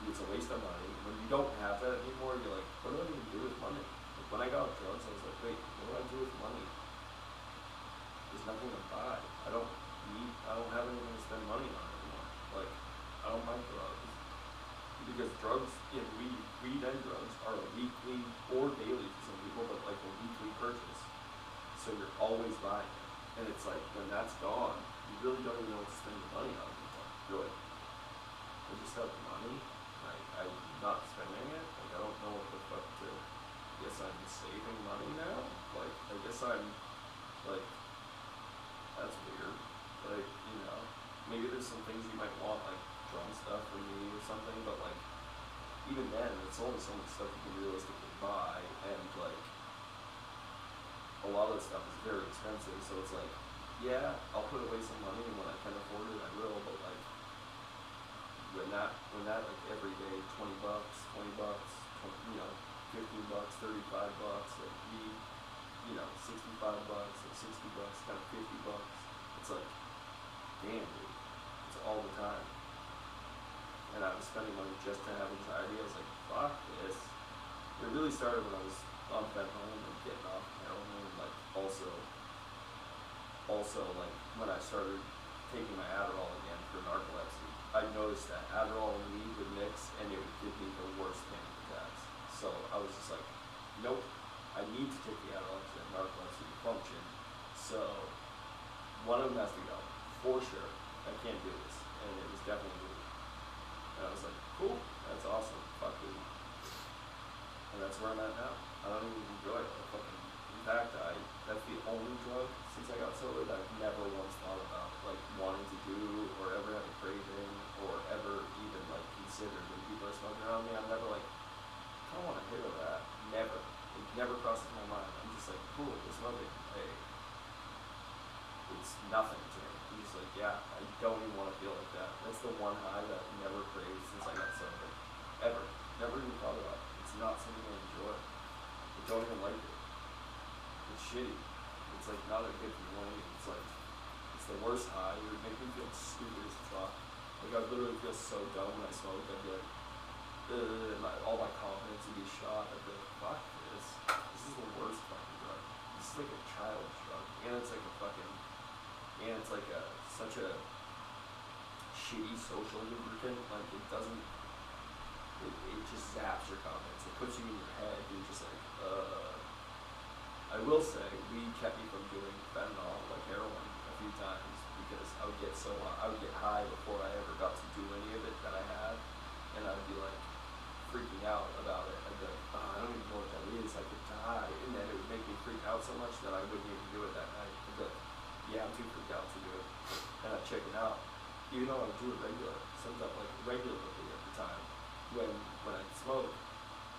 it's a waste of money. When you don't have that anymore, you're like, what do I even do with money? Like, when I got off drugs, I was like, wait, what do I do with money? There's nothing to buy. I don't have anything to spend money on anymore. Like, I don't buy drugs. You because drugs, weed and drugs are a weekly or daily for some people, but like a weekly purchase. So you're always buying it. And it's like, when that's gone, you really don't even know what to spend your money on anymore. You're like, I just have money, I'm not spending it, like I don't know what the fuck to, I guess I'm saving money now? Like, I guess I'm, like, that's weird. Like, maybe there's some things you might want, like drum stuff for me or something, but like, even then, it's only so much stuff you can realistically buy, and like, a lot of the stuff is very expensive, so it's like, yeah, I'll put away some money, and when I can afford it, I will, but like, when that like every day, $20, $20, 15 bucks, 35 bucks, like weed, 65 bucks, like 60 bucks, kind of 50 bucks, it's like, damn, dude, it's all the time. And I was spending money just to have anxiety. I was like, fuck this. It really started when I was on fentanyl and getting off heroin, and like also like when I started taking my Adderall again for narcolepsy. I noticed that Adderall and weed would mix, and it would give me the worst panic attacks. So I was just like, nope, I need to take the Adderall to narcolepsy to function. So one of them has to go, for sure. I can't do this. And it was definitely weed. And I was like, cool, that's awesome, fuck weed. And that's where I'm at now. I don't even enjoy it. In fact, that's the only drug since I got sober that I've never once thought about, like, wanting to do, or ever had a craving, or ever even, like, considered when people are smoking around me. I'm never like, I don't want a hit of that. Never. It never crosses my mind. I'm just like, cool, we're smoking. Hey. It's nothing to me. I'm just like, yeah, I don't even want to feel like that. That's the one high that I've never craved since I got sober. Ever. Never even thought about it. It's not something I enjoy. I don't even like it. It's shitty. It's like not a good feeling. It's like, it's the worst high. It would make me feel stupid as fuck. Like I would literally feel so dumb when I smoked. I'd be like, all my confidence would be shot. I'd be like, fuck this. This is the worst fucking drug. This is like a child's drug. And it's like a fucking, and it's like such a shitty social lubricant. Like it doesn't, it just zaps your confidence. It puts you in your head. You're just like, I will say, weed kept me from doing fentanyl, like heroin, a few times, because I would get high before I ever got to do any of it that I had, and I'd be like freaking out about it. I'd be like, oh, I don't even know what that is, I could die, and then it would make me freak out so much that I wouldn't even do it that night. I'd be like, yeah, I'm too freaked out to do it, and I'd check it out, even though I would do it regularly at the time. When I smoked,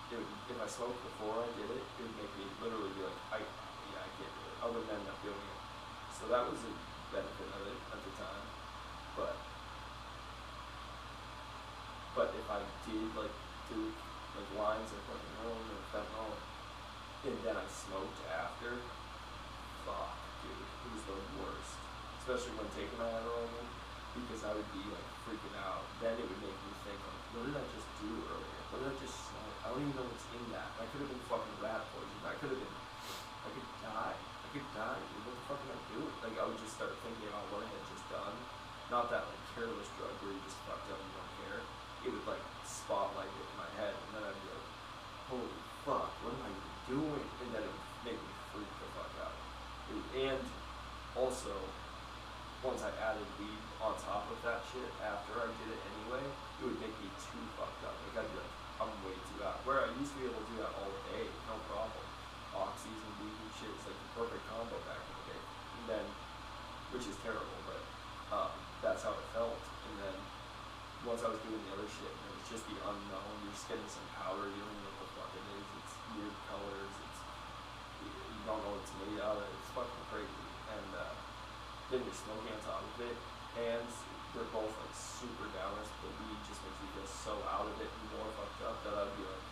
if I smoked before I did it, it would make me literally be like, I can't do it. I wouldn't end up doing it. So that was a benefit of it at the time. But if I did like do like lines of fucking heroin or fentanyl, and then I smoked after, fuck, dude, it was the worst. Especially when taking my Adderall again, because I would be like freaking out. Then it would make me think like, what did I just do earlier? What did I just smoke? I don't even know what's in that. I could have been fucking rat poison. I could die. Dude. What the fuck did I do? Like I would just start thinking about what I had just done. Not that like careless drug where you just fucked up and you don't care. It would like spotlight it in my head, and then I'd be like, holy fuck, what am I even doing? And then it would make me freak the fuck out. And also, once I added weed on top of that shit after I did it anyway, it would make me too fucked up. Like I'd be like, I'm way too out. Where I used to be able to do that all day, no problem. Oxys and weed and shit is like the perfect combo back in the day. And then, which is terrible, but that's how it felt. And then once I was doing the other shit, and it was just the unknown. You're just getting some powder, you don't even know what the fuck it is. It's weird colors. You don't know what it's made out of. It's fucking crazy. And then you're smoking on top of it, and they're both like super downers. The weed just makes you feel so out of it and more fucked up that I'd be like,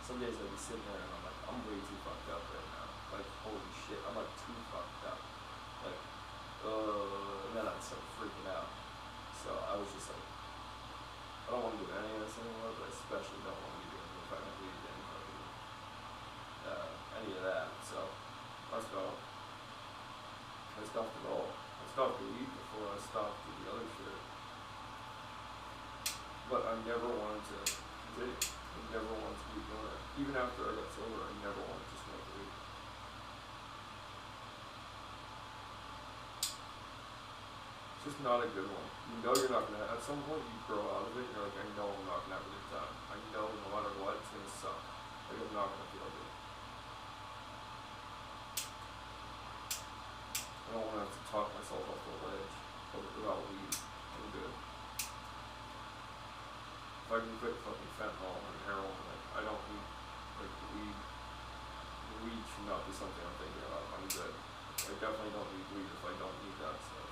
some days I'd be sitting there and I'm like, I'm way too fucked up right now. Like, holy shit, I'm like too fucked up. Like, and then I'd start freaking out. So I was just like, I don't want to do any of this anymore, but I especially don't want to be doing the fucking weed and fucking any of that. So let's go. I stopped it all. I stopped the weed before I stopped the other shit. But I never wanted to kidding. I never wanted to be doing it. Even after I got sober, I never wanted to smoke weed. It's just not a good one. You know you're not gonna, at some point you grow out of it and you're like, I know I'm not gonna have a good time. I know no matter what, it's gonna suck. Like, I'm not gonna feel good. I don't wanna have to talk myself off the ledge about weed. I'm good. If I can quit fucking fentanyl and heroin, like, I don't need, like, weed. Weed should not be something I'm thinking about. I'm good. I definitely don't need weed if I don't need that stuff.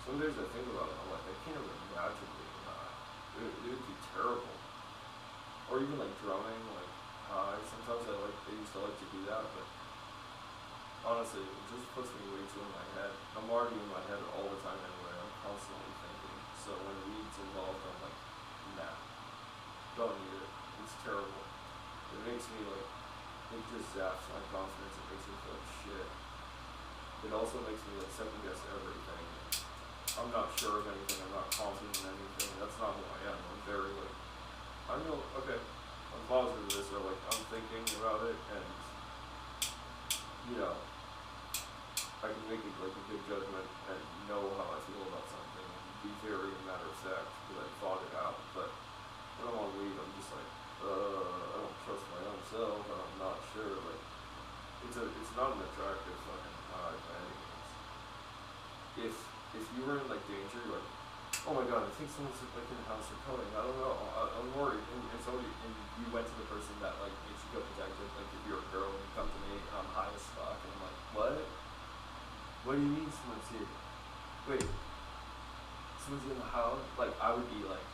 Some days I think about it, I'm like, I can't even imagine being high. It would be terrible. Or even like drumming, like high. Sometimes I used to like to do that, but honestly, it just puts me way too in my head. I'm already in my head all the time anyway. I'm constantly thinking. So when weed's involved, I'm like, nah, don't need it. It's terrible. It makes me like, it just zaps my confidence. It makes me feel like shit. It also makes me like second guess everything. I'm not sure of anything. I'm not confident in anything. That's not who I am. I'm very like, I know, okay, I'm positive of this, or like, I'm thinking about it, and, you know, I can make it like a good judgment and know how I feel about something and be very matter of fact because I thought it out. But when I'm on weed, I'm just like, I don't trust my own self, and I'm not sure. Like, it's not an attractive fucking high by any means. If you were in like danger, you're like, oh my god, I think someone's like in the house or coming. I don't know. I'm worried. And somebody, and you went to the person that like makes you feel protected. Like if you're a girl and you come to me and I'm high as fuck, and I'm like, what? What do you mean someone's here? Wait, someone's in the house? Like, I would be like,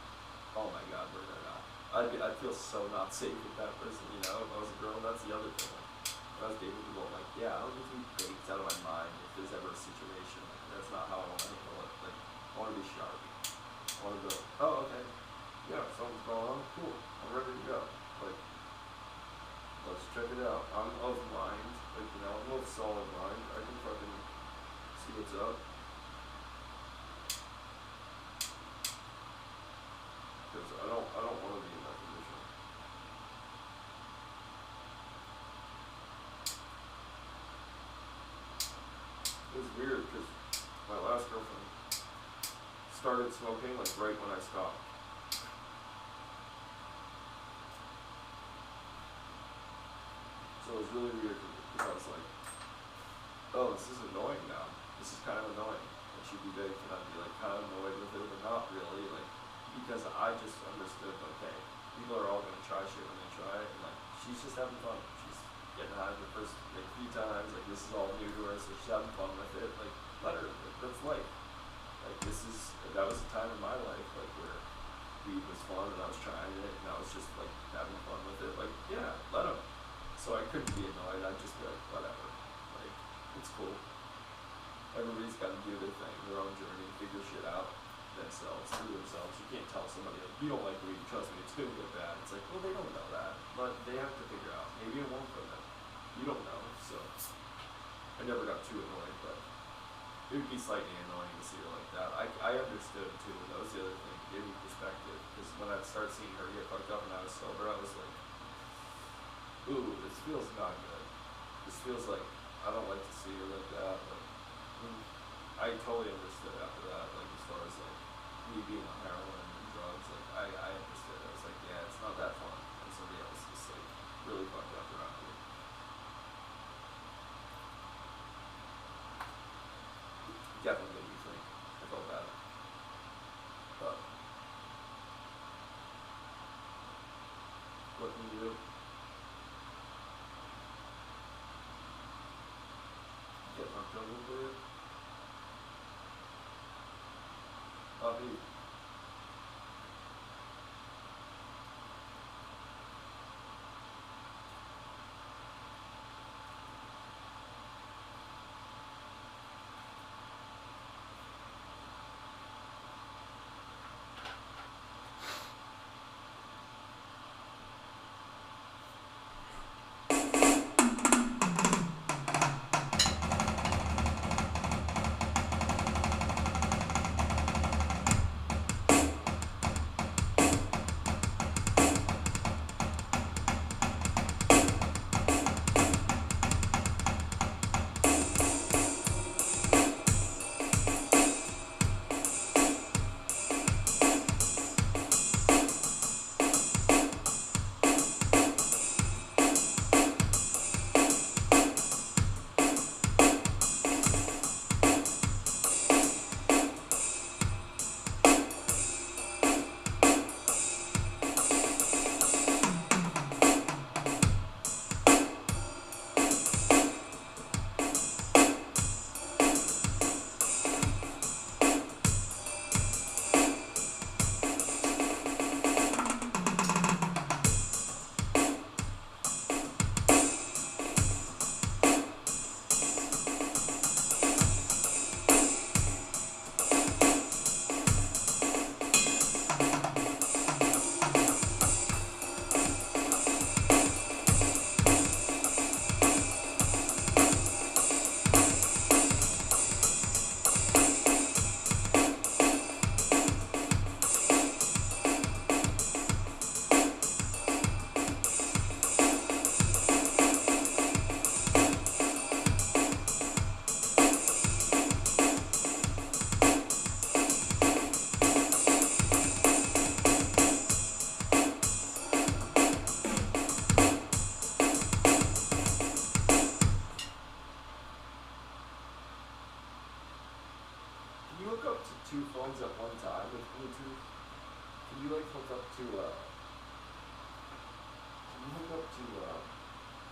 oh my god, we're there now. I'd feel so not safe with that person, you know? If I was a girl, that's the other thing. Like, when I was dating people, I'm like, yeah, I don't need to be baked out of my mind if there's ever a situation. Like, that's not how I want to handle it. Like, I want to be sharp. I want to go, oh, okay. Yeah, something's going on. Cool. I'm ready to go. Like, let's check it out. I'm of mind. Like, you know, I'm of solid mind. I can fucking see what's up. Because I don't want to be in that position. It was weird because my last girlfriend started smoking like right when I stopped. So it was really weird because I was like, oh, this is annoying now. This is kind of annoying. And she'd be big and I'd be like kind of annoyed with it, but not really. Like, because I just understood, okay, people are all gonna try shit when they try it, and like, she's just having fun. She's getting high the first like few times, like this is all new to her, so she's having fun with it. Like, let her, like, that's life. Like, that was a time in my life, like, where weed was fun and I was trying it and I was just like having fun with it. Like, yeah, let them. So I couldn't be annoyed, I'd just be like, whatever. Like, it's cool. Everybody's gotta do their thing, their own journey, figure shit out themselves, through themselves. You can't tell somebody like, you don't like weed, trust me, it's gonna get bad. It's like, well, they don't know that, but they have to figure out. Maybe it won't for them. You don't know, so I never got too annoyed, but it would be slightly annoying to see her like that. I understood too, and that was the other thing, it gave me perspective, because when I'd start seeing her get fucked up and I was sober, I was like, ooh, this feels not good. This feels like, I don't like to see her like that. Like, I totally understood after that, like, as far as like, me being on heroin and drugs, like, I understood. I was like, yeah, it's not that fun. And somebody else is like, really fucked up around me. Definitely made me think. I felt bad. But, what can you do? Get fucked up a little bit. Puppy. you hook up to two phones at one time with Bluetooth? Can you like hook up to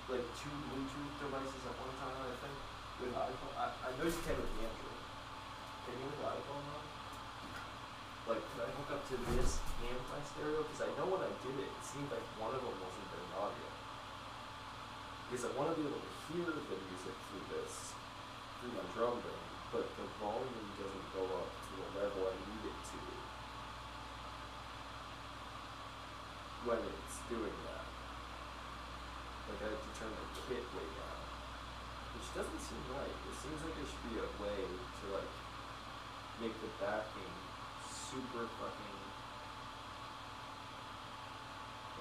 like two Bluetooth devices at one time? I think with iPhone. I know you can with Android. Can you with iPhone though? Like, could I hook up to this and my stereo? Because I know when I did it, it seemed like one of them wasn't very audio. Because I want to be able to hear the music through this, through my drum band, but the volume doesn't go up to the level I need it to when it's doing that. Like, I have to turn the kit way down, which doesn't seem right. It seems like there should be a way to, like, make the backing super fucking,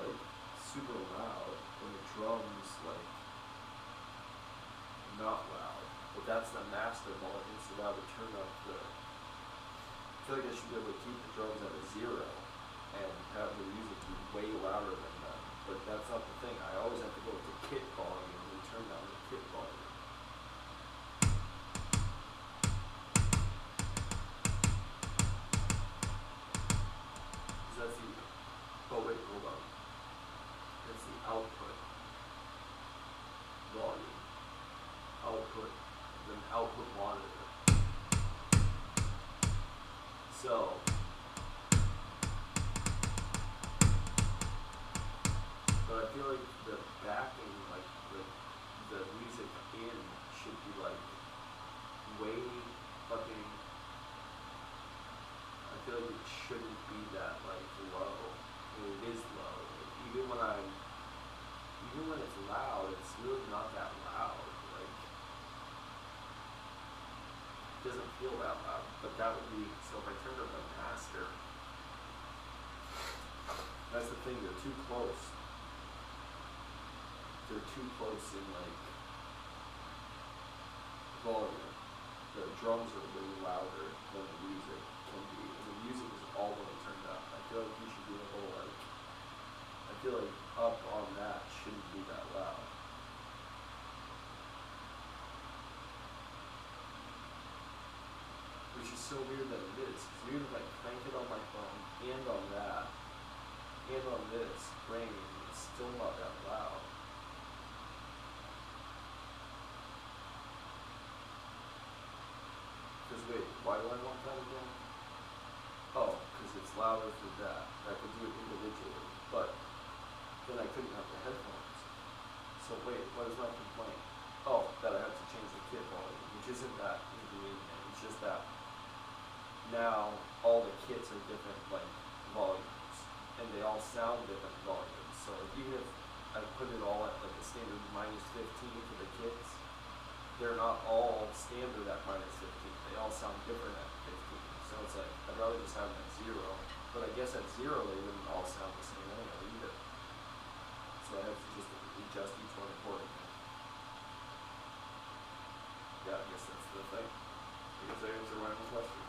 like, super loud, and the drums, like, not loud. But that's the master volume, so that would turn up the, I feel like I should be able to keep the drums at a 0 and have the music be way louder than that. But that's not the thing. I always have to go to kit volume and turn down the kit volume. That's the, oh wait, hold on. That's the output volume. Output, then output monitor. So, but I feel like the backing, like the music in should be like way fucking, I feel like it shouldn't be that like low. I mean, it is low. Like, even when it's loud, it's really not that loud. Like, it doesn't feel that loud. But that would be, so if I turned up the master, that's the thing, they're too close. They're too close in like volume. The drums are way louder than the music can be. And the music is all the way turned up. I feel like you should be able to like, I feel like up on that shouldn't be that loud. Which is so weird that it is. Because even if I crank it on my phone and on that, and on this ring, it's still not that loud. Because wait, why do I want that again? Oh, because it's louder for that. I could do it individually, but then I couldn't have the headphones. So wait, what is my complaint? Oh, that I have to change the kit volume, which isn't that inconvenient. It's just that now all the kits are different like volumes, and they all sound different volumes. So like, even if I put it all at like a standard -15 for the kits, they're not all standard at -15. They all sound different at 15. So it's like, I'd rather just have them at 0. But I guess at 0 they wouldn't all sound the same anyway either. So I have to just adjust each one accordingly. Yeah, I guess that's the thing. I guess I answered my own question.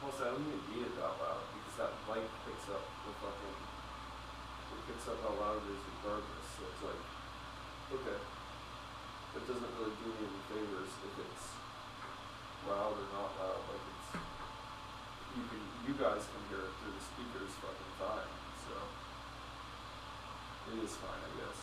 Also, I don't even need it that loud because that mic picks up the fucking, it picks up how loud it is regardless. So it's like, okay, it doesn't really do me any favors if it's loud or not loud. Like it's, you guys can hear it through the speakers fucking fine. So it is fine, I guess.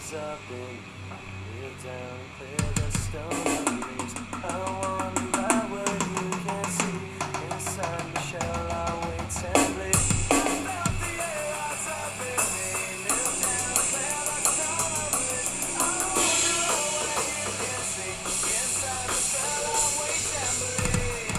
rise up and kneel down and clear the stones. I wanna ride where you can see. Inside the shell I wait and bleed. I felt the air rise up in me. Kneel down and clear the stones. I wanna ride where you can see. Inside the shell I wait and bleed.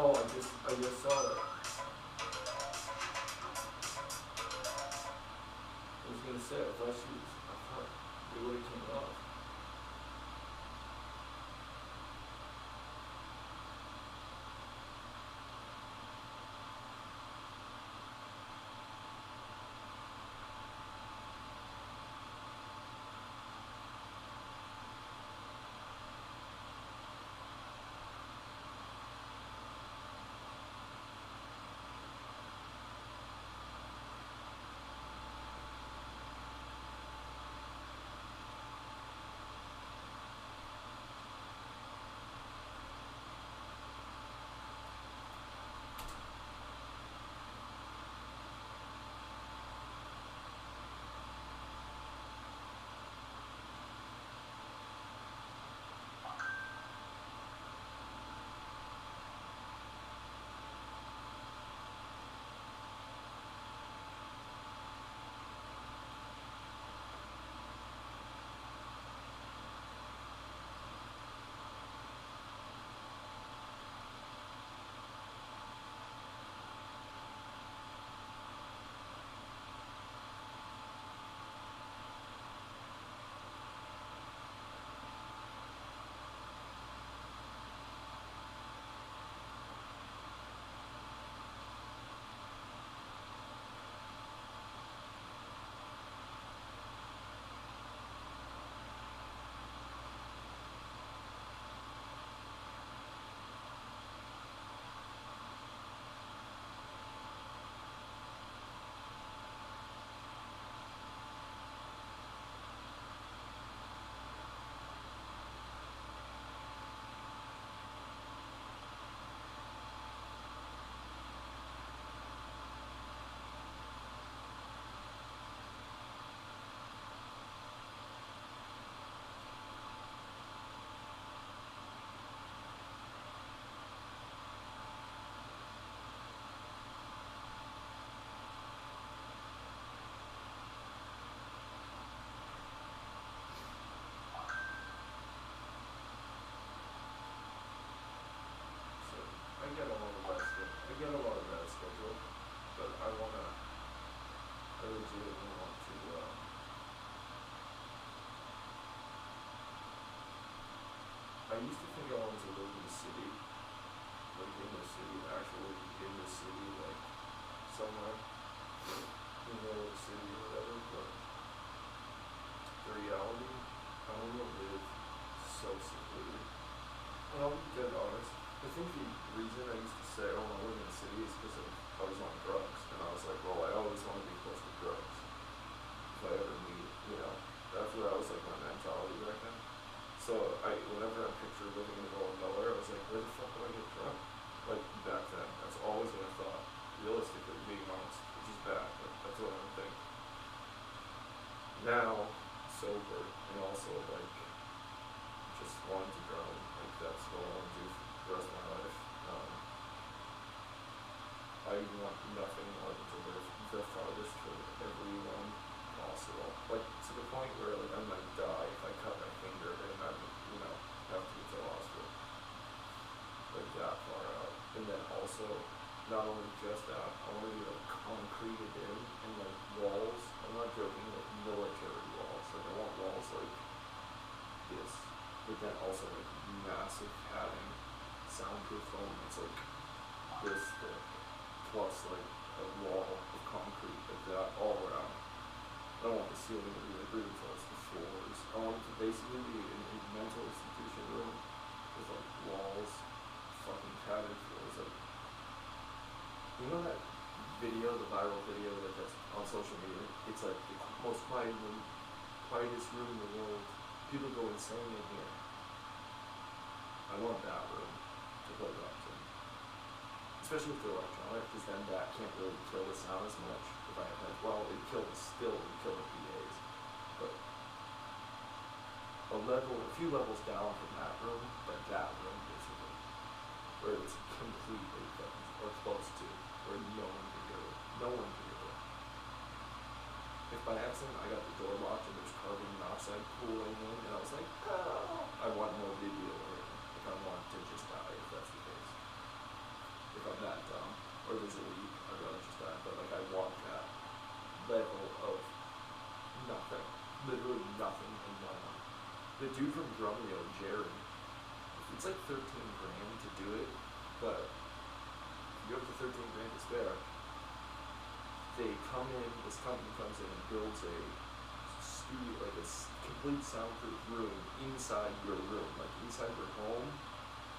Oh, I just saw that. I was gonna say, I thought they would have came off. I get a lot of that schedule. I get a lot of that schedule, but I legitimately want to. I used to think I wanted to live in the city, like in the city, actually in the city, like somewhere in the middle of the city or whatever. But the reality, I want to live so secluded. And I'll be dead honest. I think the reason I used to say I don't want to live in the city is because I was on drugs. And I was like, well, I always want to be close to drugs. If I ever meet, that's what I was like, my mentality back then. So whenever I pictured living in the middle of nowhere, I was like, where the fuck would I get drunk? Like, back then. That's always what I thought. Realistically, being honest, which is bad, but that's what I would think. Now, sober, and also, like, just wanting to drown. Like, that's what I want to do for the rest of my life. I want nothing more than to live the farthest from everyone possible. Like, to the point where, like, I might die if I cut my finger and I'm, have to get to the hospital. Like, that far out. And then also, not only just that, I want to be, like, concreted in and, like, walls. I'm not joking, like, military walls. Like, I want walls like this. But then also, like, massive padding, soundproof foam that's, like, this thick. Plus, like, a wall of concrete like that all around. I don't want the ceiling to be like really close to the floors. I want it to basically be a mental institution room with like walls, fucking padded floors. Like, you know that video, the viral video that's on social media? It's like the most quietest room in the world. People go insane in here. I want that room to play drums in. Especially with the electronic, because then that can't really kill the sound as much. If I had, well, it would kill the PAs. But a few levels down from that room, but that room basically, where it's completely fucking, or close to, where no one can hear it. No one can hear it. If by accident I got the door locked and there's carbon monoxide pooling in, and I was like, oh, I want no video or anything. Like, I want to just die if that's the case. nothing. Literally nothing and no one. The dude from Drumeo, Jerry, it's like 13 grand to do it, but you have the 13 grand to spare. They come in, this company comes in and builds a studio, like a complete soundproof room inside your room, like inside your home.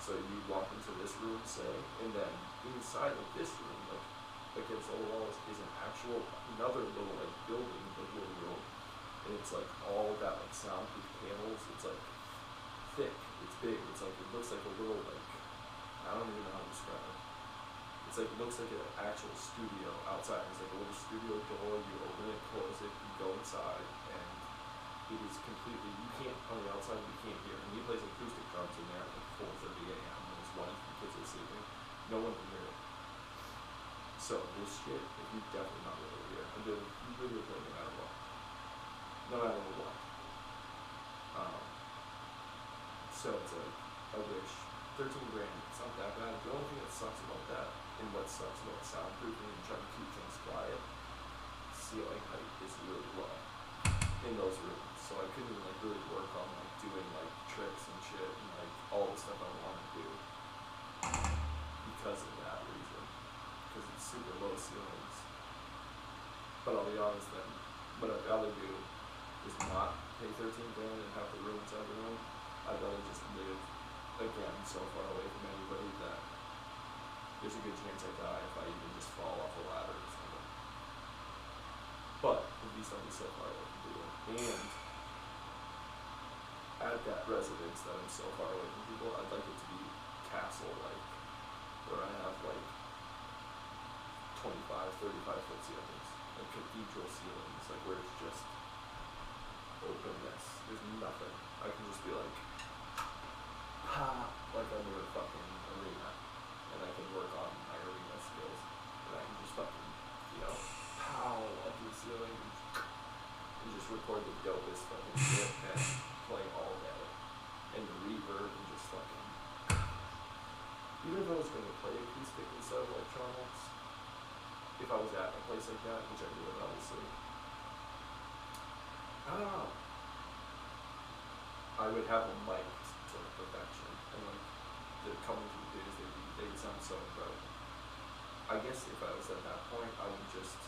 So you walk into this room, say, and then inside of this room, like against all the walls, is an actual another little like building, like little room, and it's like all that like soundproof panels. It's like thick, it's big, it's like it looks like a little like I don't even know how to describe it. It's like it looks like an actual studio outside. It's like a little studio door. You open it, close it, you go inside, and it is completely. You can't on the outside. You can't hear. And he plays acoustic drums in there at like 4:30 a.m. when his wife and kids are sleeping. No one can hear it. So this shit, like, you definitely not really hear. I'm doing. You really play no matter what. No matter what. So it's like I wish 13 grand. It's not that bad. The only thing that sucks about that, and what sucks about soundproofing and trying to keep things quiet, ceiling height is really low in those rooms. So I couldn't even like really work on like doing like tricks and shit and like all the stuff I want to do because of that reason. Because it's super low ceilings. But I'll be honest then, what I'd rather do is not pay 13 grand and have the room inside the room. I'd rather just live again so far away from anybody that there's a good chance I die if I even just fall off a ladder or something. But at least I'll be so far away from people. And at that residence that I'm so far away from people, I'd like it to be castle-like, where I have like 25, 35-foot ceilings, like cathedral ceilings, like where it's just openness. There's nothing. I can just be like, like I'm in a fucking arena, and I can work on my arena skills, and I can just fucking, pow up to the ceiling, and just record the dopest fucking shit, and play all day, and the reverb, and just fucking, even if I was gonna play acoustic instead of electronics, if I was at a place like that, which I would obviously, I don't know, I would have a mic to perfection, and like the coming to the days, they'd sound so incredible. I guess if I was at that point, I would just,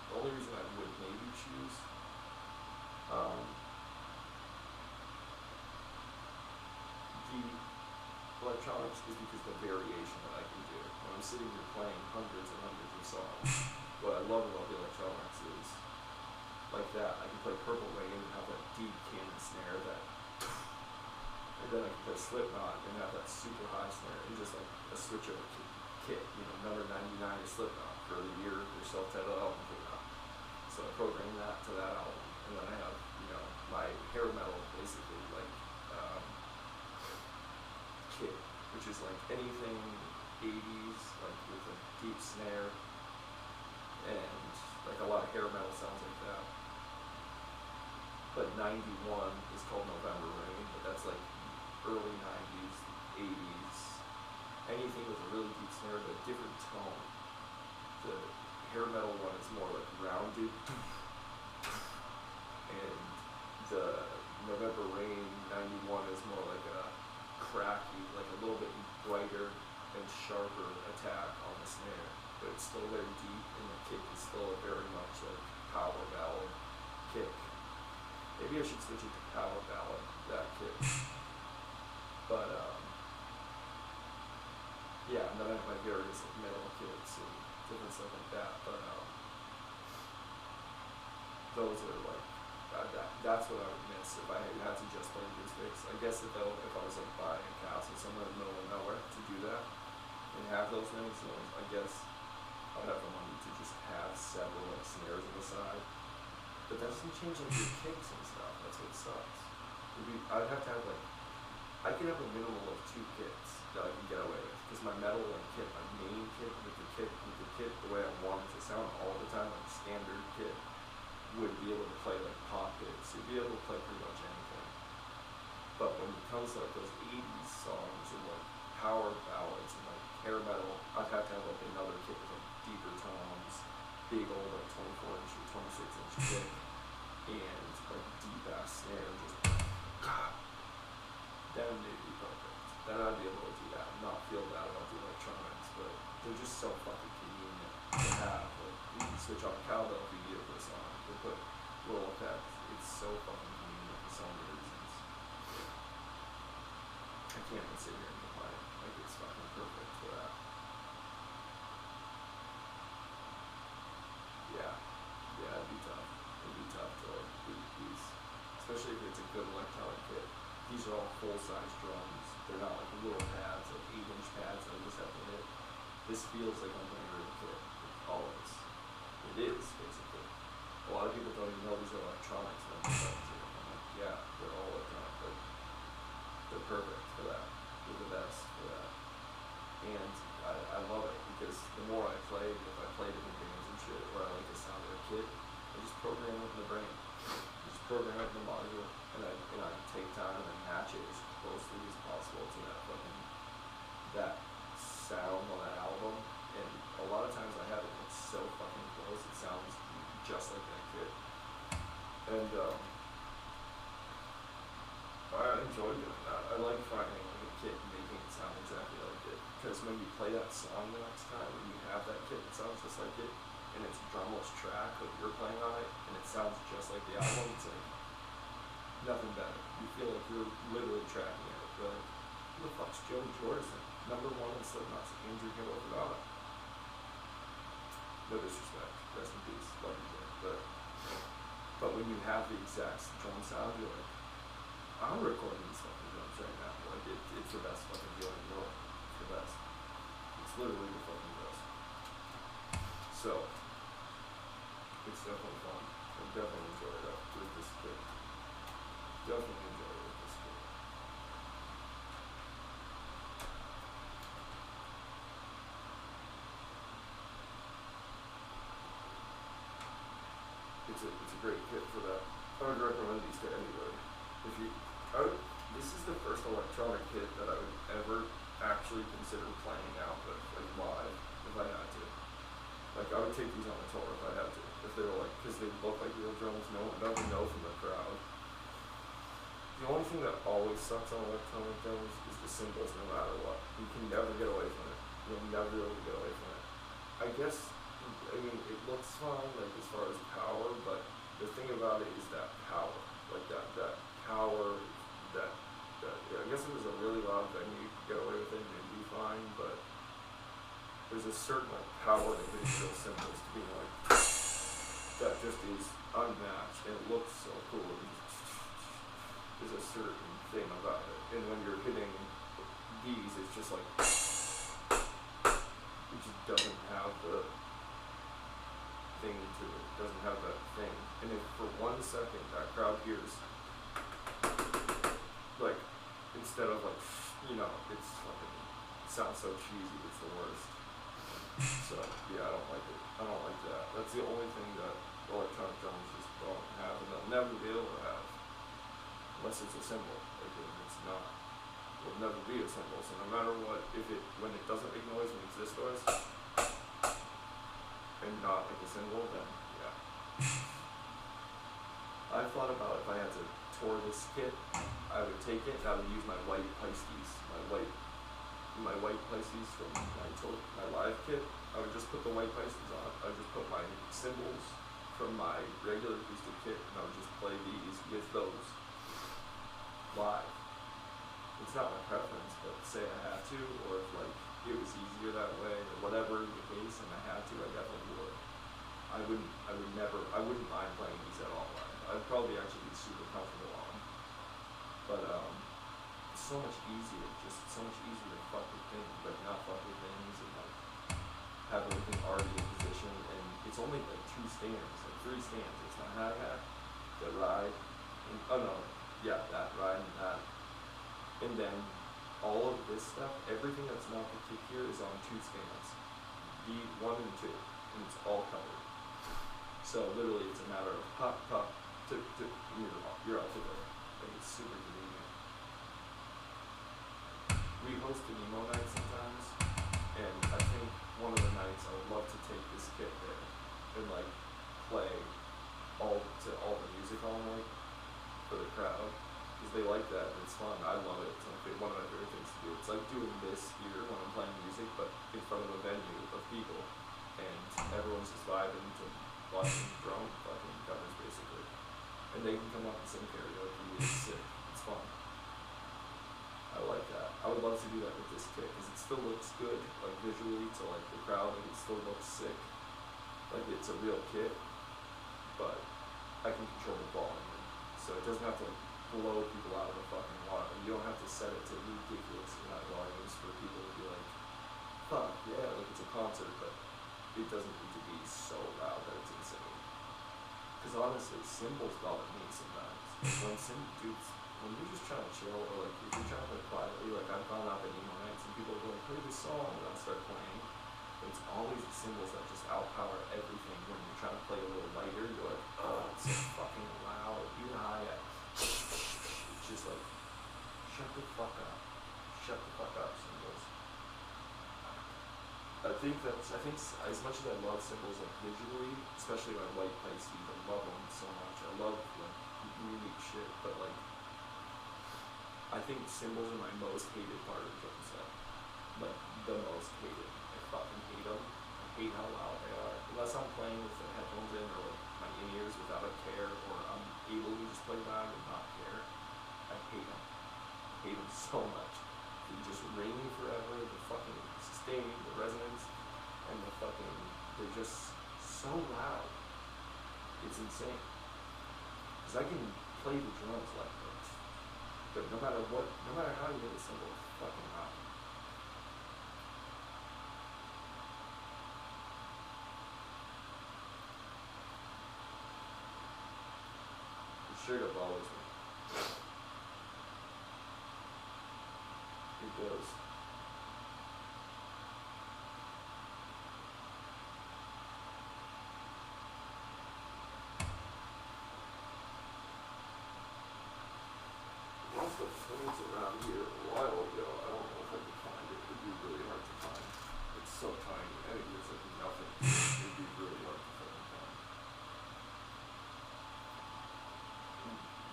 the only reason I would maybe choose the electronics is because the variation that I can do. When I'm sitting here playing hundreds and hundreds of songs, what I love about the electronics is like that. I can play Purple Rain and have that deep cannon snare that, and then I can play Slipknot and have that super high snare and just like a switch over kit. Number 99 is Slipknot for the year their self-titled album came out. So I programmed that to that album, and then I have my hair metal basically like kit, which is like anything 80s, like with a deep snare and like a lot of hair metal sounds like that. But 91 is called November Rain, but that's like early 90s, 80s, anything with a really deep snare but a different tone. The hair metal one is more like rounded, and the November Rain 91 is more like a cracky, like a little bit brighter and sharper attack on the snare, but it's still very deep, and the kick is still a very much like power ballad kick. Maybe I should switch it to power ballad, that kick. But yeah, and then I have my various like metal kits and different stuff like that. But those are like that's what I would miss if I had to just play acoustics. I guess if I was like buying a castle somewhere in the middle of nowhere to do that and have those many songs, I guess I'd have the money to just have several like snares on the side. But that doesn't change like your kicks and stuff. That's what sucks. I'd have to have like, I could have a minimum of 2 kits that I can get away with, because my metal like kit, my main kit with the kit the way I want it to sound all the time, like standard kit, would be able to play like pop hits. You'd be able to play pretty much anything. But when it comes to like those 80s songs and like power ballads and like hair metal, I'd have to have like another kit with like deeper tones, big old like 24-inch or 26-inch kit, and like deep ass snare, and just then they'd be perfect. Then I'd be able to do that and not feel bad about the electronics, but they're just so fucking convenient to have. Like you can switch on a cowbell if you need it for a song. They put little effects. It's so fucking convenient for so many reasons. I can't even sit here and complain. Like it's fucking perfect for that. Yeah. Yeah, it'd be tough. It'd be tough to like boot these. Especially if it's a good electronic kit. These are all full-size drums. They're not like little pads, like 8-inch pads that I just have to hit. This feels like I'm playing a real kit. Always. It is, basically. A lot of people don't even know these are electronics when they start to. I'm like, yeah, they're all electronic, but they're perfect for that. They're the best for that. And I love it because the more I play, if I play different games and shit, or I like the sound of a kit, I just program it in the brain. Just program it in the module, and I take time and match it as closely as possible to that sound on that album. And a lot of times I have it, it's so fucking close, it sounds just like that kit. And I enjoy doing that. I like finding like a kit and making it sound exactly like it. Because when you play that song the next time, and you have that kit that sounds just like it, and it's drumless track, like you're playing on it, and it sounds just like the album, it's like nothing better. You feel like you're literally tracking it. You're like, who the fuck's Joey Jordison? #1 in Slipknot's Andrew Hill Forgot. No disrespect, rest in peace, love you, Joey. But when you have the exact drum sound, you're like, I'm recording these fucking drums right now. Like it's the best fucking feeling in the world. It's the best. It's literally the fucking best. So it's definitely fun. I definitely enjoy it with this kit. Definitely enjoy it with this kit. It's a great kit for that. I would recommend these to anybody. This is the first electronic kit that I would ever actually consider playing out with, like live, if I had to. Like I would take these on a tour if I had to. If they were like, because they look like real drums, no one doesn't know from the crowd. The only thing that always sucks on electronic drums is the cymbals, no matter what. You can never get away from it. You'll never be able to get away from it. I guess, I mean, it looks fine, like as far as power, but the thing about it is that power. Like that power, I guess if it was a really loud venue, you could get away with it and it'd be fine, but there's a certain like power to digital cymbals to being like, that just is unmatched and it looks so cool. There's a certain thing about it. And when you're hitting these, it's just like, it just doesn't have the thing to it, doesn't have that thing. And if for 1 second that crowd hears, like, instead of like, it's fucking, it sounds so cheesy, it's the worst. So, yeah, I don't like it. I don't like that. That's the only thing that electronic drums just don't have, and they'll never be able to have. Unless it's a cymbal. Like, it's not. It'll never be a cymbal, so no matter what, when it doesn't make noise, when it's this noise, and not like a cymbal, then, yeah. I thought about if I had to tour this kit, I would take it and I would use my white Pisces, my white Pisces from my live kit. I would just put the white Pisces on. I would just put my cymbals from my regular acoustic kit, and I would just play these with those live. It's not my preference, but say I had to, or if like it was easier that way, or whatever the case, and I had to, I definitely would. I wouldn't mind playing these at all live. I'd probably actually be super comfortable on them. But it's so much easier, to fuck with things, like not fuck with things, and like have everything already in position, and it's only like 2 stands, like 3 stands. It's my hi-hat, the ride, and that ride and that. And then all of this stuff, everything that's not the kick here is on 2 stands. D1 and 2, and it's all covered. So literally it's a matter of pop, tip, you're out the door. Like it's super convenient. We host an emo night sometimes, and I think one of the nights I would love to take this kit there and like play all the music because they like that and it's fun. I love it. It's one of my favorite things to do. It's like doing this here when I'm playing music, but in front of a venue of people, and everyone's just vibing to watching drum fucking covers basically, and they can come up and sing karaoke. It's sick. It's fun. I like that. I would love to do that with this kit because it still looks good, like visually to like the crowd. Like it still looks sick. Like it's a real kit, but I can control the volume, so it doesn't have to blow people out of the fucking water. You don't have to set it to ridiculously high volumes for people to be like, fuck yeah, like it's a concert, but it doesn't need to be so loud that it's insane. Because honestly, cymbals bother me sometimes. When you're just trying to chill, or like if you're trying to play quietly, like I've gone out at emo nights and people go like, play this song, and I'll start playing. But it's always the cymbals that just outpower everything. When you're trying to play a little lighter, you're like, oh, it's so fucking loud. Even high at, it's just like, shut the fuck up. Shut the fuck up, cymbals. I think as much as I love cymbals like visually, especially my white Pisces, I love them so much. I love like unique shit, but like I think cymbals are my most hated part of the drum set. Like the most hated. I fucking hate them. I hate how loud they are. Unless I'm playing with the headphones in or like my in-ears without a care, or I'm able to just play loud and not care. I hate them. I hate them so much. They just ring forever. The fucking sustain, the resonance, and the fucking, they're just so loud. It's insane. Because I can play the drums like this, but no matter how you hit a cymbal, it's fucking loud. It straight up bothers me. It does. Lost the phones around here a while ago. I don't know if I can find it. It'd be really hard to find. It's so tiny. I think it's like nothing. It'd be really hard to fucking find.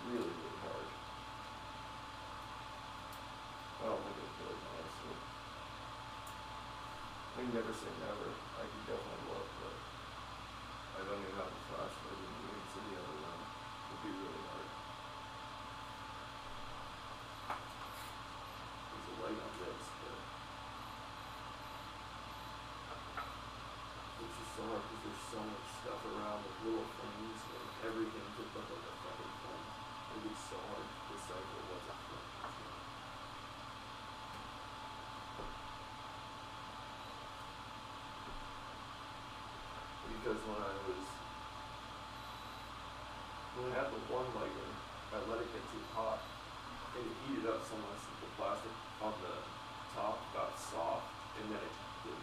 Really, really hard. I don't think it's good, honestly. I can never say never. I can definitely look, but I don't even have a flashlight in the units of the other room. It'd be really hard. There's a light on this, but it's just so hard because there's so much stuff around with little things, and everything could look like a fucking phone. It'd be so hard to decipher what's a phone. Because when I had the one lighter, I let it get too hot, and it heated up so much that the plastic on the top got soft, and then the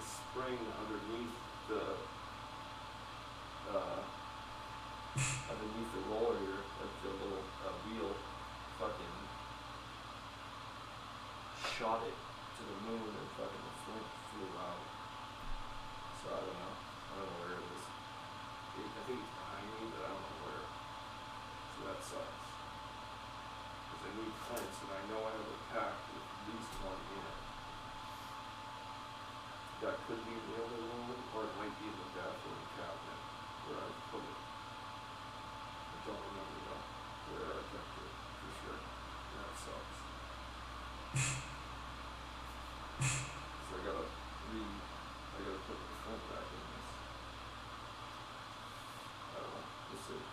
spring underneath the roller here, like the little wheel, fucking shot it to the moon, and fucking the flint flew out. So I don't know where it is. I think it's behind me, but I don't know where. So that sucks. Because I need flints, and I know I have a pack with at least one in it. That could be in the other room, or it might be in the bathroom cabinet where I put it. I don't remember though where I kept it for sure. That sucks. So I gotta put the front back in this. I don't know. We'll see.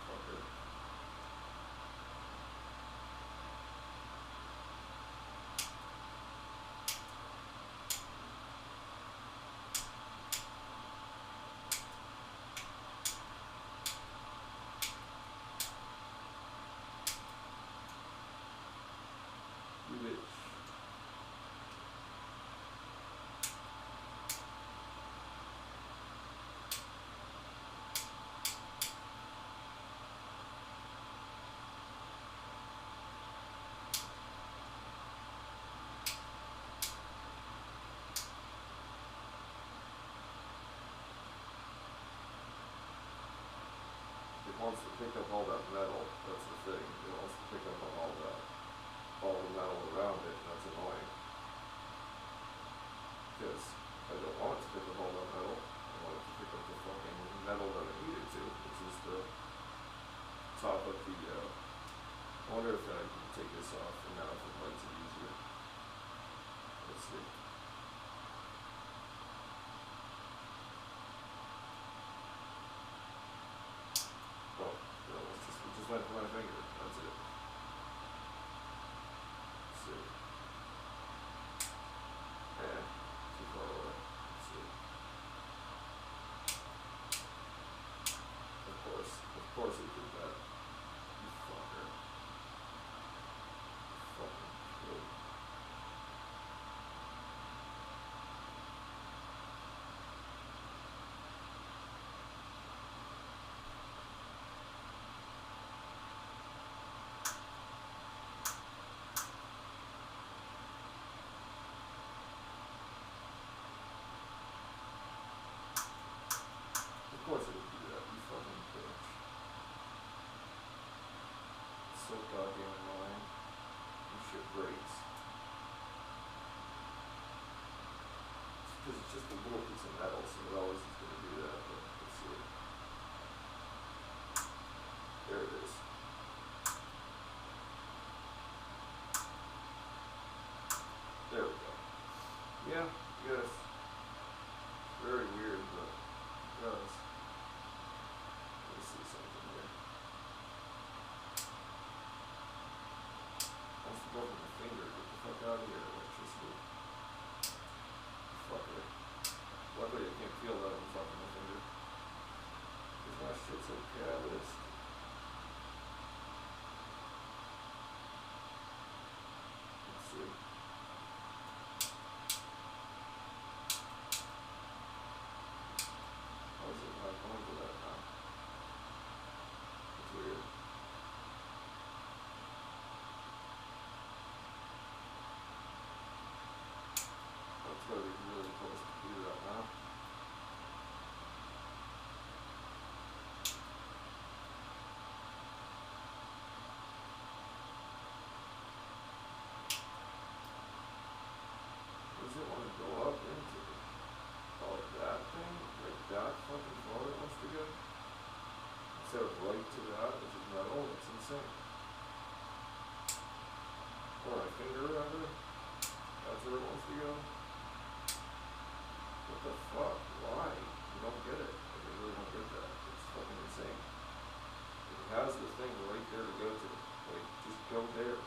Fucker. wants to pick up all that metal. That's the thing. It wants to pick up on all the metal around it, and that's annoying. Because I don't want it to pick up all that metal. I want it to pick up the fucking metal that I need it to, which is the top of the, I wonder if I can take this off and now if it makes it easier. Let's see. Oh, no, it just went through my finger. That's it. Let's see. Too far away. Let's see. Of course it did that. You fucker. Fucking kid. Of course it would do that, you fucking bitch. It's so goddamn annoying. This shit breaks. Because it's just a little piece of metal, so it always is going to do that, but let's see. There it is. There we go. Yeah, yes. Very weird, but it does. Let's see something here. Wants to go from the finger. Get the fuck out of here, electricity. Fucker. Luckily I can't feel that on fucking my finger. Because my shit's so catalyst. Let's see. How is it not going to that now? It's weird. That's gotta be really close to do that now. Does it want to go up into that thing? Like that fucking far it wants to go? Instead of right to that, which is metal, that's insane. Or my finger rather. That's where it wants to go. What the fuck? Why? You don't get it. Like, I really don't get that. It's fucking insane. It has the thing right there to go to. Like, just go there.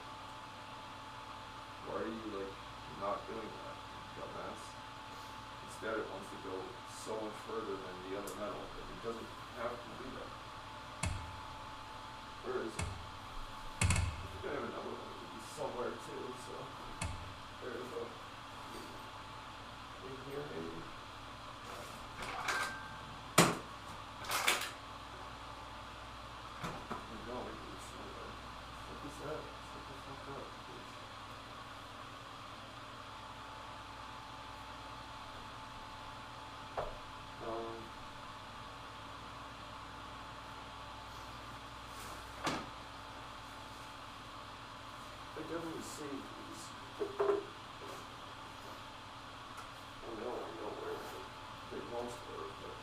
Why are you, like, not doing that, dumbass? Instead, it wants to go so much further than the other metal. Like, it doesn't have to do that. Where is it? I think I have another one. It would be somewhere too, so. There's a. In here, maybe? No, it is somewhere. What is that? Shut the fuck up, bitch. I definitely saved these. I know where the big ones were, but.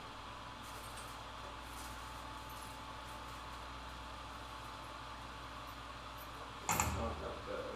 It's not that bad.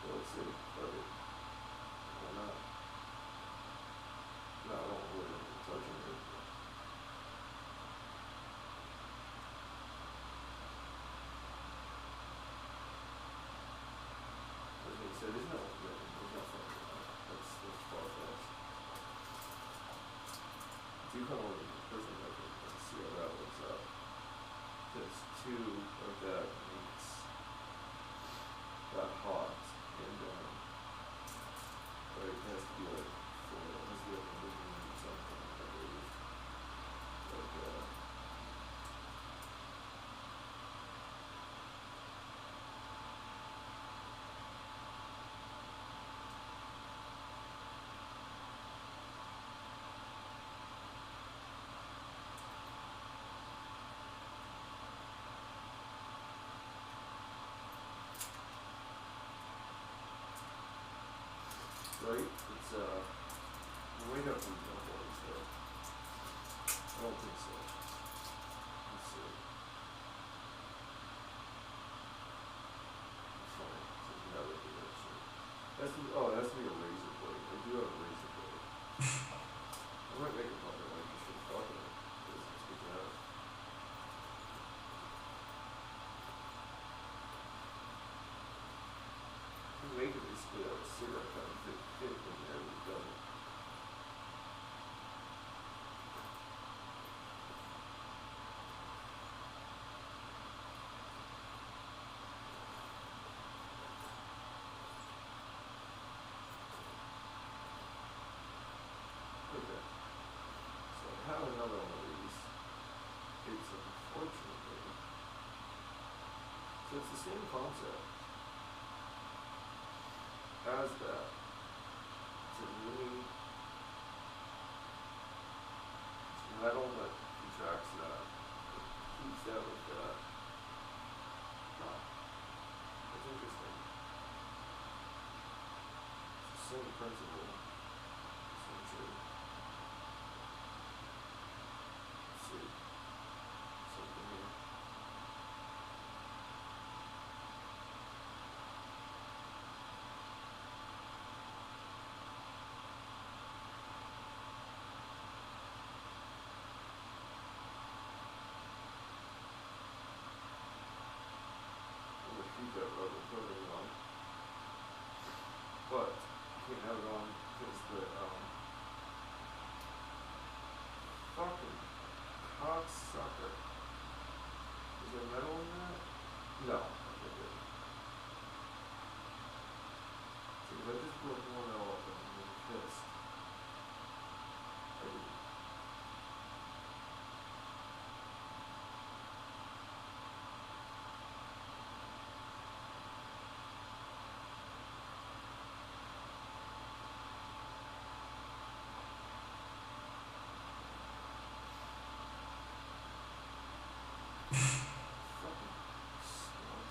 let's see. Fuck it. Why not? No, I don't really want to touch it. As I said, there's no fucking that's far fetched. Do kind of want to person like it and see how that works out. Because two of that makes that hot and like it has to be like four, it has to be like aluminum or something, I believe. Like right? It's way up from the boys though. I don't think so. Let's see. It's fine. So now that we have shit. That's oh, that's me a razor blade. I do have a razor blade. I might make a puppet like this for the fuck of it. Because it's good to have. You make it basically out of cigarette kind of fit in there, but it doesn't. Okay. So I have another one of these. It's unfortunately. So it's the same concept as that. It's a mini metal that contracts that. It keeps that with that. Huh. That's interesting. It's the same principle. Essentially. Let's see. Something here. I'm gonna keep that rubber coating on. But you can't have it on because the fucking cocksucker. Is there metal in that? No. Okay, good. See, if I just broke one out and I'm pissed. I didn't. Fucking snuff.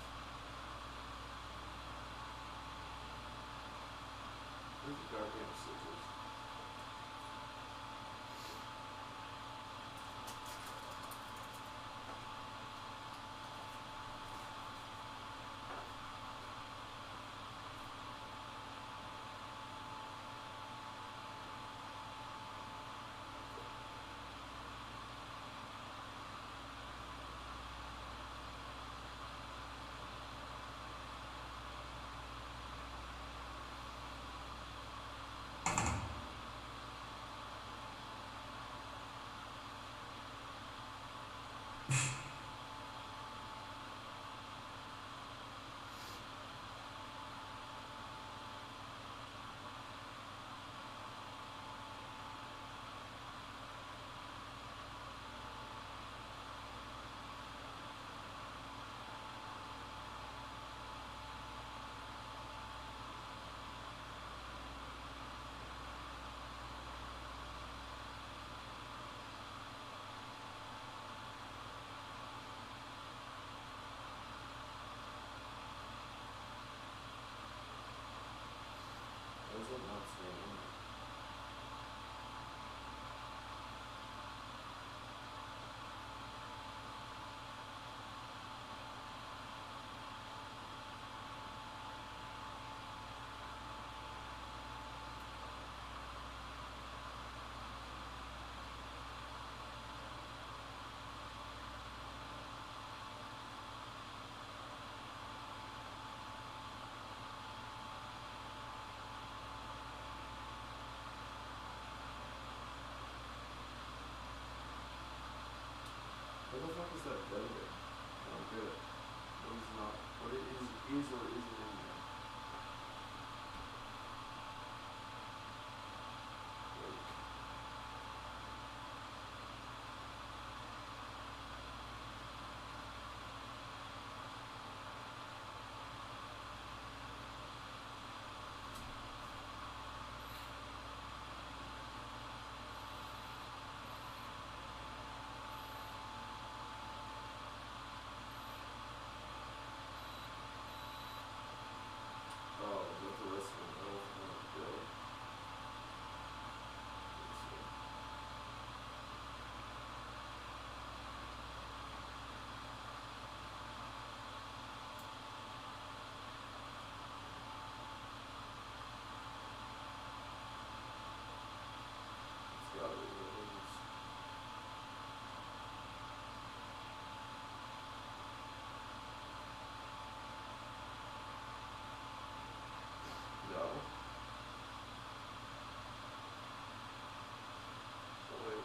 Where's the goddamn scissors? Where the fuck is that vendor? I don't get it. What is not, what it is or isn't in there. Like, oh, with the rest of them, I don't want to go. Let's see. It's gotta be released. No. Oh, wait.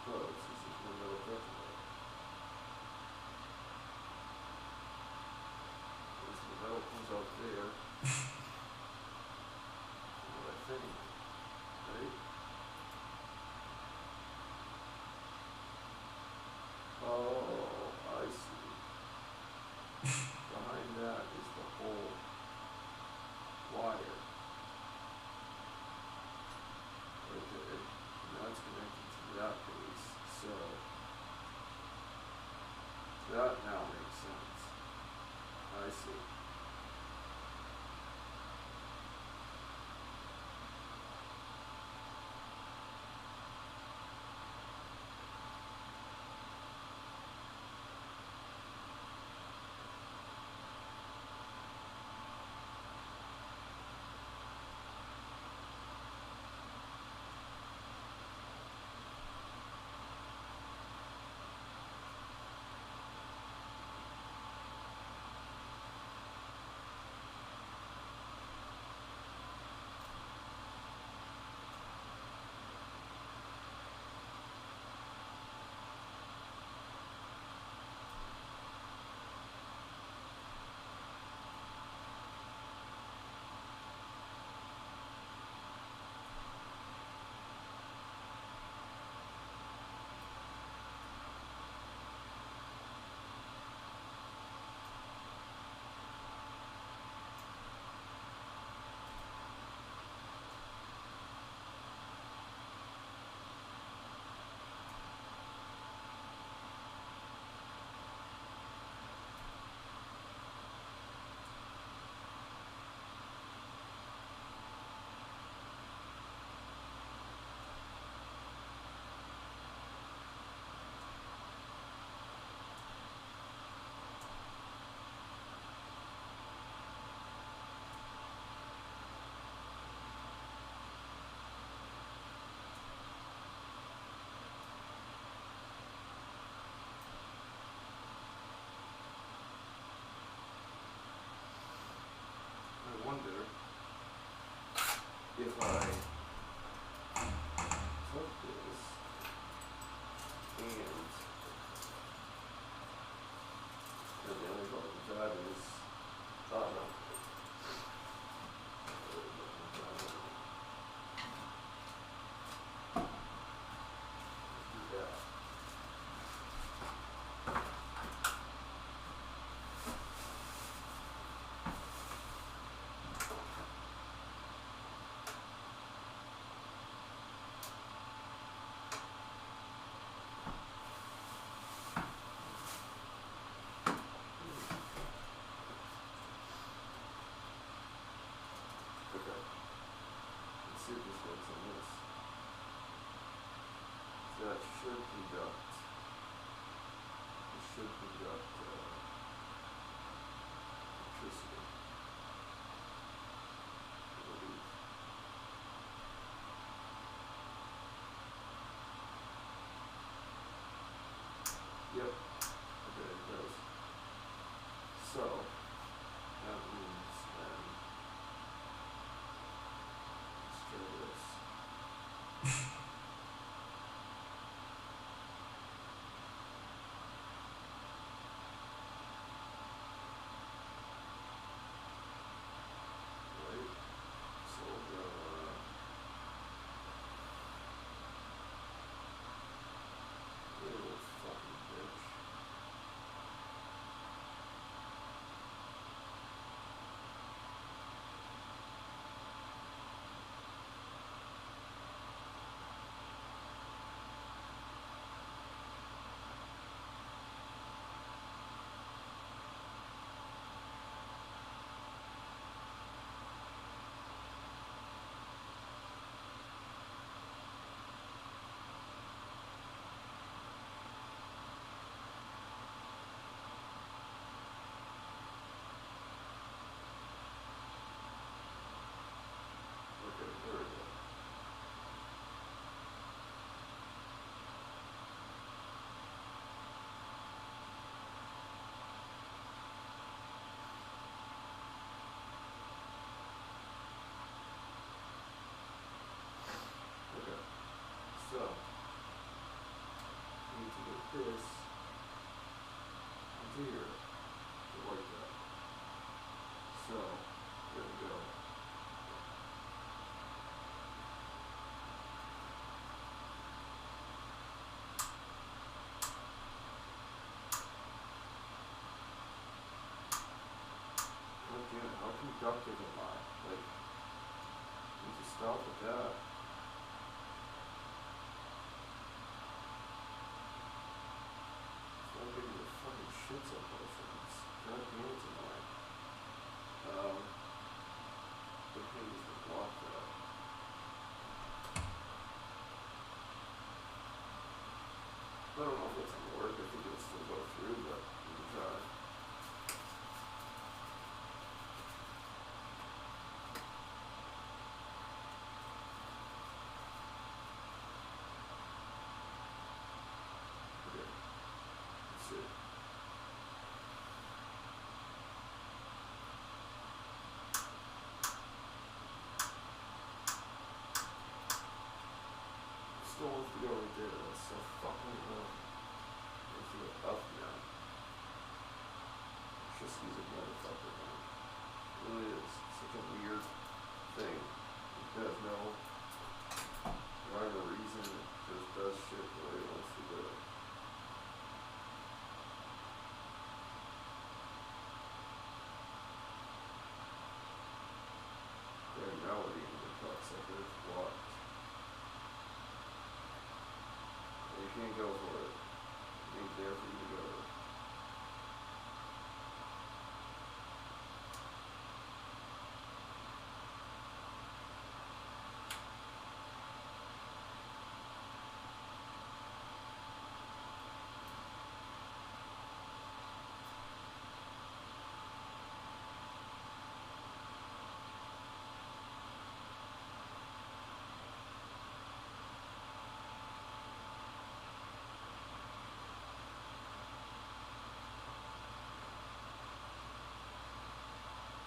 Oh, this is just one little vegetable. This the metal comes out there. What I think. Right? Oh, I see. Behind that is the whole wire. Okay. And that's connected to that base. So that now makes sense. I see. I wonder if I took this and the only problem with that is, oh no, see if this works on this. That should conduct. It should conduct electricity. I believe. Yep. Okay, it does. So that means then let's try this. Right. So little fucking bitch. Okay, there we go. Okay. So we need to get this into here to like that. So there we go. Okay, how conductive am I? Like, need to stop with that. Stop getting the fucking shits up my things. God damn, it's annoying. The thing is to block that. I don't know if that's gonna work. I think it'll still go through, but we can try. Okay. Let's see. Still wants to go right there. That's so fucking wants to go up now. Trisky's a motherfucker, man. It really is. Such a weird thing. It has no rhyme or reason. It just does shit the way it wants to do it. Right now we're eating the cocksucker. It's blocked. And you can't go for it. It ain't there for you to go.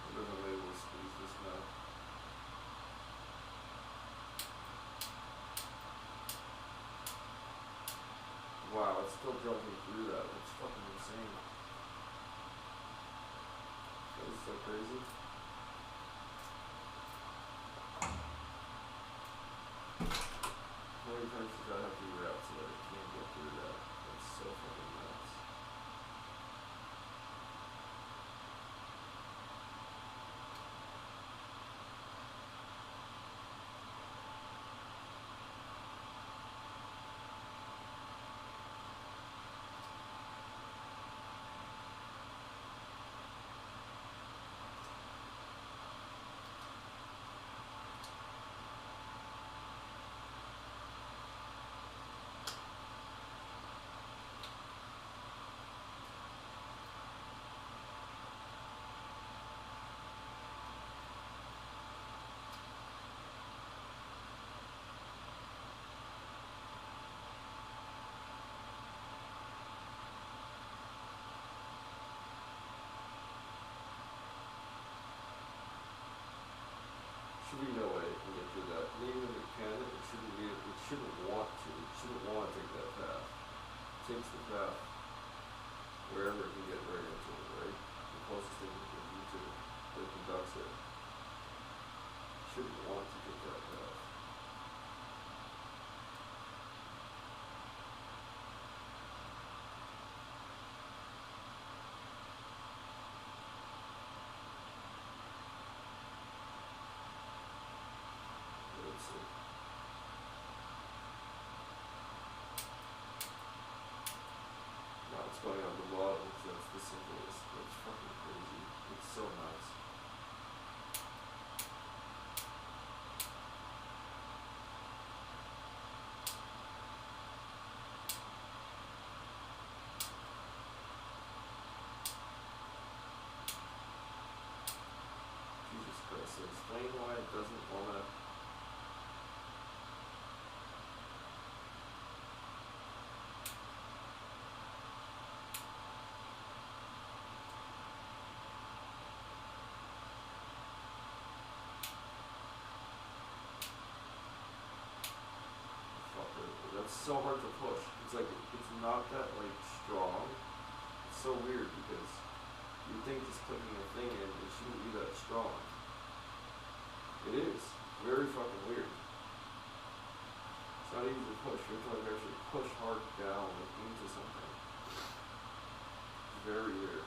What other way we'll squeeze this now? Wow, it's still jumping through that. It's fucking insane. That is so crazy. How many times does that have to be wrapped so that it can't get through that? That's so fucking nuts. should be no way to get through that. And even if it can, it shouldn't be. It shouldn't want to. It shouldn't want to take that path. It takes the path wherever it can get right into it, right? The closest thing it can do to it, that conducts it. It shouldn't want to take that path. Let's see. Now it's going on the bottom because that's the simplest. That's fucking crazy. It's so nuts. Jesus Christ, so explain why it doesn't wanna. Fucker, that's so hard to push. It's like, it's not that like strong. It's so weird because you'd think just clicking a thing in, it shouldn't be that strong. It is. Very fucking weird. It's not easy to push. You have to like actually push hard down like, into something. Very weird.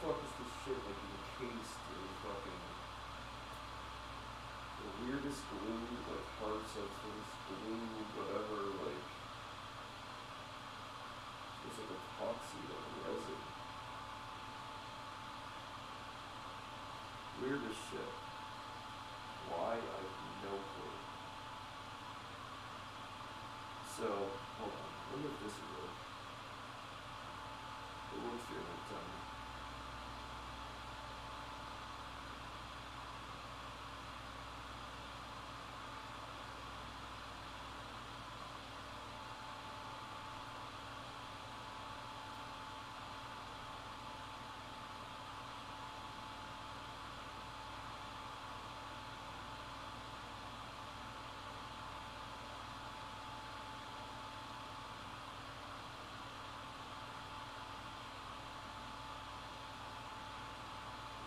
fuck is this shit like encased in fucking the weirdest glue, like hard substance, glue, whatever, like it's like epoxy or resin. Weirdest shit. Why? I have no clue. So, hold on. I wonder if this will work. It works here next time.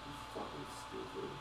It's fucking stupid.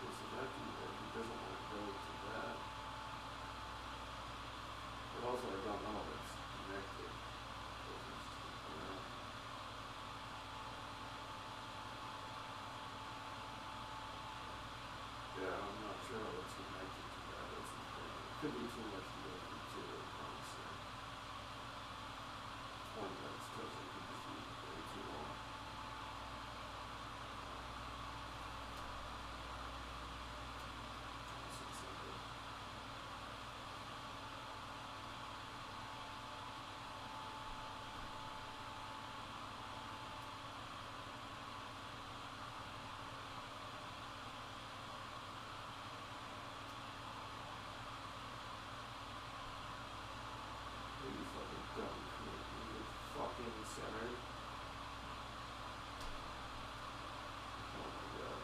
So that can work. He doesn't want to go to that. But also I don't know if it's connected. So it's just, yeah, I'm not sure how it's connected to that. That's the thing. It could be too much to go through too, honestly. 20 minutes doesn't could just be way too long. This is simple. Maybe fucking dumb cool. Fucking centered. Oh my god.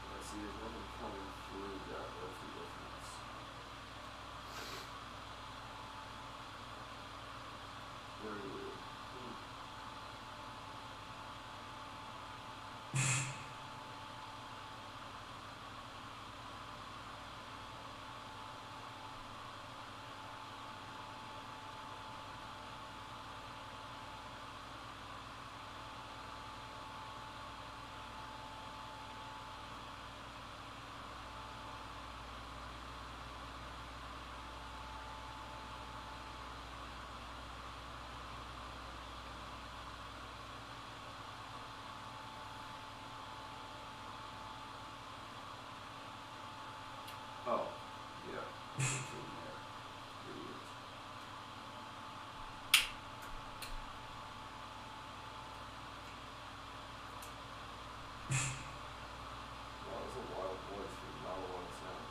I see there's nothing coming through that. That's the difference. Very weird. Oh, yeah. It's in there. Idiot. Wow, that's a wild voice for not a lot of sound.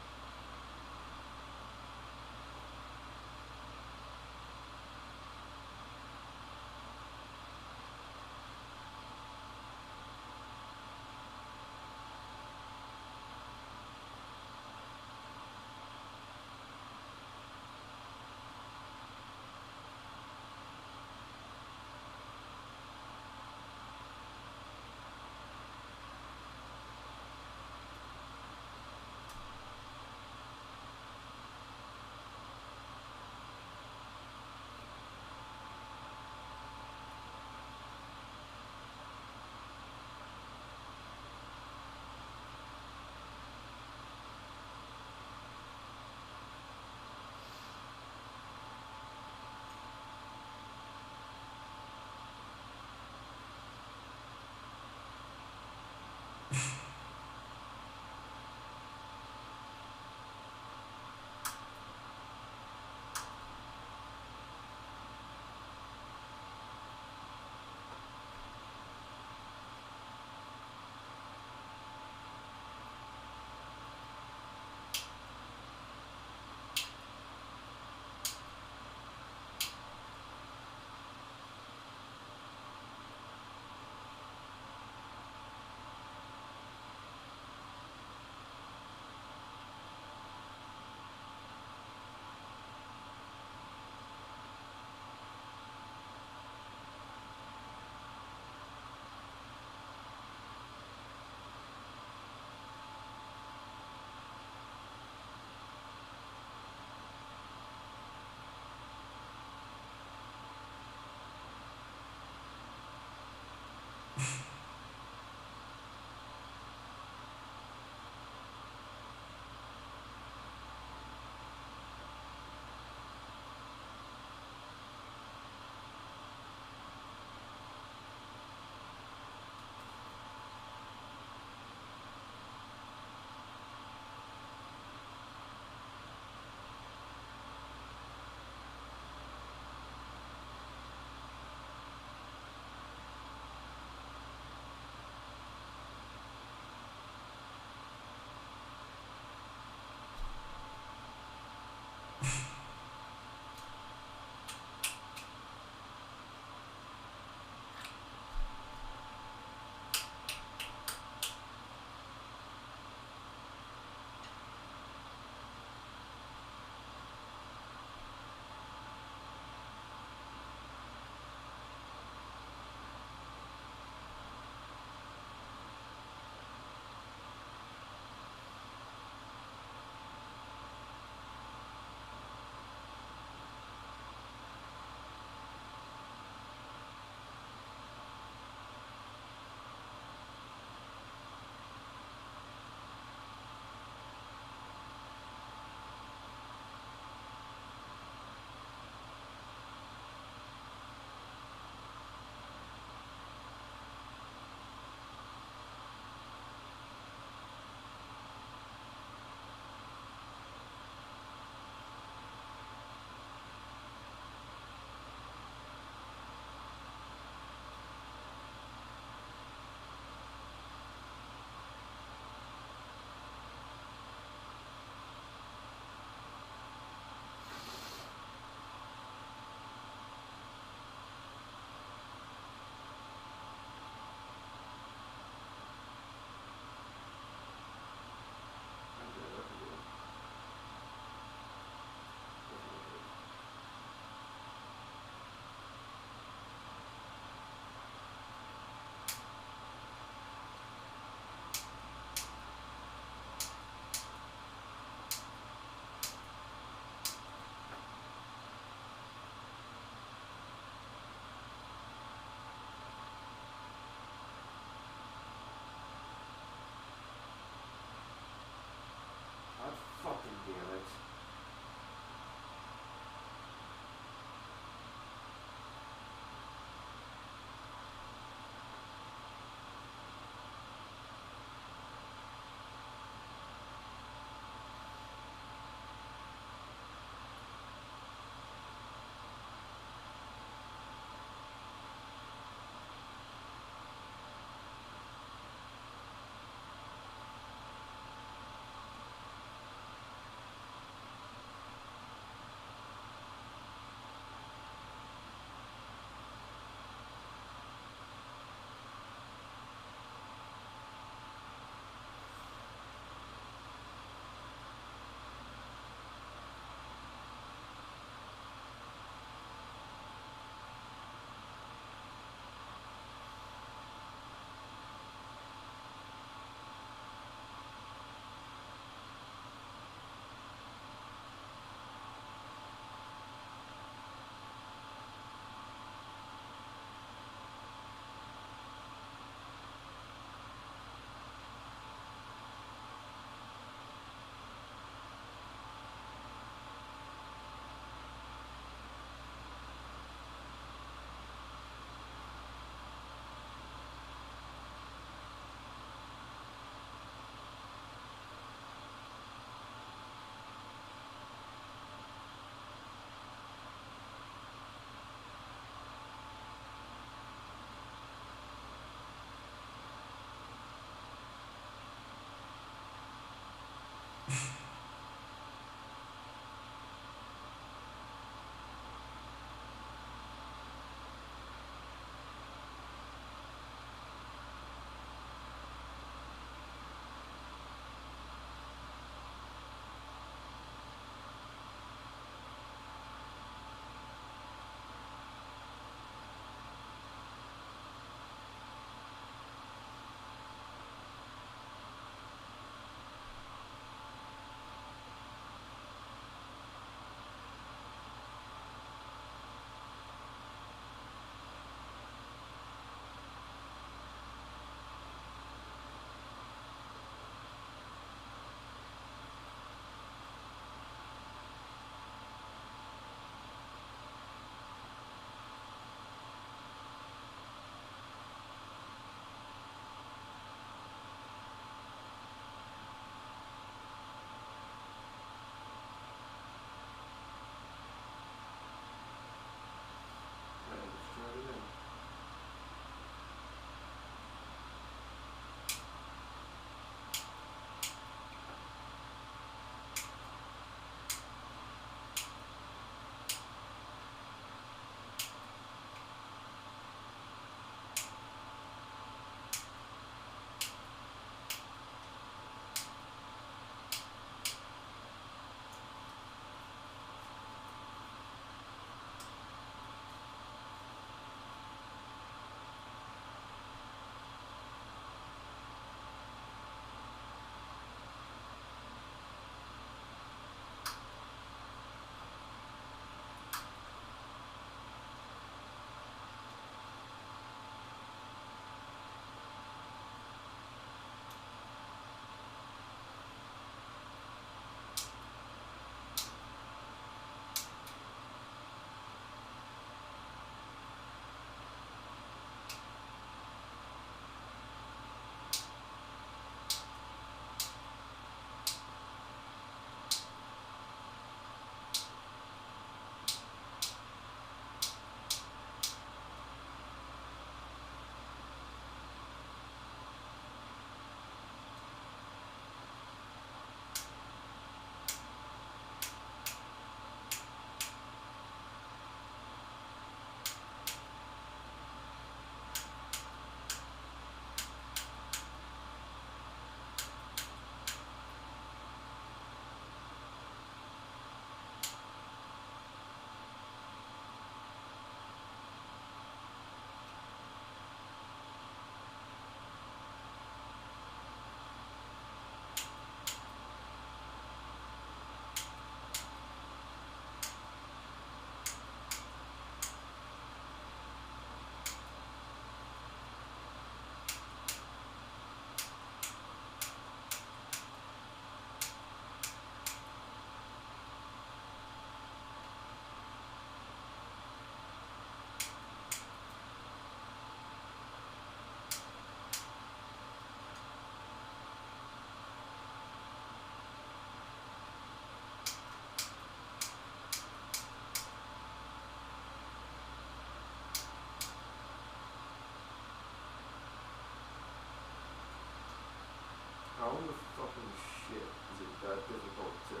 that difficult to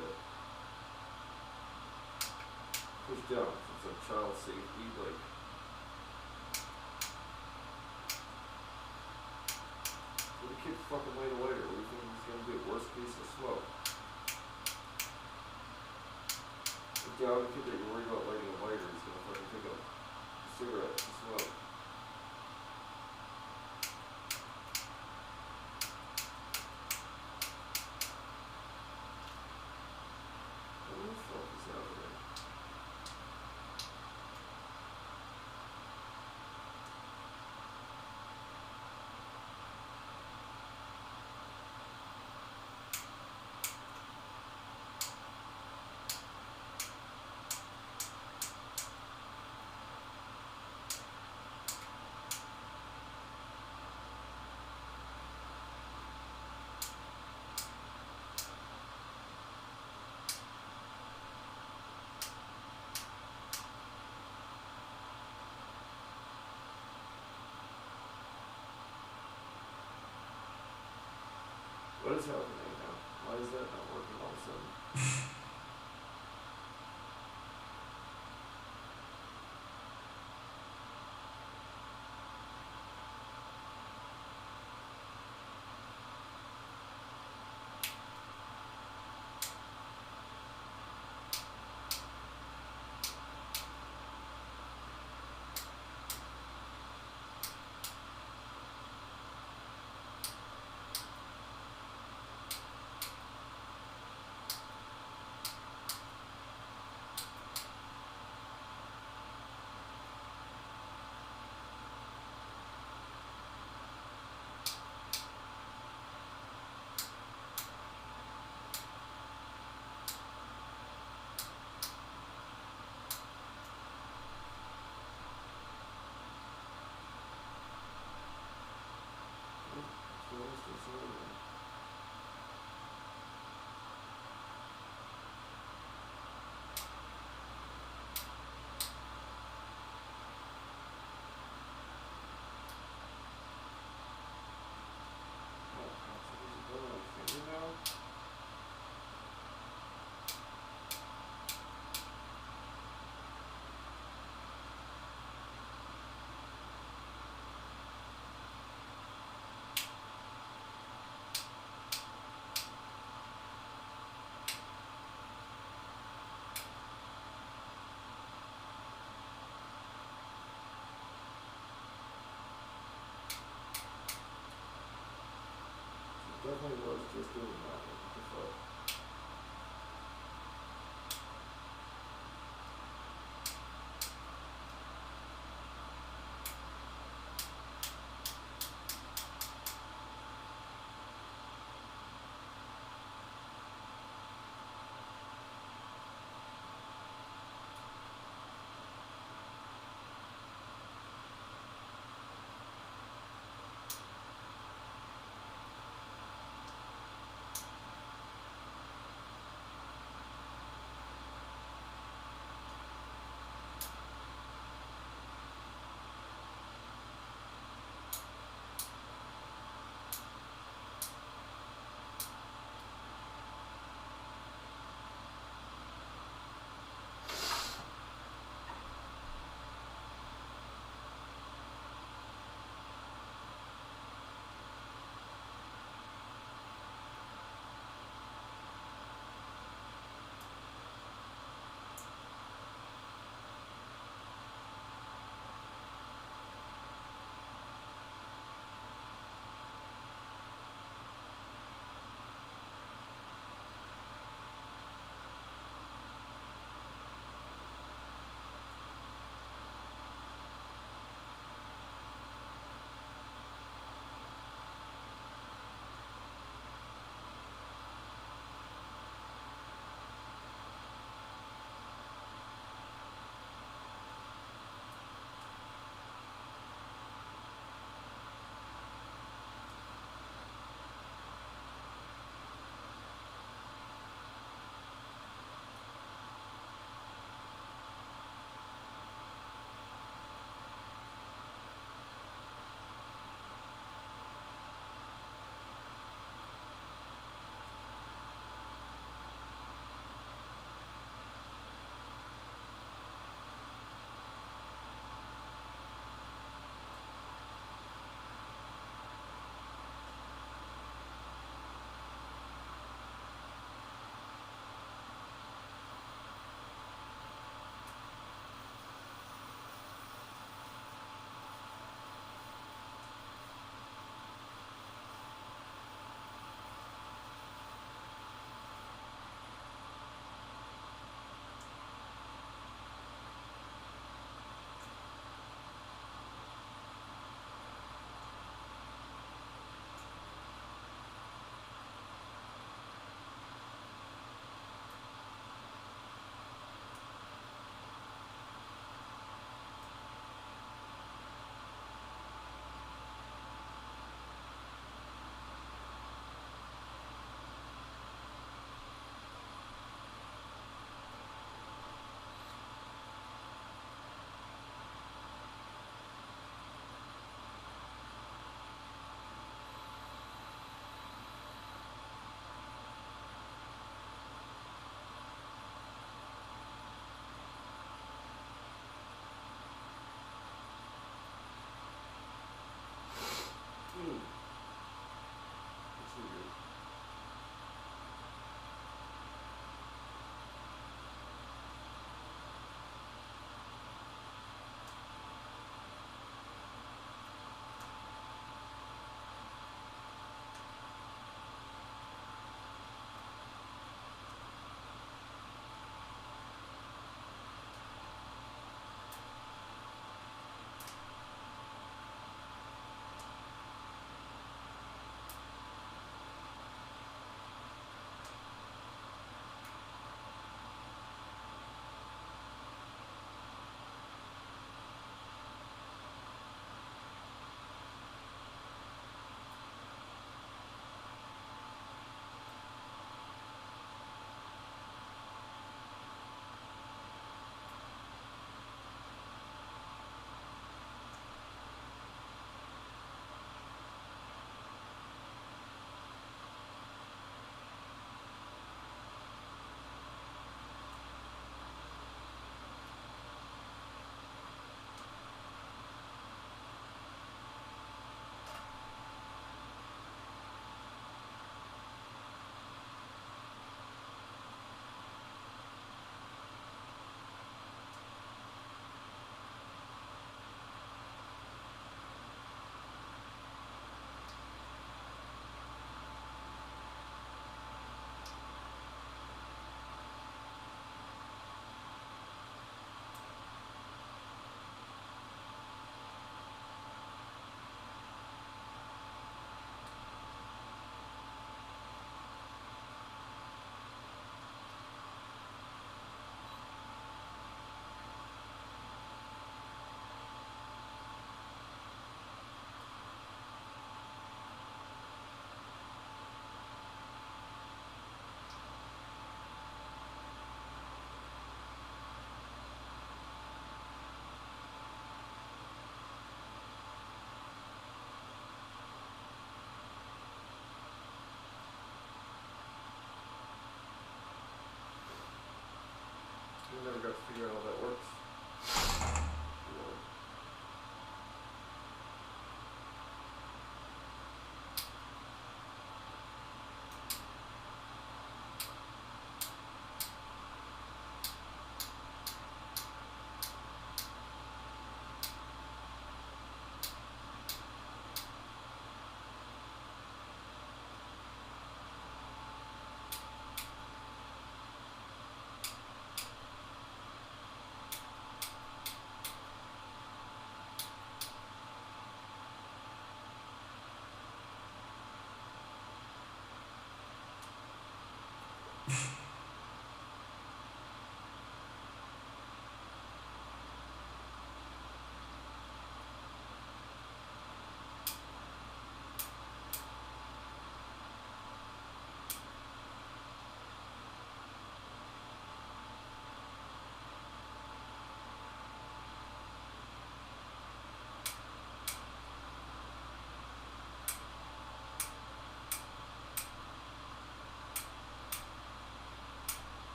push down. It's like child safety, like what a kid fucking light a lighter, what do you think he's gonna do? Worst case of smoke. I doubt a kid that you're worried about lighting a lighter is gonna fucking pick up a cigarette to smoke. What the fuck is happening? What is happening now? Why is that not working all of a sudden? What is this over? Definitely was just doing that. What the fuck?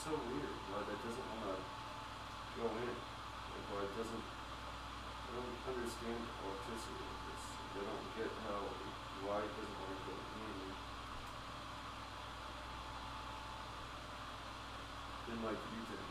So weird why that doesn't want to go in. Like why it doesn't. I don't understand electricity with this. I don't get why it doesn't want to go in. Then like you can.